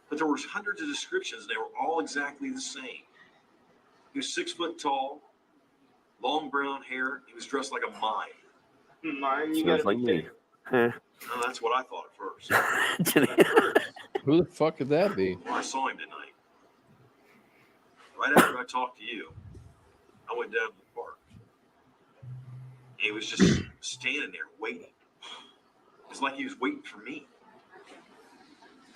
But there was hundreds of descriptions, and they were all exactly the same. He was 6 foot tall, long brown hair. He was dressed like a mime. Mime, you Sounds gotta like be me. kidding. Eh. No, that's what I thought at first. Who the fuck could that be? Well, I saw him tonight. Right after I talked to you, I went down to the park. He was just standing there waiting. It's like he was waiting for me.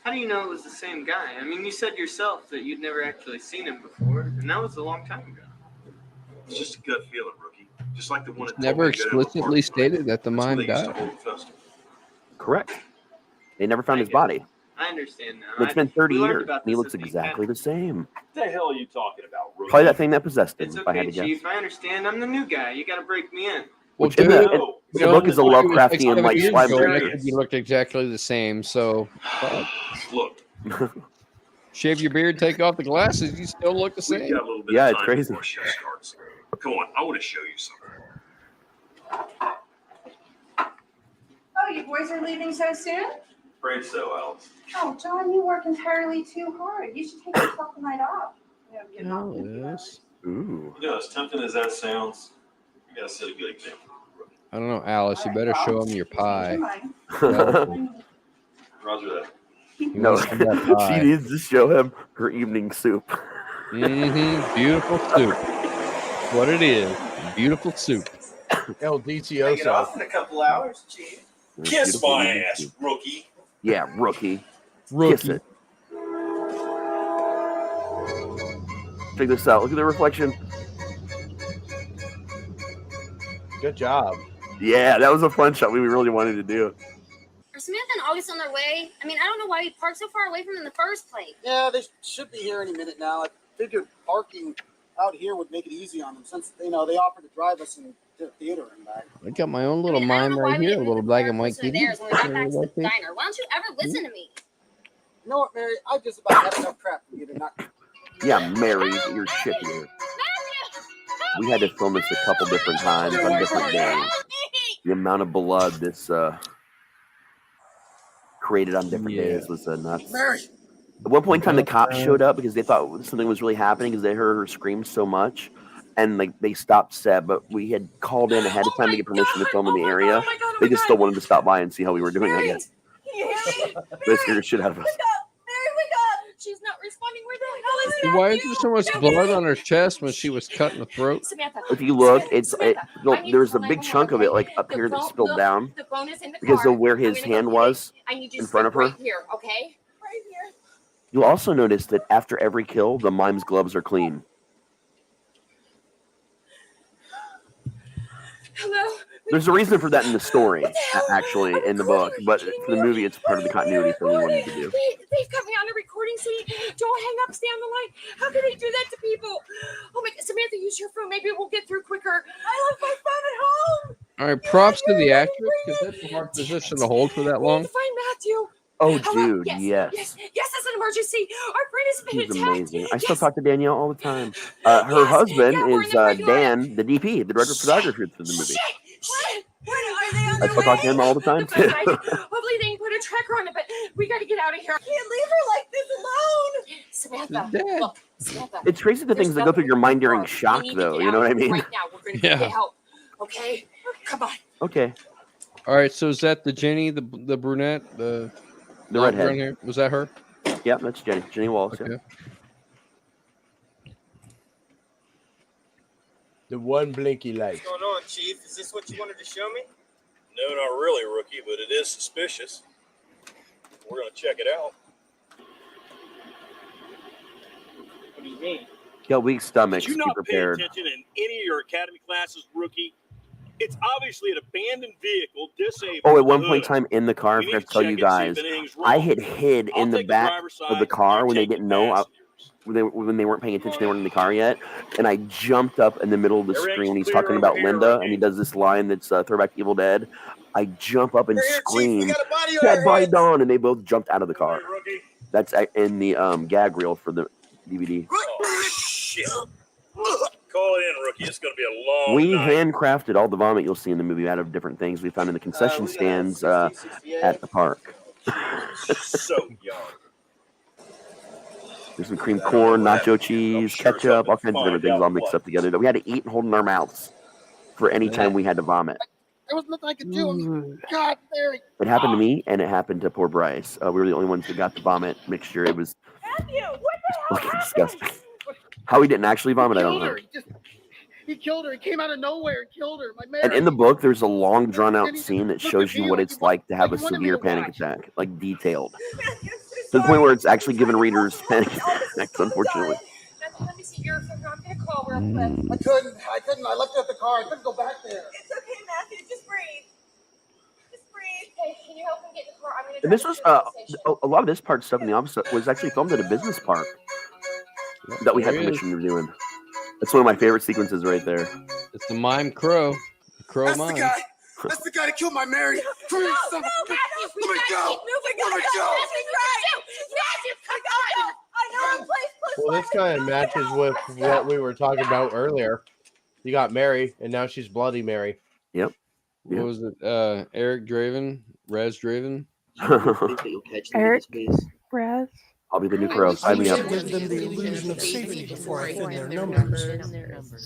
How do you know it was the same guy? I mean, you said yourself that you'd never actually seen him before, and that was a long time ago. It's just a gut feeling, rookie. Just like the one that Never told me to go to the park explicitly tonight. stated that the That's where mime they used to died. hold the festival. Correct. They never found his body. I understand now. It's been 30 we learned years. about And he this looks at the exactly the same. What the hell are you talking about, rookie? Probably that thing that possessed him, It's if I had okay, to guess. Chief. I understand. I'm the new guy. You gotta break me in. Well, Which in dude, the book is a Lovecraftian like slime You looked exactly the same. So, Look, shave your beard, take off the glasses, you still look the we've same. got a little bit Yeah, of it's time crazy. before show starts. Come on, I want to show you something. Oh, you boys are leaving so soon? Afraid so, Alex. Oh, John, you work entirely too hard. You should take yourself a night off. Oh, yes. Ooh. You know, as tempting as that sounds, you gotta set a good example. I don't know, Alice. You better show him your pie. Roger that. No, wants some of that pie. she needs to show him her evening soup. Beautiful soup. What it is. Beautiful soup. El DTO Get off in a couple hours, Chief. Kiss Beautiful my evening ass, soup. rookie. Yeah, rookie. Rookie. Kiss it. Check this out. Look at the reflection. Good job. Yeah, that was a fun shot we really wanted to do. Are Samantha and August on their way? I mean, I don't know why we parked so far away from them in the first place. Yeah, they should be here any minute now. I figured parking out here would make it easy on them since, you know, they offered to drive us in the theater and back. I got my own little I don't mime know why right we here, a didn't little move black the and white car closer to TV. theirs when we got back to the diner. Why don't you ever listen to me? You know what, Mary? I just about had enough crap for you to not. Yeah, Mary, your shit here. We had to film this a couple different times on different days. The amount of blood this created on different days was nuts. Mary! At one point in time, the cops showed up because they thought something was really happening because they heard her scream so much. and like they stopped set, but we had called in ahead of time to get permission to film in the area. They just still wanted to stop by and see how we were doing, I guess. They scared the shit out of us. Mary, wake up! She's not responding. Where the hell is that? Why is there so much blood on her chest when she was cut in the throat? Samantha. If you look, there's a big chunk of it like up here that spilled down The phone is in the because car. of where his I'm gonna hand go get was it. I need you in to front sit of her. right here, okay? Right here. You'll also notice that after every kill, the mime's gloves are clean. Hello? There's a reason for that in the story, actually, in the book, but for the movie, it's part of the continuity thing we wanted to do. They've got me on a recording saying, don't hang up, stay on the line. How can they do that to people? Oh my God, Samantha, use your phone. Maybe we'll get through quicker. I left my phone at home. All right, props to the actress because that's a hard position to hold for that long. Find Matthew. Oh, Hello? dude, Yes, yes. it's an emergency. Our friend has been He's attacked. amazing. I still talk to Danielle all the time. Her husband is Dan, the DP, the director of photography for the movie. What? Are they on I their still talk to way? him all the time, too. Hopefully they can put a tracker on it, but we got to get out of here. I can't leave her like this alone. Samantha, look, Samantha. It's crazy the things that go through your mind during shock, though. You know what I mean? Right now, we're going to get help. Okay? Come on. Okay. All right, so is that the Jenny, the brunette, the redhead? Here? Was that her? Yeah, that's Jenny. Jenny Wallace. Okay. Yeah. The one blinky light. What's going on, Chief? Is this what you wanted to show me? No, not really, Rookie, but it is suspicious. We're going to check it out. What do you mean? Got weak stomachs. Did you Be not pay prepared. attention in any of your academy classes, Rookie? It's obviously an abandoned vehicle, disabled. Oh, at one point in time in the car, I forgot to tell you guys, I had hid in the back of the car when they didn't know, when they weren't paying attention, they weren't in the car yet, and I jumped up in the middle of the screen when he's talking about Linda, and he does this line that's throwback to Evil Dead. I jump up and scream, "Dead body Dawn!" and they both jumped out of the car. That's in the gag reel for the DVD. Oh, shit. Call it in, Rookie. It's going to be a long We night. handcrafted all the vomit you'll see in the movie out of different things we found in the concession stands at the park. So young. There's some cream corn, nacho cheese, ketchup, all kinds of different things all mixed up together that we had to eat and hold in our mouths for any time we had to vomit. There was nothing I could do. I mean, God, Mary. It happened to me, and it happened to poor Bryce. We were the only ones who got the vomit mixture. It was fucking disgusting. How he didn't actually vomit, I don't know. He killed her. He came out of nowhere and killed her. My Mary. And in the book, there's a long, drawn-out scene that shows you what it's like to have a severe panic attack, like detailed. To the point where it's actually giving readers panic attacks, unfortunately. Let me see your phone. I'm going to call real quick. I couldn't. I left it at the car. I couldn't go back there. It's okay, Matthew. Just breathe. Just breathe. Hey, can you help him get in the car? I'm going to And this was a lot of this part stuff in the opposite was actually filmed at a business park that we had permission to do in. That's one of my favorite sequences right there. It's the Mime Crow. The Crow That's Mime. the guy. That's the guy that killed my Mary. Come here, son. Let me go. Let me go. Well, this kind of matches with what we were talking about earlier. You got Mary, and now she's Bloody Mary. Yep. What was it? Eric Draven? Raz Draven? Eric Raz. I'll be the new Crow. Sign me up. Give them the illusion of safety before I thin their numbers.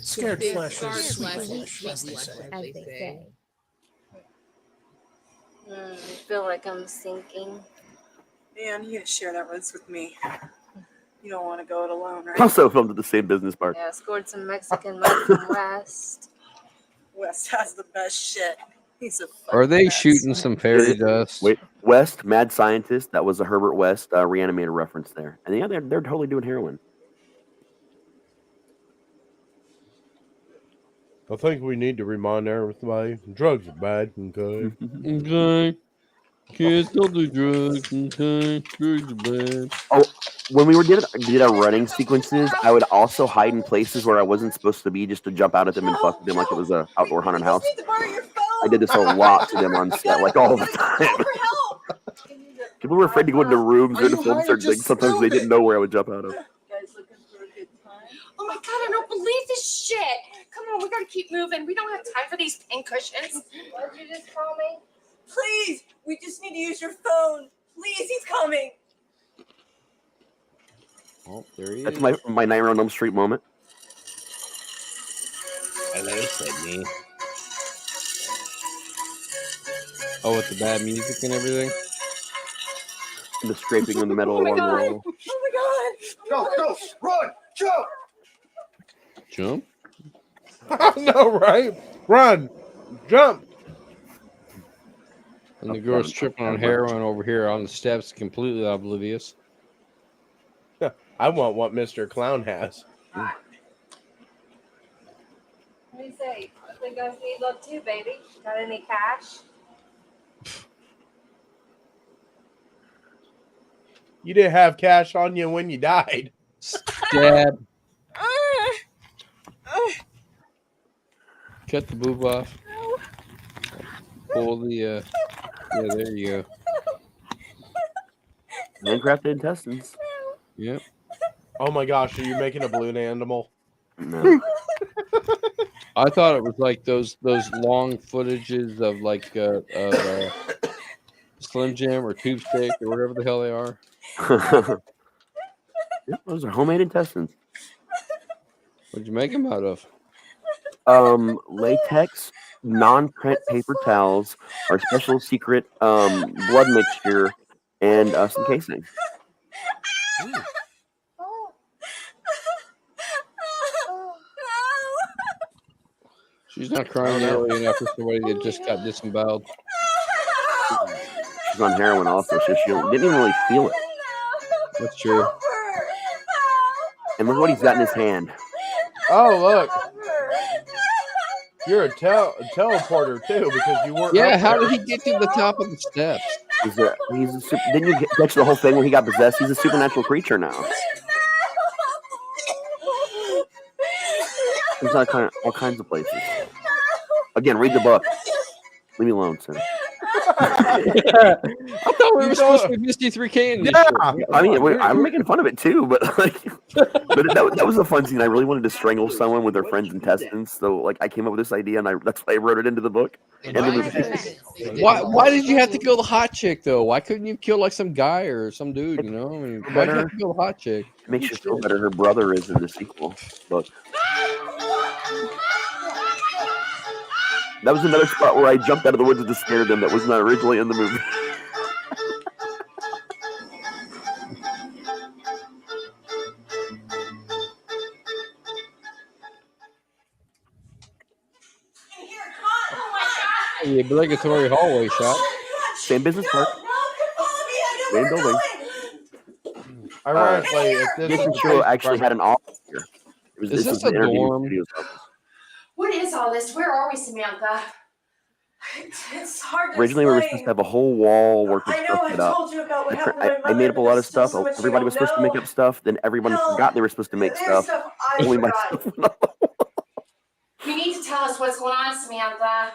Scared flesh is sweet flesh, as they say. I feel like I'm sinking. Man, you gotta share that risk with me. You don't want to go it alone, right? Also filmed at the same business park. Yeah, I scored some Mexican mud from West. West has the best shit. He's a Are they shooting some fairy dust? Wait, West, Mad Scientist. That was a Herbert West reanimator reference there. And yeah, they're totally doing heroin. I think we need to remind everybody drugs are bad. Okay. Okay. Kids don't do drugs. Okay. Drugs are bad. Oh, when we did our running sequences, I would also hide in places where I wasn't supposed to be just to jump out at them and fuck them like it was a outdoor haunted house. I did this a lot to them on set, like all the time. People were afraid to go into rooms or to film certain things. Sometimes they didn't know where I would jump out of. Oh my God, I don't believe this shit. Come on, we gotta keep moving. We don't have time for these pincushions. What did you just call me? Please, we just need to use your phone. Please, he's coming. Oh, there he That's is. my Nightmare on Elm Street moment. Hello, Sydney. Oh, with the bad music and everything? The scraping of the metal Oh my along the god! wall. Oh my god! Go, run, jump! Jump? No, right? Run, jump. And the girl's tripping on heroin over here on the steps, completely oblivious. I want what Mr. Clown has. What do you say? I think guys need love too, baby. Got any cash? You didn't have cash on you when you died. Stab. Cut the boob off. Pull the, yeah, there you go. Handcrafted intestines. Yep. Oh my gosh, are you making a balloon animal? No. I thought it was like those long footages of like Slim Jim or Tube Steak or whatever the hell they are. Yep, those are homemade intestines. What'd you make them out of? Latex, non-print paper towels, our special secret blood mixture, and some casing. She's not crying early enough for somebody that just got disemboweled. She's on heroin also, so she didn't even really feel it. That's true. And look what he's got in his hand. Oh, look. You're a teleporter, too, because you weren't. Yeah, how did he get to the top of the steps? Didn't you catch the whole thing when he got possessed? He's a supernatural creature now. He's all kinds of places. Again, read the book. Leave me alone, sir. I thought we were supposed to be Misty 3K in this shit. I mean, I'm making fun of it too, but like, that was a fun scene. I really wanted to strangle someone with their friend's intestines, so like, I came up with this idea, and that's why I wrote it into the book. Why did you have to kill the hot chick though? Why couldn't you kill like some guy or some dude? You know, I mean, why did you have to kill the hot chick? It makes you feel better. Her brother is in the sequel book. That was another spot where I jumped out of the woods to scare them. That was not originally in the movie. The obligatory hallway shot. Same business park. Same building. Ironically, if this show actually had an office here. Is this a dorm? What is all this? Where are we, Samantha? It's hard to Originally, we were explain. supposed to have a whole wall worth of I know stuff I set up. told you about what happened to my I made up a lot mother, of stuff. but there's so much Everybody you was don't supposed to make know. up stuff. Then everybody forgot they were supposed to make There's stuff. I Only forgot. You need to tell us what's going on, Samantha.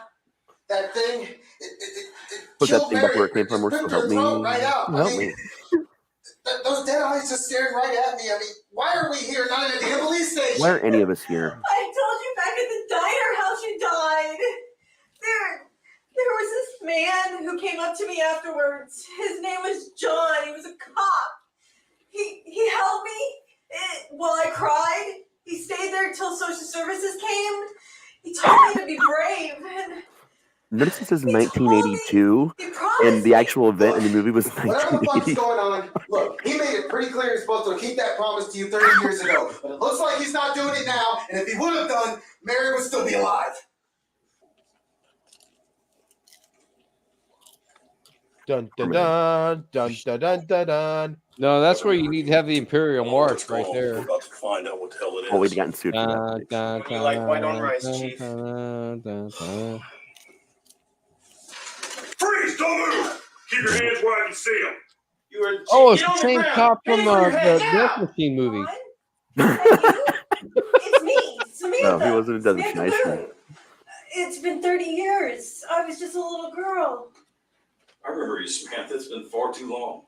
That thing, Put that thing back where it came from. Or so help me. right out. Help me. Those dead eyes just staring right at me. I mean, why are we here, not in a damn police station? Why are any of us here? I told you back at the diner how she died. There was this man who came up to me afterwards. His name was John. He was a cop. He held me while I cried. He stayed there until social services came. He told me to be brave. And Notice it says 1982, and the actual event in the movie was Whatever the fuck's 1980. going on, look, he made it pretty clear he's supposed to keep that promise to you 30 years ago. But it looks like he's not doing it now, and if he would have done, Mary would still be alive. Dun dun dun dun dun dun dun dun. No, that's where you need to have the Imperial March right there. About to find out what the hell it is. Oh, we'd gotten sued for that. We like white on rice, Chief. Freeze! Don't move! Keep your hands where I can see them. You were Oh, it's the same cop from the Death Machine movie. it's me, Samantha. No, he wasn't a Death Machine. I assure you. It's been 30 years. I was just a little girl. I remember you, Samantha. It's been far too long.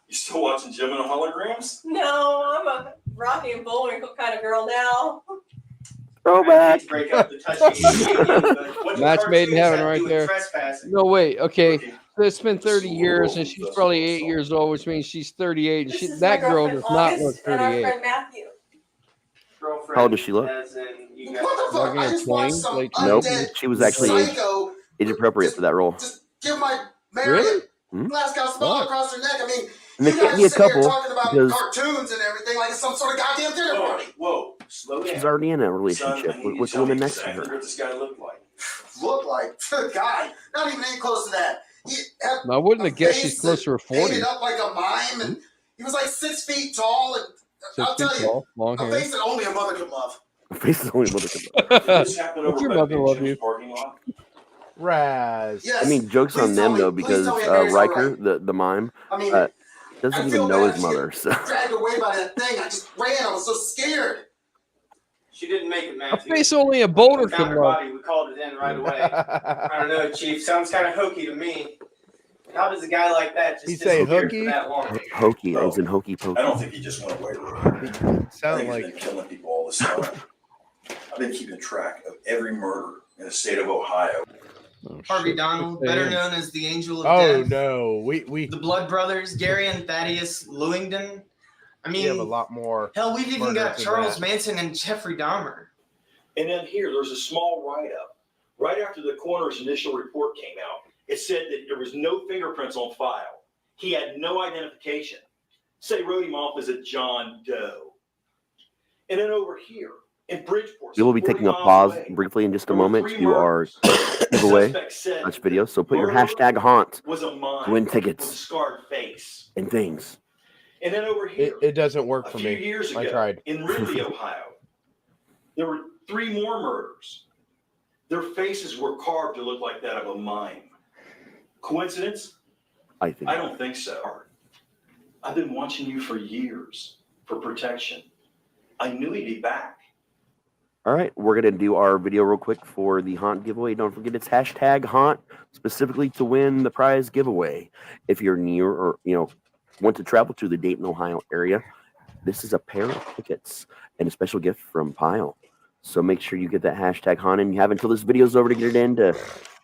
You still watching Jim and the Holograms? No, I'm a Rocky and Bullwinkle kind of girl now. Throwback. Break up the touchy. Match made in heaven right there. No, wait. Okay. So it's been 30 years, and she's probably 8 years old, which means she's 38. And that girl does not look And our 38. friend Matthew. girlfriend. How old does she look? As in you guys. What the fuck? I just watched some Nope, undead she was actually psycho age appropriate for that role. give my Mariah Really? Hmm? Glasgow smile across her neck. I mean, And there you can't guys be a sit here couple talking about because cartoons and everything like it's some sort of goddamn dinner party. Whoa, slow down. she's already in a relationship with the woman next to her. What this guy look like? Look like guy, not even any close to that. He had I wouldn't have guessed face she's closer to 40. painted up like a mime, and he was like 6 feet tall, and 6 I'll feet tell you, tall, long a hair. face that only a mother could love. Face is only mother could love. This happened What's over your by mother Big love Jim's you? parking lot. Raz. Yes. I mean, jokes on them though, because tell me Mary's Riker, alright. the mime, I mean, doesn't I even feel know bad his she mother. So dragged away by that thing. I just ran. I was so scared. She didn't make it, A Matthew. face only a boulder We found can her love. body. We called it in right away. I don't know, Chief. Sounds kind of hokey to me. How does a guy like that just You say disappear hooky? for that long? hokey, as in hokey pokey. I don't think he just went away. I Sound think he's like been killing people all this time. I've been keeping track of every murder in the state of Ohio. Oh, Harvey shit. Donald, Good for better him. known as the Angel of oh Death. no, we The Blood Brothers, Gary and Thaddeus Lewington. I have a mean, lot more. hell, we've even got murders than Charles that. Manson and Jeffrey Dahmer. And then here, there's a small write-up. Right after the coroner's initial report came out, it said that there was no fingerprints on file. He had no identification. Say wrote him off as a John Doe. And then over here, in Bridgeport, We will be 40 taking a miles pause away, briefly in just a there were moment 3 to do our murders. giveaway Suspect said such video. So put your murderer hashtag haunt was a mime to win with a tickets scarred face. and things. And then over here, It doesn't work a for few me. years I ago, tried. in Ridley, Ohio, there were 3 more murders. Their faces were carved to look like that of a mime. Coincidence? I think. I don't think so. I've been watching you for years for protection. I knew he'd be back. All right, we're gonna do our video real quick for the haunt giveaway. Don't forget it's hashtag haunt specifically to win the prize giveaway. If you're near or want to travel to the Dayton, Ohio area, this is a pair of tickets and a special gift from Pyle. So make sure you get that hashtag haunt, and you have until this video's over to get it in to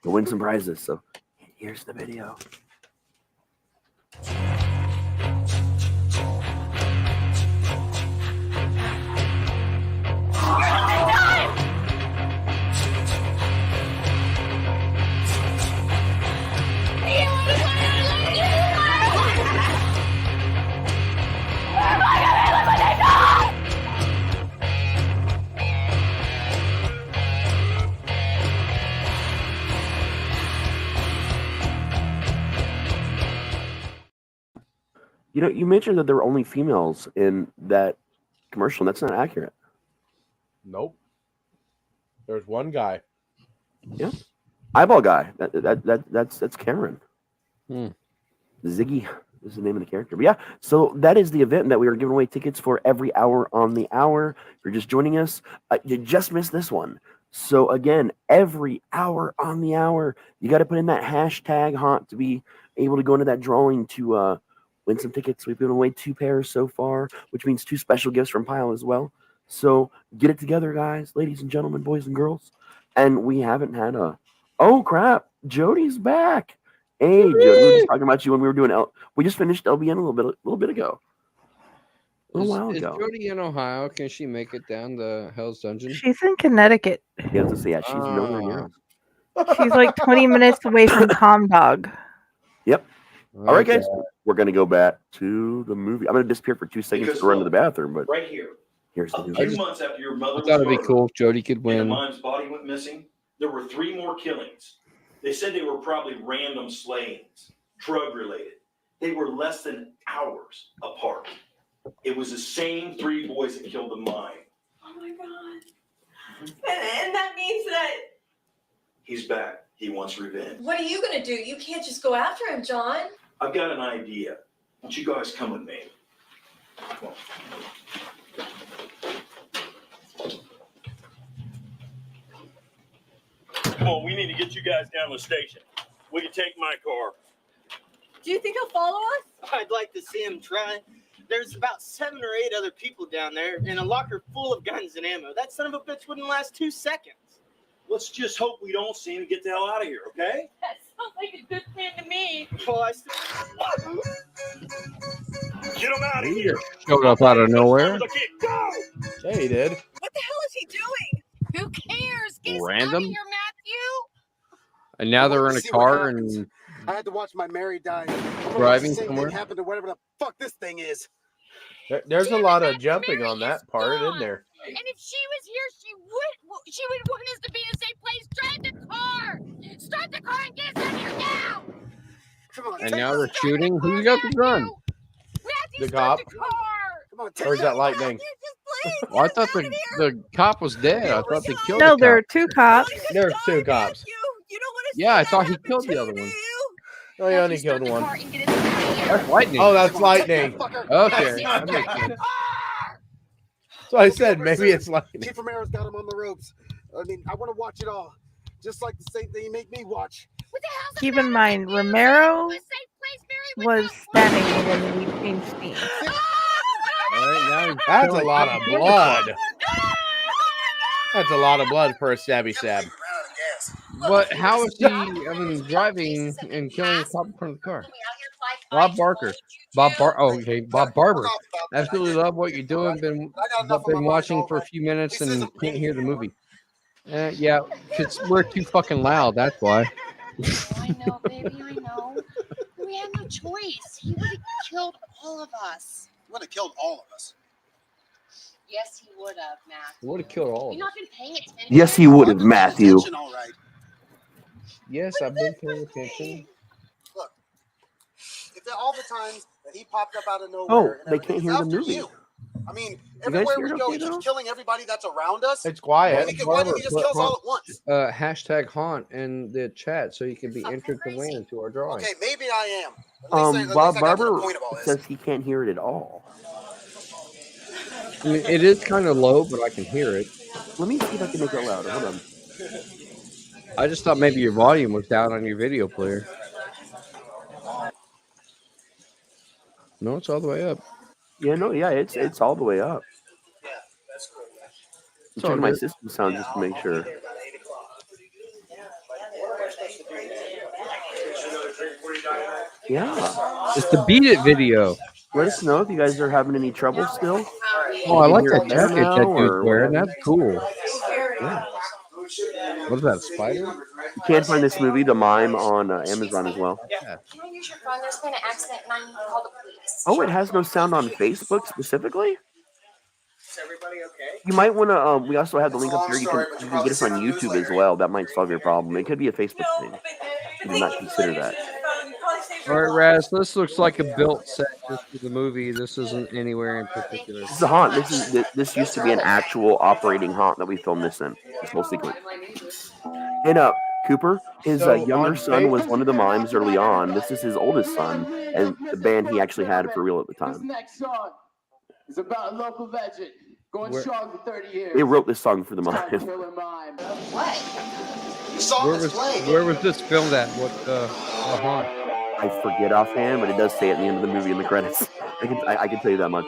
win some prizes. So here's the video. You mentioned that there were only females in that commercial, and that's not accurate. Nope. There's one guy. Yeah, eyeball guy. That's Karen. Hmm. Ziggy is the name of the character. But yeah, so that is the event that we are giving away tickets for every hour on the hour. If you're just joining us, you just missed this one. So again, every hour on the hour, you got to put in that hashtag haunt to be able to go into that drawing to win some tickets. We've given away 2 pairs so far, which means 2 special gifts from Pyle as well. So get it together, guys, ladies and gentlemen, boys and girls. And we haven't had a... Oh, crap. Jody's back. Hey, Jody, we were just talking about you when we were doing... We just finished LBN a little bit ago. A little while ago. Is Jody in Ohio? Can she make it down the Hell's Dungeon? She's in Connecticut. Yeah, I was gonna say, yeah, she's nowhere near us. She's like 20 minutes away from Com Dog. Yep. All right, guys, we're going to go back to the movie. I'm going to disappear for 2 seconds Because to run to look, the bathroom, but right here, here's the a movie. few months after your mother I was thought it'd be murdered cool if Jody could and win. Mime's body went missing, there were 3 more killings. They said they were probably random slayings, drug-related. They were less than hours apart. It was the same 3 boys that killed the Mime. Oh my god. And that means that. He's back. He wants revenge. What are you gonna do? You can't just go after him, John. I've got an idea. Won't you guys come with me? Come on. Come on, we need to get you guys down to the station. We can take my car. Do you think he'll follow us? I'd like to see him try. There's about 7 or 8 other people down there in a locker full of guns and ammo. That son of a bitch wouldn't last 2 seconds. Let's just hope we don't see him and get the hell out of here, okay? That sounds like a good plan to me. Well, I Get him out of here. Showed up out of nowhere. Go! Yeah, he did. What the Who cares? Get us out of Random. here, Matthew. And now they're in a See what car happens. and I had to watch my Mary die. driving The same somewhere. thing happened to whatever the fuck this thing is. There's a lot of jumping on that part, isn't there? And if she was here, she would want us to be in the same place. Drive the car. Start the car and get us out of here now. Come on. And now they're shooting. Who's got the gun? The cop. Come on. Or is that lightning? Well, I thought the cop was dead. I thought they killed No, the there are cop. 2 cops. There's 2 cops. Yeah, I thought he killed the other one. Oh, he only killed one. That's lightning. Oh, that's lightning. Okay, that makes sense. So I said maybe it's lightning. Chief Romero's got him on the ropes. I mean, I want to watch it all. Just like the same thing you make me watch. Keep in mind, Romero was standing when we changed scenes. All right, now he's That's a killing lot of people. blood. That's a lot of blood for a stabby stab. But how is he, driving and killing a cop in front of the car? Bob Barker. Bob Barber. Absolutely love what you're doing. Been watching for a few minutes and can't hear the movie. Yeah, because we're too fucking loud. That's why. I know, baby, I know. We had no choice. He would have killed all of us. Would have killed all of us. Yes, he would have, Matt. He would have killed all of You're us. not been paying attention. Yes, he would have, Matthew. All right. Yes, I've been paying attention. Look, if all the times that he popped up out of nowhere, Oh, and they everything, can't hear the it's after movie. you. I mean, You guys everywhere hear we it go, okay, he keeps though? killing everybody that's around us. It's quiet. Why didn't he just kill us all at once? Hashtag haunt in the chat so you can be entered to win into our drawing. Okay, maybe I am. At least Bob I got to the Barber point of all this. says he can't hear it at all. I mean, it is kind of low, but I can hear it. Let me see if I can make it louder. Hold on. I just thought maybe your volume was down on your video player. No, it's all the way up. Yeah, no, yeah, it's all the way up. I'm all checking my good. system sound just to make sure. Yeah. It's the Beat It video. Let us know if you guys are having any trouble still. Oh, I like You that can hear it jacket now that or dude's wearing. whatever. That's cool. Yeah. What is that, a spider? You can find this movie, The Mime, on Amazon as well. Yeah. Can I use your phone? There's been an accident and I need to call the police. Oh, it has no sound on Facebook specifically? Is everybody okay? You might want to, we also have the link up here. You can get us on YouTube as well. That might solve your problem. It could be a Facebook thing. You did not consider that. All right, Raz, this looks like a built set just for the movie. This isn't anywhere in particular. This is a haunt. This used to be an actual operating haunt that we filmed this in. This whole sequence. And Cooper, his younger son was one of the mimes early on. This is his oldest son, and the band he actually had for real at the This time. next song is about a local legend going strong for 30 years. They wrote this song for the It's mime. called Killer Mime. Where was this filmed at? What haunt? I forget offhand, but it does say it at the end of the movie in the credits. I can tell you that much.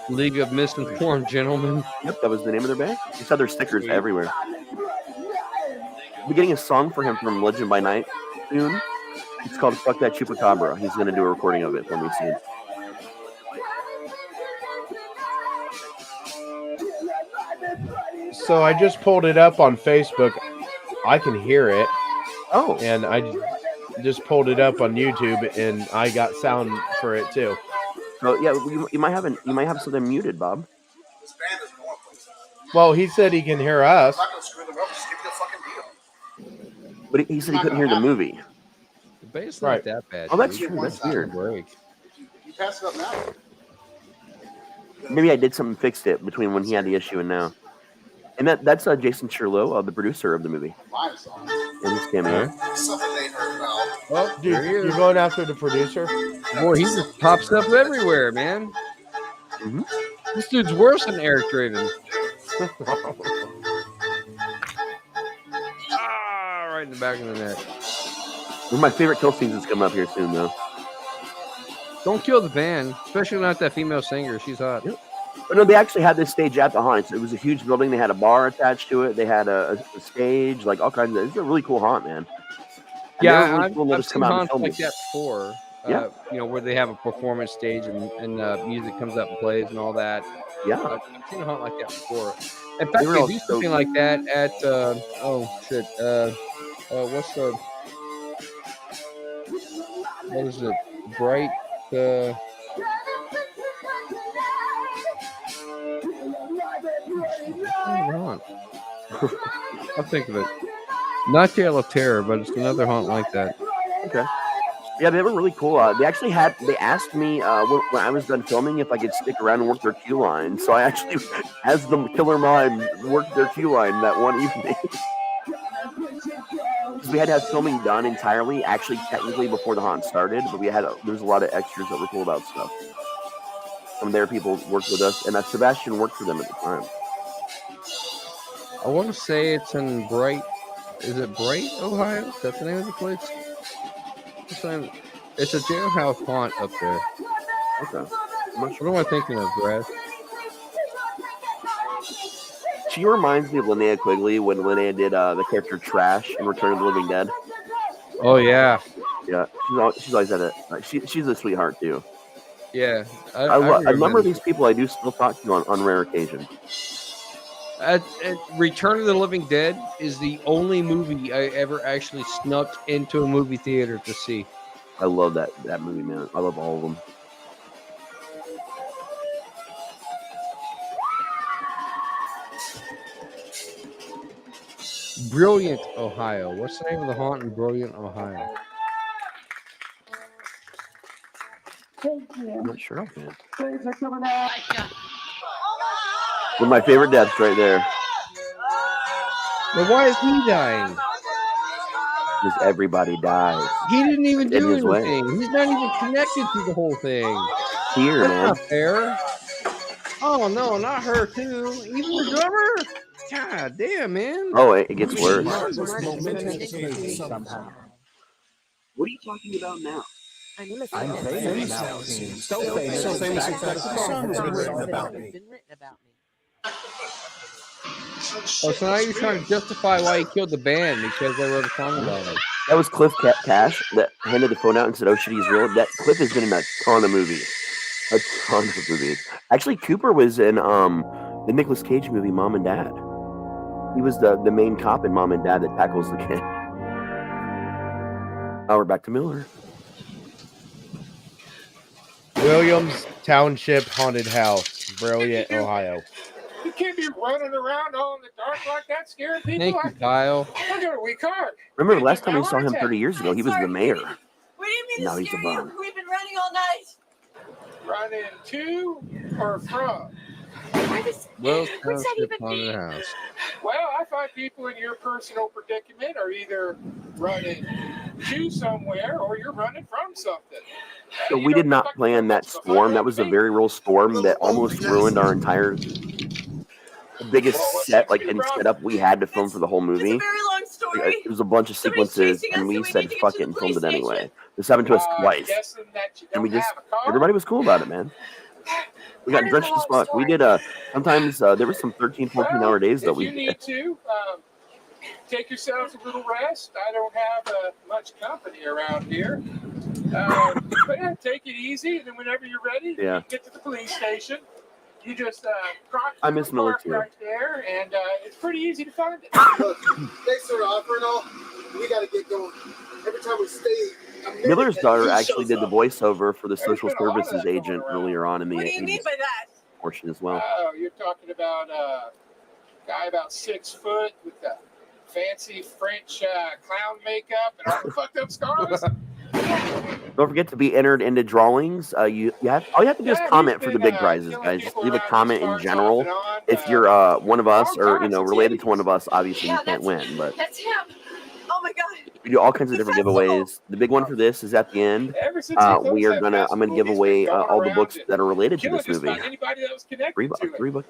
League of Misinformed Gentlemen. Yep, that was the name of their band. You saw their stickers everywhere. We're getting a song for him from Legend by Night soon. It's called Fuck That Chupacabra. He's going to do a recording of it for me soon. So I just pulled it up on Facebook. I can hear it. Oh. And I just pulled it up on YouTube, and I got sound for it too. So yeah, you might have something muted, Bob. Well, he said he can hear us. But he said he couldn't hear the movie. The bass not that bad. Oh, that's dude. true. That's weird. Break. You pass it up now. Maybe I did something, fixed it between when he had the issue and now. And that's Jason Sherlow, the producer of the movie. And his cameo. Oh, Dude, you're going after the producer? Boy, he just pops up everywhere, man. Mm-hmm. This dude's worse than Eric Draven. Right in the back of the neck. One of my favorite kill scenes is coming up here soon, though. Don't kill the band, especially not that female singer. She's hot. Yep. But no, they actually had this stage at the haunt. It was a huge building. They had a bar attached to it. They had a stage, like all kinds of. It's a really cool haunt, man. Yeah, really I've seen haunts like that before. Yeah. Where they have a performance stage and music comes up and plays and all that. Yeah. I've seen a haunt like that before. In They fact, were they all do so something like that at what's the what is it? Bright haunt. I'll think of it. Not Tale of Terror, but it's another haunt like that. Okay. Yeah, they were really cool. They actually they asked me when I was done filming if I could stick around and work their queue line. So I actually, as the Killer Mime, worked their queue line that one evening. Because we had to have filming done entirely, actually technically before the haunt started, but there's a lot of extras that were cool about stuff. From there, people worked with us, and Sebastian worked for them at the time. I want to say it's in Bright. Is it Bright, Ohio? Is that the name of the place? It's a jailhouse haunt up there. Okay. What am I thinking of, Raz? She reminds me of Linnea Quigley when Linnea did the character Trash in Return of the Living Dead. Oh yeah. Yeah, she's always had it. She's a sweetheart too. Yeah, A number of these people I do still talk to on rare occasion. Return of the Living Dead is the only movie I ever actually snuck into a movie theater to see. I love that movie, man. I love all of them. Brilliant, Ohio. What's the name of the haunt in Brilliant, Ohio? I'm not sure. Okay. Things are coming out. One of my favorite deaths right there. Well, why is he dying? Because everybody dies. He didn't even do his way. anything. He's not even connected to the whole thing. Here, That's man. not fair. Oh no, not her too. Even the drummer. God damn, man. Oh, it gets worse. Somehow. What are you talking about now? I'm famous now. So famous. In fact, the song has been written about me. Oh, so now you're trying to justify why he killed the band because they wrote a song about it. That was Cliff Cash that handed the phone out and said, "Oh shit, he's real." That Cliff has been in a ton of movies. A ton of movies. Actually, Cooper was in the Nicolas Cage movie Mom and Dad. He was the main cop in Mom and Dad that tackles the kid. Now we're back to Miller. Williams Township Haunted House, Brilliant, Ohio. You can't be running around all in the dark like that, scaring people. Thank you, Kyle. I got a weak heart. Remember last time we saw him 30 years ago, he was the mayor. We didn't mean Now to he's scare the you. bum. We've been running all night. Running to or from? Well, What's that even haunted house. Well, I find people in your personal predicament are either running to somewhere or you're running from something. So we did not plan that storm. That was a very real storm that almost ruined our entire biggest set, and setup we had to film for the whole movie. Very long story. It was a bunch of sequences, and we said fuck it and filmed it anyway. This happened to us twice, and everybody was cool about it, man. We got drenched as fuck. We did sometimes there was some 13, 14-hour days that we If you need to, take yourselves a little rest. I don't have much company around here. But yeah, take it easy, and then whenever you're ready, Yeah. you get to the police station. You just cross I miss Miller too. right there, and it's pretty easy to find it. Look, thanks for the offer and all. We got to get going. Every time we stay, Miller's daughter actually did the voiceover for the social services agent earlier on in the What do you mean by that? portion as well. Oh, you're talking about a guy about 6 foot with the fancy French clown makeup and all the fucked up scars? Don't forget to be entered into drawings. All you have to do is comment for the big prizes, guys. Just leave a comment in general. If you're one of us or related to one of us, obviously you can't win. But That's him. Oh my god. we do all kinds of different giveaways. The big one for this is at the end. I'm gonna give away all the books that are related to this movie. Anybody that was connected $3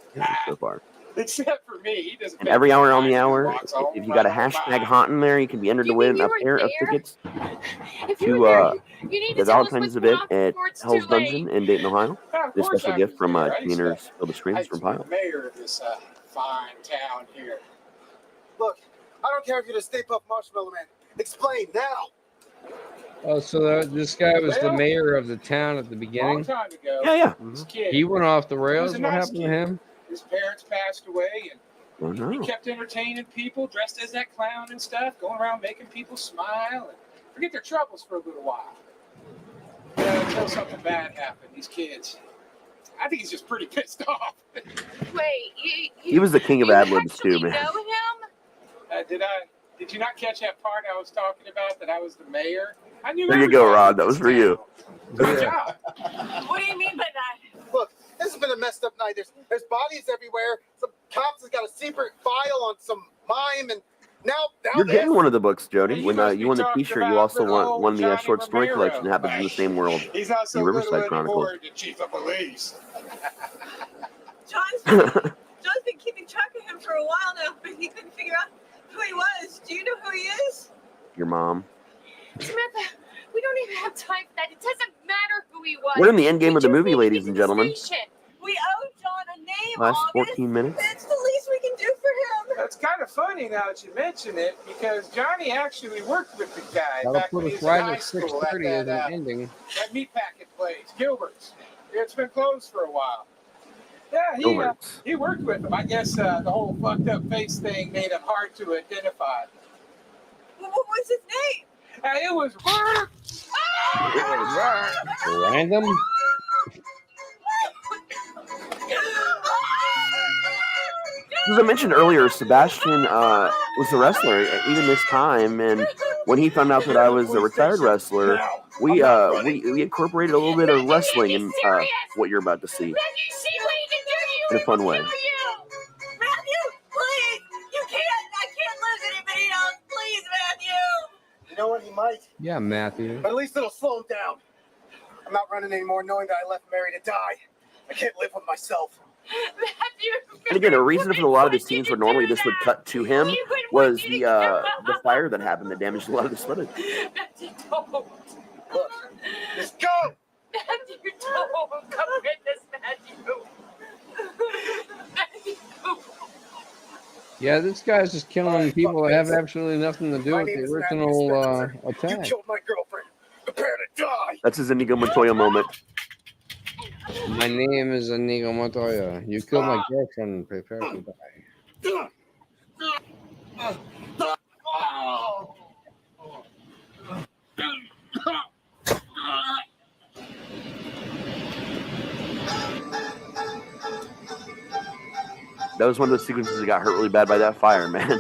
so far. Except for me. He doesn't And every hour on the hour, if you got a hashtag haunt in there, you can be entered to win a pair of tickets to the Valentine's event at Hell's Dungeon in Dayton, Ohio. This special gift from Teeners Fill the Screens from Pyle. Mayor of this fine town here. Look, I don't care if you're the Stay Puft Marshmallow Man. Explain now. Oh, so this guy was the mayor of the town at the Long beginning. time ago. Yeah. This kid, He went off the he was rails. a What nice happened to kid. him? His parents passed away, and Oh, he no. kept entertaining people, dressed as that clown and stuff, going around making people smile and forget their troubles for a little while. Until something bad happened. These kids. I think he's just pretty pissed off. Wait, He was the king of ad libs too, man. know him? Did you not catch that part I was talking about? That I was the mayor. I knew. There you go, everybody. Rod. That was for you. Good job. What do you mean by that? Look, this has been a messed up night. There's bodies everywhere. Some cops has got a secret file on some mime, and now You're this. getting one of the books, Jody. Hey, When must you be won the talking T-shirt, you about also little won the Johnny short story Romero. collection that happens in the same world. He's not so The Riverside little Chronicles. anymore, the chief of police. John's been keeping track of him for a while now, but he couldn't figure out who he was. Do you know who he is? Your mom. Samantha, we don't even have time for that. It doesn't matter who he was. We're in the end game We of the just movie, need to ladies get and to the gentlemen. station. We owe John a name. Last August. 14 minutes. It's the least we can do for him. That's kind of funny now that you mention it, because Johnny actually worked with the guy That'll back put when he us was in right high at school 6:30 as at an ending. that meat packet place, Gilbert's. It's been closed for a while. Yeah, Gilbert's. he worked with him. I guess the whole fucked up face thing made him hard to identify. What was his name? It was Random. As I mentioned earlier, Sebastian was a wrestler even this time, and when he found out that I was a retired wrestler, we incorporated a little bit of wrestling in what you're about to see in a fun way. Matthew, please! I can't lose anybody else. Please, Matthew! You know what? He might. Yeah, Matthew. But at least it'll slow him down. I'm not running anymore knowing that I left Mary to die. I can't live with myself. And again, a reason for a lot of the scenes where normally this would cut to him was the fire that happened that damaged a lot of the footage. Matthew, don't. Look, just go! Matthew, don't. Come with us, Matthew. Matthew. Yeah, this guy's just killing people that have absolutely nothing to do with the original You attack. killed my girlfriend. Prepare to die. That's his Inigo Montoya moment. My name is Inigo Montoya. You killed my girlfriend. Prepare to die. That was one of those sequences that got hurt really bad by that fire, man.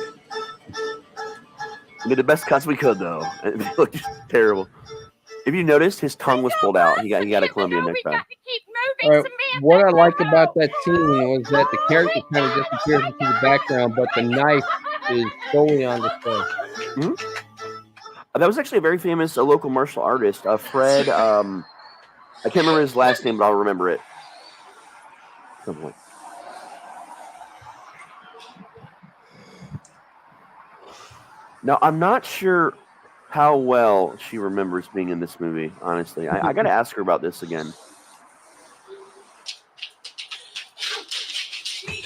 We did the best cuts we could, though. It looked terrible. If you noticed, his tongue was pulled out. He got a Colombian neck back. All right, what I liked about that scene was that the character kind of disappears into the background, but the knife is solely on display. Hmm? That was actually a very famous local martial artist, Fred. I can't remember his last name, but I'll remember it. At some point. Now, I'm not sure how well she remembers being in this movie, honestly. I got to ask her about this again.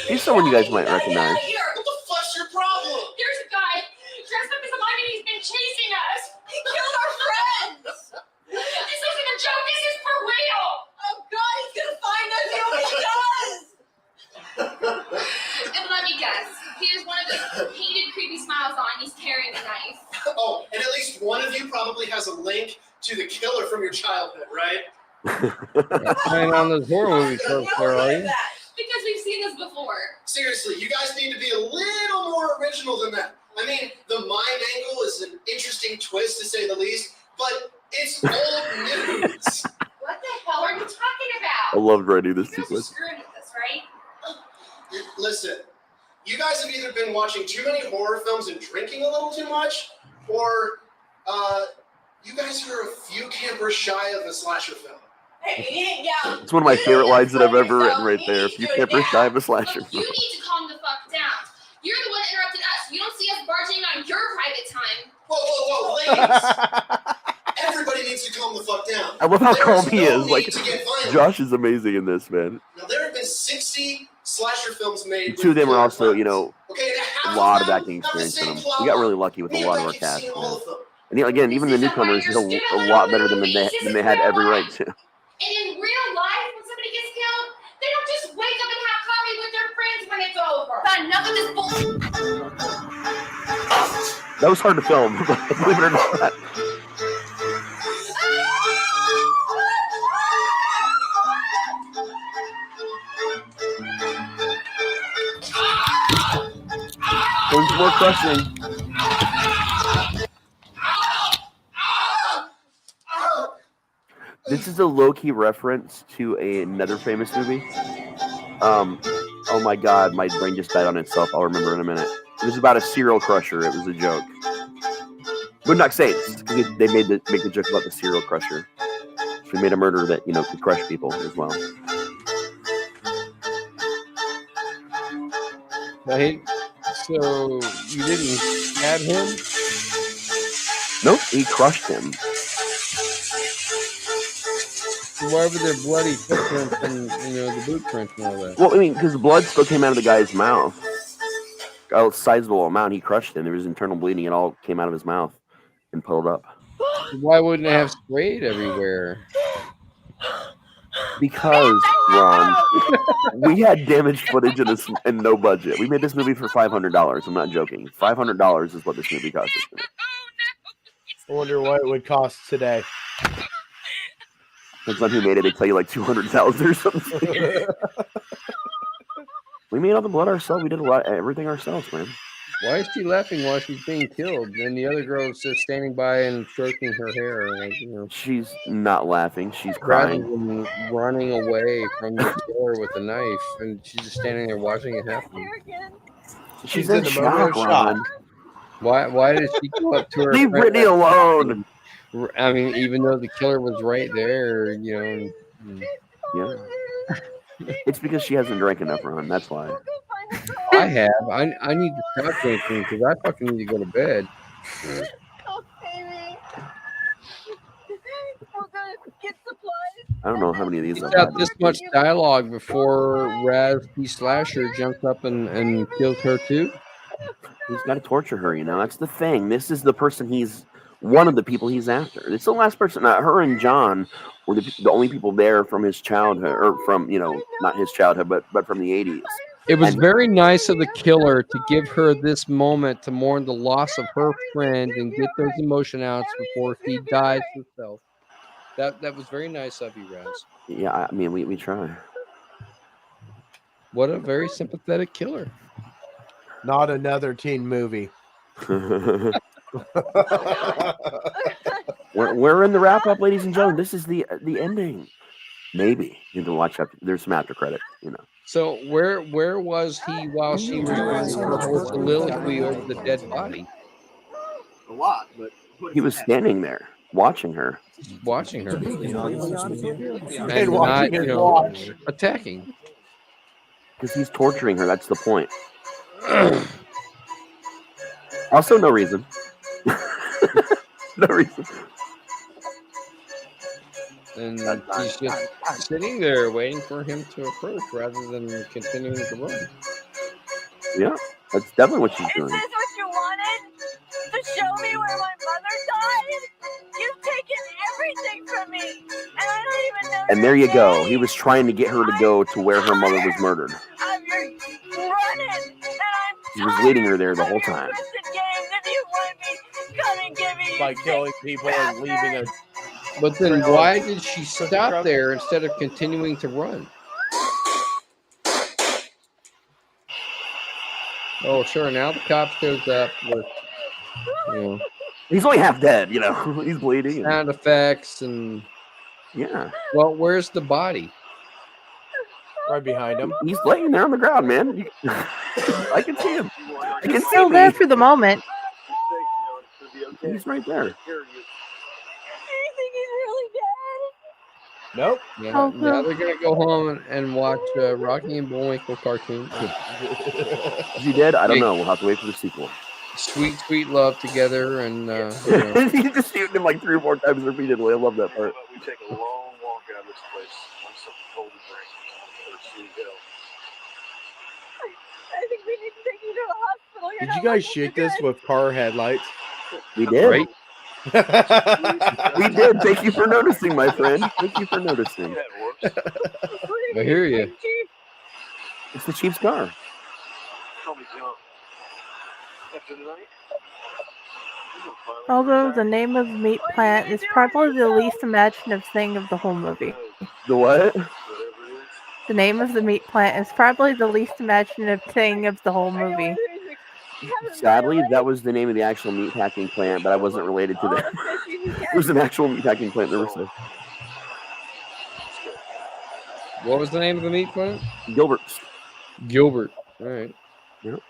She's someone you guys might recognize. What the fuck's your problem? There's a guy dressed up as a mime and he's been chasing us. He killed our friends! This isn't a joke. This is for real. Oh, God, he's gonna find us. He always does! And let me guess, he has one of those painted creepy smiles on. He's carrying a knife. Oh, and at least one of you probably has a link to the killer from your childhood, right? Playing on those horror movie tropes there, are you? Because we've seen this before. Seriously, you guys need to be a little more original than that. I mean, the mime angle is an interesting twist, to say the least, but it's old news. What the hell are you talking I about? loved writing this You're sequence. screwing with us, right? Listen, you guys have either been watching too many horror films and drinking a little too much, or you guys are a few campers shy of a slasher film. Hey, yeah. It's one of my favorite lines that I've ever written right there. If you can't shy of a slasher. You need to calm the fuck down. You're the one that interrupted us. You don't see us barging on your private time. Whoa, ladies! Everybody needs to calm the fuck down. I love how There calm he no is. need Like, to get violent. Josh is amazing in this, man. Now, there have been 60 slasher films made. Two of them with are also, killer you know, Okay, a half lot of of them acting have the experience in same them. plot We got really line. lucky with Me a and lot of our Becky have cast, seen all man. of them. And again, even the newcomers did a lot better than they had every right to. And in real life, when somebody gets killed, they don't just wake up and have coffee with their friends when it's over. Got enough of this bullshit. That was hard to film, believe it or not. There's more crushing. This is a low-key reference to another famous movie. Oh my god, my brain just died on itself. I'll remember in a minute. It was about a serial crusher. It was a joke. Boondock Saints. They make the joke about the serial crusher. She made a murder that could crush people as well. Right. So you didn't stab him? Nope, he crushed him. Why were there bloody footprints and the boot prints and all that? Well, I mean, because blood still came out of the guy's mouth. A sizable amount. He crushed him. There was internal bleeding. It all came out of his mouth and pulled up. Why wouldn't it have sprayed everywhere? Because, Ron, we had damaged footage and no budget. We made this movie for $500. I'm not joking. $500 is what this movie cost us. I wonder what it would cost today. Depends on who made it. They tell you like 200,000 or something. We made all the blood ourselves. We did everything ourselves, man. Why is she laughing while she's being killed? And the other girl is just standing by and stroking her hair. She's not laughing. She's crying. Rather than running away from the killer with a knife, and she's just standing there watching it happen. She's in shock, Ron. Why did she go up to her? Leave Brittany alone. I mean, even though the killer was right there, Yeah. It's because she hasn't drank enough, Ron. That's why. I have. I need to stop drinking because I fucking need to go to bed. I don't know how many of these I've Got had. this much dialogue before Raz T Slasher jumps up and kills her too. He's got to torture her, That's the thing. This is the person one of the people he's after. It's the last person. Her and John were the only people there from his childhood, or from, not his childhood, but from the 80s. It was very nice of the killer to give her this moment to mourn the loss of her friend and get those emotion outs before she dies herself. That was very nice of you, Raz. Yeah, I mean, we try. What a very sympathetic killer. Not another teen movie. We're in the wrap up, ladies and gentlemen. This is the ending. Maybe you can watch up. There's some after credit, So where was he while she was doing her whole soliloquy over the dead body? A lot, but he was standing there watching her. Watching her. And watching her watch. Attacking. Because he's torturing her. That's the point. Also, no reason. No reason. And he's just sitting there waiting for him to approach rather than continuing to run. Yeah, that's definitely what she's doing. Is this what you wanted? To show me where my mother died? You've taken everything from me, and I don't even know. And there you go. He was trying to get her to go to where her mother was murdered. I'm running, and I'm He was leading her there the whole time. By killing people and leaving a. But then why did she stop there instead of continuing to run? Oh, sure. Now the cop shows up with, He's only half dead, He's bleeding. Sound effects and. Yeah. Well, where's the body? Right behind him. He's laying there on the ground, man. I can see him. I can He's see still him. there for the moment. He's right there. Do you think he's really dead? Nope. Now they're gonna go home and watch Rocky and Bullwinkle cartoons. Is he dead? I don't know. We'll have to wait for the sequel. Sweet love together, and He's just shooting him like 3 or 4 times repeatedly. I love that part. We take a long walk out of this place on some cold drink. I think we need to take you to the hospital. Did you guys shoot this with car headlights? We did. Right? We did. Thank you for noticing, my friend. Thank you for noticing. I hear you. It's the Chief's car. Call me John. After tonight, Although the name of the meat plant is probably the least imaginative thing of the whole movie. The what? The name of the meat plant is probably the least imaginative thing of the whole movie. Sadly, that was the name of the actual meatpacking plant, but I wasn't related to that. It was an actual meatpacking plant in Riverside. What was the name of the meat plant? Gilbert's. Gilbert. All right. Yep.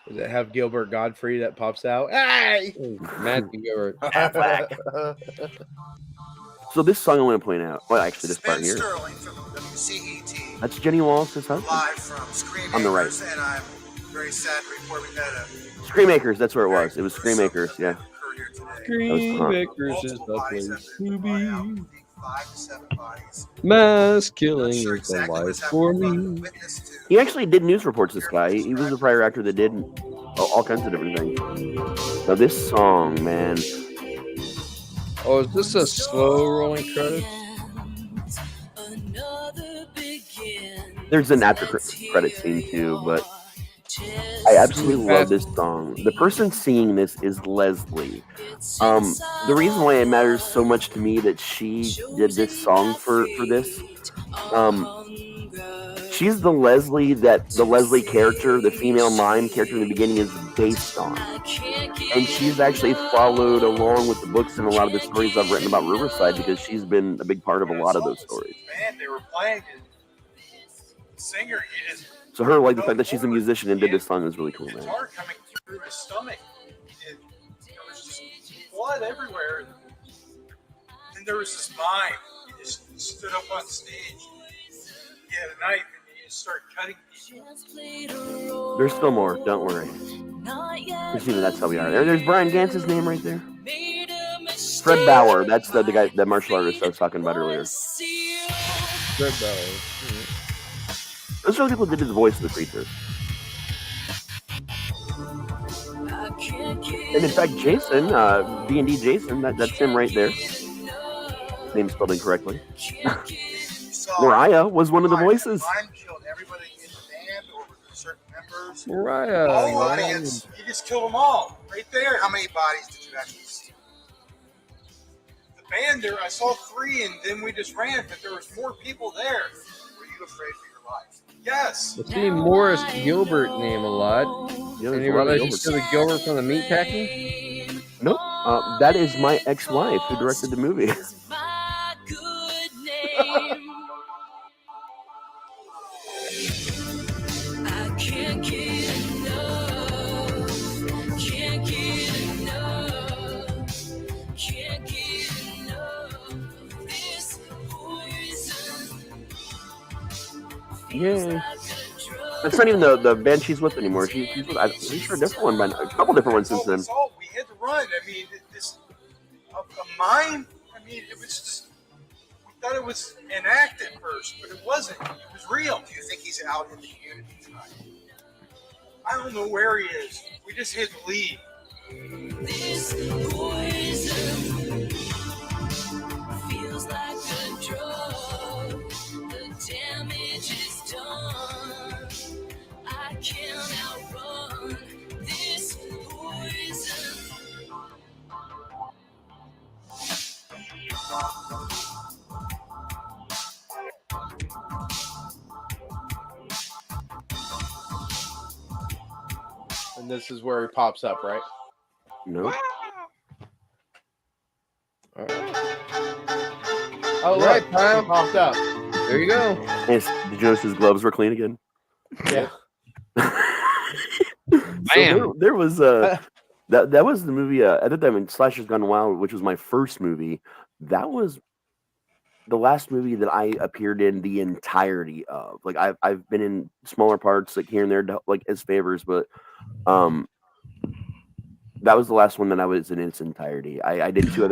Does it have Gilbert Godfrey that pops out? Hey! Matthew Gilbert. So this song I want to point out. Well, actually, this part here. Sterling from WCET. That's Jenny Wallace's husband. Live from Scream On the right. Acres, and I'm very sad to report we had a Scream Acres, that's where it was. It was Scream Acres, yeah. Scream Acres is the place to be. 5 to 7 bodies. Mass killing is the life for me. He actually did news reports, this guy. He was a prior actor that did all kinds of different things. So this song, man. Oh, is this a slow rolling credit? There's an after credit scene too, but I absolutely love this song. The person singing this is Leslie. The reason why it matters so much to me that she did this song for this, she's the Leslie that the Leslie character, the female mime character in the beginning, is based on. And she's actually followed along with the books and a lot of the stories I've written about Riverside because she's been a big part of a lot of those stories. Man, they were playing it. Singer, So her, like the fact that she's a musician and did this song is really cool, man. guitar coming through his stomach. And there was just blood everywhere. And there was this mime. He just stood up on stage. He had a knife and he just started cutting people. There's still more. Don't worry. Christina, that's how we are. There's Brian Gantz's name right there. Fred Bauer. That's the guy, the martial artist I was talking about earlier. Fred Bauer. Those are the people that did the voice of the creature. And in fact, Jason, D&D Jason, that's him right there. Name spelled incorrectly. Mariah was one of the voices. Mime killed everybody in the band or certain members. Mariah. All the audience. He just killed them all right there. How many bodies did you actually see? The band there, I saw 3 and then we just ran, but there was more people there. Were you afraid for your life? Yes. I've seen Morris Gilbert name a lot. Yeah, Any relation to the Gilbert from the meatpacking? Nope. That is my ex-wife who directed the movie. Yay. That's not even the band she's with anymore. She's with, I'm pretty sure, a different one, but a couple different ones since then. We had to run. I mean, this a mime. I mean, it was just. We thought it was an act at first, but it wasn't. It was real. Do you think he's out in the community tonight? I don't know where he is. We just had to leave. This poison feels like a drug. The damage is done. I can't outrun this poison. And this is where he pops up, right? No. Oh, All right, look, Pyle. he popped up. There you go. Yes, did you notice his gloves were clean again? Yeah. So there was that was the movie. At the time, when Slasher's Gone Wild, which was my first movie, that was the last movie that I appeared in the entirety of. Like I've been in smaller parts, like here and there, like as favors, but that was the last one that I was in its entirety. I did two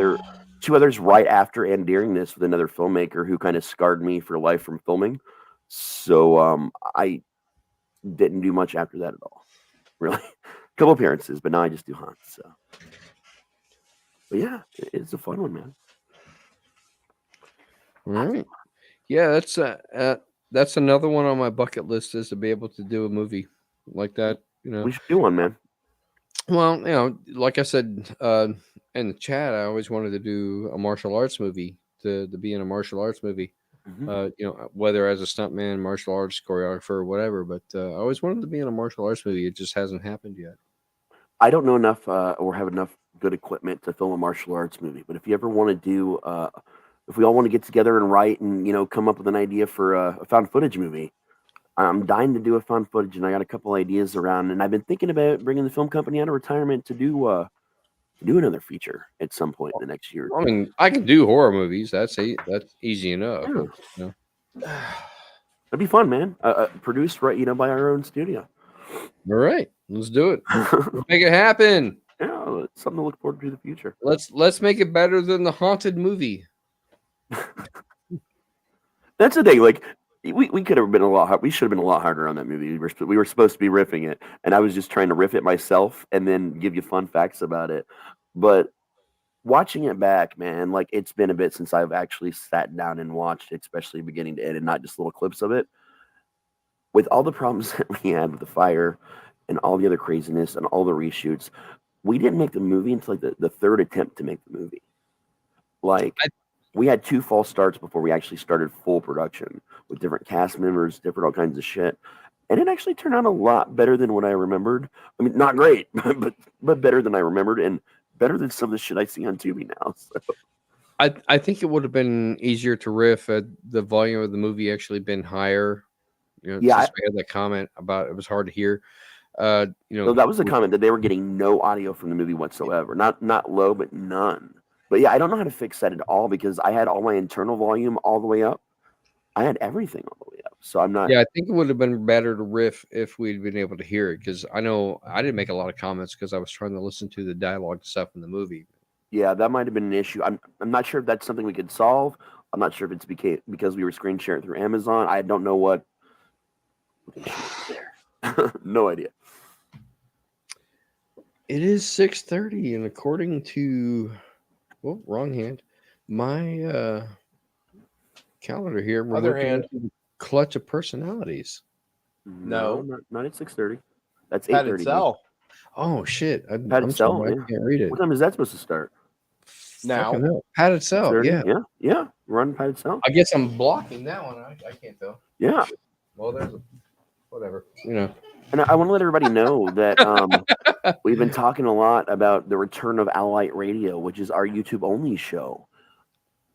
others right after and during this with another filmmaker who kind of scarred me for life from filming. So I didn't do much after that at all. Really, a couple appearances, but now I just do haunts. So But yeah, it's a fun one, man. All right. Yeah, that's another one on my bucket list is to be able to do a movie like that. You know, We should do one, man. well, like I said in the chat, I always wanted to do a martial arts movie to be in a martial arts movie. Whether as a stuntman, martial arts choreographer, or whatever. But I always wanted to be in a martial arts movie. It just hasn't happened yet. I don't know enough or have enough good equipment to film a martial arts movie. But if you ever want to do, if we all want to get together and write and come up with an idea for a found footage movie, I'm dying to do a found footage, and I got a couple ideas around. And I've been thinking about bringing the film company out of retirement to do another feature at some point in the next year. I mean, I can do horror movies. That's easy enough. Yeah. That'd be fun, man. Produced right, by our own studio. All right, let's do it. Let's make it happen. Yeah, it's something to look forward to in the future. Let's make it better than the Haunted movie. That's the thing. Like, we could have been a lot hard. We should have been a lot harder on that movie. We were supposed to be riffing it, and I was just trying to riff it myself and then give you fun facts about it. But watching it back, man, like, it's been a bit since I've actually sat down and watched it, especially beginning to end, and not just little clips of it. With all the problems that we had with the fire and all the other craziness and all the reshoots, we didn't make the movie until like the third attempt to make the movie. Like, we had 2 false starts before we actually started full production with different cast members, different all kinds of shit. And it actually turned out a lot better than what I remembered. I mean, not great, but better than I remembered, and better than some of the shit I see on Tubi now. So. I think it would have been easier to riff had the volume of the movie actually been higher. Yeah, since we had that comment about it was hard to hear. So that was the comment that they were getting no audio from the movie whatsoever. Not low, but none. But yeah, I don't know how to fix that at all because I had all my internal volume all the way up. I had everything all the way up. So I'm not. Yeah, I think it would have been better to riff if we'd been able to hear it because I know I didn't make a lot of comments because I was trying to listen to the dialogue stuff in the movie. Yeah, that might have been an issue. I'm not sure if that's something we could solve. I'm not sure if it's because we were screen sharing through Amazon. I don't know what. There. No idea. It is 6:30, and according to wrong hand, my calendar here. We're Other looking hand. at the clutch of personalities. No, not at 6:30. That's Padded 8:30. Cell. Oh shit! I'm Padded Cell. sorry, Yeah. I can't read it. What time is that supposed to start? Now. Fucking hell. Padded Cell. 6:30? Yeah. Yeah. We're on Padded Cell. I guess I'm blocking that one. I can't tell. Yeah. Well, there's whatever. And I want to let everybody know that we've been talking a lot about the return of Elliott Radio, which is our YouTube only show.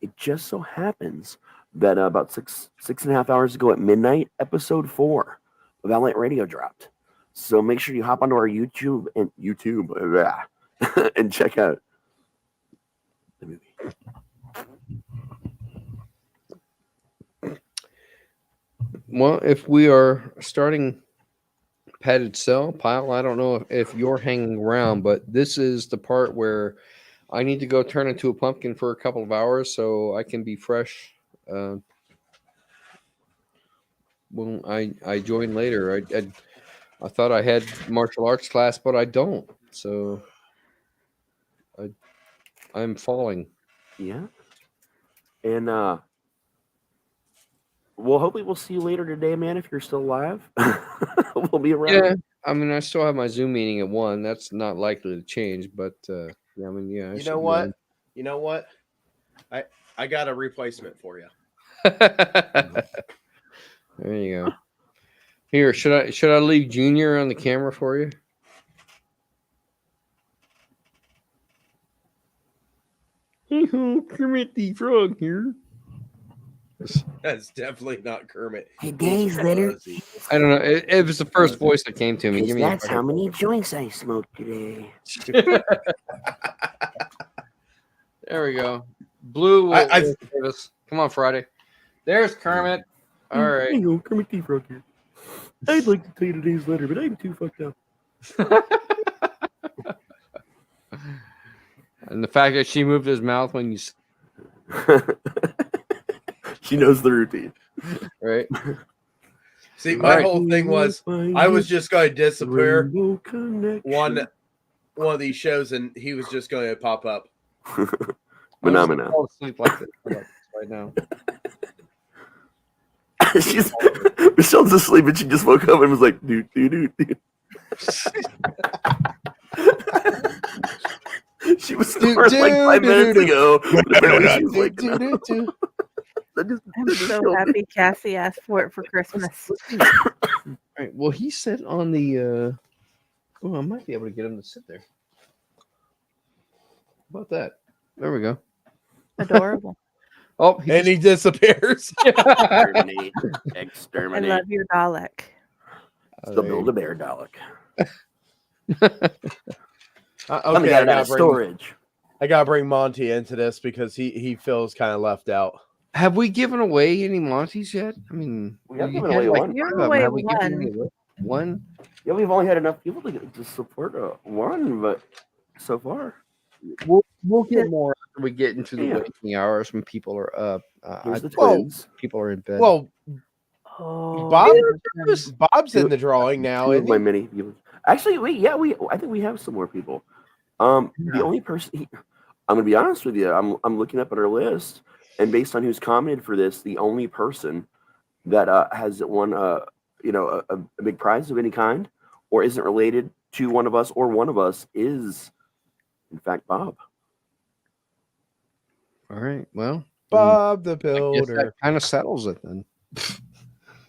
It just so happens that about six and a half hours ago at midnight, episode 4 of Elliott Radio dropped. So make sure you hop onto our YouTube and check out the movie. Well, if we are starting Padded Cell, Pyle, I don't know if you're hanging around, but this is the part where I need to go turn into a pumpkin for a couple of hours so I can be fresh. When I join later, I thought I had martial arts class, but I don't. So I'm falling. Yeah. And well, hopefully we'll see you later today, man. If you're still alive, we'll be around. Yeah, I mean, I still have my Zoom meeting at 1. That's not likely to change, but yeah, I mean, yeah. You know what? You know what? I got a replacement for you. There you go. Here, should I leave Junior on the camera for you? Hey, Kermit the Frog here. That's definitely not Kermit. Hey, Days, Leonard. I don't know. It was the first voice that came to me. Give me That's how many joints I smoked today. There we go. Blue will give us. Come on, Friday. There's Kermit. All right. Hey, Kermit the Frog here. I'd like to tell you today's letter, but I'm too fucked up. And the fact that she moved his mouth when you. She knows the routine. Right. See, my whole thing was I was just going to disappear one of these shows, and he was just going to pop up. Phenomena. Fall asleep like this right now. Michelle's asleep and she just woke up and was like, dude. She was snoring like 5 minutes ago. She was like, I'm so happy Cassie asked for it for Christmas. All right. Well, he said on the. Oh, I might be able to get him to sit there. How about that? There we go. Adorable. Oh, he disappears. Exterminate. I love your Dalek. The Build-A-Bear Dalek. Okay, got it out of storage. I gotta bring Monty into this because he feels kind of left out. Have we given away any Monties yet? I mean, we have given away one. Have we given away one? Yeah, we've only had enough people to support one, but so far. We'll get more after we get into the waking hours when people are up. People are in bed. Well, Bob's in the drawing now. Two of my many viewers. Actually, I think we have some more people. The only person I'm gonna be honest with you, I'm looking up at our list, and based on who's commented for this, the only person that has won a big prize of any kind or isn't related to one of us or one of us is in fact Bob. All right. Well, Bob the I guess Builder. that kind of settles it then.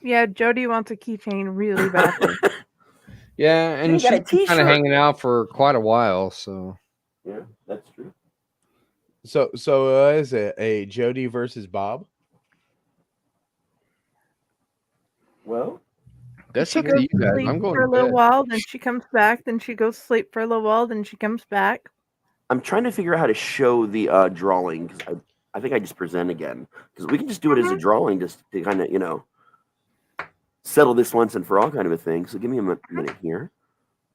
Yeah, Jody wants a keychain really badly. Yeah, and she's been kind of hanging out for quite a while, so. Yeah, that's true. So is it a Jody versus Bob? Well, that's she up goes to you guys. sleep I'm going for to a little bed. while, then she comes back, then she goes sleep for a little while, then she comes back. I'm trying to figure out how to show the drawing because I think I just present again because we can just do it as a drawing just to kind of settle this once and for all kind of a thing. So give me a minute here.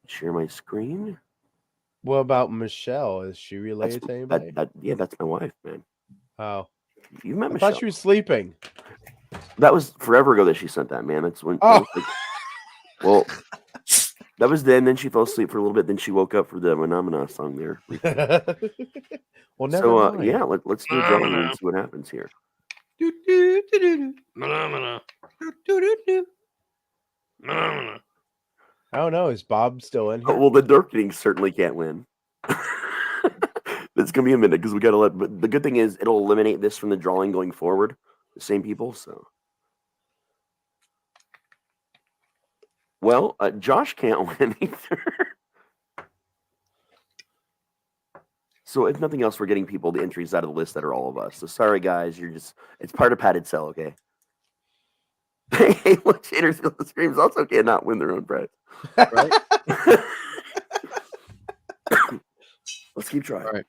Share my screen. What about Michelle? Is she related to anybody? That's my wife, man. Oh, you met I Michelle? thought she was sleeping. That was forever ago that she sent that, man. That's when. Oh. Well, that was then. Then she fell asleep for a little bit. Then she woke up for the Phenomena song there. Well, never so mind. yeah, let's do a drawing and see what happens here. Phenomena. I don't know. Is Bob still in here? Well, the Darkening certainly can't win. It's gonna be a minute because we gotta let. But the good thing is it'll eliminate this from the drawing going forward. The same people, so. Well, Josh can't win either. So if nothing else, we're getting people the entries out of the list that are all of us. So sorry, guys, it's part of padded cell, okay? Hey, look, Shaders Screams also cannot win their own prize. Right? Let's keep trying. All right.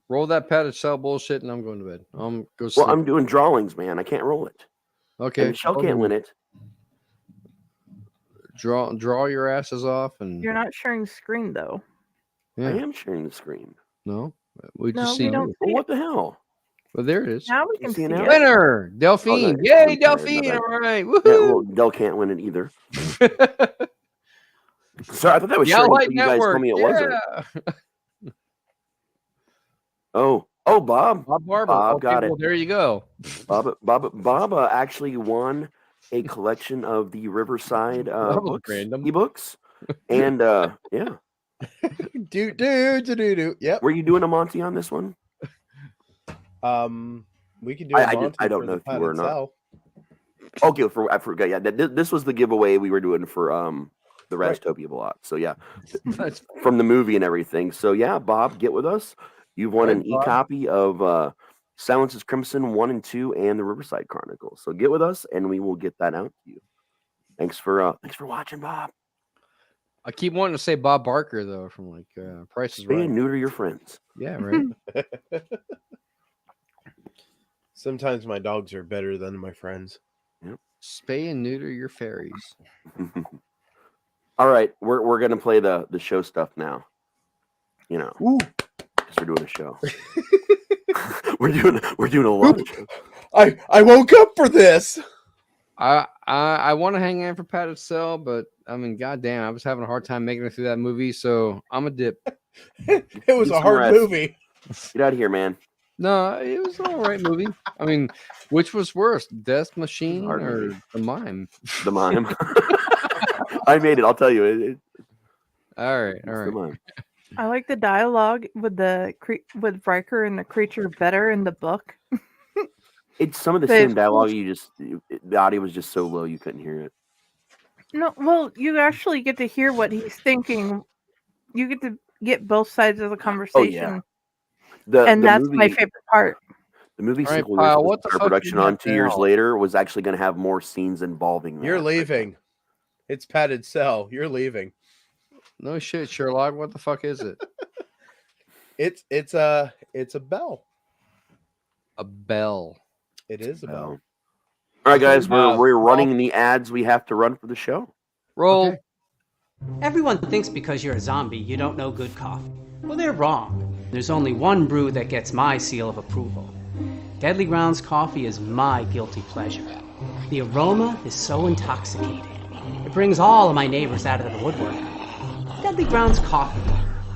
Roll that padded cell bullshit, and I'm going to bed. Go sleep. Well, I'm doing drawings, man. I can't roll it. Okay. And Michelle can't win it. Draw your asses off, and You're not sharing the screen though. Yeah. I am sharing the screen. No, we No, just we see don't you. see What the hell? Well, there it is. Now we can see it. Winner, Delphine! Yay, Delphine! All right, woohoo! Yeah, well, Del can't win it either. Sorry, I thought that was Yeah, sharing. White You guys told Network, me it wasn't. Oh, Bob. Bob Barber. Bob Okay, got it. well, there you go. Bob actually won a collection of the Riverside books, ebooks, and yeah. Do. Yep. Were you doing a Monty on this one? We can do. I don't know if you were or not. Okay, I forgot. Yeah, this was the giveaway we were doing for the Raztopia block. So yeah, from the movie and everything. So yeah, Bob, get with us. You've won an e-copy of Silence's Crimson 1 and 2 and the Riverside Chronicles. So get with us, and we will get that out to you. Thanks for watching, Bob. I keep wanting to say Bob Barker though, from like Price is Right. Spay and neuter your friends. Yeah, right. Sometimes my dogs are better than my friends. Yep. Spay and neuter your fairies. All right, we're gonna play the show stuff now. You know, because we're doing a show. we're doing a lot of shows. I woke up for this. I want to hang in for padded cell, but I mean, goddamn, I was having a hard time making it through that movie, so I'm a dip. It was a hard movie. Get out of here, man. No, it was an all right movie. I mean, which was worse, Death Machine Hard or movie. The Mime? The Mime. I made it. I'll tell you. All right, It's The Mime. I like the dialogue with with Riker and the creature better in the book. It's some of the They- same dialogue. The audio was just so low you couldn't hear it. No, well, you actually get to hear what he's thinking. You get to get both sides of the conversation. And The that's my movie- favorite part. The movie All right, sequel Pyle, was what the supposed to start fuck production you got on 2 years now? later was actually going to have more scenes involving that. You're leaving. It's padded cell. You're leaving. No shit, Sherlock. What the fuck is it? It's a bell. A bell. It is a bell. All right, guys, Wow. we're running the ads we have to run for the show. Roll. Okay. Everyone thinks because you're a zombie, you don't know good coffee. Well, they're wrong. There's only one brew that gets my seal of approval. Deadly Grounds coffee is my guilty pleasure. The aroma is so intoxicating. It brings all of my neighbors out of the woodwork. Deadly Grounds coffee.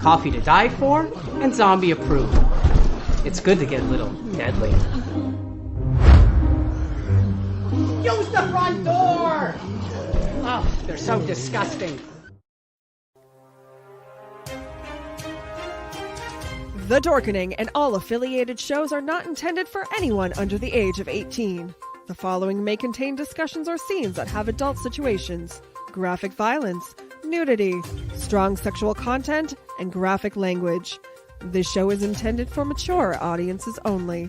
Coffee to die for and zombie approved. It's good to get a little deadly. Use the front door! Oh, they're so disgusting. The Dorkening and all affiliated shows are not intended for anyone under the age of 18. The following may contain discussions or scenes that have adult situations, graphic violence, nudity, strong sexual content, and graphic language. This show is intended for mature audiences only.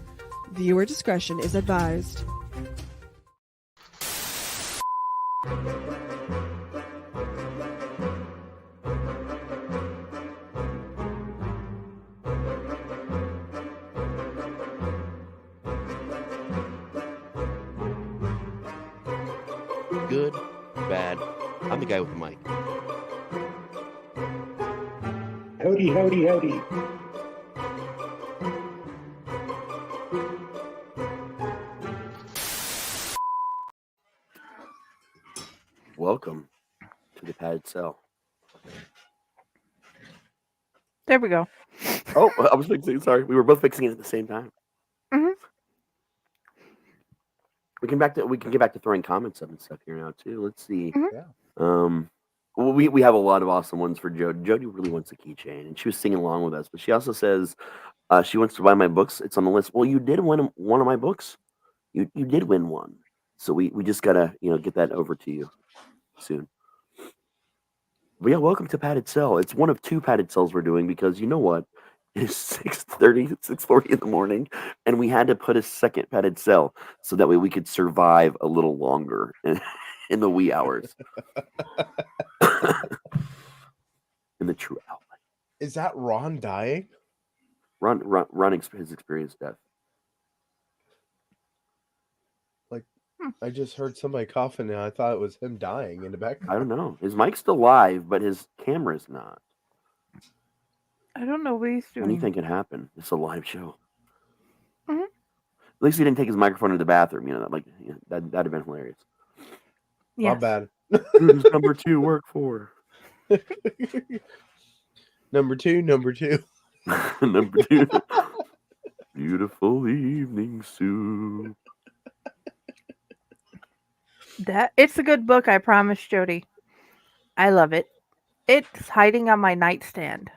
Viewer discretion is advised. Good, bad. I'm the guy with the mic. Howdy, howdy, howdy. Welcome to the padded cell. There we go. Oh, I was fixing. Sorry, we were both fixing it at the same time. Mhm. We can get back to throwing comments up and stuff here now too. Let's see. Yeah. Well, we have a lot of awesome ones for Jody. Jody really wants a keychain, and she was singing along with us. But she also says she wants to buy my books. It's on the list. Well, you did win one of my books. You did win one, so we just gotta get that over to you soon. But yeah, welcome to Padded Cell. It's one of two padded cells we're doing because you know what? It's 6:40 in the morning, and we had to put a second padded cell so that way we could survive a little longer in the wee hours. In the true outlet. Is that Ron dying? Ron has experienced death. Like, I just heard somebody coughing and I thought it was him dying in the background. I don't know. His mic's still live, but his camera's not. I don't know what he's doing. What do you think could happen? It's a live show. Mhm. At least he didn't take his microphone to the bathroom. That'd have been hilarious. Not bad. Who does number 2 work for? Number two. Number 2. Beautiful evening soup. It's a good book, I promise, Jody. I love it. It's hiding on my nightstand.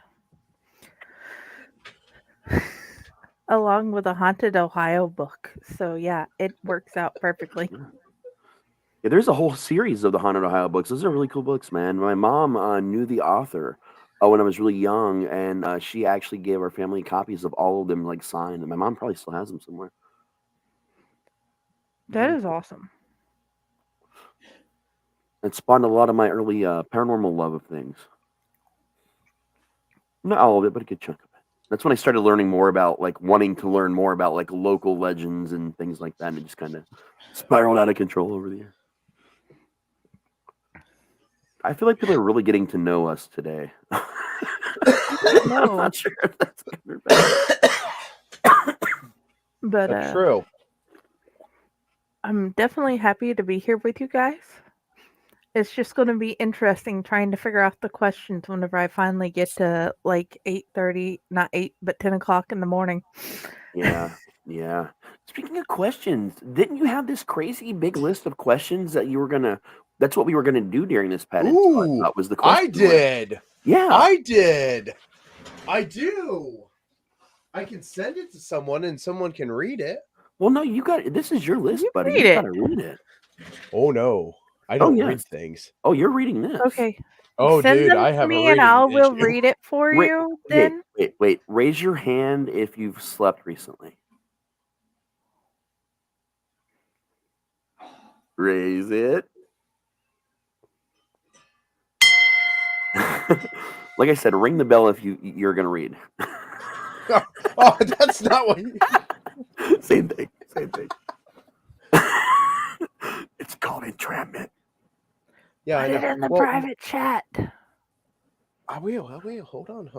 Along with a Haunted Ohio book. So yeah, it works out perfectly. Yeah, there's a whole series of the Haunted Ohio books. Those are really cool books, man. My mom knew the author when I was really young, and she actually gave our family copies of all of them, like signed. And my mom probably still has them somewhere. That is awesome. It spawned a lot of my early paranormal love of things. Not all of it, but a good chunk of it. That's when I started learning more about, wanting to learn more about, local legends and things like that. And it just kind of spiraled out of control over the years. I feel like people are really getting to know us today. I'm not sure if that's good or bad. But That's true. I'm definitely happy to be here with you guys. It's just going to be interesting trying to figure out the questions whenever I finally get to like 8:30, not 8, but 10 o'clock in the morning. Yeah, yeah. Speaking of questions, didn't you have this crazy big list of questions that you were gonna? That's what we were gonna do during this padded. Ooh, was the I question did. list. Yeah, I did. I do. I can send it to someone and someone can read it. Well, no, you got this is your list, buddy. read You it. gotta read it. Oh no, I don't read things. Oh, you're reading this. Okay. Oh, Send dude, them I to have a me and reading I will issue. read it for you then. Wait. Raise your hand if you've slept recently. Raise it. Like I said, ring the bell if you're gonna read. Oh, that's not what you... Same thing. It's called entrapment. Yeah, Put I know. it in the Well, private chat. I will. Hold on.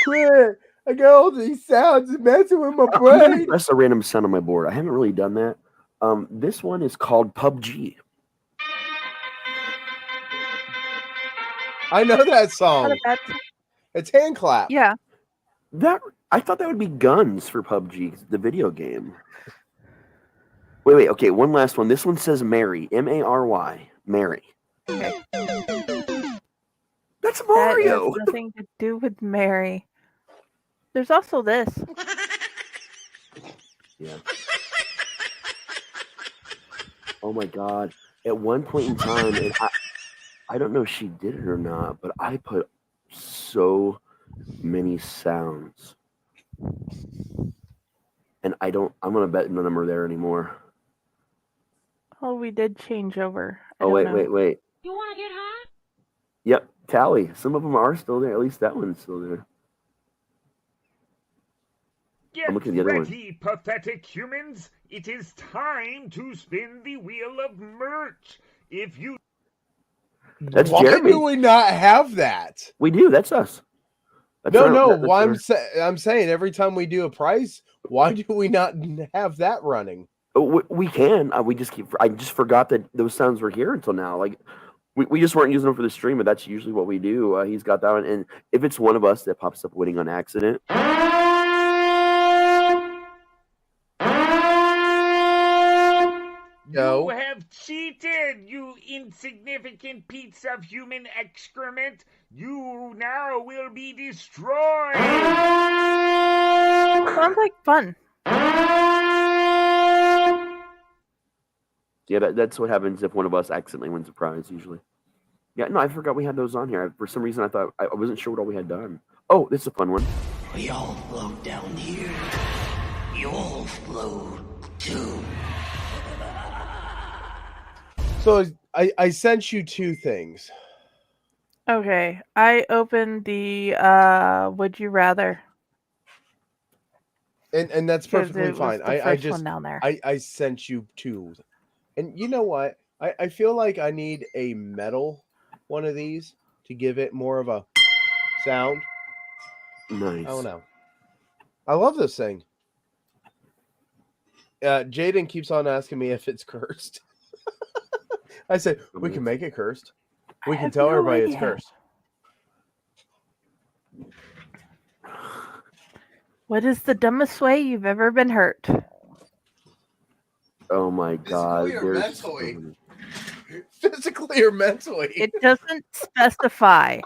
Quit! I got all these sounds messing with my I'm gonna brain. press a random sound on my board. I haven't really done that. This one is called PUBG. I know that song. Not a bad song. It's hand clap. Yeah. I thought that would be guns for PUBG, the video game. Wait. Okay, one last one. This one says Mary. Mary. Mary. Okay. That's Mario. That has nothing to do with Mary. There's also this. Yeah. Oh my God. At one point in time, and I don't know if she did it or not, but I put so many sounds. And I'm going to bet none of them are there anymore. Oh, we did change over. Oh, wait. You want to get high? Yep, tally. Some of them are still there. At least that one's still there. I'm looking at the other one. Ready, pathetic humans. It is time to spin the wheel of merch. If you... That's Why Jeremy. do we not have that? We do. That's us. That's I'm saying every time we do a prize, why do we not have that running? We can. I just forgot that those sounds were here until now. Like we just weren't using them for the stream, but that's usually what we do. He's got that one, and if it's one of us that pops up winning on accident. You have cheated, you insignificant piece of human excrement. You now will be destroyed. Sounds like fun. Yeah, that's what happens if one of us accidentally wins a prize, usually. Yeah, no, I forgot we had those on here. For some reason, I wasn't sure what all we had done. Oh, this is a fun one. We all float down here. You all float too. So I sent you two things. Okay. I opened the Would You Rather. And that's perfectly fine. I just one down there. I sent you two. And you know what? I feel like I need a metal one of these to give it more of a sound. Nice. Oh no. I love this thing. Jaden keeps on asking me if it's cursed. I said, we can make it cursed. We can tell everybody it's cursed. What is the dumbest way you've ever been hurt? Oh my God. Physically or mentally? It doesn't specify.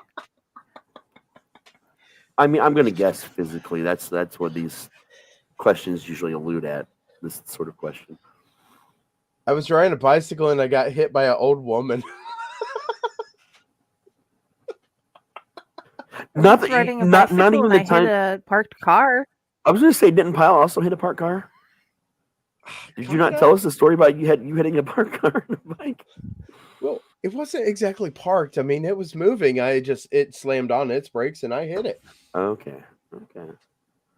I mean, I'm going to guess physically. That's what these questions usually allude at, this sort of question. I was riding a bicycle and I got hit by an old woman. Not riding a not bicycle even and the I time. hit a parked car. I was going to say, didn't Pyle also hit a parked car? Did you not tell us the story about you hitting a parked car on a bike? Well, it wasn't exactly parked. I mean, it was moving. It slammed on its brakes and I hit it. Okay.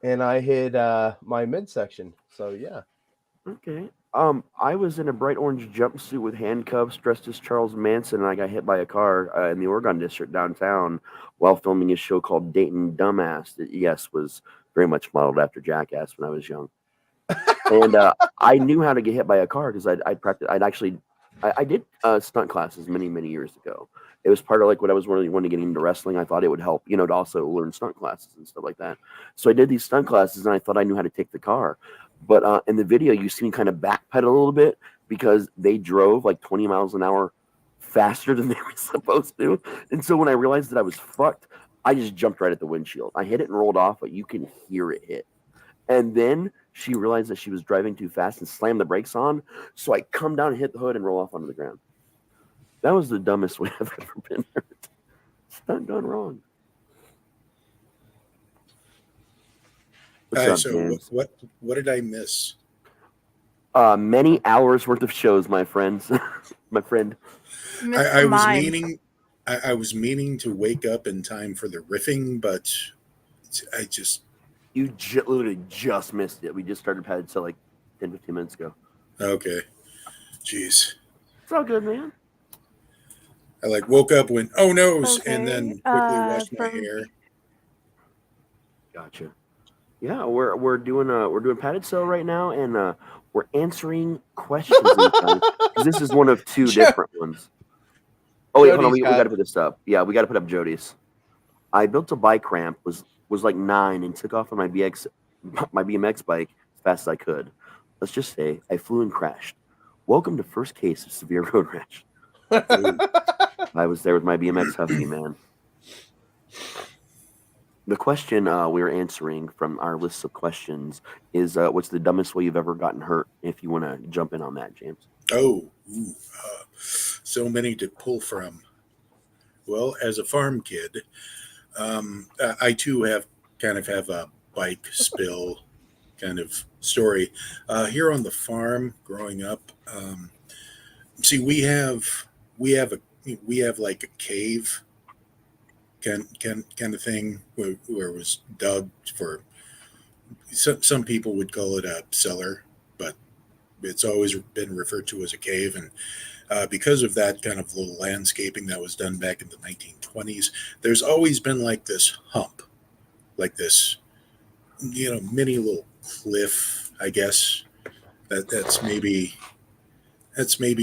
And I hit my midsection. So yeah. Okay. I was in a bright orange jumpsuit with handcuffs, dressed as Charles Manson, and I got hit by a car in the Oregon District downtown while filming a show called Dayton Dumbass. That, yes, was very much modeled after Jackass when I was young. And I knew how to get hit by a car because I practiced. I did stunt classes many years ago. It was part of like what I was really wanting to get into wrestling. I thought it would help, to also learn stunt classes and stuff like that. So I did these stunt classes, and I thought I knew how to take the car. But in the video, you see me kind of backpedal a little bit because they drove like 20 miles an hour faster than they were supposed to. And so when I realized that I was fucked, I just jumped right at the windshield. I hit it and rolled off, but you can hear it hit. And then she realized that she was driving too fast and slammed the brakes on. So I come down and hit the hood and roll off onto the ground. That was the dumbest way I've ever been hurt. Stunt gone wrong. What's up, So James? what did I miss? Many hours worth of shows, my friends. My friend. I was meaning I was meaning to wake up in time for the riffing, but I just You literally just missed it. We just started Pad so like 10-15 minutes ago. okay. Jeez. It's all good, man. I like woke up when oh no's and then quickly washed my hair. Gotcha. Yeah, we're doing padded cell right now, and we're answering questions because this is one of two different ones. Oh wait, hold on, we got to put this up. Yeah, we got to put up Jody's. I built a bike ramp, was like 9, and took off on my BMX bike as fast as I could. Let's just say I flew and crashed. Welcome to first case of severe road rash. I was there with my BMX Huffy, man. The question we're answering from our list of questions is what's the dumbest way you've ever gotten hurt? If you want to jump in on that, James. So many to pull from. Well, as a farm kid, I too have a bike spill kind of story. Here on the farm, growing up, see, we have like a cave kind of thing where it was dug for. Some people would call it a cellar, but it's always been referred to as a cave. And because of that kind of little landscaping that was done back in the 1920s, there's always been like this hump, like this, mini little cliff, I guess. That's maybe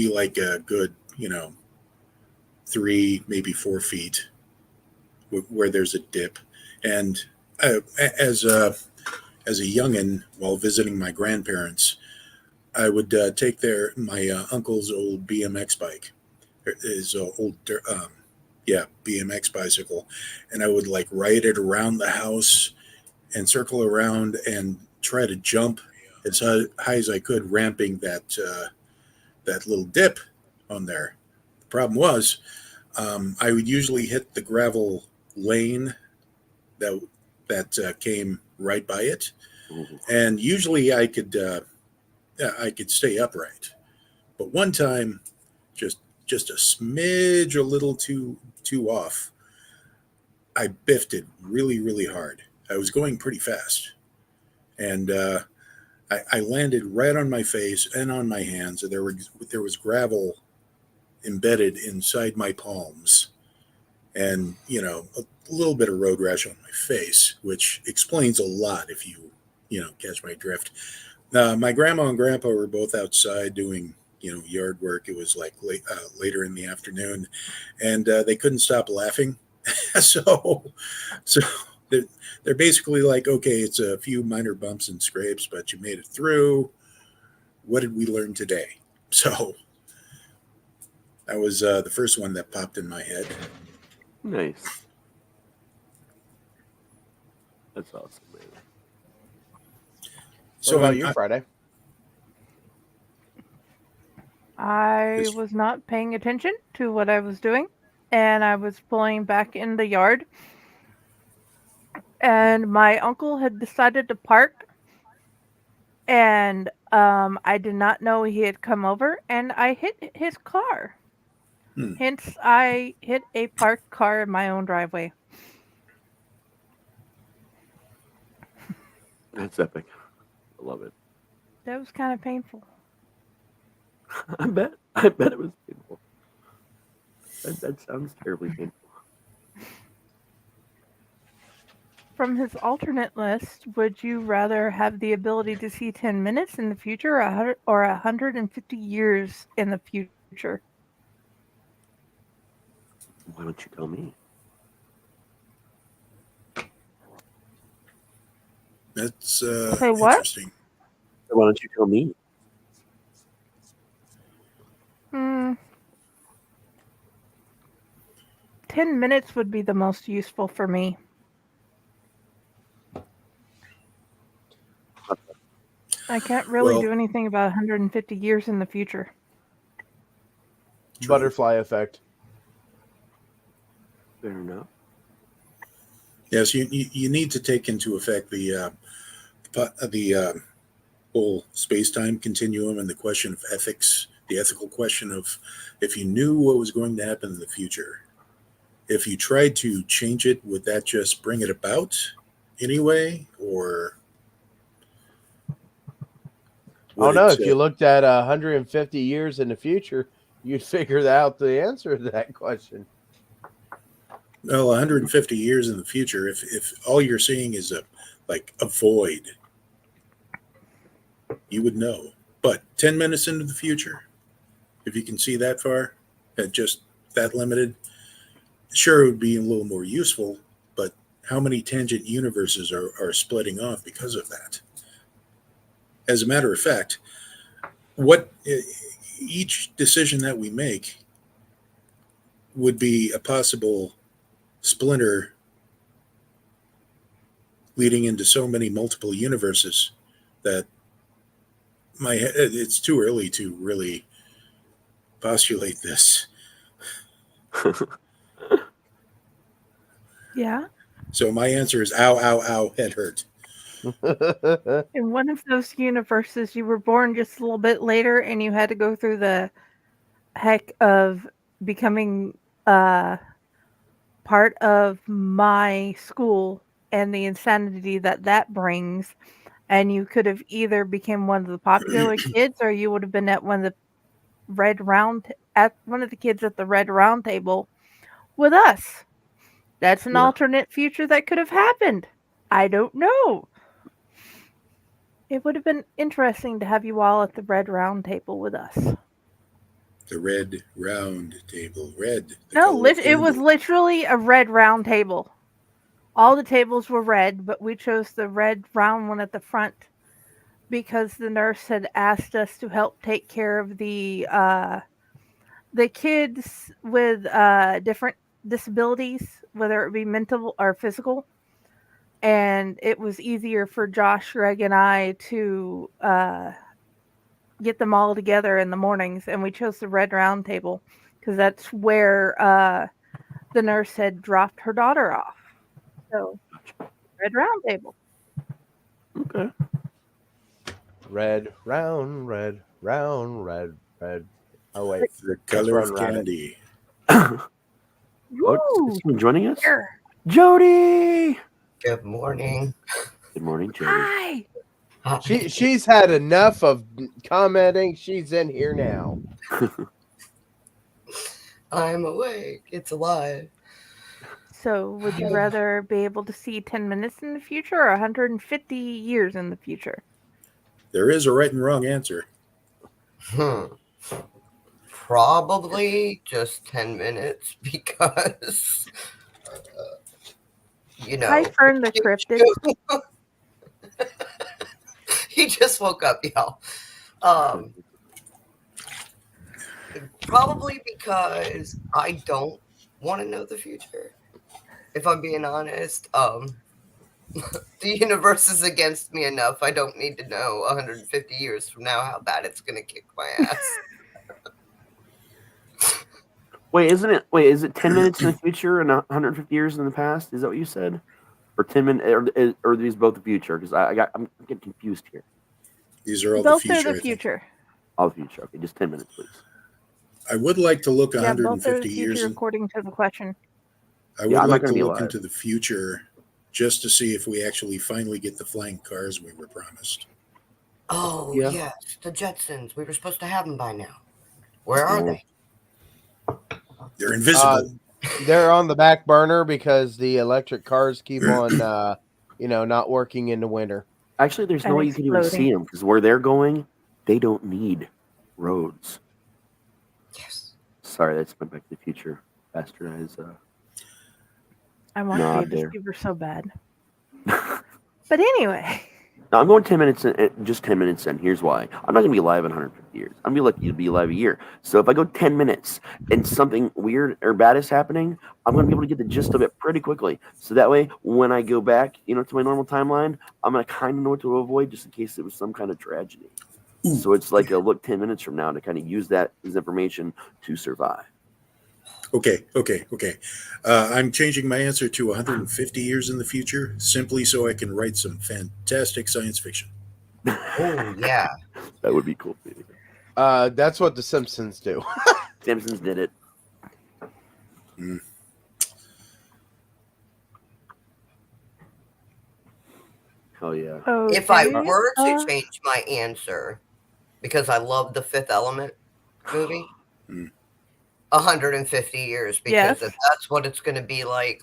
like a good, 3, maybe 4 feet where there's a dip. And as a youngin', while visiting my grandparents, I would take my uncle's old BMX bike, his old BMX bicycle, and I would like ride it around the house and circle around and try to jump as high as I could, ramping that little dip on there. The problem was I would usually hit the gravel lane that came right by it, and usually I could stay upright. But one time, just a smidge, a little too off, I biffed it really hard. I was going pretty fast, and I landed right on my face and on my hands, and there was gravel embedded inside my palms, and a little bit of road rash on my face, which explains a lot if you catch my drift. My grandma and grandpa were both outside doing yard work. It was like later in the afternoon, and they couldn't stop laughing. so they're basically like, okay, it's a few minor bumps and scrapes, but you made it through. What did we learn today? So that was the first one that popped in my head. Nice. That's awesome, man. So what about you, Friday? I was not paying attention to what I was doing, and I was pulling back in the yard, and my uncle had decided to park, and I did not know he had come over, and I hit his car. Hence, I hit a parked car in my own driveway. That's epic. I love it. That was kind of painful. I bet it was painful. That sounds terribly painful. From his alternate list, would you rather have the ability to see 10 minutes in the future or 150 years in the future? Why don't you tell me? That's Say what? interesting. Why don't you tell me? 10 minutes would be the most useful for me. I can't really do anything about 150 years in the future. Butterfly effect. Fair enough. Yes, you need to take into effect the whole space-time continuum and the question of ethics, the ethical question of if you knew what was going to happen in the future, if you tried to change it, would that just bring it about anyway, or? Oh no! If you looked at 150 years in the future, you'd figure out the answer to that question. Well, 150 years in the future, if all you're seeing is a void, you would know. But 10 minutes into the future, if you can see that far, and just that limited, sure, it would be a little more useful, but how many tangent universes are splitting off because of that? As a matter of fact, what each decision that we make would be a possible splinter leading into so many multiple universes that it's too early to really postulate this. Yeah. So my answer is ow, ow, ow, head hurt. In one of those universes, you were born just a little bit later and you had to go through the heck of becoming part of my school and the insanity that brings. And you could have either become one of the popular kids or you would have been at one of the kids at the Red Round Table with us. That's an alternate future that could have happened. I don't know. It would have been interesting to have you all at the Red Round Table with us. The Red Round Table. Red. No, it was literally a red round table. All the tables were red, but we chose the red round one at the front because the nurse had asked us to help take care of the kids with different disabilities, whether it be mental or physical. And it was easier for Josh, Greg, and I to get them all together in the mornings. And we chose the Red Round Table because that's where the nurse had dropped her daughter off. So, Red Round Table. Okay. Red, round, red, round, red, red. Oh, wait. The color of candy. Is someone joining us? Sure. Jody! Good morning. Good morning, Jody. Hi. She's had enough of commenting. She's in here now. I'm awake. It's alive. So, would you rather be able to see 10 minutes in the future or 150 years in the future? There is a right and wrong answer. Probably just 10 minutes because, Hi, Fern the Cryptid. He just woke up, y'all. Probably because I don't want to know the future. If I'm being honest, the universe is against me enough. I don't need to know 150 years from now how bad it's going to kick my ass. Is it 10 minutes in the future and 150 years in the past? Is that what you said? Or 10 minutes, or are these both the future? Because I'm getting confused here. These are all both the future. Are the future. All the future. Okay, just 10 minutes, please. I would like to look 150 both are the years. future, according to the question. I would like to look into the future just to see if we actually finally get the flying cars we were promised. Oh, yes. The Jetsons. We were supposed to have them by now. Where are they? They're invisible. They're on the back burner because the electric cars keep on not working in the winter. Actually, there's no And way you can even see exploding. them because where they're going, they don't need roads. Yes. Sorry, that's my Back to the Future bastardized. I want to be a nod there. deceiver so bad. But anyway, Now, I'm going 10 minutes in, just 10 minutes in. Here's why. I'm not going to be alive in 150 years. I'm going to be lucky to be alive a year. So if I go 10 minutes and something weird or bad is happening, I'm going to be able to get the gist of it pretty quickly. So that way, when I go back, to my normal timeline, I'm going to kind of know what to avoid just in case it was some kind of tragedy. So it's like a look 10 minutes from now to kind of use that as information to survive. Okay. I'm changing my answer to 150 years in the future simply so I can write some fantastic science fiction. Oh, yeah. That would be cool. That's what the Simpsons do. Simpsons did it. Mm. Oh, yeah. If I were to change my answer, because I love the Fifth Element movie, 150 years, because Yes. if that's what it's going to be like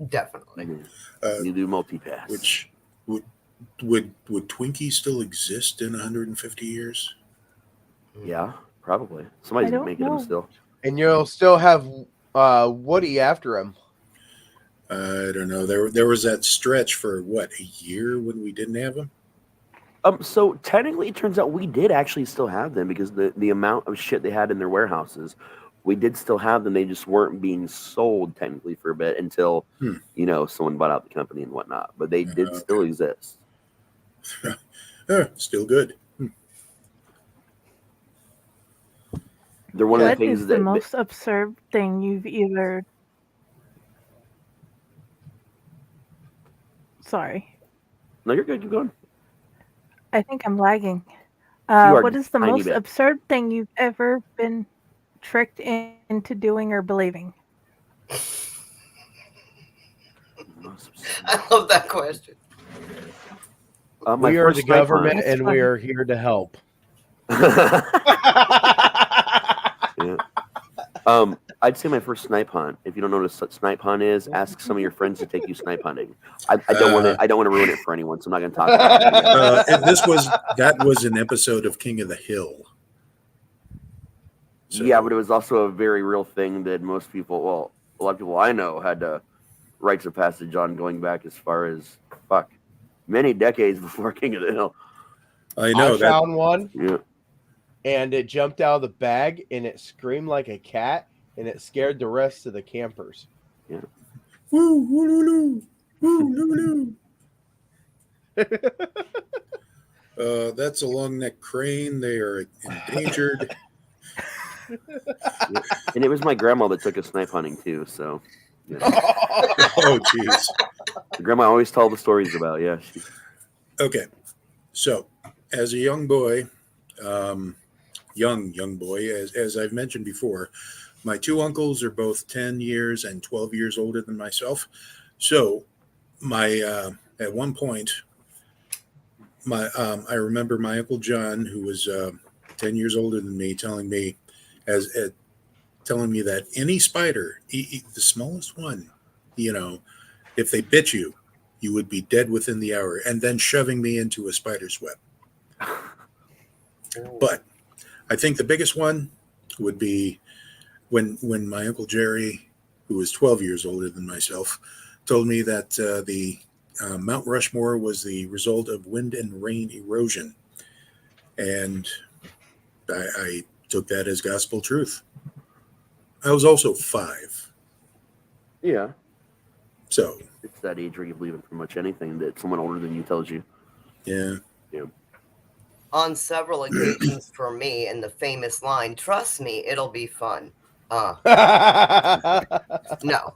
definitely. You do multi-pass. Which would Twinkie still exist in 150 years? Yeah, probably. Somebody's making them still. And you'll still have Woody after him. I don't know. There was that stretch for a year when we didn't have them. So technically, it turns out we did actually still have them because the amount of shit they had in their warehouses, we did still have them. They just weren't being sold technically for a bit until someone bought out the company and whatnot. But they did still exist. Still good. They're one of the what things is the that most absurd thing you've either... Sorry. No, you're good. Keep going. I think I'm lagging. are What is the tiny most bit. absurd thing you've ever been tricked into doing or believing? I love that question. We are the government, and we are here to help. Yeah. I'd say my first snipe hunt. If you don't know what a snipe hunt is, ask some of your friends to take you snipe hunting. I don't want to. I don't want to ruin it for anyone, so I'm not going to talk about it. And that was an episode of King of the Hill. So. Yeah, but it was also a very real thing that most people, well, a lot of people I know had rites of passage on, going back as far as many decades before King of the Hill. I know. I found one. Yeah. And it jumped out of the bag and it screamed like a cat and it scared the rest of the campers. Yeah. Woo, woo, woo, woo, woo, woo. That's a long-necked crane. They are endangered. Yeah. And it was my grandma that took us snipe hunting too. So. Yeah. Oh, jeez. Grandma always told the stories about. Yeah. Okay. So, as a young boy, young boy, as I've mentioned before, my two uncles are both 10 years and 12 years older than myself. So at one point, I remember my Uncle John, who was 10 years older than me, telling me that any spider, the smallest one, if they bit you, you would be dead within the hour, and then shoving me into a spider's web. But I think the biggest one would be when my Uncle Jerry, who was 12 years older than myself, told me that the Mount Rushmore was the result of wind and rain erosion. And I took that as gospel truth. I was also 5. Yeah. So it's that age where you believe in pretty much anything that someone older than you tells you. Yeah. Yeah. On several occasions for me, in the famous line, "Trust me, it'll be fun." No. No.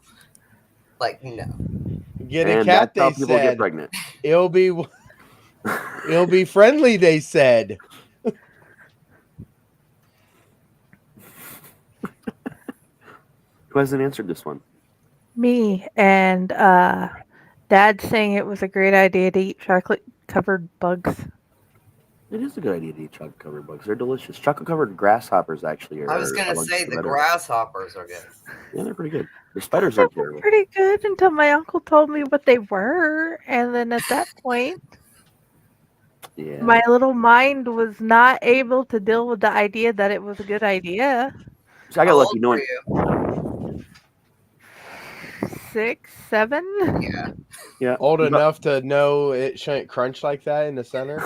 Get a And cat, that's how they people get said. pregnant. It'll be friendly, they said. Who hasn't answered this one? Me and Dad saying it was a great idea to eat chocolate-covered bugs. It is a good idea to eat chocolate-covered bugs. They're delicious. Chocolate-covered grasshoppers actually are. I was gonna say the grasshoppers are good. Yeah, they're pretty good. The spiders aren't terrible. Pretty good until my uncle told me what they were, and then at that point, Yeah. my little mind was not able to deal with the idea that it was a good idea. So I got lucky knowing. 6, 7. Yeah. Yeah. Old enough to know it shouldn't crunch like that in the center.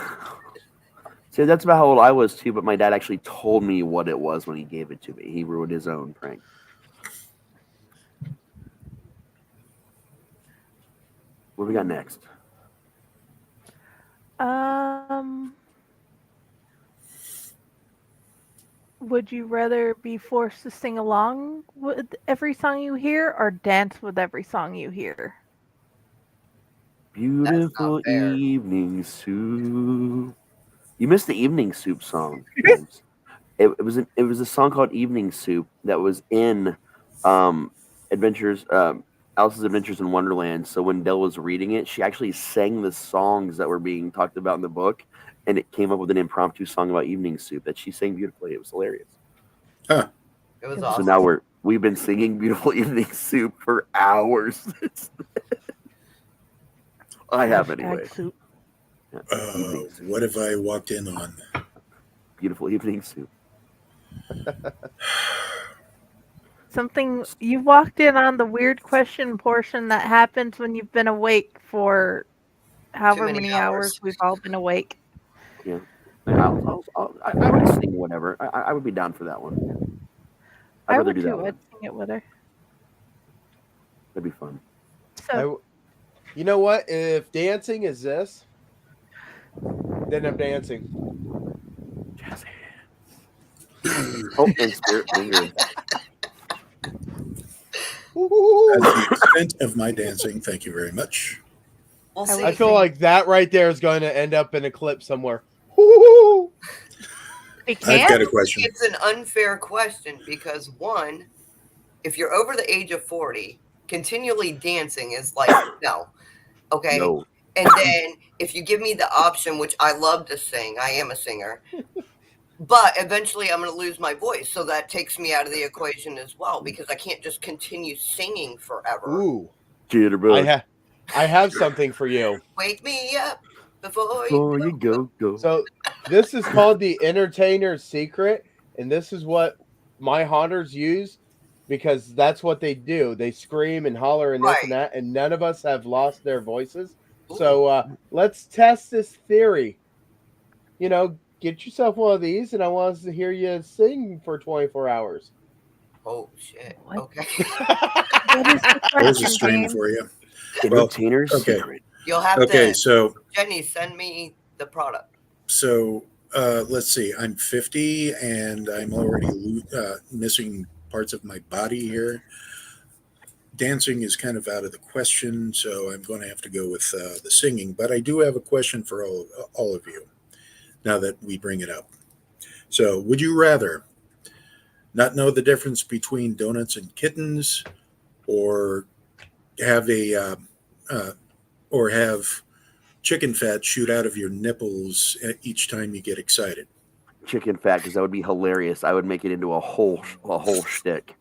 See, that's about how old I was too. But my dad actually told me what it was when he gave it to me. He ruined his own prank. What do we got next? Would you rather be forced to sing along with every song you hear or dance with every song you hear? Beautiful evening soup. You missed the evening soup song. It was a song called Evening Soup that was in Alice's Adventures in Wonderland. So when Dell was reading it, she actually sang the songs that were being talked about in the book, and it came up with an impromptu song about evening soup that she sang beautifully. It was hilarious. It was awesome. So now we've been singing Beautiful Evening Soup for hours. I have anyway. What have I walked in on? Beautiful Evening Soup. Something you walked in on the weird question portion that happens when you've been awake for however many hours we've all been awake. Yeah. I would sing whatever. I would be down for that one. I'd rather do that one. I'd sing it with her. That'd be fun. So, you know what? If dancing is this, then I'm dancing. Jazz hands. Oh, and spirit fingers. That's the extent of my dancing. Thank you very much. I feel like that right there is going to end up in a clip somewhere. I've got a question. It's an unfair question because one, if you're over the age of 40, continually dancing is like no. Okay. No. And then if you give me the option, which I love to sing, I am a singer, but eventually I'm going to lose my voice. So that takes me out of the equation as well because I can't just continue singing forever. Ooh. Jitterbug. I have something for you. Wake me up before you go. So this is called the entertainer's secret, and this is what my haunters use because that's what they do. They scream and holler and this and that, and none of us have lost their voices. So let's test this theory. You know, get yourself one of these, and I want us to hear you sing for 24 hours. Oh, shit. Okay. There's a stream for you. Entertainer's secret. You'll have to. So Jenny, send me the product. So let's see. I'm 50 and I'm already missing parts of my body here. Dancing is kind of out of the question, so I'm going to have to go with the singing. But I do have a question for all of you now that we bring it up. So would you rather not know the difference between donuts and kittens or have have chicken fat shoot out of your nipples each time you get excited? Chicken fat, because that would be hilarious. I would make it into a whole shtick.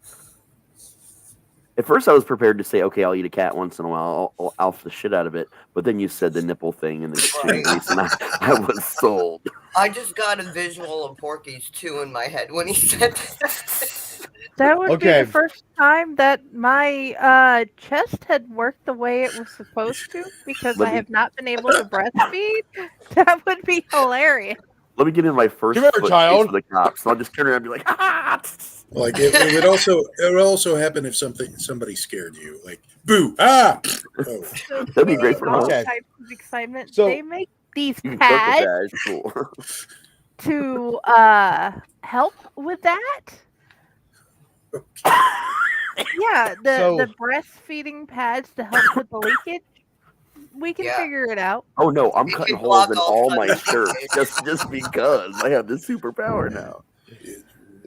At first, I was prepared to say, "Okay, I'll eat a cat once in a while. I'll alpha the shit out of it." But then you said the nipple thing and the chicken grease, and I was sold. I just got a visual of Porky's 2 in my head when he said that. That would be the first time that my chest had worked the way it was supposed to because I have not been able to breastfeed. That would be hilarious. Let me get in my first foot chase for the cops. So I'll just turn around and be like, "Ha!" Like it would also happen if somebody scared you, like boo, ah. Oh. That'd be great for all us. types of excitement. So they make these pads Cool. to help with that. Yeah, the breastfeeding pads to help with the leakage. We can figure it out. Oh no, I'm cutting holes in all my shirts just because I have this superpower now.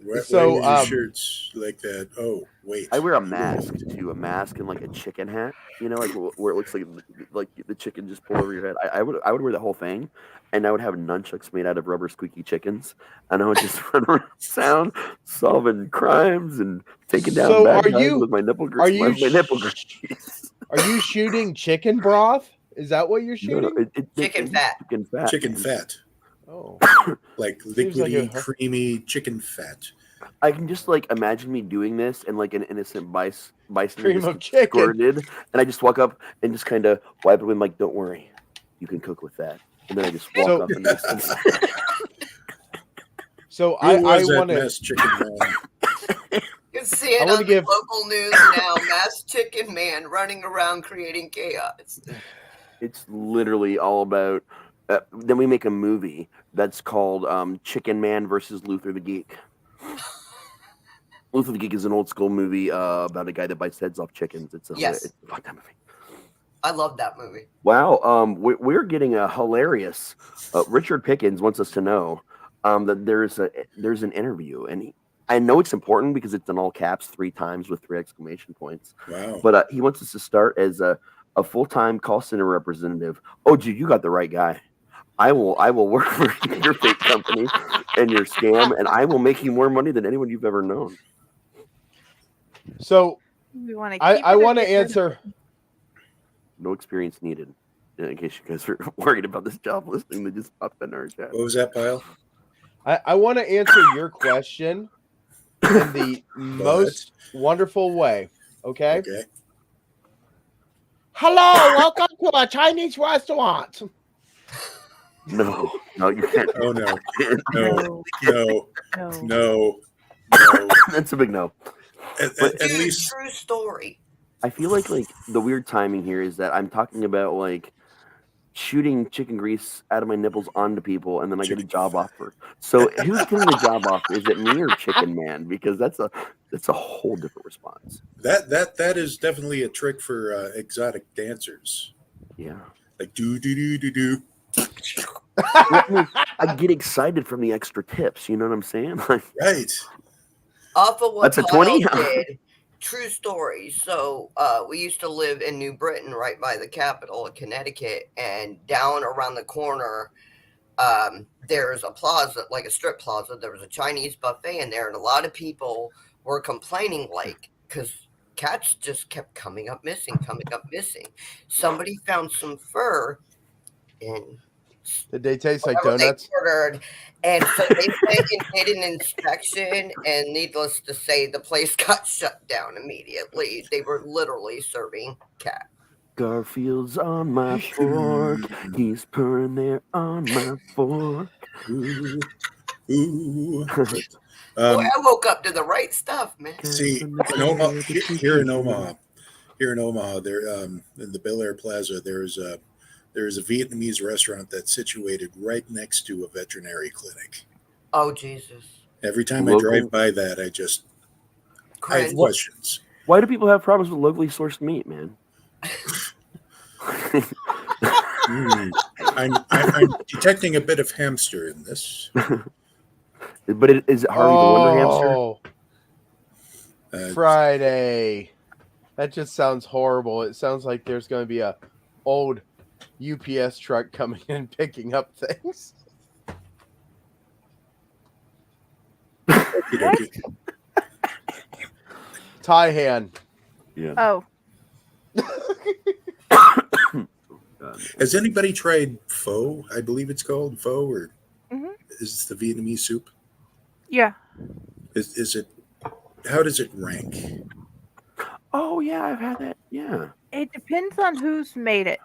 Why So, would your shirts like that? Oh, wait. I wear a mask too, a mask and like a chicken hat. You know, like where it looks like the chicken just pulled over your head. I would wear the whole thing, and I would have nunchucks made out of rubber squeaky chickens, and I would just run around solving crimes and taking down So bad are guys you- with my nipple are grease. you My nipple grease. Are you shooting chicken broth? Is that what you're No, shooting? Chicken fat. Chicken fat. Chicken fat. Oh. Like Seems like liquidy, a- creamy chicken fat. I can just like imagine me doing this and like an innocent bystander Cream just of gets chicken. squirted, and I just walk up and just kind of wipe it with like, "Don't worry, you can cook with that." And then I just walk So- up and just. So Who I was that want to. mass chicken man? You can see it I wanna on give- the local news now. Mass chicken man running around creating chaos. It's literally all about. Then we make a movie that's called Chicken Man versus Luther the Geek. Luther the Geek is an old school movie about a guy that bites heads off chickens. It's a fuck that movie. I love that movie. Wow, we're getting a hilarious. Richard Pickens wants us to know that there's an interview, and I know it's important because it's in all caps 3 times with 3 exclamation points. Wow. But he wants us to start as a full-time call center representative. Oh, dude, you got the right guy. I will work for your fake company and your scam, and I will make you more money than anyone you've ever known. So We want to. I want to answer. No experience needed. In case you guys are worried about this job listing that just popped in our chat. What was that, Pyle? I want to answer your question in the most wonderful way. Okay. Okay. Hello, welcome to a Chinese restaurant. No, you can't. Oh no, no, no, no. That's a big no. At least True story. I feel like the weird timing here is that I'm talking about like shooting chicken grease out of my nipples onto people, and then I get a job offer. So who's getting the job offer? Is it me or Chicken Man? Because that's a whole different response. that is definitely a trick for exotic dancers. Yeah. Like do do do do do. I get excited from the extra tips. You know what I'm saying? Right. Off of what That's a Pyle 20? did, true story. So we used to live in New Britain, right by the capital of Connecticut, and down around the corner, there's a plaza, like a strip plaza. There was a Chinese buffet in there, and a lot of people were complaining, like, because cats just kept coming up missing. Somebody found some fur, and Did they taste like whatever donuts? They ordered, and so they went and did an inspection, and needless to say, the place got shut down immediately. They were literally serving cat. Garfield's on my fork. He's purring there on my fork. Ooh. Boy, I woke up to the right stuff, man. See, here in Omaha, there in the Bel Air Plaza, there is a Vietnamese restaurant that's situated right next to a veterinary clinic. Oh Jesus! Every time Local- I drive by that, I have questions. Why do people have problems with locally sourced meat, man? I'm detecting a bit of hamster in this. But is it Harvey the Wonder Hamster? Friday. That just sounds horrible. It sounds like there's going to be a old UPS truck coming in and picking up things. Tie hand. Yeah. Oh. Has anybody tried pho? I believe it's called pho, or Mhm. is it the Vietnamese soup? Yeah. Is it? How does it rank? Oh yeah, I've had that. Yeah. It depends on who's made it.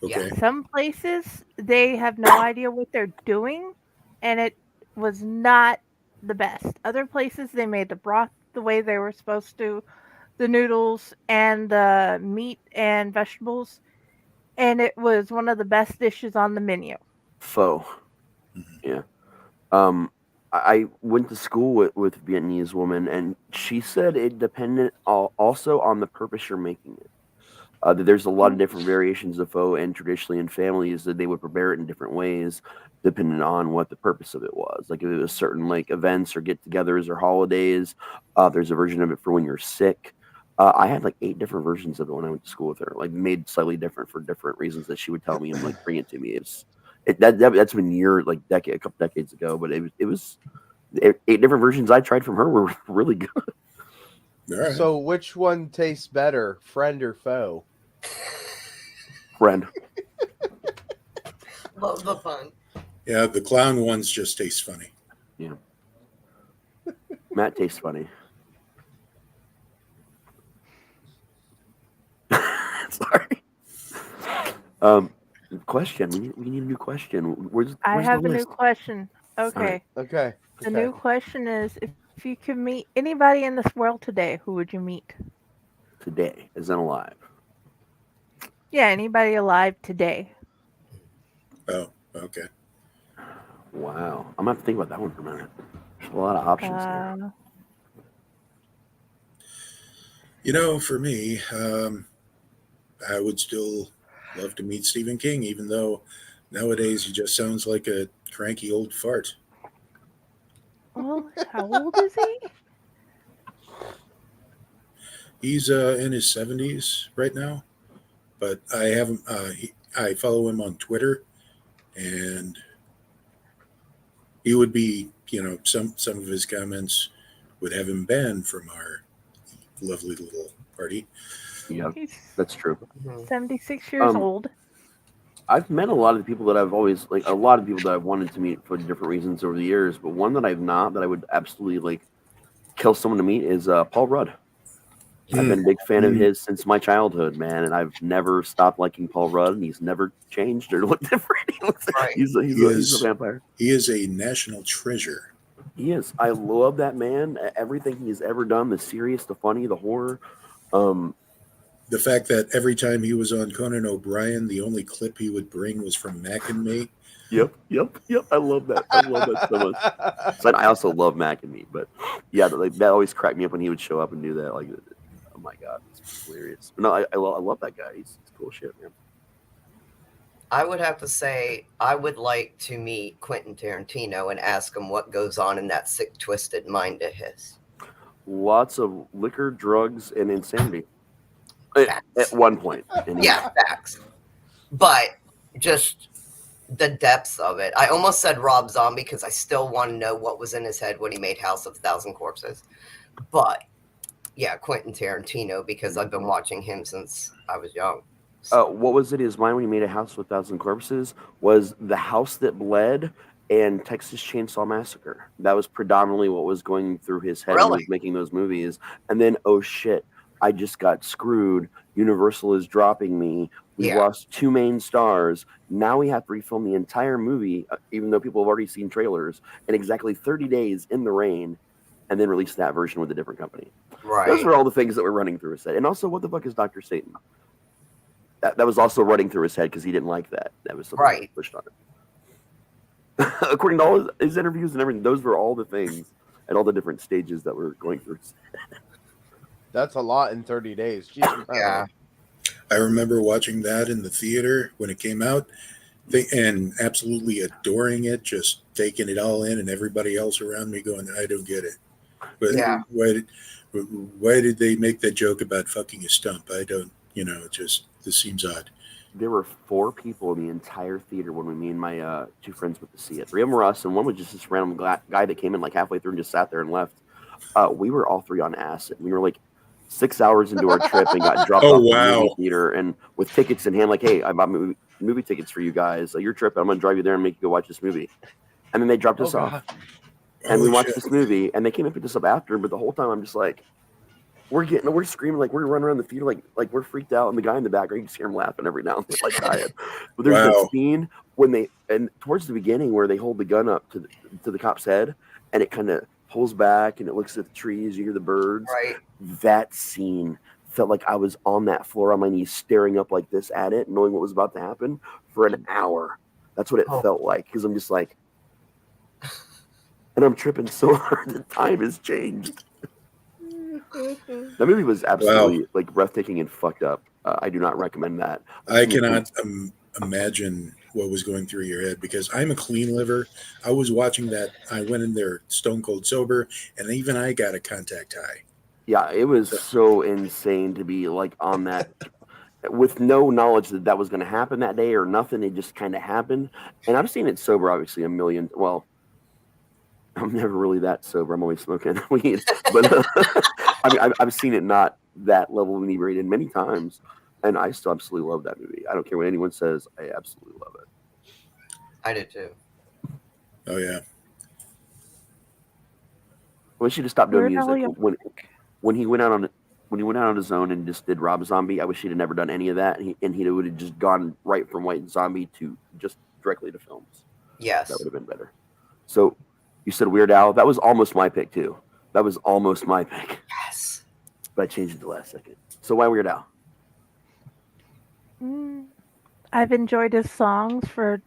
Okay. Some places they have no idea what they're doing, and it was not the best. Other places they made the broth the way they were supposed to, the noodles and the meat and vegetables, and it was one of the best dishes on the menu. Pho. Yeah. I went to school with a Vietnamese woman, and she said it depended also on the purpose you're making it. That there's a lot of different variations of pho, and traditionally in families that they would prepare it in different ways. depending on what the purpose of it was. Like if it was certain like events or get-togethers or holidays, there's a version of it for when you're sick. I had like 8 different versions of it when I went to school with her, like made slightly different for different reasons that she would tell me and like bring it to me. That's been a couple decades ago, but it was 8 different versions I tried from her were really good. Right. So which one tastes better, friend or foe? Friend. Love the fun. Yeah, the clown ones just taste funny. Yeah. Matt tastes funny. Sorry. Question. We need a new question. Where's I the have a new list? question. Okay. Okay. The new question is, if you could meet anybody in this world today, who would you meet? Today, as in alive. Yeah, anybody alive today. Oh, okay. Wow. I'm gonna have to think about that one for a minute. There's a lot of options there. You know, for me, I would still love to meet Stephen King, even though nowadays he just sounds like a cranky old fart. Well, how old is he? He's in his 70s right now, but I haven't. I follow him on Twitter, and he would be, some of his comments would have him banned from our lovely little party. Yeah, that's true. 76 years old. I've met a lot of people that I've always a lot of people that I've wanted to meet for different reasons over the years, but one that I've not, that I would absolutely kill someone to meet is Paul Rudd. I've been a big fan of his since my childhood, man, and I've never stopped liking Paul Rudd, and he's never changed or looked different. He's a vampire. He is a national treasure. He is. I love that man. Everything he's ever done, the serious, the funny, the horror. The fact that every time he was on Conan O'Brien, the only clip he would bring was from Mac and Me. Yep. I love that. I love that so much. So I also love Mac and Me, but yeah, that always cracked me up when he would show up and do that. Like, oh my god, it's hilarious. But no, I love that guy. He's cool shit, man. I would have to say I would like to meet Quentin Tarantino and ask him what goes on in that sick, twisted mind of his. Lots of liquor, drugs, and insanity. At one point. Yeah, facts. But just the depths of it. I almost said Rob Zombie because I still want to know what was in his head when he made House of a Thousand Corpses. But yeah, Quentin Tarantino, because I've been watching him since I was young. What was it? His mind when he made A House with 1,000 Corpses was The House That Bled and Texas Chainsaw Massacre. That was predominantly what was going through his head when he was making those movies. And then, oh shit, I just got screwed. Universal is dropping me. We lost 2 main stars. Now we have to refilm the entire movie, even though people have already seen trailers, in exactly 30 days in the rain, and then release that version with a different company. Right. Those were all the things that were running through his head. And also, what the fuck is Dr. Satan? That was also running through his head because he didn't like that. That was something that pushed on it. According to all his interviews and everything, those were all the things at all the different stages that were going through his head. That's a lot in 30 days. Jesus, yeah. I remember watching that in the theater when it came out and absolutely adoring it, just taking it all in, and everybody else around me going, I don't get it. But why did they make that joke about fucking a stump? I don't, this seems odd. There were 4 people in the entire theater when me and my 2 friends went to see it. 3 of them were us, and one was just this random guy that came in halfway through and just sat there and left. We were all 3 on acid. We were 6 hours into our trip and got dropped off the movie theater, and with tickets in hand, hey, I bought movie tickets for you guys. Your trip, I'm going to drive you there and make you go watch this movie. And then they dropped us off. And we watched this movie, and they came and picked us up after, but the whole time I'm just we're screaming, we're running around the theater, we're freaked out, and the guy in the background, you can hear him laughing every now and then, dying. But there's that scene and towards the beginning where they hold the gun up to the cop's head, and it kind of pulls back, and it looks at the trees, you hear the birds. Right. That scene felt like I was on that floor on my knees, staring up like this at it, knowing what was about to happen for an hour. That's what it felt like, because I'm just and I'm tripping so hard, the time has changed. That movie was absolutely breathtaking and fucked up. I do not recommend that. I cannot imagine what was going through your head, because I'm a clean liver. I was watching that. I went in there stone cold sober, and even I got a contact high. Yeah, it was so insane to be like on that with no knowledge that that was going to happen that day or nothing. It just kind of happened. And I've seen it sober, obviously, a million. Well, I'm never really that sober. I'm always smoking weed. But I mean, I've seen it not that level of inebriated many times. And I still absolutely love that movie. I don't care what anyone says. I absolutely love it. I did too. Oh, yeah. I wish he'd have stopped doing Weird Al music. When he went out on his own and just did Rob Zombie, I wish he'd have never done any of that, and he would have just gone right from White Zombie to just directly to films. Yes, that would have been better. So you said Weird Al. That was almost my pick too. That was almost my pick. Yes, but I changed it the last second. So why Weird Al? I've enjoyed his songs for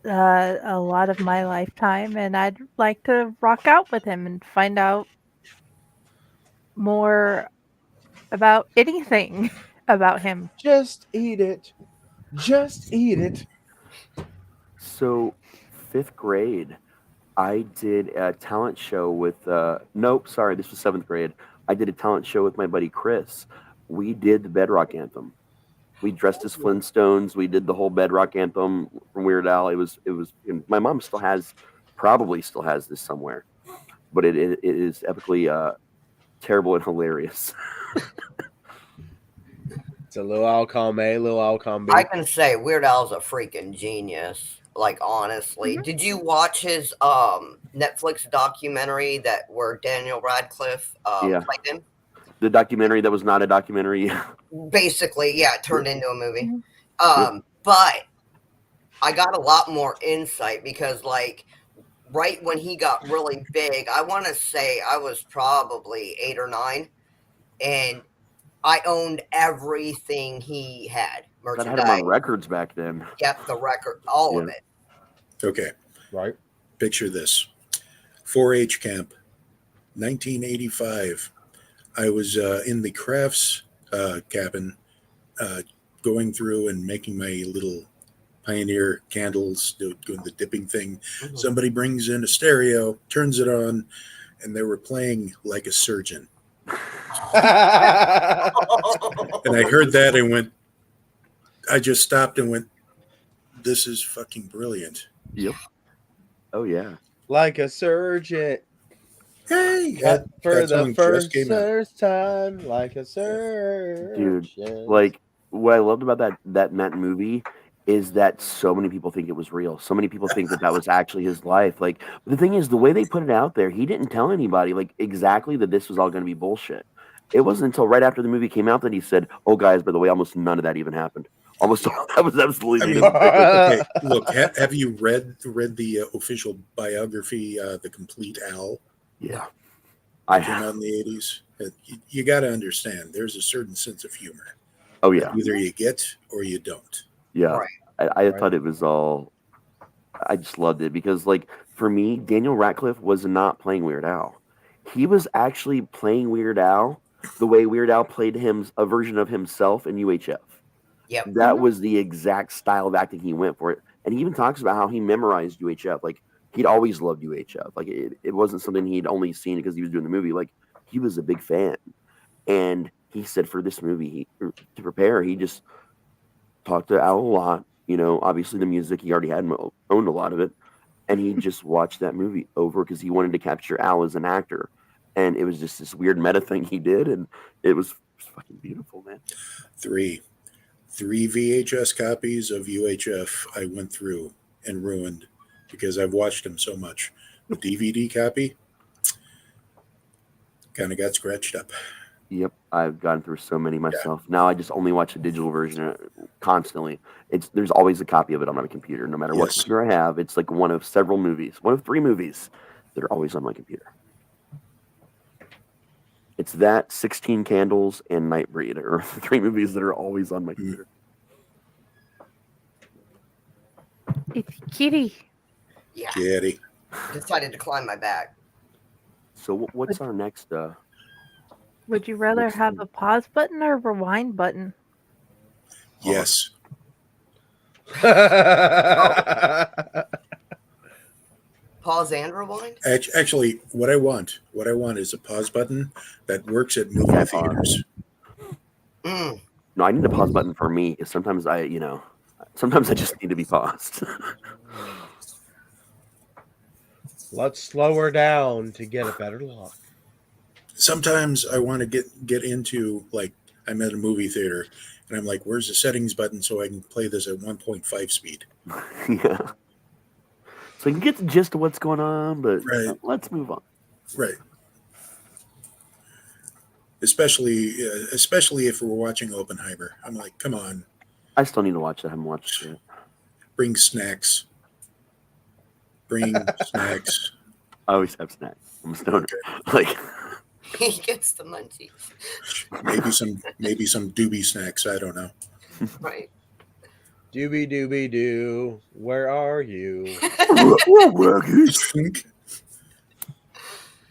a lot of my lifetime, and I'd like to rock out with him and find out more about anything about him. Just eat it. Just eat it. So 5th grade, I did a talent show with nope, sorry, this was 7th grade. I did a talent show with my buddy Chris. We did the Bedrock Anthem. We dressed as Flintstones. We did the whole Bedrock Anthem from Weird Al. It was. My mom probably still has this somewhere, but it is epically terrible and hilarious. It's a little Al column A, little Al column B. I can say Weird Al's a freaking genius. Like, honestly, did you watch his Netflix documentary where Daniel Radcliffe played him? The documentary that was not a documentary. Basically, yeah, it turned into a movie. But I got a lot more insight because, like, right when he got really big, I want to say I was probably 8 or 9, and I owned everything he had. I had him on records back then. Yep, the record, all of it. Okay. Right. Picture this. 4-H camp, 1985. I was in the crafts cabin going through and making my little Pioneer candles, doing the dipping thing. Mm-hmm. Somebody brings in a stereo, turns it on, and they were playing Like a Surgeon. And I heard that and I just stopped and went, this is fucking brilliant. Yep. Oh, yeah. Like a surgeon. Hey, for the first time, like a surgeon. Dude, like, what I loved about that movie is that so many people think it was real. So many people think that was actually his life. Like, the thing is, the way they put it out there, he didn't tell anybody, like, exactly that this was all going to be bullshit. It wasn't until right after the movie came out that he said, oh, guys, by the way, almost none of that even happened. Almost all that was absolutely. Okay, look, have you read the official biography, The Complete Al? Yeah, I came out in the 80s. You got to understand, there's a certain sense of humor. Oh yeah, either you get or you don't. Yeah, right. I thought it was all. I just loved it because, like, for me, Daniel Radcliffe was not playing Weird Al. He was actually playing Weird Al the way Weird Al played a version of himself in UHF. Yep. That was the exact style of acting he went for it. And he even talks about how he memorized UHF. Like, he'd always loved UHF. Like, it wasn't something he'd only seen because he was doing the movie. Like, he was a big fan. And he said for this movie, to prepare, he just talked to Al a lot. You know, obviously the music, he already had owned a lot of it. And he just watched that movie over because he wanted to capture Al as an actor. And it was just this weird meta thing he did. And it was fucking beautiful, man. 3 VHS copies of UHF I went through and ruined because I've watched them so much. The DVD copy kind of got scratched up. Yep, I've gone through so many myself. Yeah. Now I just only watch the digital version constantly. There's always a copy of it on my computer, no matter what computer I have. It's like one of 3 movies that are always on my computer. It's that, 16 Candles, and Nightbreed are 3 movies that are always on my computer. It's Kitty. Yeah. Kitty. Decided to climb my back. So what's our next? Would you rather have a pause button or a rewind button? Yes. Pause and rewind? Actually, what I want is a pause button that works at movie theaters. Mm. No, I need a pause button for me because sometimes I just need to be paused. Let's slow her down to get a better look. Sometimes I want to get into, like, I'm at a movie theater and I'm like, where's the settings button so I can play this at 1.5 speed? Yeah. So you can get the gist of what's going on, but let's move on. Right. Especially if we're watching Oppenheimer. I'm like, come on. I still need to watch that. I haven't watched it yet. Bring snacks. Bring snacks. I always have snacks. I'm a stoner. Like, he gets the munchies. Maybe some doobie snacks. I don't know. Right. Doobie doobie doo, where are you?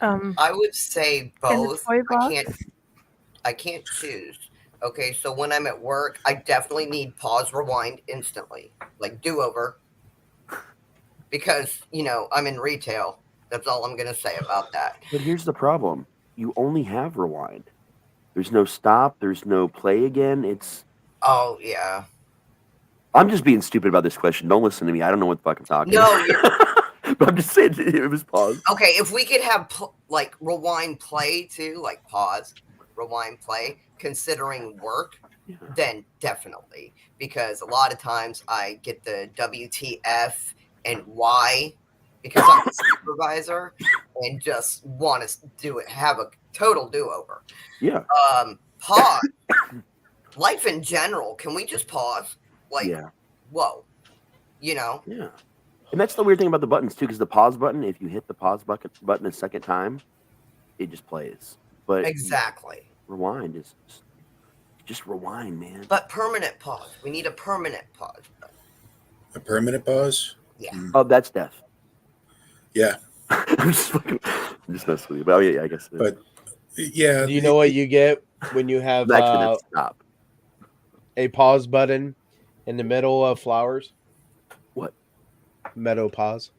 I would say in the both. toy box? I can't choose. Okay, so when I'm at work, I definitely need pause rewind instantly, like do over, because I'm in retail. That's all I'm gonna say about that. but here's the problem: you only have rewind. There's no stop. There's no play again. Oh yeah. I'm just being stupid about this question. Don't listen to me. I don't know what the fuck I'm talking No, about. But I'm just saying it was paused. Okay, if we could have like rewind play too, like pause, rewind play, considering work, then definitely. Because a lot of times I get the WTF and why because I'm a supervisor and just want to have a total do-over. Yeah. Pause. Life in general, can we just pause? Like, whoa. Yeah. And that's the weird thing about the buttons too, because the pause button, if you hit the pause button a second time, it just plays. But exactly. Rewind is just rewind, man. But permanent pause. We need a permanent pause. A permanent pause? Yeah. Oh, that's death. Yeah. I'm just messing with you. But yeah, I guess. But yeah. Do you know what you get when you have stop. A pause button in the middle of flowers? What? Meadow pause.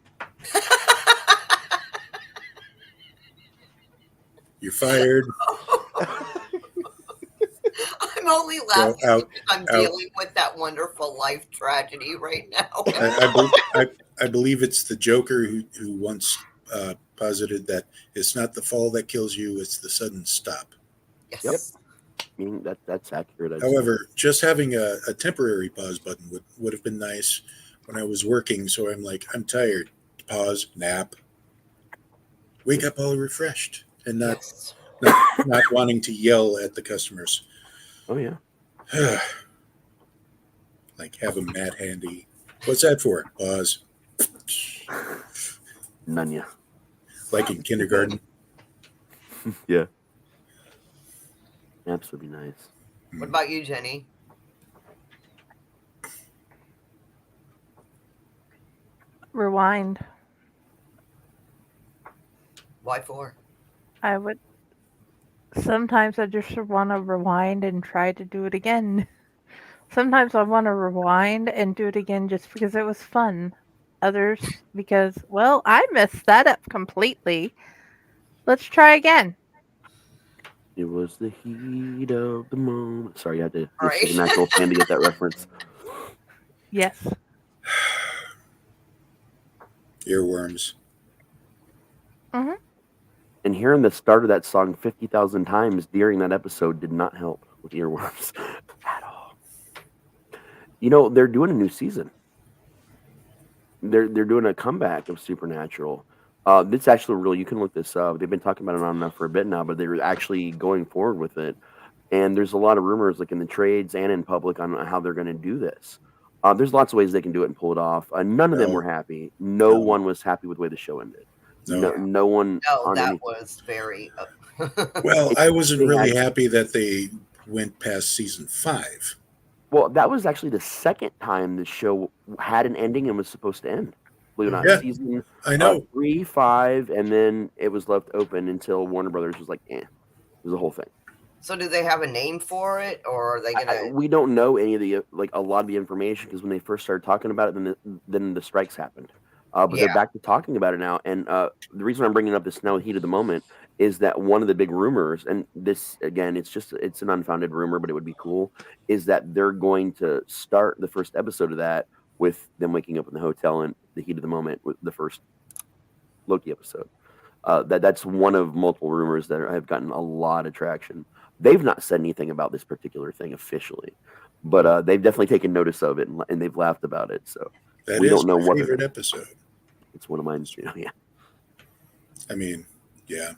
You're fired. I'm only laughing because I'm dealing with that wonderful life tragedy right now. I believe it's the Joker who once posited that it's not the fall that kills you, it's the sudden stop. Yes. Yep. I mean, that's accurate. However, just having a temporary pause button would have been nice when I was working. So I'm like, I'm tired. Pause, nap. Wake up all refreshed and not wanting to yell at the customers. Oh, yeah. Like have a mat handy. What's that for? Pause. None, yeah. Like in kindergarten. Yeah. Absolutely nice. What about you, Jenny? Rewind. Why for? Sometimes I just want to rewind and try to do it again. Sometimes I want to rewind and do it again just because it was fun. Others because, well, I messed that up completely. Let's try again. It was the heat of the moment. Sorry, I had to listen to the Natural Fan to get that reference. Yes. Earworms. Mm-hmm. And hearing the start of that song 50,000 times during that episode did not help with earworms at all. You know, they're doing a new season. They're doing a comeback of Supernatural. It's actually real. You can look this up. They've been talking about it on and off for a bit now, but they're actually going forward with it. And there's a lot of rumors, like in the trades and in public, on how they're going to do this. There's lots of ways they can do it and pull it off. None of them were happy. No one was happy with the way the show ended. No one. No, that was very. Well, I wasn't really happy that they went past season 5. Well, that was actually the second time the show had an ending and was supposed to end. Believe it or not, season I know 3, 5, and then it was left open until Warner Brothers was like, "Eh." It was the whole thing. So do they have a name for it, or are they gonna? We don't know any of the a lot of the information because when they first started talking about it, then the strikes happened. But they're back to talking about it now, and the reason I'm bringing up this now heat of the moment is that one of the big rumors, and this again, it's an unfounded rumor, but it would be cool, is that they're going to start the first episode of that with them waking up in the hotel and the heat of the moment with the first Loki episode. That's one of multiple rumors that have gotten a lot of traction. They've not said anything about this particular thing officially, but they've definitely taken notice of it and they've laughed about it. So that we is don't know my what favorite episode. It's one of mine too. Yeah. I mean, yeah.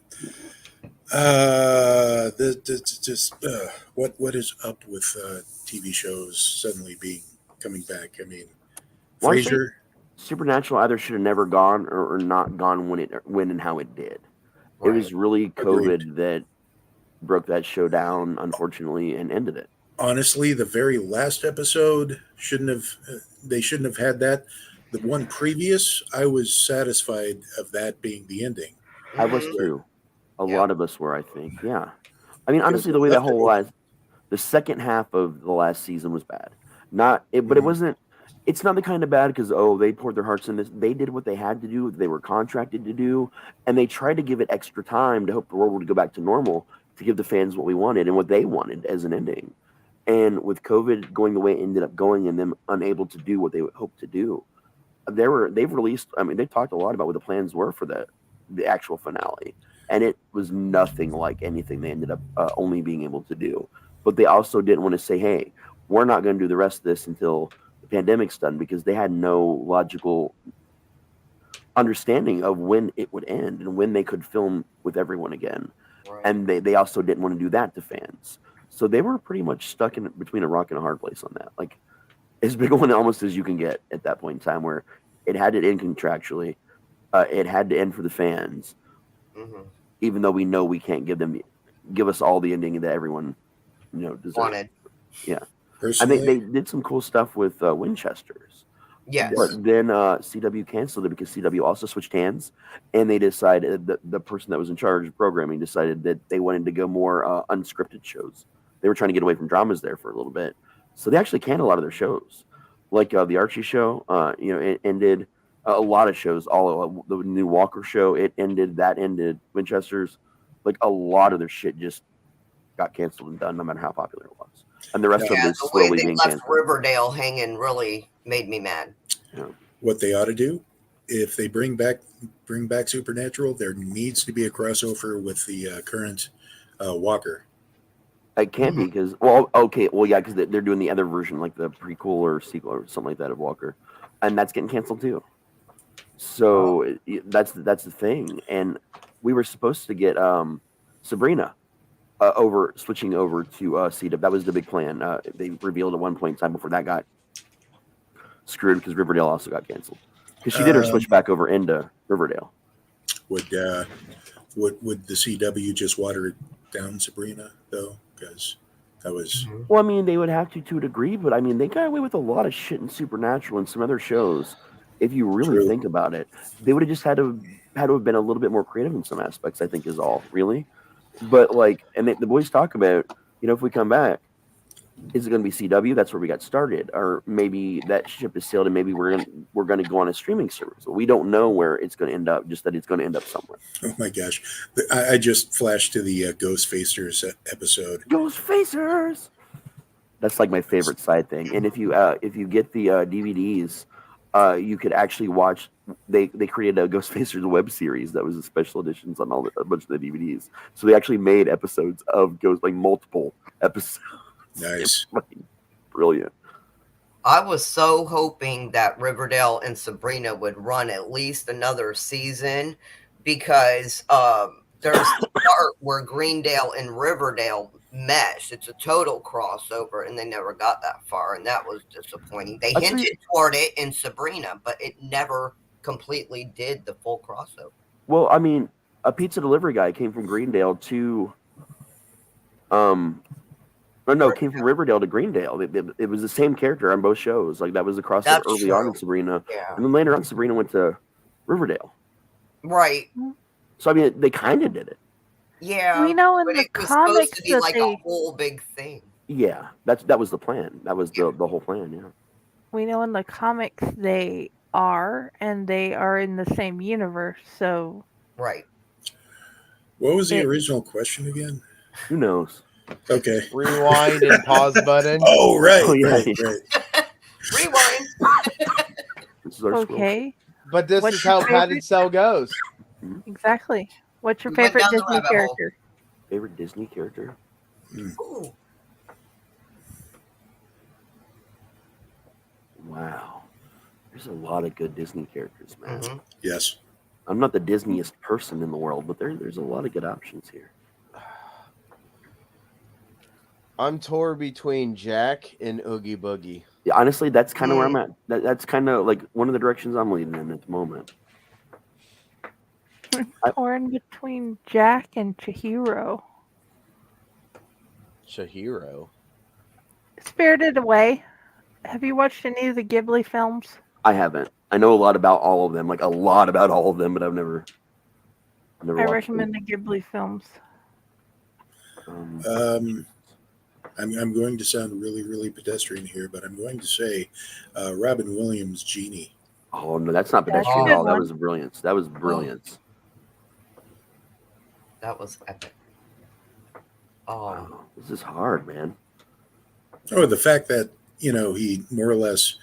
What is up with TV shows suddenly coming back? I mean, Frasier. Supernatural either should have never gone or not gone when and how it did. Right. It was really COVID that broke that show down, unfortunately, and ended it. Honestly, the very last episode they shouldn't have had that. The one previous, I was satisfied of that being the ending. I was too. A lot of us were, I think. Yeah. I mean, honestly, the way that whole the second half of the last season was bad. But it wasn't. It's not the kind of bad because they poured their hearts in this. They did what they had to do. They were contracted to do, and they tried to give it extra time to hope the world would go back to normal, to give the fans what we wanted and what they wanted as an ending. And with COVID going the way it ended up going, and them unable to do what they hoped to do, they've released. I mean, they talked a lot about what the plans were for the actual finale, and it was nothing like anything they ended up only being able to do. But they also didn't want to say, "Hey, we're not going to do the rest of this until the pandemic's done," because they had no logical understanding of when it would end and when they could film with everyone again. Right. And they also didn't want to do that to fans. So they were pretty much stuck in between a rock and a hard place on that. Like, as big a one almost as you can get at that point in time, where it had to end contractually, it had to end for the fans, even though we know we can't give us all the ending that everyone deserves. Wanted. Yeah. Personally, I think they did some cool stuff with Winchesters. Yes. But then CW canceled it because CW also switched hands, and they decided that the person that was in charge of programming decided that they wanted to go more unscripted shows. They were trying to get away from dramas there for a little bit. So they actually canned a lot of their shows. Like the Archie show, it ended. A lot of shows, the new Walker show, it ended. That ended. Winchesters, like a lot of their shit just got canceled and done, no matter how popular it was. And the rest of it is slowly being canceled. Left Riverdale hanging really made me mad. Yeah. What they ought to do, if they bring back Supernatural, there needs to be a crossover with the current Walker. It can't be because because they're doing the other version, like the prequel or sequel or something like that of Walker, and that's getting canceled too. So that's the thing, and we were supposed to get Sabrina switching over to CW. That was the big plan. They revealed at one point in time before that got screwed because Riverdale also got canceled because she did her switch back over into Riverdale. Would the CW just water it down, Sabrina, though? Because that was well, I mean, they would have to a degree, but I mean, they got away with a lot of shit in Supernatural and some other shows. If you really think about it, they would have just had to have been a little bit more creative in some aspects. I think is all really. But and the boys talk about, if we come back, is it going to be CW? That's where we got started, or maybe that ship is sailed, and maybe we're going to go on a streaming service. We don't know where it's going to end up. Just that it's going to end up somewhere. Oh my gosh! I just flashed to the Ghostfacers episode. Ghostfacers. That's like my favorite side thing. And if you get the DVDs, you could actually watch. They created a Ghostfacers web series that was the special editions on a bunch of the DVDs. So they actually made episodes of Ghost, like multiple episodes. Nice. Brilliant. I was so hoping that Riverdale and Sabrina would run at least another season because there's a part where Greendale and Riverdale mesh. It's a total crossover, and they never got that far, and that was disappointing. They hinted toward it in Sabrina, but it never completely did the full crossover. Well, I mean, a pizza delivery guy came from Greendale to came from Riverdale to Greendale. It was the same character on both shows. Like that was the crossover early on in Sabrina, and then later on Sabrina went to Riverdale. Right. So I mean, they kind of did it. Yeah, We know in but the it was supposed comics to be that like they a whole big thing. Yeah, that was the plan. That was the whole plan. Yeah. we know in the comics they are, and they are in the same universe. So Right. What was the It- original question again? Who knows? Okay. Rewind and pause button. Oh, right, Oh, yeah. right. Rewind. This is our squirrel. okay, But this What's is your how favorite? padded cell goes. exactly. What's your We went favorite down the Disney rabbit hole. character? Favorite Disney character? Ooh. Wow. There's a lot of good Disney characters, man. Mm-hmm. Yes. I'm not the Disneyest person in the world, but there's a lot of good options here. I'm torn between Jack and Oogie Boogie. Yeah, honestly, that's kind of where I'm at. That's kind of like one of the directions I'm leading in at the moment. Torn between Jack and Chihiro. Chihiro. Spirited Away. Have you watched any of the Ghibli films? I haven't. I know a lot about all of them, like a lot about all of them, but I've never I watched recommend the Ghibli films. them. I'm going to sound really, really pedestrian here, but I'm going to say Robin Williams' Genie. Oh no, that's not That's a pedestrian good at all. That one. was brilliance. That was brilliance. That was epic. Wow, this is hard, man. Oh, the fact that, he more or less,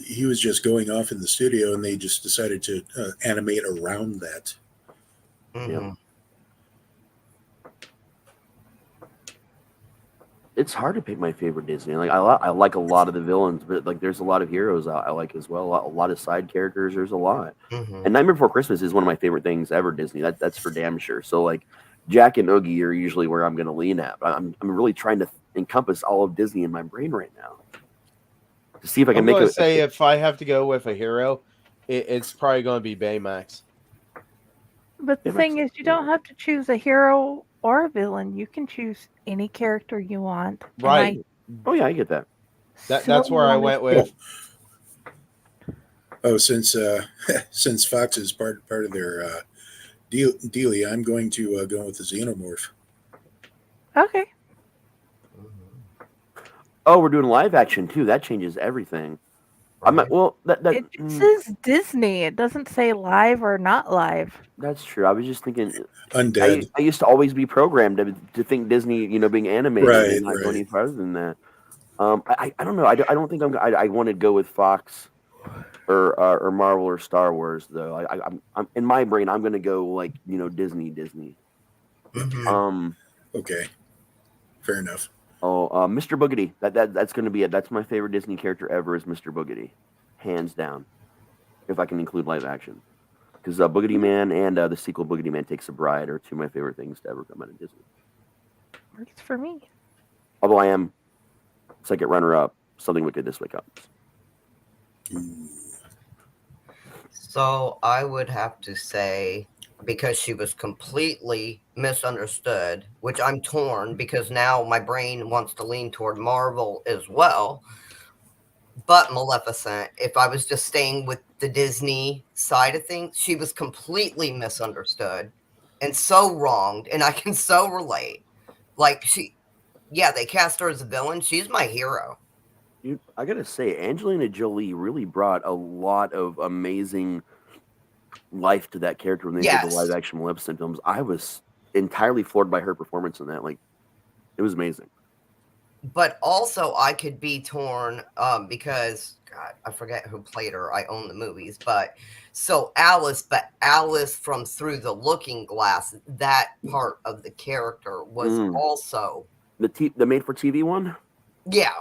he was just going off in the studio and they just decided to animate around that. Mm-hmm. Yeah. It's hard to pick my favorite Disney. Like I like a lot of the villains, but like there's a lot of heroes I like as well. A lot of side characters. There's a lot. Mm-hmm. And Nightmare Before Christmas is one of my favorite things ever. Disney. That's for damn sure. So like Jack and Oogie are usually where I'm going to lean at. But I'm really trying to encompass all of Disney in my brain right now to see if I can I'm make going it. to say if I have to go with a hero, it's probably going to be Baymax. But the thing is, you don't have to choose a hero or a villain. You can choose any character you want. And Right. Oh yeah, I get that. That's where I went with. Oh, since Fox is part of their dealie, I'm going to go with the Xenomorph. Okay. Oh, we're doing live action too. That changes everything. I'm not. Well, It says Disney. It doesn't say live or not live. That's true. I was just thinking. Undead. I used to always be programmed to think Disney, being animated and not go any Right. farther than that. I don't know. I don't think I want to go with Fox or Marvel or Star Wars though. I'm in my brain. I'm going to go like Disney. Mm-hmm. Okay. Fair enough. Oh, Mr. Boogedy. That's going to be it. That's my favorite Disney character ever. Is Mr. Boogedy, hands down. If I can include live action. Because Boogedy Man and the sequel Boogedy Man Takes a Bride are two of my favorite things to ever come out of Disney. Works for me. Although I am second runner-up, Something Wicked This Way Comes. So I would have to say, because she was completely misunderstood, which I'm torn because now my brain wants to lean toward Marvel as well. But Maleficent, if I was just staying with the Disney side of things, she was completely misunderstood and so wronged, and I can so relate. Like they cast her as a villain. She's my hero. Dude, I gotta say, Angelina Jolie really brought a lot of amazing life to that character when they did the live-action Maleficent films. I was entirely floored by her performance in that. Like, it was amazing. But also, I could be torn because, God, I forget who played her. I own the movies. But Alice from Through the Looking Glass, that part of the character was also... The made-for-TV one? Yeah.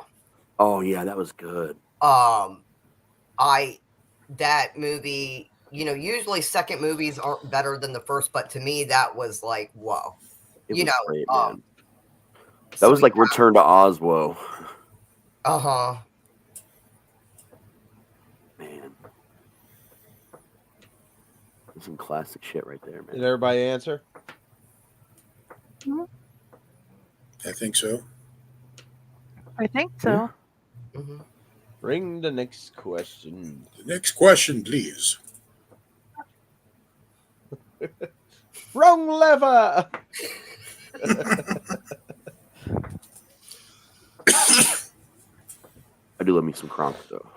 Oh, yeah, that was good. That movie, usually second movies aren't better than the first, but to me, that was like, whoa. It was great, man. That was like Return to Oswald. Uh-huh. Man. That's some classic shit right there, man. Did everybody answer? I think so. I think so. Mm-hmm. Bring the next question. The next question, please. Wrong lever. I do love me some Kronk though.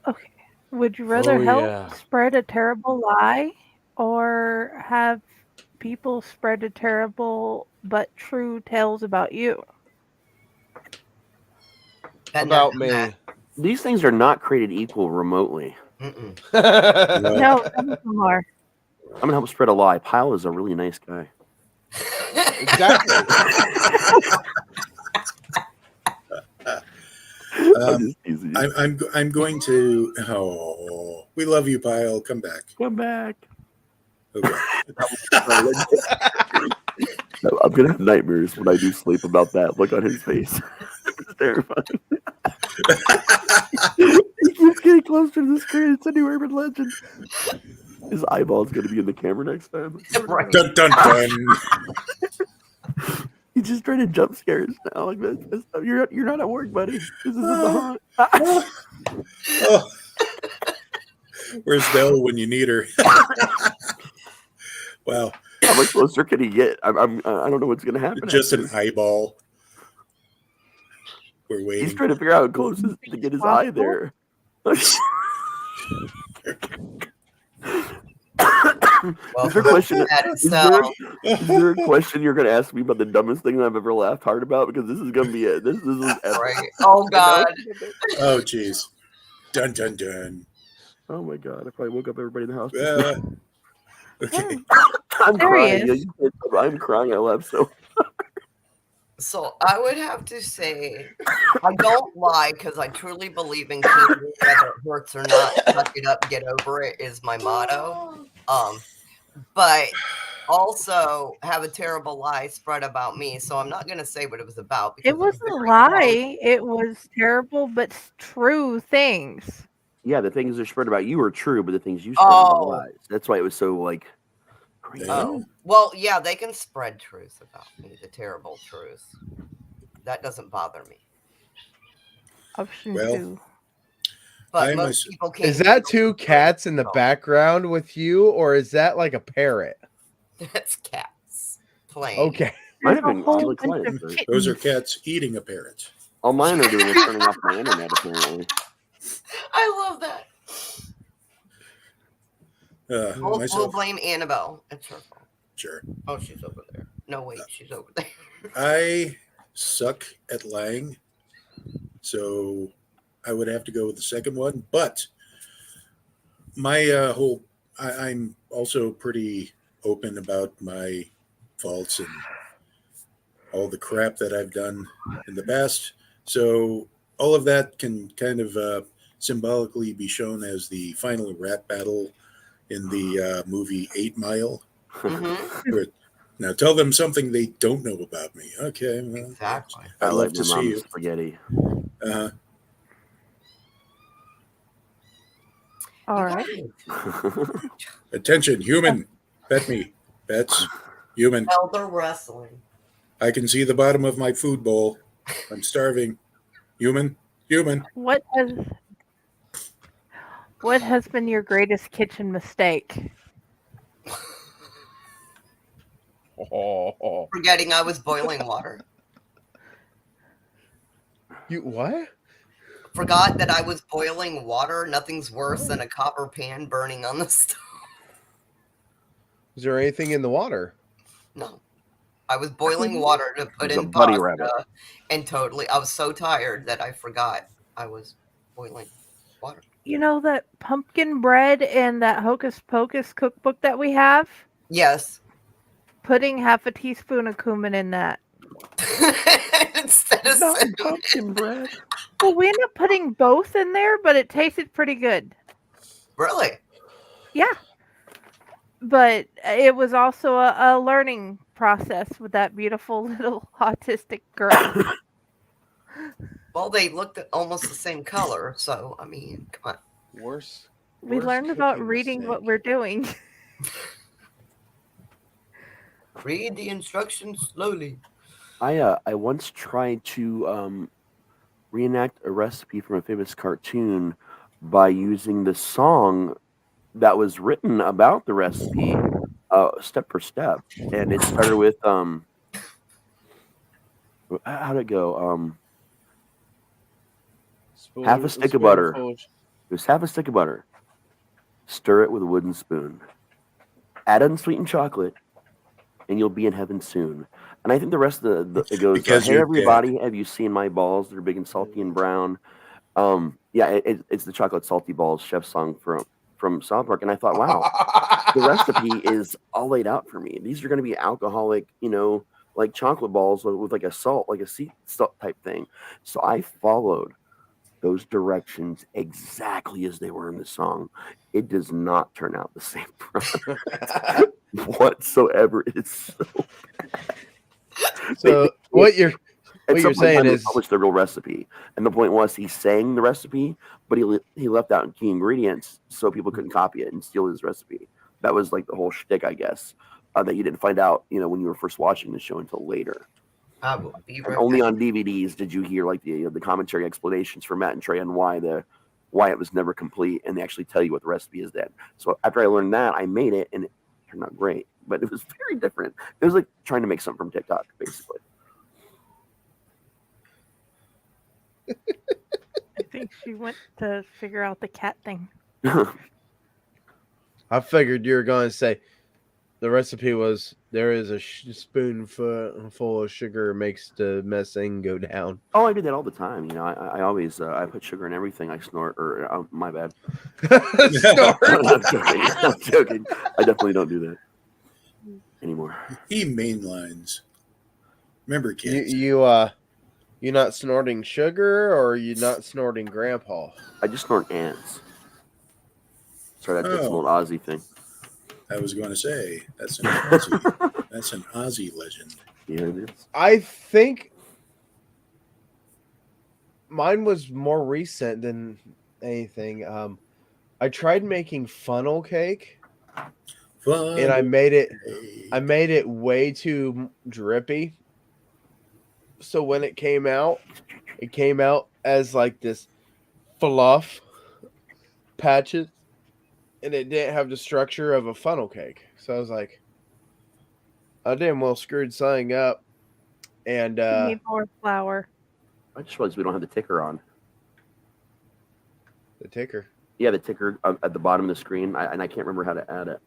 Okay. Would you rather help yeah. spread a terrible lie or have people spread a terrible but true tales about you? About me. These things are not created equal remotely. No, some of them are. I'm gonna help spread a lie. Pyle is a really nice guy. Exactly. I'm going to. Oh, we love you, Pyle. Come back. Come back. Okay. I'm gonna have nightmares when I do sleep about that. Look on his face. It's terrifying. He keeps getting closer to the screen. It's a new urban legend. His eyeball's gonna be in the camera next time. Dun dun dun. He's just trying to jump scare us now. Like this. You're not at work, buddy. This isn't the haunt. Oh. Where's Belle when you need her? Wow. How much closer can he get? I don't know what's gonna happen. Just an eyeball. We're waiting. He's trying to figure out how close to get his eye there. Is there a question? Is there a question you're going to ask me about the dumbest thing I've ever laughed hard about? Because this is going to be it. This is epic. Right. Oh God. Oh jeez. Dun dun dun. Oh my God! I probably woke up everybody in the house. Okay. I'm There he crying. is. I'm crying. I laughed so. So I would have to say I don't lie because I truly believe in keeping whether it hurts or not. Suck it up, get over it is my motto. But also have a terrible lie spread about me. So I'm not gonna say what it was about. It wasn't a lie. It was terrible but true things. Yeah, the things that are spread about you are true, but the things you spread are lies. That's why it was so like crazy. Oh, well, yeah, they can spread truth about me, the terrible truth. That doesn't bother me. Option Well, 2. But most people can't. Is that two cats in the background with you, or is that like a parrot? That's cats playing. Okay. Might have been really quiet. Those are cats eating a parrot. All mine are doing is turning off my internet apparently. I love that. We'll Myself, blame Annabelle. It's her fault. sure. Oh, she's over there. No, wait, she's over there. I suck at lying, so I would have to go with the second one. But my I'm also pretty open about my faults and all the crap that I've done in the past. So all of that can kind of symbolically be shown as the final rap battle in the movie 8 Mile. Now tell them something they don't know about me. Okay, well, exactly. I'd love to my see mom's you. spaghetti. All right. Attention, human. Pet me. Pets. Human. Elder wrestling. I can see the bottom of my food bowl. I'm starving. Human. Human. What has been your greatest kitchen mistake? Forgetting I was boiling water. You what? Forgot that I was boiling water. Nothing's worse than a copper pan burning on the stove. Is there anything in the water? No. I was boiling water to put It's a in bunny pasta, rabbit. and totally, I was so tired that I forgot I was boiling water. You know that pumpkin bread and that Hocus Pocus cookbook that we have? Yes. Putting half a teaspoon of cumin in that. Instead of Not pumpkin bread. Well, we ended up putting both in there, but it tasted pretty good. Really? Yeah. But it was also a learning process with that beautiful little autistic girl. Well, they looked almost the same color, so I mean, come on. Worse. We learned about reading what we're doing. Read the instructions slowly. I once tried to reenact a recipe from a famous cartoon by using the song that was written about the recipe Step for Step, and it started with how'd it go? Half a stick of butter. There's half a stick of butter. Stir it with a wooden spoon. Add unsweetened chocolate, and you'll be in heaven soon. And I think the rest of it goes, hey, everybody, have you seen my balls? They're big and salty and brown. It's the chocolate salty balls chef song from South Park. And I thought, wow, the recipe is all laid out for me. These are going to be alcoholic, like chocolate balls with like a sea salt type thing. So I followed those directions exactly as they were in the song. It does not turn out the same product whatsoever. It's so bad. So what you're saying is published the real recipe, and the point was he sang the recipe, but he left out key ingredients so people couldn't copy it and steal his recipe. That was like the whole shtick, I guess, that you didn't find out, when you were first watching the show until later. And only on DVDs did you hear like the commentary explanations for Matt and Trey on why it was never complete, and they actually tell you what the recipe is then. So after I learned that, I made it, and it turned out great, but it was very different. It was like trying to make something from TikTok, basically. I think she went to figure out the cat thing. I figured you were going to say the recipe was there is a spoonful of sugar makes the messing go down. Oh, I do that all the time. I always I put sugar in everything I snort. Or my bad. Snort. I'm joking. I definitely don't do that anymore. He mainlines. Remember, kids. You not snorting sugar, or you not snorting grandpa? I just snort ants. Sorry, that's an old Aussie thing. I was going to say that's an Aussie legend. Yeah, it is. I think mine was more recent than anything. I tried making funnel cake, and I made it way too drippy. So when it came out as like this fluff patches, and it didn't have the structure of a funnel cake. So I was like, I damn well screwed something up. And You need more flour. I just realized we don't have the ticker on. The ticker? Yeah, the ticker at the bottom of the screen, and I can't remember how to add it.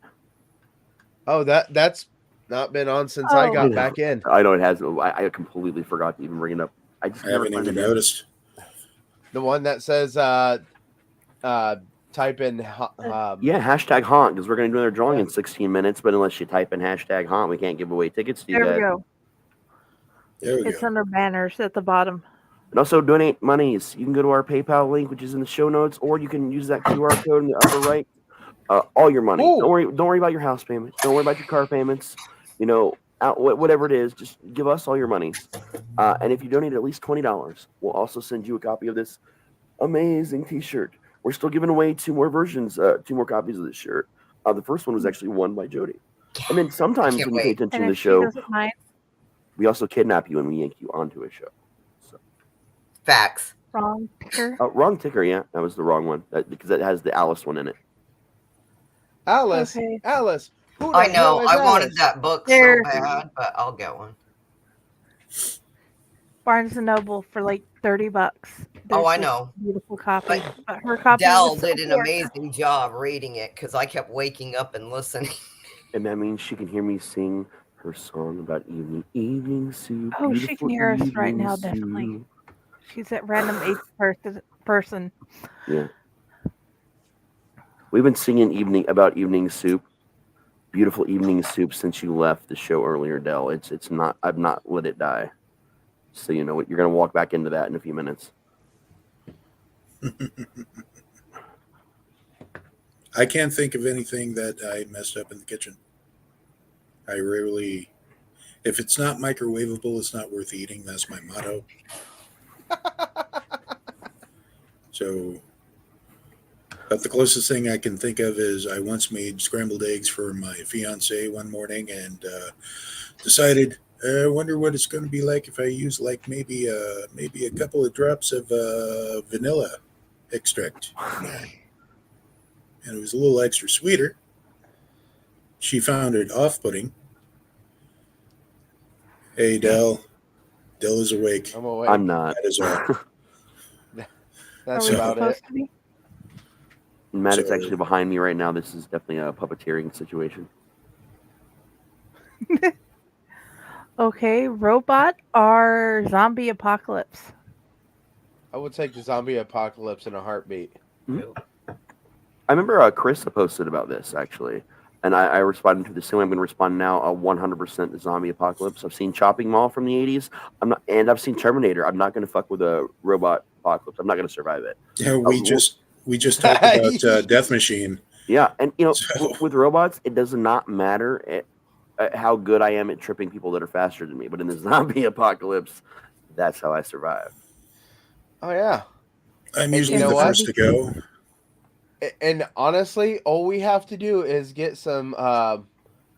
Oh, that's not been on since I got back in. I know it has. I completely forgot to even bring it up. I haven't even noticed. The one that says type in hashtag haunt, because we're going to do another drawing in 16 minutes, but unless you type in hashtag haunt, we can't give away tickets to you guys. There we go. There we It's under banners at the bottom. And also donate monies. You can go to our PayPal link, which is in the show notes, or you can use that QR code in the upper right. All your money. Ooh. Don't worry about your house payment. Don't worry about your car payments. Whatever it is, just give us all your money. And if you donate at least $20, we'll also send you a copy of this amazing T-shirt. We're still giving away 2 more versions, 2 more copies of this shirt. The first one was actually won by Jody. And then sometimes when you pay attention to the show, we also kidnap you and we yank you onto a show. So. Facts. Wrong ticker. Wrong ticker, yeah. That was the wrong one because it has the Alice one in it. Alice. Okay. Alice. I know. I wanted that book so bad, but I'll get one. Barnes and Noble for like $30. Oh, I this know. Beautiful copy. But her copy Dell was so did an poor. amazing job reading it because I kept waking up and listening. And that means she can hear me sing her song about evening soup. Oh, she can hear us right now, soup. definitely. She's at random eighth person. Yeah. We've been singing evening soup, beautiful evening soup since you left the show earlier, Dell. It's not. I've not let it die. So you know what, you're gonna walk back into that in a few minutes. I can't think of anything that I messed up in the kitchen. I rarely, if it's not microwavable, it's not worth eating. That's my motto. So, but the closest thing I can think of is I once made scrambled eggs for my fiance one morning and decided, I wonder what it's going to be like if I use like maybe a couple of drops of vanilla extract. And it was a little extra sweeter. she found it off-putting. Hey, Del. Del is awake. I'm awake. I'm not. That is all. That's Are we about supposed it. to be? Matt is So- actually behind me right now. This is definitely a puppeteering situation. Okay, robot or zombie apocalypse? I would take the zombie apocalypse in a heartbeat. I remember Chris posted about this actually, and I responded to the same way I'm going to respond now. 100% the zombie apocalypse. I've seen Chopping Mall from the 80s. And I've seen Terminator. I'm not going to fuck with a robot apocalypse. I'm not going to survive it. Yeah, we just talked about Death Machine. Yeah, and with robots, it does not matter how good I am at tripping people that are faster than me. But in the zombie apocalypse, that's how I survive. Oh yeah. I'm usually the first to go. And honestly, all we have to do is get some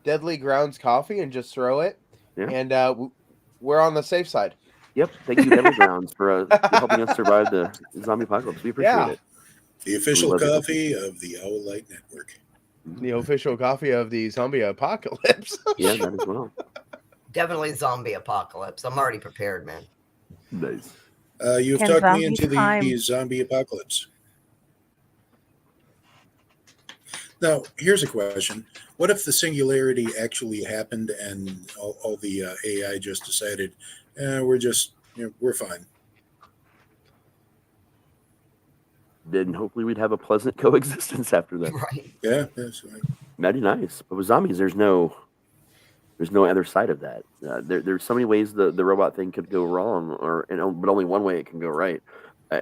Deadly Grounds coffee and just throw it, and we're on the safe side. Yep. Thank you, Deadly Grounds, for helping us survive the zombie apocalypse. We appreciate it. The official coffee of the Owl Light Network. The official coffee of the zombie apocalypse. Yeah, that as well. Definitely zombie apocalypse. I'm already prepared, man. Nice. You've Can talked me zombie into time- the zombie apocalypse. Now, here's a question. What if the singularity actually happened and all the AI just decided, we're fine? Then hopefully we'd have a pleasant coexistence after that. Right. Yeah, that's right. That'd be nice. But with zombies, there's no other side of that. There's so many ways the robot thing could go wrong, but only one way it can go right.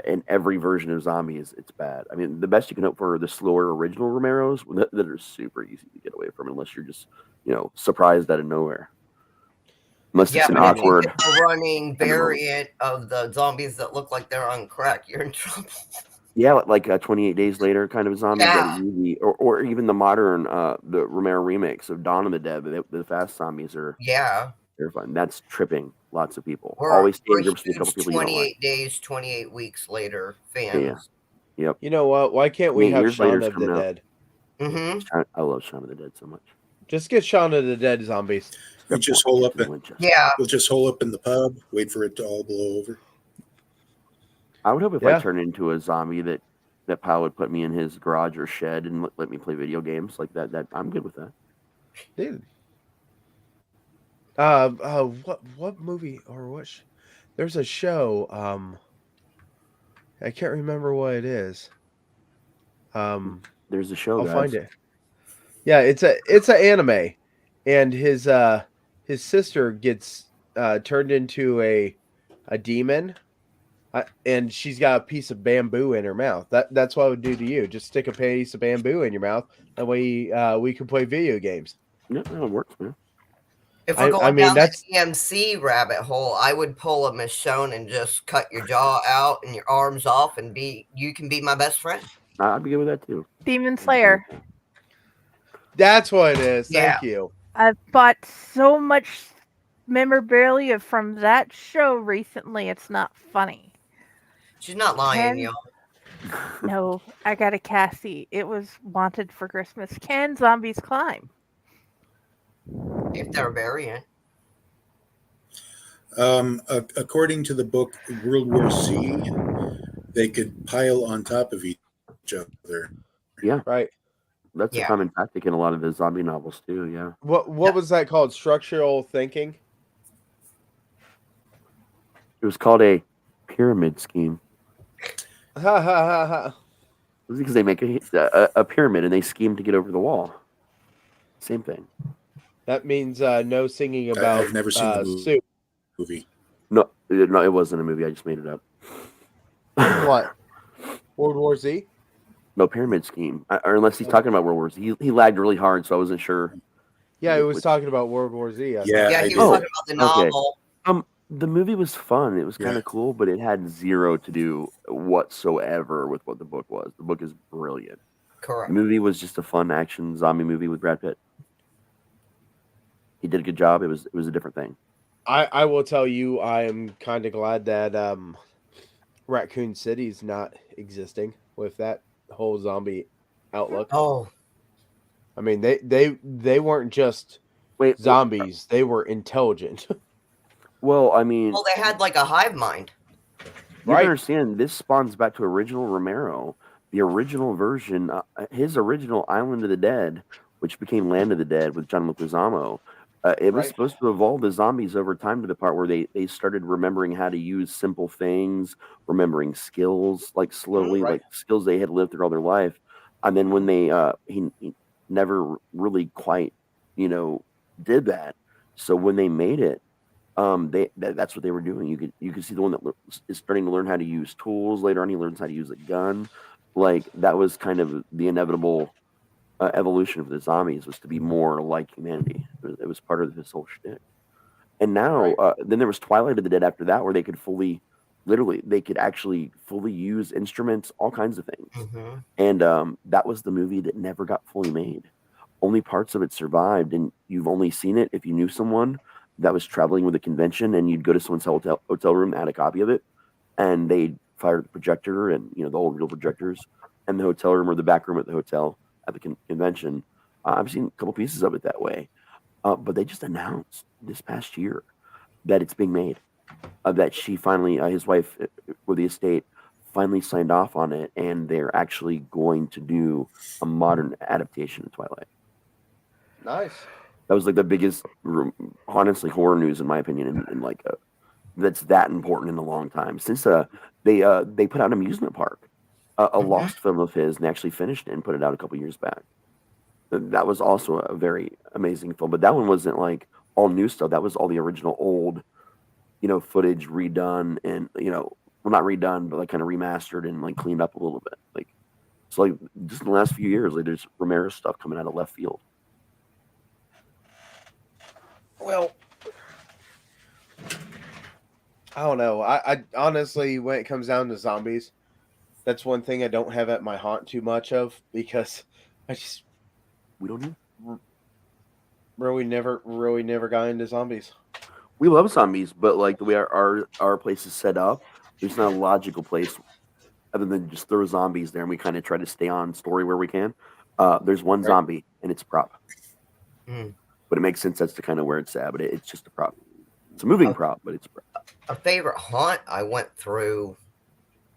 In every version of zombies, it's bad. I mean, the best you can hope for are the slower original Romeros that are super easy to get away from, unless you're just surprised out of nowhere. Unless it's an but if you awkward get the running variant of the zombies that look like they're on crack, you're in trouble. Yeah, like 28 Days Later kind of zombies Yeah. that are easy, or even the modern the Romero remakes of Dawn of the Dead. The fast zombies are terrifying. That's tripping lots of people. Always stay in groups with a couple people you don't 28 like. days, 28 weeks later fans. Yeah. Yep. You know what? Why can't we 8 have years Shaun later of it's the coming out. Dead? Mm-hmm. I love Shaun of the Dead so much. Just get Shaun of the Dead zombies. We just hole up Yeah. We'll just hole up in the pub, wait for it to all blow over. I would hope if Yeah. I turned into a zombie that Pyle would put me in his garage or shed and let me play video games like that. That I'm good with that. Dude. What movie or what? There's a show. I can't remember what it is. There's a show. I'll guys. find it. Yeah, it's an anime, and his sister gets turned into a demon, and she's got a piece of bamboo in her mouth. That's what I would do to you. Just stick a piece of bamboo in your mouth. That way we can play video games. Yeah, that works, man. If we're going I mean, down that's the EMC rabbit hole, I would pull a Michonne and just cut your jaw out and your arms off, and you can be my best friend. I'd be good with that too. Demon Slayer. That's what it is. Yeah. Thank you. I've bought so much memorabilia from that show recently. It's not funny. She's not lying, y'all. No, I got a Cassie. It was wanted for Christmas. Can zombies climb? If they're a variant. According to the book World War Z, they could pile on top of each other. Yeah, right. That's a common tactic in a lot of the zombie novels too. Yeah. What was that called? Structural thinking. It was called a pyramid scheme. Ha ha ha ha. It was because they make a pyramid and they scheme to get over the wall. Same thing. That means no singing about I've never seen the soup. movie. No, it wasn't a movie. I just made it up. What? World War Z? No, pyramid scheme. Or unless he's talking about World War Z. He lagged really hard, so I wasn't sure. Yeah, he was talking about World War Z. I Yeah, think. he was talking about the novel. The movie was fun. It was kind of cool, but it had zero to do whatsoever with what the book was. The book is brilliant. Correct. The movie was just a fun action zombie movie with Brad Pitt. He did a good job. It was a different thing. I will tell you, I am kind of glad that Raccoon City's not existing with that whole zombie outlook. Oh, I mean, they weren't just zombies; they were intelligent. Well, I mean, Well, they had like a hive mind. you have to understand, this spawns back to original Romero, the original version, his original Island of the Dead, which became Land of the Dead with John Leguizamo. It was supposed to evolve the zombies over time to the part where they started remembering how to use simple things, remembering skills, like slowly, like skills they had lived through all their life. And then when they, he never really quite, did that. So when they made it, that's what they were doing. You could see the one that is starting to learn how to use tools. Later on, he learns how to use a gun. Like that was kind of the inevitable evolution of the zombies, was to be more like humanity. It was part of this whole shtick. And now, then there was Twilight of the Dead after that, where they could actually fully use instruments, all kinds of things. And that was the movie that never got fully made. Only parts of it survived, and you've only seen it if you knew someone that was traveling with a convention, and you'd go to someone's hotel room, add a copy of it, and they'd fire the projector and the old real projectors, and the hotel room or the back room at the hotel at the convention. I've seen a couple pieces of it that way, but they just announced this past year that it's being made. That she finally, his wife with the estate, finally signed off on it, and they're actually going to do a modern adaptation of Twilight. Nice. That was like the biggest, honestly, horror news in my opinion, and like that's that important in a long time. Since they put out an amusement park, a lost film of his, and they actually finished it and put it out a couple years back. That was also a very amazing film, but that one wasn't like all new stuff. That was all the original old, footage redone, and well, not redone, but like kind of remastered and like cleaned up a little bit. Like it's like just in the last few years, like there's Romero stuff coming out of left field. Well, I don't know. I honestly, when it comes down to zombies, that's one thing I don't have at my haunt too much of, because we don't really never got into zombies. We love zombies, but like the way our place is set up, there's not a logical place other than just throw zombies there, and we kind of try to stay on story where we can. There's one zombie, and it's a prop. But it makes sense as to kind of where it's at, but it's just a prop. It's a moving prop, but it's a prop. A favorite haunt I went through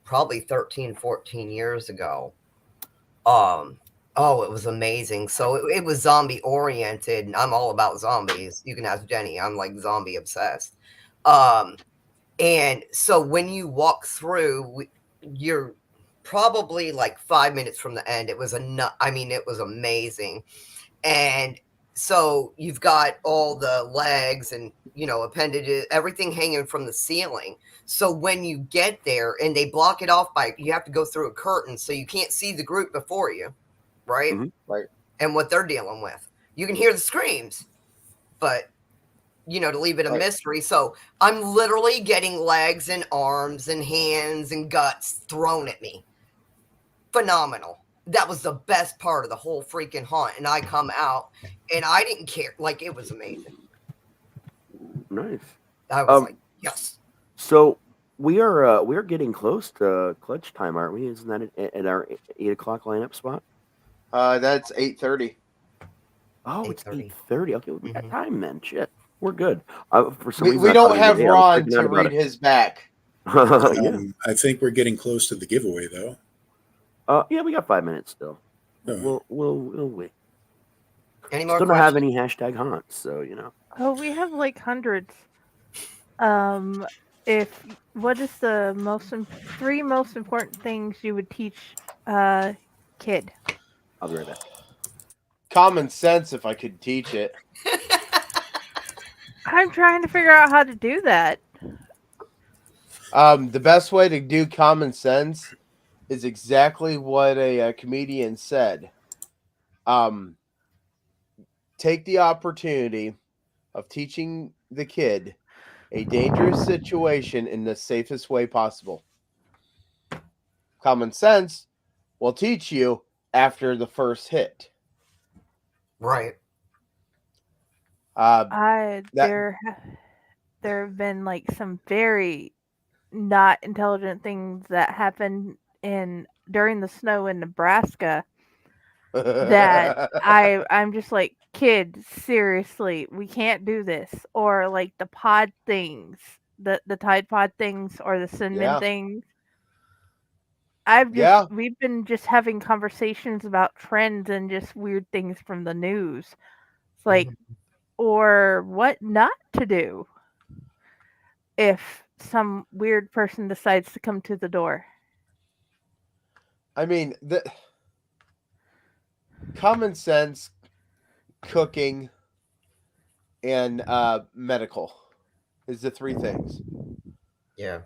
probably 13, 14 years ago. It was amazing. So it was zombie oriented. I'm all about zombies. You can ask Jenny. I'm like zombie obsessed. And so when you walk through, you're probably like 5 minutes from the end. It was it was amazing. And so you've got all the legs and, appendages, everything hanging from the ceiling. So when you get there and they block it off you have to go through a curtain, so you can't see the group before you, right? Right. And what they're dealing with. You can hear the screams, but, to leave it a mystery. So I'm literally getting legs and arms and hands and guts thrown at me. Phenomenal. That was the best part of the whole freaking haunt. And I come out and I didn't care. Like, it was amazing. Nice. I was like, yes. So we are getting close to clutch time, aren't we? Isn't that at our 8 o'clock lineup spot? That's 8:30. Oh, it's 8:30. Okay, we got time then. Shit, we're good. For some reason, We don't have Ron to read his back. I think we're getting close to the giveaway, though. Yeah, we got 5 minutes still. We'll wait. Any more Still don't have any hashtag haunts, so Oh, we have like hundreds. What is the three most important things you would teach a kid? I'll be right back. Common sense, if I could teach it. I'm trying to figure out how to do that. The best way to do common sense is exactly what a comedian said. Take the opportunity of teaching the kid a dangerous situation in the safest way possible. Common sense will teach you after the first hit. Right. There have been like some very not intelligent things that happened during the snow in Nebraska. that I'm just like, kids, seriously, we can't do this. Or like the pod things, the Tide Pod things or the Cinnamon Yeah. things. Yeah. We've been just having conversations about trends and just weird things from the news. It's like, or what not to do if some weird person decides to come to the door. I mean, the common sense, cooking, and medical is the three things. Yeah.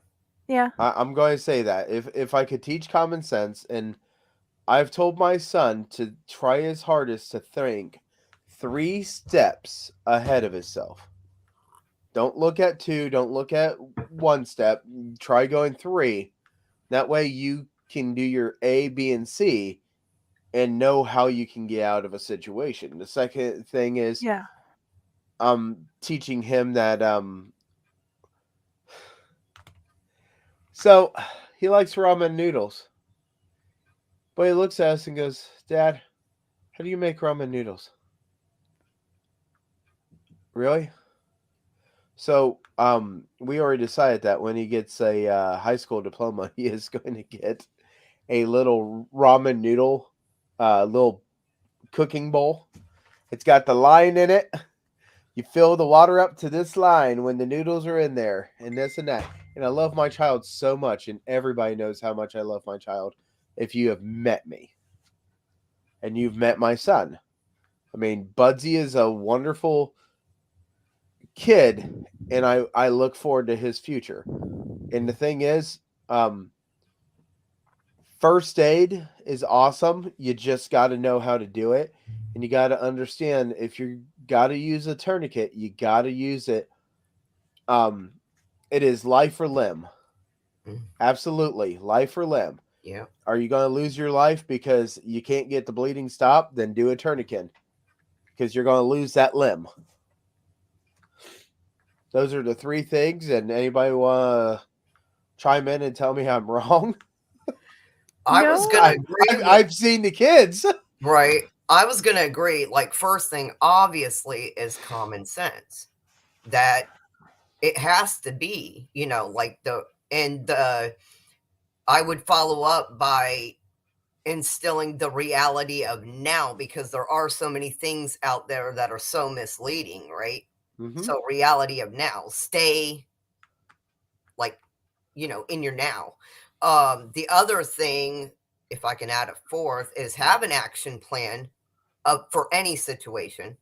Yeah. I'm going to say that if I could teach common sense, and I've told my son to try his hardest to think 3 steps ahead of himself. Don't look at 2, don't look at 1 step, try going 3. That way you can do your A, B, and C and know how you can get out of a situation. The second thing is teaching him that so he likes ramen noodles. But he looks at us and goes, "Dad, how do you make ramen noodles?" Really? So we already decided that when he gets a high school diploma, he is going to get a little ramen noodle, little cooking bowl. It's got the line in it. You fill the water up to this line when the noodles are in there, and this and that. And I love my child so much, and everybody knows how much I love my child if you have met me. And you've met my son. I mean, Budsy is a wonderful kid, and I look forward to his future. And the thing is, first aid is awesome. You just got to know how to do it. And you got to understand, if you got to use a tourniquet, you got to use it. It is life or limb. Absolutely. Life or limb. Yeah. Are you going to lose your life because you can't get the bleeding stopped? Then do a tourniquet, because you're going to lose that limb. Those are the 3 things. And anybody want to chime in and tell me I'm wrong? I was going to agree. I've seen the kids. Right. I was going to agree. Like, first thing, obviously, is common sense. That it has to be, like I would follow up by instilling the reality of now, because there are so many things out there that are so misleading, right? Mm-hmm. So reality of now, stay like, in your now. The other thing, if I can add a fourth, is have an action plan for any situation,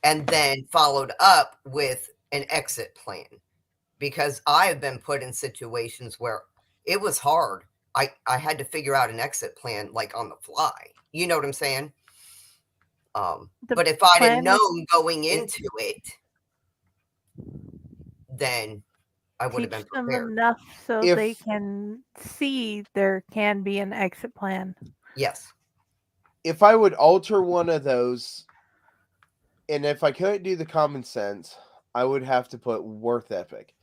and then followed up with an exit plan, because I have been put in situations where it was hard. I had to figure out an exit plan like on the fly. You know what I'm saying? But if I'd have known going into it, then I would have been them prepared. enough so they can see there can be an exit plan. Yes. If I would alter one of those, and if I couldn't do the common sense, I would have to put worth ethic.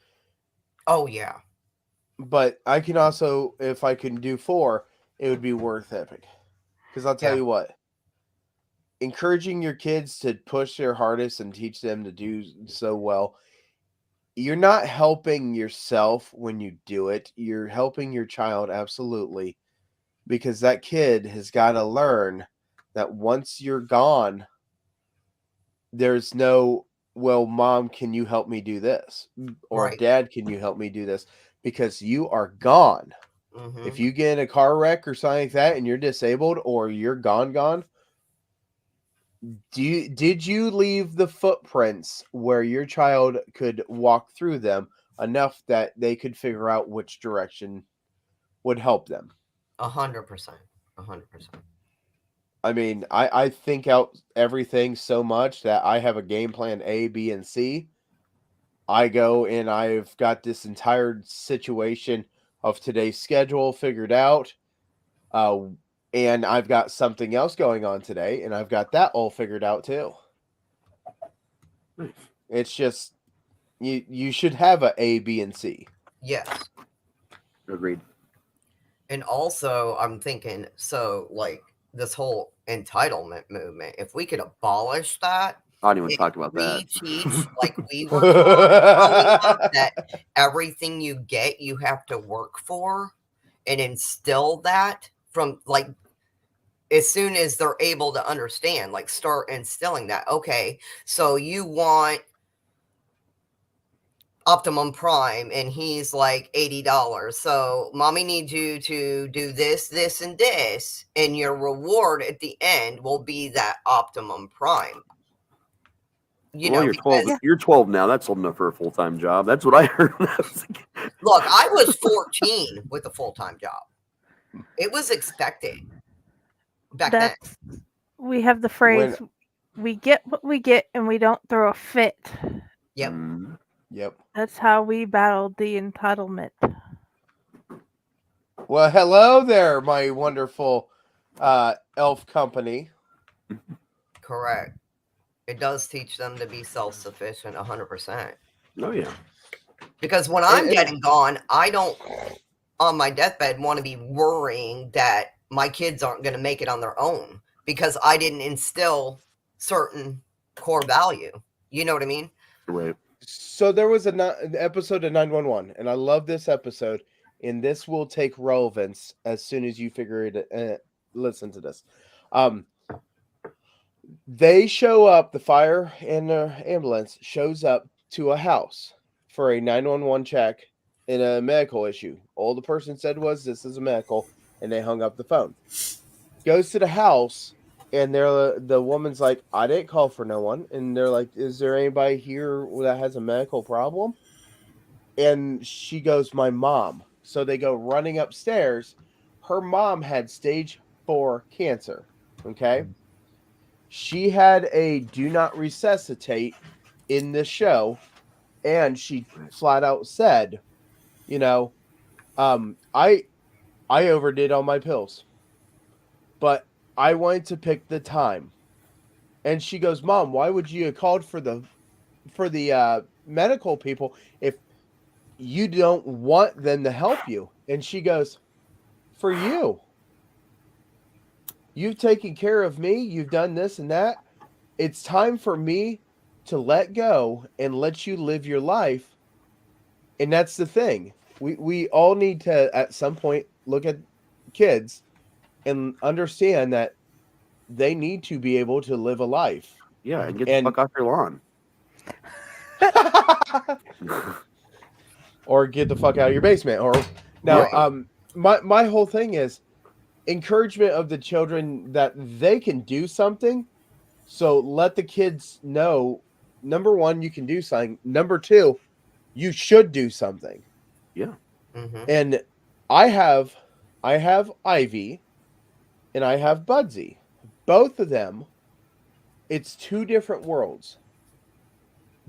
Oh, yeah. But I can also, if I can do 4, it would be worth ethic. Because I'll tell you what, encouraging your kids to push their hardest and teach them to do so well, you're not helping yourself when you do it. You're helping your child, absolutely. Because that kid has got to learn that once you're gone, there's no, well, Mom, can you help me do this? Or Dad, can you help me do this? Because you are gone. Mm-hmm. If you get in a car wreck or something like that and you're disabled or you're gone, did you leave the footprints where your child could walk through them enough that they could figure out which direction would help them? 100%. 100%. I mean, I think out everything so much that I have a game plan A, B, and C. I go and I've got this entire situation of today's schedule figured out. And I've got something else going on today, and I've got that all figured out too. It's just, you should have a B, and C. Yes. Agreed. And also, I'm thinking, so, like, this whole entitlement movement. If we could abolish that, I didn't even talk about that. teach like we were taught growing up, that everything you get, you have to work for, and instill that from like as soon as they're able to understand, like start instilling that. Okay, so you want Optimum Prime and he's like $80. So mommy needs you to do this, this, and this, and your reward at the end will be that Optimum Prime. You know, You're 12. You're 12 now. That's old enough for a full-time job. That's what I heard. Look, I was 14 with a full-time job. It was expected back then. We have the phrase, we get what we get and we don't throw a fit. Yep. Yep. That's how we battled the entitlement. Well, hello there, my wonderful elf company. Correct. It does teach them to be self-sufficient 100%. Oh, yeah. Because when I'm dead and gone, I don't, on my deathbed, want to be worrying that my kids aren't going to make it on their own because I didn't instill certain core value. You know what I mean? Right. So there was an episode of 911, and I love this episode, and this will take relevance as soon as you figure it. Listen to this. They show up, the fire and the ambulance shows up to a house for a 911 check in a medical issue. All the person said was, this is a medical, and they hung up the phone. Goes to the house, and the woman's like, I didn't call for no one. And they're like, is there anybody here that has a medical problem? And she goes, my mom. So they go running upstairs. Her mom had stage 4 cancer. Okay. She had a do not resuscitate in the show. And she flat out said, you know, I overdid on my pills, but I wanted to pick the time. And she goes, Mom, why would you have called for the medical people if you don't want them to help you? And she goes, for you. You've taken care of me. You've done this and that. It's time for me to let go and let you live your life. And that's the thing. We all need to, at some point, look at kids and understand that they need to be able to live a life. Yeah, and get the fuck off your lawn. Or get the fuck out of your basement. Or now, my whole thing is encouragement of the children that they can do something. So let the kids know, number one, you can do something. Number two, you should do something. Yeah. Mm-hmm. And I have Ivy and I have Budsy. Both of them, it's two different worlds.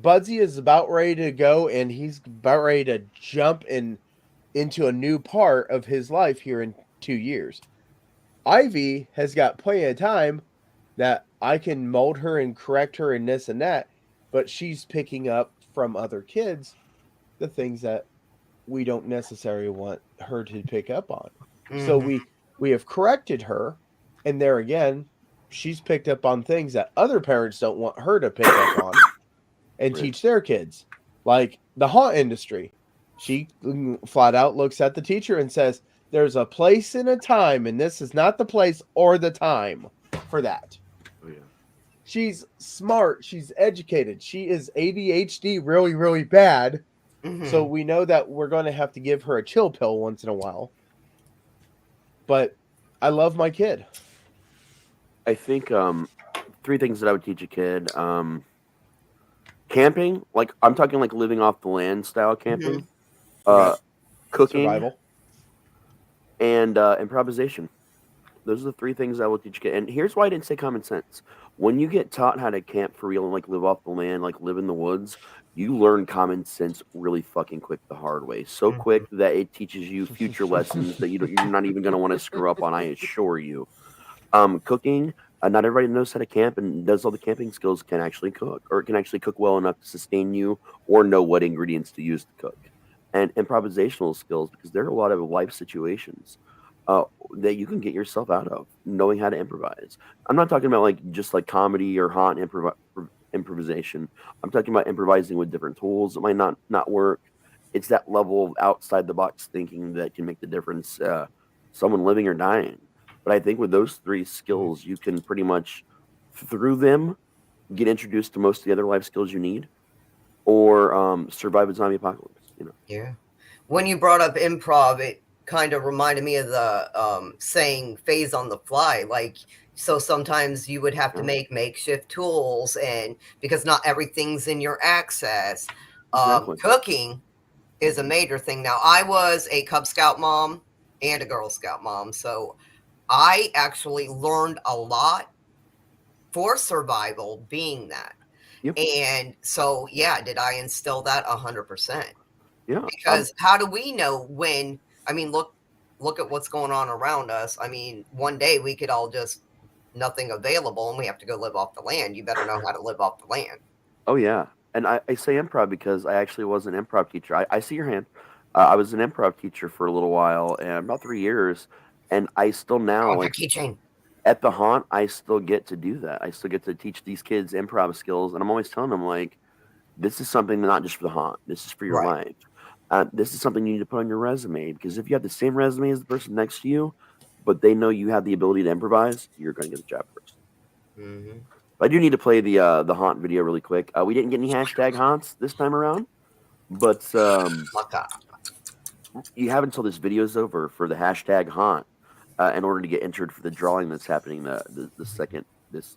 Budsy is about ready to go, and he's about ready to jump into a new part of his life here in 2 years. Ivy has got plenty of time that I can mold her and correct her and this and that, but she's picking up from other kids the things that we don't necessarily want her to pick up on. Mm-hmm. So we have corrected her, and there again, she's picked up on things that other parents don't want her to pick up on and teach their kids. Like the haunt industry. She flat out looks at the teacher and says, there's a place and a time, and this is not the place or the time for that. Oh, yeah. She's smart. She's educated. She is ADHD really, really bad. Mm-hmm. So we know that we're going to have to give her a chill pill once in a while. But I love my kid. I think 3 things that I would teach a kid. Camping, like I'm talking like living off the land style camping. Mm-hmm. Cooking. Survival. And improvisation. Those are the 3 things I will teach a kid. And here's why I didn't say common sense. When you get taught how to camp for real and like live off the land, like live in the woods, you learn common sense really fucking quick the hard way. So quick that it teaches you future lessons that you're not even going to want to screw up on, I assure you. Cooking, not everybody knows how to camp and does all the camping skills can actually cook, or can actually cook well enough to sustain you or know what ingredients to use to cook. And improvisational skills, because there are a lot of life situations. that you can get yourself out of knowing how to improvise. I'm not talking about like just like comedy or haunt improvisation. I'm talking about improvising with different tools that might not work. It's that level of outside the box thinking that can make the difference. Someone living or dying. But I think with those three skills, you can pretty much through them get introduced to most of the other life skills you need, or survive a zombie apocalypse. You know. Yeah. When you brought up improv, it kind of reminded me of the saying "phase on the fly." Like, so sometimes you would have to make makeshift tools, and because not everything's in your access. Exactly. Cooking is a major thing. Now, I was a Cub Scout mom and a Girl Scout mom, so I actually learned a lot for survival being that. Yep. And so, yeah, did I instill that 100%? Yeah. Because how do we know when? I mean, look at what's going on around us. I mean, one day we could all just nothing available, and we have to go live off the land. You better know how to live off the land. Oh yeah, and I say improv because I actually was an improv teacher. I see your hand. I was an improv teacher for a little while, and about 3 years, and I still now On the like keychain. at the haunt. I still get to do that. I still get to teach these kids improv skills, and I'm always telling them like, this is something not just for the haunt. This is for your Right. life. This is something you need to put on your resume, because if you have the same resume as the person next to you, but they know you have the ability to improvise, you're going to get the job first. Mm-hmm. I do need to play the haunt video really quick. We didn't get any hashtag haunts this time around, but you have until this video is over for the hashtag haunt in order to get entered for the drawing that's happening the second this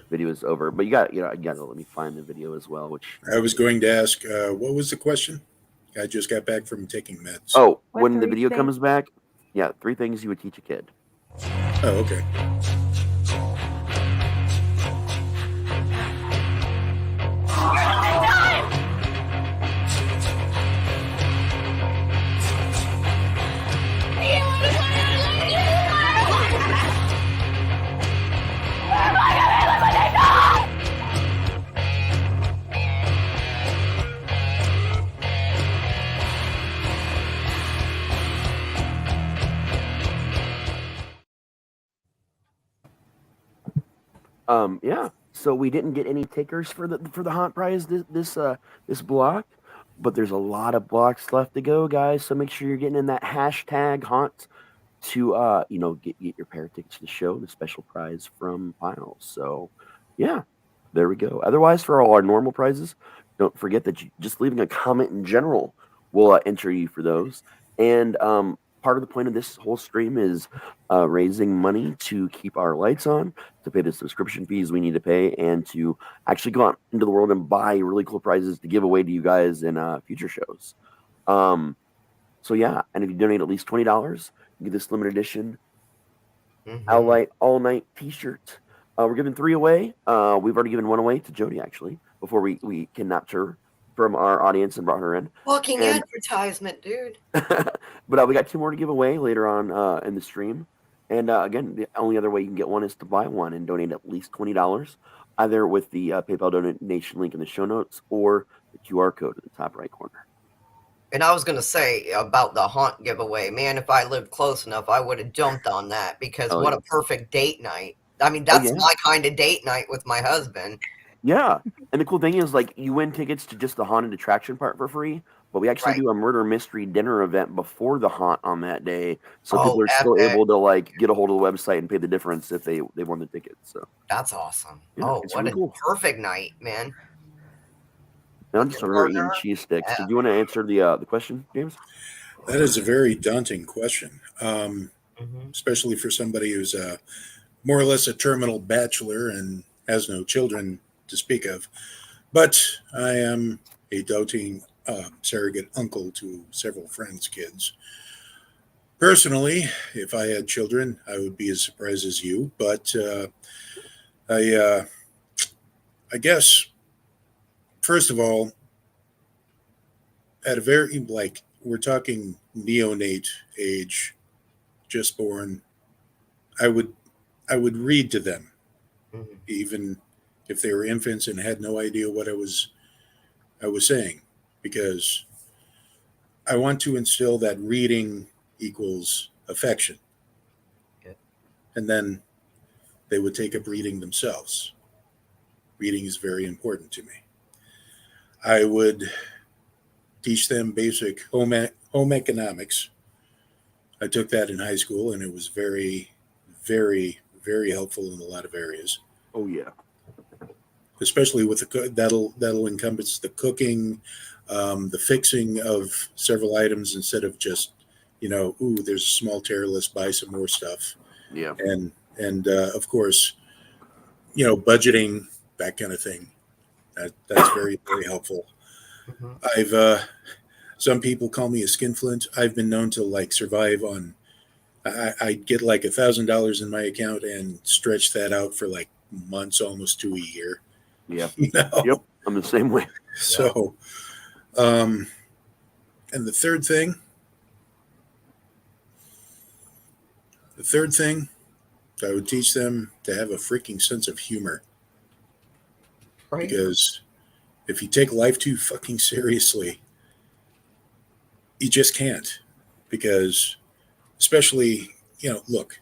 video is over. But you got to let me find the video as well. Which I was going to ask, what was the question? I just got back from taking meds. Oh, when the video comes back, 3 things you would teach a kid. Oh, okay. Yeah. So we didn't get any takers for the haunt prize this block, but there's a lot of blocks left to go, guys. So make sure you're getting in that hashtag haunt to get your pair of tickets to the show, the special prize from Pyle. So yeah, there we go. Otherwise, for all our normal prizes, don't forget that just leaving a comment in general will enter you for those. And part of the point of this whole stream is raising money to keep our lights on, to pay the subscription fees we need to pay, and to actually go out into the world and buy really cool prizes to give away to you guys in future shows. So yeah, and if you donate at least $20, you get this limited edition all night T-shirt. We're giving 3 away. We've already given 1 away to Jody actually before we kidnapped her from our audience and brought her in. Fucking advertisement, dude. But we got 2 more to give away later on in the stream. And again, the only other way you can get one is to buy one and donate at least $20, either with the PayPal donation link in the show notes or the QR code at the top right corner. And I was going to say about the haunt giveaway, man, if I lived close enough, I would have jumped on that, because what a perfect date night. I mean, that's my kind of date night with my husband. Yeah. And the cool thing is, like, you win tickets to just the haunted attraction part for free, but we actually do a murder mystery dinner event before the haunt on that day. So people are still able to, like, get a hold of the website and pay the difference if they won the tickets. So that's awesome. Yeah, what really a cool. perfect night, man. Now I'm just over here eating cheese sticks. Did you want to answer the question, James? That is a very daunting question, especially for somebody who's more or less a terminal bachelor and has no children to speak of. But I am a doting surrogate uncle to several friends' kids. Personally, if I had children, I would be as surprised as you. But I guess, first of all, at a very, like, we're talking neonate age, just born, I would read to them, even if they were infants and had no idea what I was saying, because I want to instill that reading equals affection. and then they would take up reading themselves. Reading is very important to me. I would teach them basic home economics. I took that in high school, and it was very, very, very helpful in a lot of areas. Oh yeah, especially with that'll encompass the cooking, the fixing of several items instead of just, ooh, there's a small tear, let's buy some more stuff. Yeah, and of course, budgeting, that kind of thing. That's very, very helpful. I've some people call me a skinflint. I've been known to survive on. I get like $1,000 in my account and stretch that out for like months, almost to a year. Yeah. Yep. I'm the same way. So, and the third thing, I would teach them to have a freaking sense of humor. Right. Because if you take life too fucking seriously, you just can't. Because especially, look,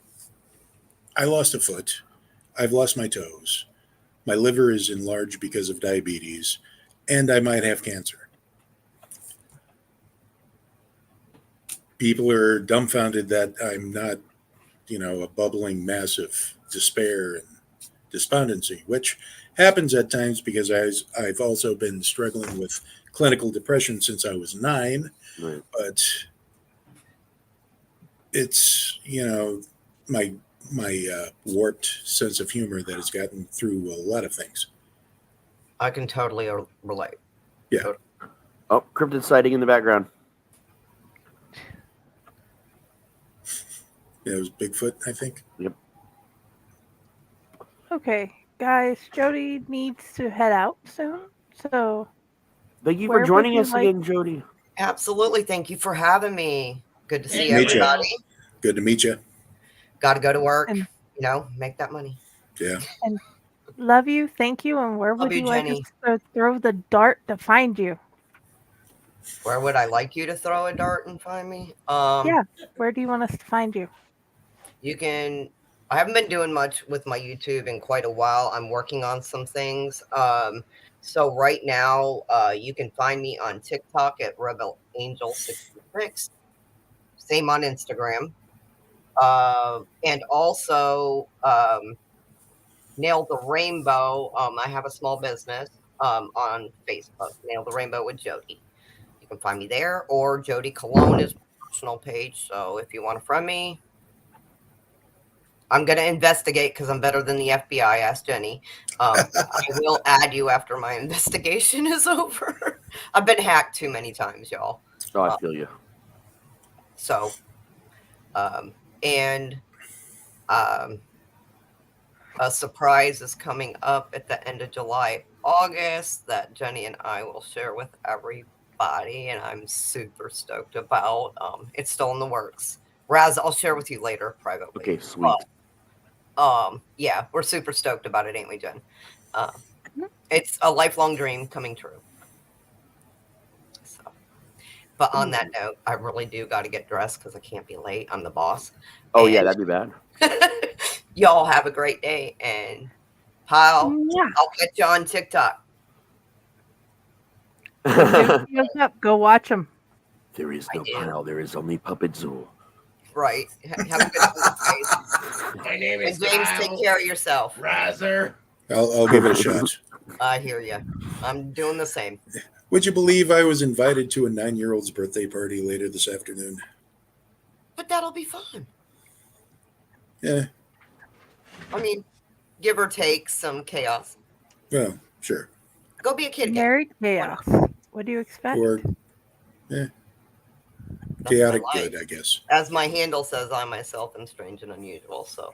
I lost a foot. I've lost my toes. My liver is enlarged because of diabetes, and I might have cancer. People are dumbfounded that I'm not, a bubbling mass of despair and despondency, which happens at times because I've also been struggling with clinical depression since I was 9. Right. But it's, my warped sense of humor that has gotten through a lot of things. I can totally relate. Yeah. Oh, cryptid sighting in the background. Yeah, it was Bigfoot, I think. Yep. Okay, guys, Jody needs to head out soon. So thank you for joining us again, Jody. Absolutely. Thank you for having me. Good to see everybody. Good to meet you. Got to go to work, make that money. Yeah. And love you. Thank you. And where would you like us to throw the dart to find you? Where would I like you to throw a dart and find me? Yeah. Where do you want us to find you? I haven't been doing much with my YouTube in quite a while. I'm working on some things. So right now, you can find me on TikTok at RebelAngel66. Same on Instagram. And also Nail the Rainbow. I have a small business on Facebook. Nail the Rainbow with Jody. You can find me there, or Jody Cologne is my personal page. So if you want to friend me, I'm going to investigate because I'm better than the FBI. Ask Jenny. I will add you after my investigation is over. I've been hacked too many times, y'all. Oh, I feel you. So, a surprise is coming up at the end of July, August that Jenny and I will share with everybody, and I'm super stoked about. It's still in the works. Raz, I'll share with you later privately. Okay, sweet. Yeah, we're super stoked about it, ain't we, Jen? It's a lifelong dream coming true. So, but on that note, I really do got to get dressed because I can't be late. I'm the boss. Oh, yeah, that'd be bad. Y'all have a great day. And Pyle, I'll catch you on TikTok. Go watch them. There is no Pyle. There is only Puppet Zool. Right. Have a good day. My name is James, Pyle. take care of yourself. Razor. I'll give it a shot. I hear you. I'm doing the same. Would you believe I was invited to a 9-year-old's birthday party later this afternoon? But that'll be fun. Yeah. I mean, give or take some chaos. Well, sure. Go be a kid again. Merry chaos. What do you expect? Or, chaotic good, I guess. As my handle says, I myself am strange and unusual. So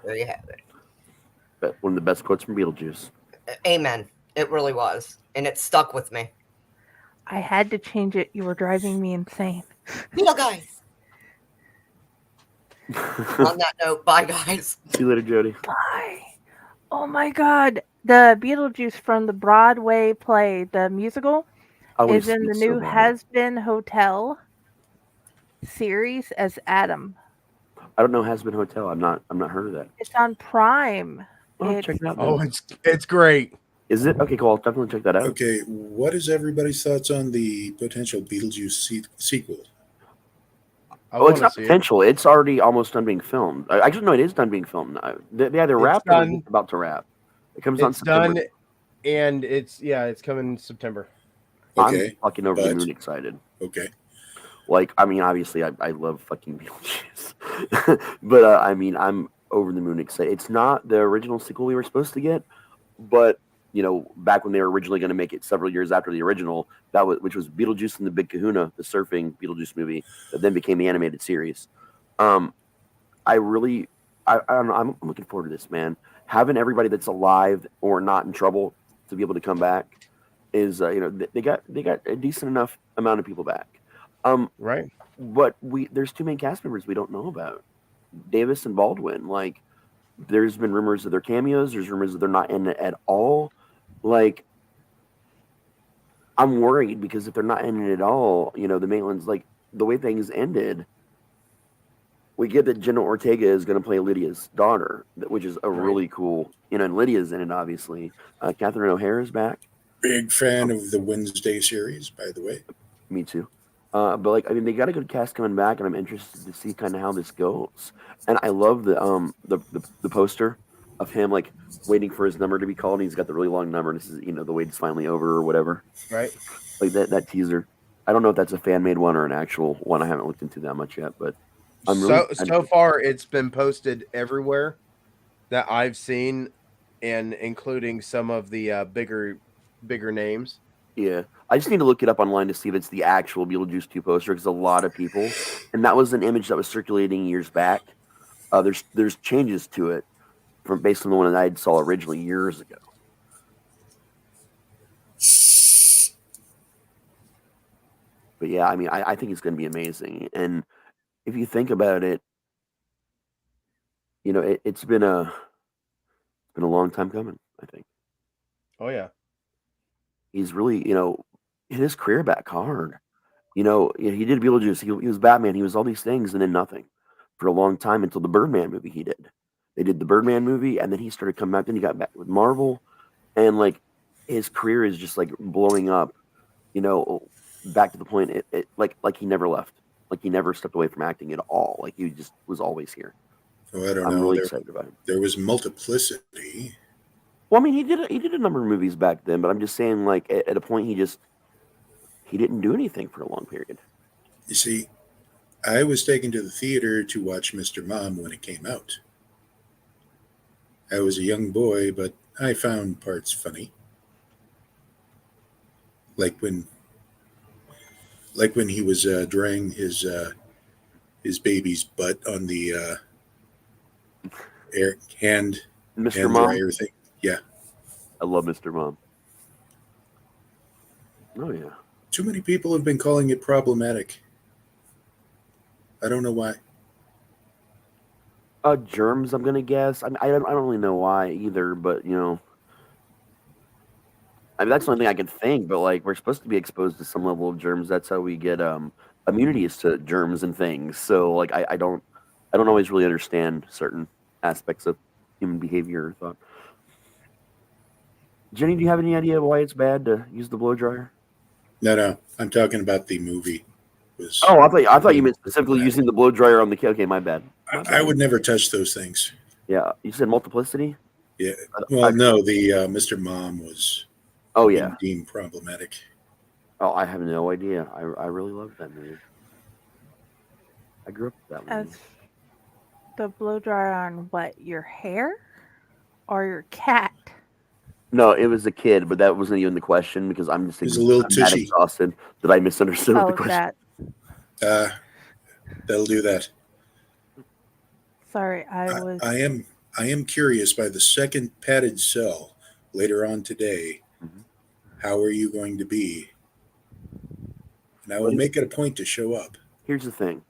there you have it. But one of the best quotes from Beetlejuice. Amen. It really was. And it stuck with me. I had to change it. You were driving me insane. Beetle guys. On that note, bye, guys. See you later, Jody. Bye. Oh, my God. The Beetlejuice from the Broadway play, the musical, is in the new Has Been Hotel series as Adam. I don't know Has-Been Hotel. I'm not heard of that. It's on Prime. Oh, check it out. Oh, it's great. Is it? Okay, cool. I'll definitely check that out. Okay, what is everybody's thoughts on the potential Beetlejuice sequel? Oh, it's not potential. It's already almost done being filmed. Actually, no, it is done being filmed. They either wrapped or it's about to wrap. It comes on September. Done, and it's coming in September. Okay, I'm fucking over the moon excited. Okay. Like, I mean, obviously, I love fucking Beetlejuice. But, I mean, I'm over the moon excited. It's not the original sequel we were supposed to get, but, you know, back when they were originally going to make it several years after the original, which was Beetlejuice and the Big Kahuna, the surfing Beetlejuice movie that then became the animated series. I'm looking forward to this, man. Having everybody that's alive or not in trouble to be able to come back is, they got a decent enough amount of people back. Right. But there's two main cast members we don't know about, Davis and Baldwin. Like, there's been rumors of their cameos. There's rumors that they're not in it at all. Like, I'm worried because if they're not in it at all, the Maitlands, like, the way things ended, we get that Jenna Ortega is going to play Lydia's daughter, which is a really cool, and Lydia's in it, obviously. Catherine O'Hara's back. Big fan of the Wednesday series, by the way. Me too. But like, I mean, they got a good cast coming back, and I'm interested to see kind of how this goes. And I love the poster of him like waiting for his number to be called. And he's got the really long number. And this is the wait is finally over or whatever. Right. Like that teaser. I don't know if that's a fan made one or an actual one. I haven't looked into that much yet, but so far it's been posted everywhere that I've seen, and including some of the bigger names. Yeah, I just need to look it up online to see if it's the actual Beetlejuice 2 poster, because a lot of people, and that was an image that was circulating years back. There's changes to it from based on the one that I saw originally years ago. But yeah, I mean, I think it's going to be amazing. And if you think about it, it's been a long time coming, I think. Oh yeah. He's really, hit his career back hard. He did Beetlejuice. He was Batman. He was all these things and then nothing for a long time until the Birdman movie he did. They did the Birdman movie, and then he started coming back. Then he got back with Marvel, and like his career is just like blowing up. Back to the point, like he never left. Like he never stepped away from acting at all. Like he just was always here. Oh, I don't know. I'm really excited about it. There was Multiplicity. Well, I mean, he did a number of movies back then, but I'm just saying, like, at a point, he didn't do anything for a long period. You see, I was taken to the theater to watch Mr. Mom when it came out. I was a young boy, but I found parts funny. Like when he was drying his baby's butt on the hand Mr. Mom dryer thing. Yeah. I love Mr. Mom. Oh, yeah. Too many people have been calling it problematic. I don't know why. Germs, I'm going to guess. I mean, I don't really know why either, but, I mean, that's the only thing I can think, but, like, we're supposed to be exposed to some level of germs. That's how we get immunities to germs and things. So, like, I don't always really understand certain aspects of human behavior or thought. Jenny, do you have any idea why it's bad to use the blow dryer? No. I'm talking about the movie. I thought you meant specifically using the blow dryer on the kid. Okay, my bad. I would never touch those things. Yeah, you said Multiplicity? Yeah. Well, no, the Mr. Mom was. Oh yeah. Deemed problematic. Oh, I have no idea. I really loved that movie. I grew up with that movie. The blow dryer on what? Your hair or your cat? No, it was a kid, but that wasn't even the question because I'm just a little that exhausted that I misunderstood the question. That'll do that. Sorry, I am curious by the second padded cell later on today. Mm-hmm. How are you going to be? And I will make it a point to show up. Here's the thing.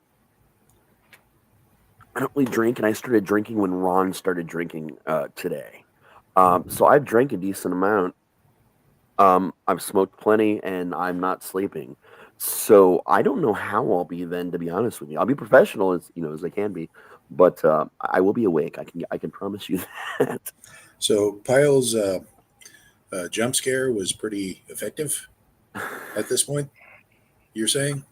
I don't really drink, and I started drinking when Ron started drinking today. So I've drank a decent amount. I've smoked plenty, and I'm not sleeping. So I don't know how I'll be then, to be honest with you. I'll be professional as as I can be, but I will be awake. I can promise you that. So Pyle's jump scare was pretty effective at this point, you're saying?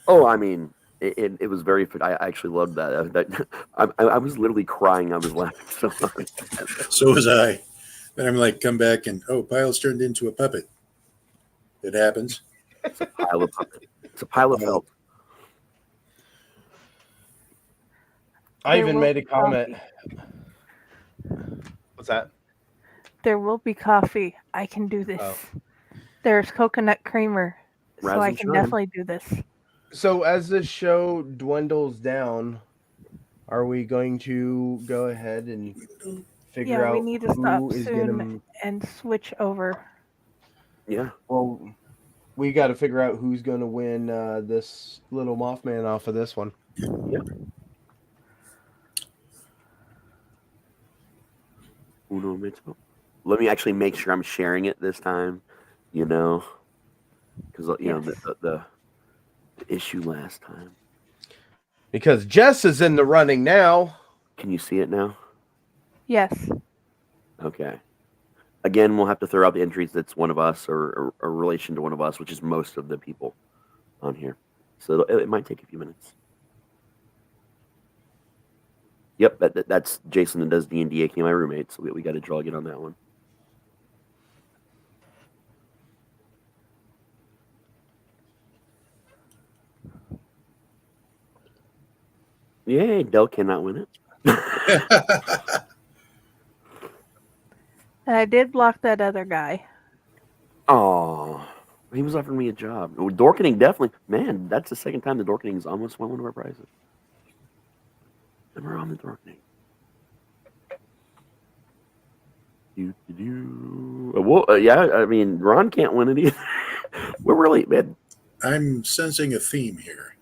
Oh, I mean, it was very. I actually loved that. I was literally crying. I was laughing so hard. So was I. And I'm like, come back and Pyle's turned into a puppet. It happens. It's a pile of puppet. It's a pile of felt. I even made a comment. What's that? There will be coffee. I can do this. Oh. There's coconut creamer, so Raz I and can Shine. definitely do this. So as this show dwindles down, are we going to go ahead and figure out We need to stop who is soon going and switch over. Yeah. Well, we got to figure out who's going to win this little Mothman off of this one. Yeah. Let me actually make sure I'm sharing it this time, because the issue last time. Because Jess is in the running now. Can you see it now? Yes. Okay. Again, we'll have to throw out the entries that's one of us or a relation to one of us, which is most of the people on here. So it might take a few minutes. Yep, that's Jason that does D&D, aka my roommate, so we got to draw again on that one. Yay, Del cannot win it. And I did block that other guy. Oh, he was offering me a job. Dorkening, definitely. Man, that's the second time the Dorkening's almost won one of our prizes. And we're on the Dorkening. Well, yeah, I mean, Ron can't win it either. We're really, man. I'm sensing a theme here.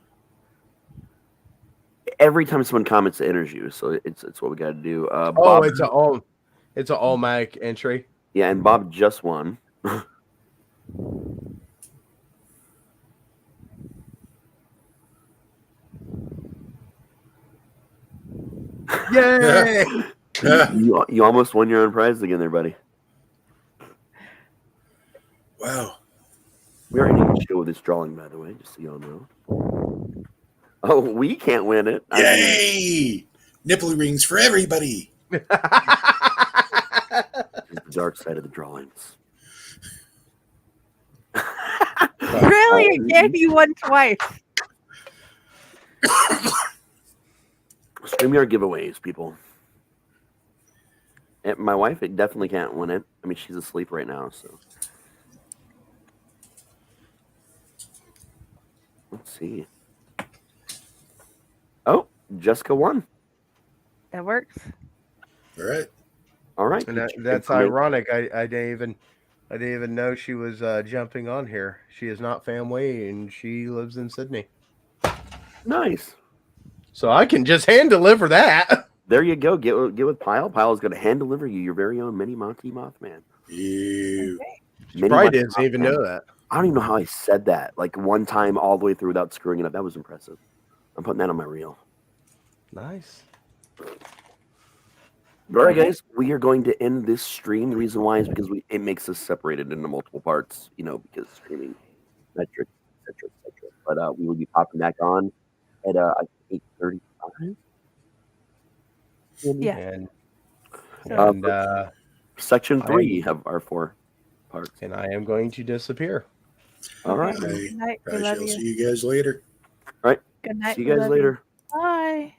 Every time someone comments, it enters you, so it's what we got to do. Bob, it's an all-mag entry. Yeah, and Bob just won. Yay! you almost won your own prize again there, buddy. Wow. We are ending the show with this drawing, by the way, just so y'all know. Oh, we can't win it. Yay! Nipple rings for everybody. It's the dark side of the drawings. Really? I gave you one twice. StreamYard giveaways, people. And my wife definitely can't win it. I mean, she's asleep right now, so. Let's see. Oh, Jessica won. That works. All right. All right. And that's ironic. I didn't even know she was jumping on here. She is not family, and she lives in Sydney. Nice. So I can just hand deliver that. There you go. Get with Pyle. Pyle is going to hand deliver you your very own mini Monty Mothman. Ew. She probably didn't even know that. I don't even know how I said that. Like one time all the way through without screwing it up. That was impressive. I'm putting that on my reel. Nice. All right, guys. We are going to end this stream. The reason why is because it makes us separated into multiple parts, because streaming metrics, etc., etc. But we will be popping back on at 8:35. Yeah. And section 3 have our 4 parts. And I am going to disappear. All right. Good night. I shall see you guys later. All right. Good night. See you guys later. Bye.